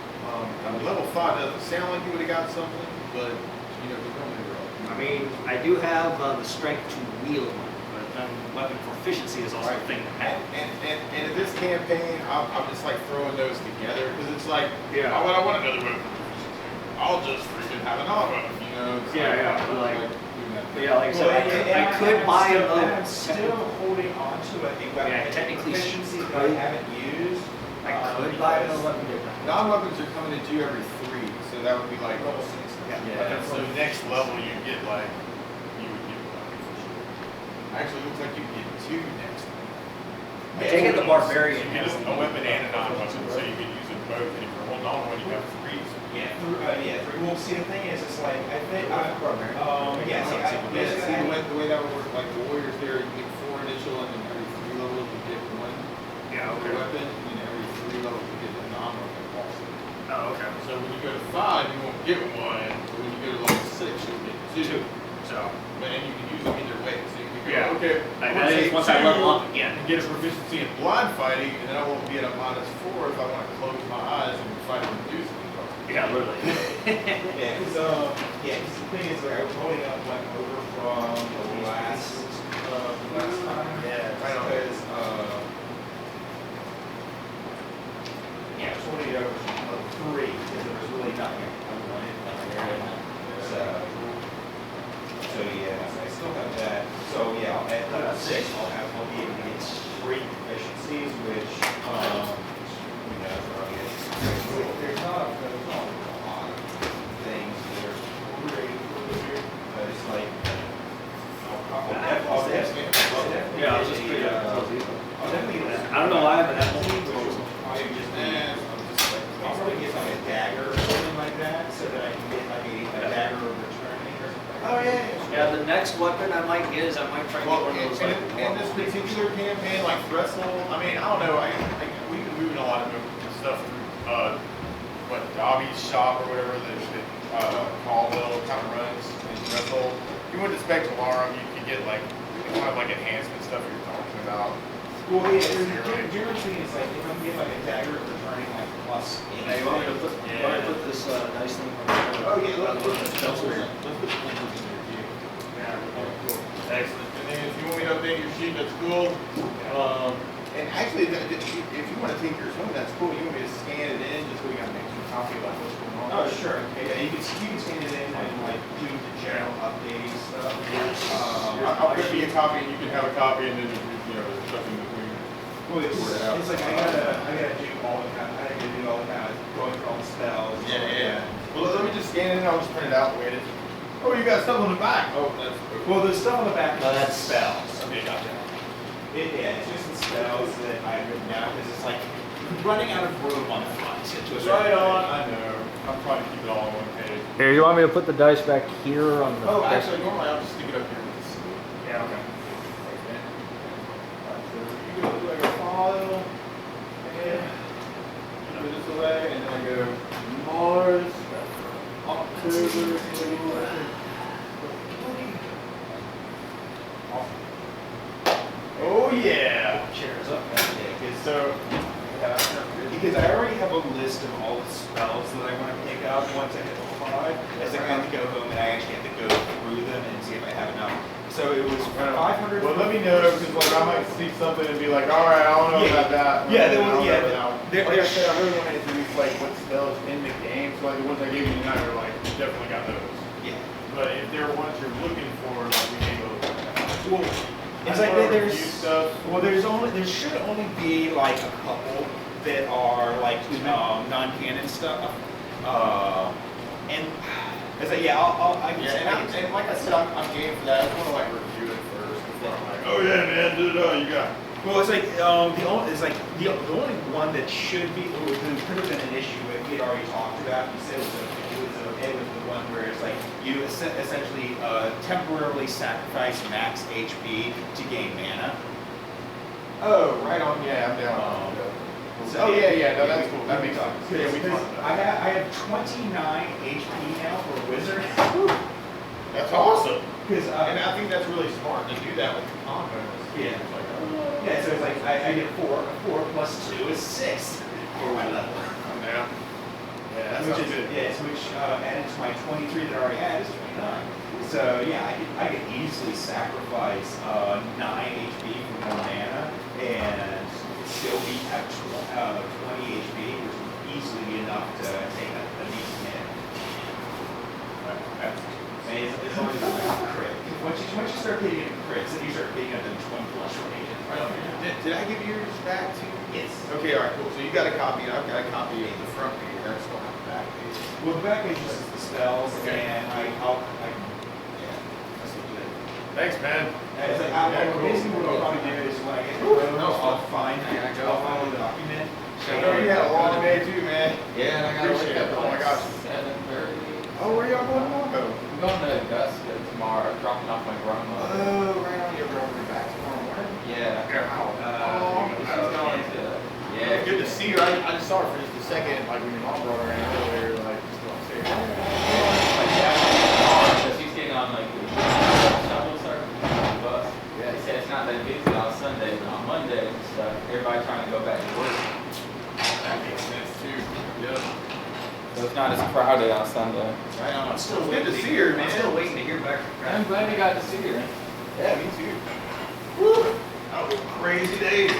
Speaker 1: Level 5 doesn't sound like you would have got something, but you know, we don't really.
Speaker 5: I mean, I do have the strength to wield one, but then weapon proficiency is also a thing to have.
Speaker 1: And in this campaign, I'm just like throwing those together because it's like,
Speaker 5: Yeah.
Speaker 1: oh, well, I want another weapon. I'll just freaking have another weapon, you know? It's
Speaker 5: Like, I
Speaker 2: Well,
Speaker 5: said, I could buy another.
Speaker 2: I'm still holding on to a weapon
Speaker 5: Yeah, technically
Speaker 2: efficiency that I haven't used.
Speaker 5: I could buy another weapon.
Speaker 1: Non-weapons are coming into you every 3, so that would be like
Speaker 2: Level 6.
Speaker 5: Yeah.
Speaker 1: So next level you get like, you would get one for sure. Actually, it looks like you get 2 next time.
Speaker 5: I take it the barbarian
Speaker 1: You get
Speaker 5: has
Speaker 1: a weapon and a non-weapon, so you can use them both, and if you're holding on to one, you have 3. So
Speaker 2: Yeah, well, see, the thing is, it's like, I think, yeah, see,
Speaker 1: the way that would work, like warriors there, you get 4 initial, and then every 3 levels you get 1 weapon, and every 3 levels you get a non-weapon also.
Speaker 5: Oh, okay.
Speaker 1: So when you go to 5, you won't get 1, but when you go to level 6, you'll get 2.
Speaker 5: So,
Speaker 1: But and you can use them either way. So you can go,
Speaker 5: Yeah.
Speaker 1: okay,
Speaker 5: like,
Speaker 1: I'm
Speaker 5: that
Speaker 1: gonna
Speaker 5: is
Speaker 1: take
Speaker 5: once I
Speaker 1: 2
Speaker 5: level up again.
Speaker 1: and get a proficiency in blind fighting, and then I won't be at a -4 if I want to close my eyes and fight and do something.
Speaker 5: Yeah, literally.
Speaker 2: yeah, because the thing is, like, I was holding up went over from the last time.
Speaker 1: Yeah, right on.
Speaker 2: Because, yeah, I was holding it over from level 3, because there was really nothing I wanted there. So yeah, so I still have that. So yeah, at level 6, I'll be able to get 3 proficiencies, which, you know, there's not a lot of things that are great here, but it's like, I'll definitely,
Speaker 5: Yeah, I was just
Speaker 2: I'll
Speaker 5: figuring
Speaker 2: definitely get that.
Speaker 5: I don't know why, but that whole
Speaker 2: I'll probably get like a dagger or something like that, so that I can get like a dagger of returning or something.
Speaker 1: Oh yeah.
Speaker 5: Yeah, the next weapon I might get is I might try to get
Speaker 1: Well,
Speaker 5: one of those like
Speaker 1: in this particular campaign, like Threshold, I mean, I don't know. We've been moving a lot of stuff through what Dobby's shop or whatever that Caldwell kind of runs in Threshold. If you went to Spectalarum, you could get like kind of like enhancement stuff you're talking about.
Speaker 2: Well, yeah, generally it's like, if I'm getting like a dagger of returning like plus 8.
Speaker 5: Hey, you want me to put this nice thing on the
Speaker 2: Oh yeah, let's put
Speaker 1: Let's put the pointers in there too.
Speaker 5: cool.
Speaker 1: Excellent. And then if you want me to update your sheet, that's cool. And actually, if you want to take your swim, that's cool. You want me to scan it in just so we got an extra copy of like what's going on?
Speaker 2: Oh, sure. Yeah, you can scan it in and like do the general updating stuff.
Speaker 1: I'll give you a copy and you can have a copy and then, you know, there's stuff in between.
Speaker 2: Well, it's like I gotta do all the kind of going through all the spells.
Speaker 1: Yeah. Well, let me just scan it and I'll just print it out and wait it. Oh, you got stuff on the back. Oh, that's
Speaker 2: Well, there's stuff on the back.
Speaker 5: No, that's
Speaker 2: spells.
Speaker 1: okay. Gotcha.
Speaker 2: It's just the spells that I've written down because it's like running out of room on the front. To a certain
Speaker 1: Right on.
Speaker 2: degree.
Speaker 1: I know. I'm trying to keep it all on one page.
Speaker 3: Here, you want me to put the dice back here on the
Speaker 1: Oh, actually, normally I'll just stick it up here with this.
Speaker 5: Yeah, okay.
Speaker 1: So you go to your file, and you put this away, and then I go Marz, October, oh yeah!
Speaker 5: Cheers up.
Speaker 1: So,
Speaker 2: Because I already have a list of all the spells that I want to pick up once I hit level 5. As I kind of go home and I actually have to go through them and see if I have enough. So it was 500.
Speaker 1: well, let me know, because like I might see something and be like, all right, I don't know about that.
Speaker 2: Yeah,
Speaker 1: I don't know
Speaker 2: yeah,
Speaker 1: about that. Like I said, I really want to introduce like what spells in the game. So like the ones I gave you tonight are like, you definitely got those.
Speaker 2: Yeah.
Speaker 1: But if there are ones you're looking for, like we may go.
Speaker 2: Well, it's like there's
Speaker 1: stuff.
Speaker 2: well, there should only be like a couple that are like non-canon stuff. And it's like I can say
Speaker 1: And like I said, I'm game for that. I just want to like review it first before I'm like, oh yeah, man, you got.
Speaker 2: Well, it's like the only one that should be who could have been an issue with we had already talked about. You said it was okay with the one where it's like you essentially temporarily sacrifice max HP to gain mana.
Speaker 1: Oh, right on. Yeah, I'm down.
Speaker 2: So,
Speaker 1: yeah. No, that's cool. That makes sense. Yeah, we talked about that.
Speaker 2: I have 29 HP now for a wizard.
Speaker 1: That's awesome.
Speaker 2: Because
Speaker 1: And I think that's really smart to do that with the combos.
Speaker 2: Yeah.
Speaker 1: It's like, oh,
Speaker 2: yeah, so it's like I get 4 plus 2 is 6 for my level.
Speaker 1: yeah. Yeah, that's sounds good.
Speaker 2: which added to my 23 that I already had is 29. So yeah, I could easily sacrifice 9 HP for more mana and still be at 20 HP, which would easily be enough to take a decent hit. And it's only like crit. Once you start hitting it crits, then you start hitting it in 20 plus range.
Speaker 1: Right on. Did I give yours back too?
Speaker 2: Yes.
Speaker 1: Okay, all right, cool. So you got a copy, and I've got a copy of the front page. I just don't have the back page.
Speaker 2: Well, the back page is the spells,
Speaker 1: Okay.
Speaker 2: and that's what good.
Speaker 1: Thanks, man.
Speaker 2: It's like, basically what I'll probably do is when I get the road, I'll find the document.
Speaker 1: I know you had a long day too, man.
Speaker 4: Yeah, and I gotta wake
Speaker 1: Appreciate it.
Speaker 4: up
Speaker 1: Oh my
Speaker 4: at
Speaker 1: gosh.
Speaker 4: 7:30.
Speaker 1: Oh, where y'all going tomorrow?
Speaker 4: I'm going to Augusta tomorrow, dropping off my grandma.
Speaker 1: Oh, right on. You're going back tomorrow morning?
Speaker 4: Yeah.
Speaker 1: She's going.
Speaker 4: Yeah.
Speaker 1: It's good to see her. I just saw her for just a second, like when your mom brought her in earlier, like just upstairs.
Speaker 4: So she's getting on like the shuttle service, the bus.
Speaker 1: Yeah.
Speaker 4: They said it's not that busy on Sunday, but on Monday, everybody trying to go back to work.
Speaker 1: That makes sense too. Yep.
Speaker 4: So it's not as crowded on Sunday.
Speaker 1: Right on. It's good to see her, man.
Speaker 3: I'm still waiting to hear back from
Speaker 4: I'm
Speaker 3: Brad.
Speaker 4: glad you got to see her.
Speaker 1: Yeah, me too. Woo! That was a crazy day, dude.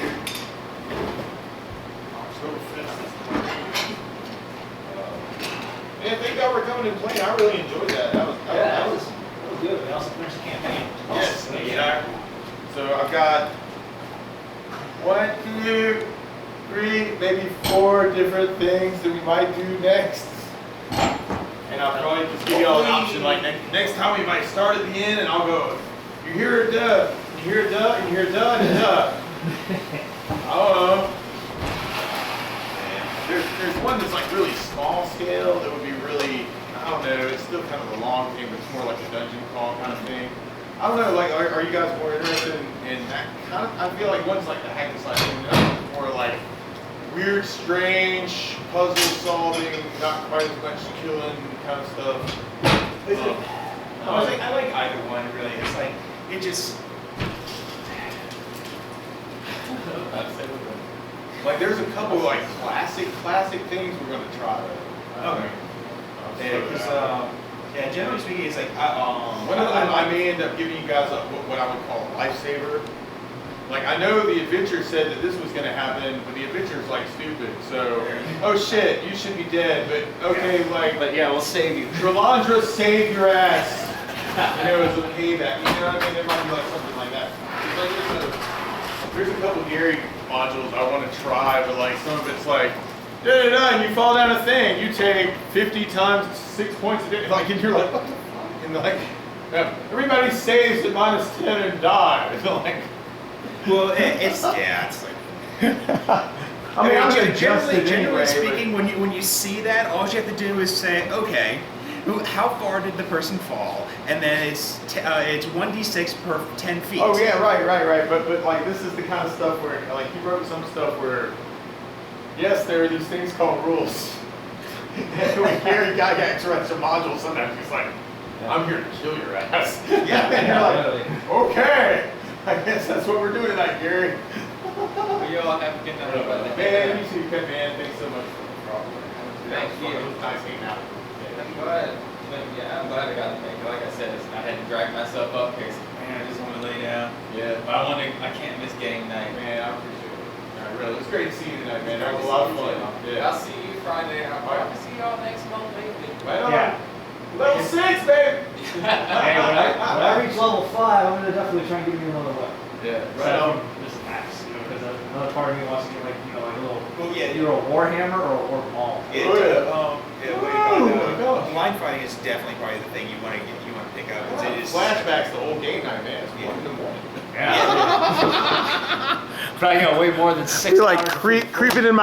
Speaker 1: October 5th. Man, thank God we're coming and playing. I really enjoyed that. That was
Speaker 3: Good. We also finished the campaign.
Speaker 1: yes, exactly. So I've got 1, 2, 3, maybe 4 different things that we might do next. And I'll probably just give you all an option. Like next time we might start at the end, and I'll go. You hear a duh, you hear a duh, and you hear a duh and a duh. I don't know. There's one that's like really small scale that would be really, I don't know, it's still kind of a long thing, but it's more like a dungeon crawl kind of thing. I don't know, like, are you guys more interested in that kind of, I feel like one's like the hack and slash thing, the other one's more like weird, strange, puzzle solving, not quite as much killing kind of stuff.
Speaker 2: I like either one, really. It's like, it just...
Speaker 1: Like there's a couple like classic things we're gonna try.
Speaker 2: Okay. Yeah, because, yeah, generally speaking, it's like,
Speaker 1: One of them I may end up giving you guys what I would call a lifesaver. Like I know the adventure said that this was gonna happen, but the adventure's like stupid. So, oh shit, you should be dead. But okay, like,
Speaker 3: But yeah, we'll save you.
Speaker 1: Tralandra saved your ass. And it was a payback. You know what I mean? There might be like something like that. There's a couple Gary modules I want to try, but like some of it's like, and you fall down a thing, you take 50 times 6 points a day. Like, and you're like, what the fuck? And like, everybody saves at -10 and dies. Like,
Speaker 2: well, it's like...
Speaker 1: I mean,
Speaker 2: generally speaking, when you see that, all you have to do is say, okay, how far did the person fall? And then it's 1d6 per 10 feet.
Speaker 1: Oh yeah, right. But like this is the kind of stuff where like he wrote some stuff where yes, there are these things called rules. And when Gary got extra modules, sometimes he's like, I'm here to kill your ass. Yeah, and you're like, okay, I guess that's what we're doing tonight, Gary.
Speaker 4: You all have a good night.
Speaker 1: Man, you too, man. Thanks so much for the problem.
Speaker 4: Thank you.
Speaker 1: It was nice hanging out.
Speaker 4: I'm glad. Yeah, I'm glad I got to make it. Like I said, I had to drag myself up here. Man, I just want to lay down.
Speaker 1: Yeah.
Speaker 4: But I can't miss game night.
Speaker 1: Man, I appreciate it. Really, it was great to see you tonight, man. That was a lot of fun. Yeah.
Speaker 4: I'll see you Friday. I'll probably see y'all next month, maybe.
Speaker 1: Right on.
Speaker 3: Yeah.
Speaker 1: Level 6, baby.
Speaker 3: Hey, when I reach level 5, I'm gonna definitely try and give you another weapon.
Speaker 1: Yeah.
Speaker 3: Right on. Just max, because another part of me wants to get like, like a little,
Speaker 2: Well, yeah,
Speaker 3: either a warhammer or a maul.
Speaker 2: Line fighting is definitely probably the thing you want to pick up. It is
Speaker 1: Flashbacks to old game night, man. It's 1 in the morning.
Speaker 3: Yeah. Probably way more than 6
Speaker 1: You're like
Speaker 3: hours.
Speaker 1: creeping in my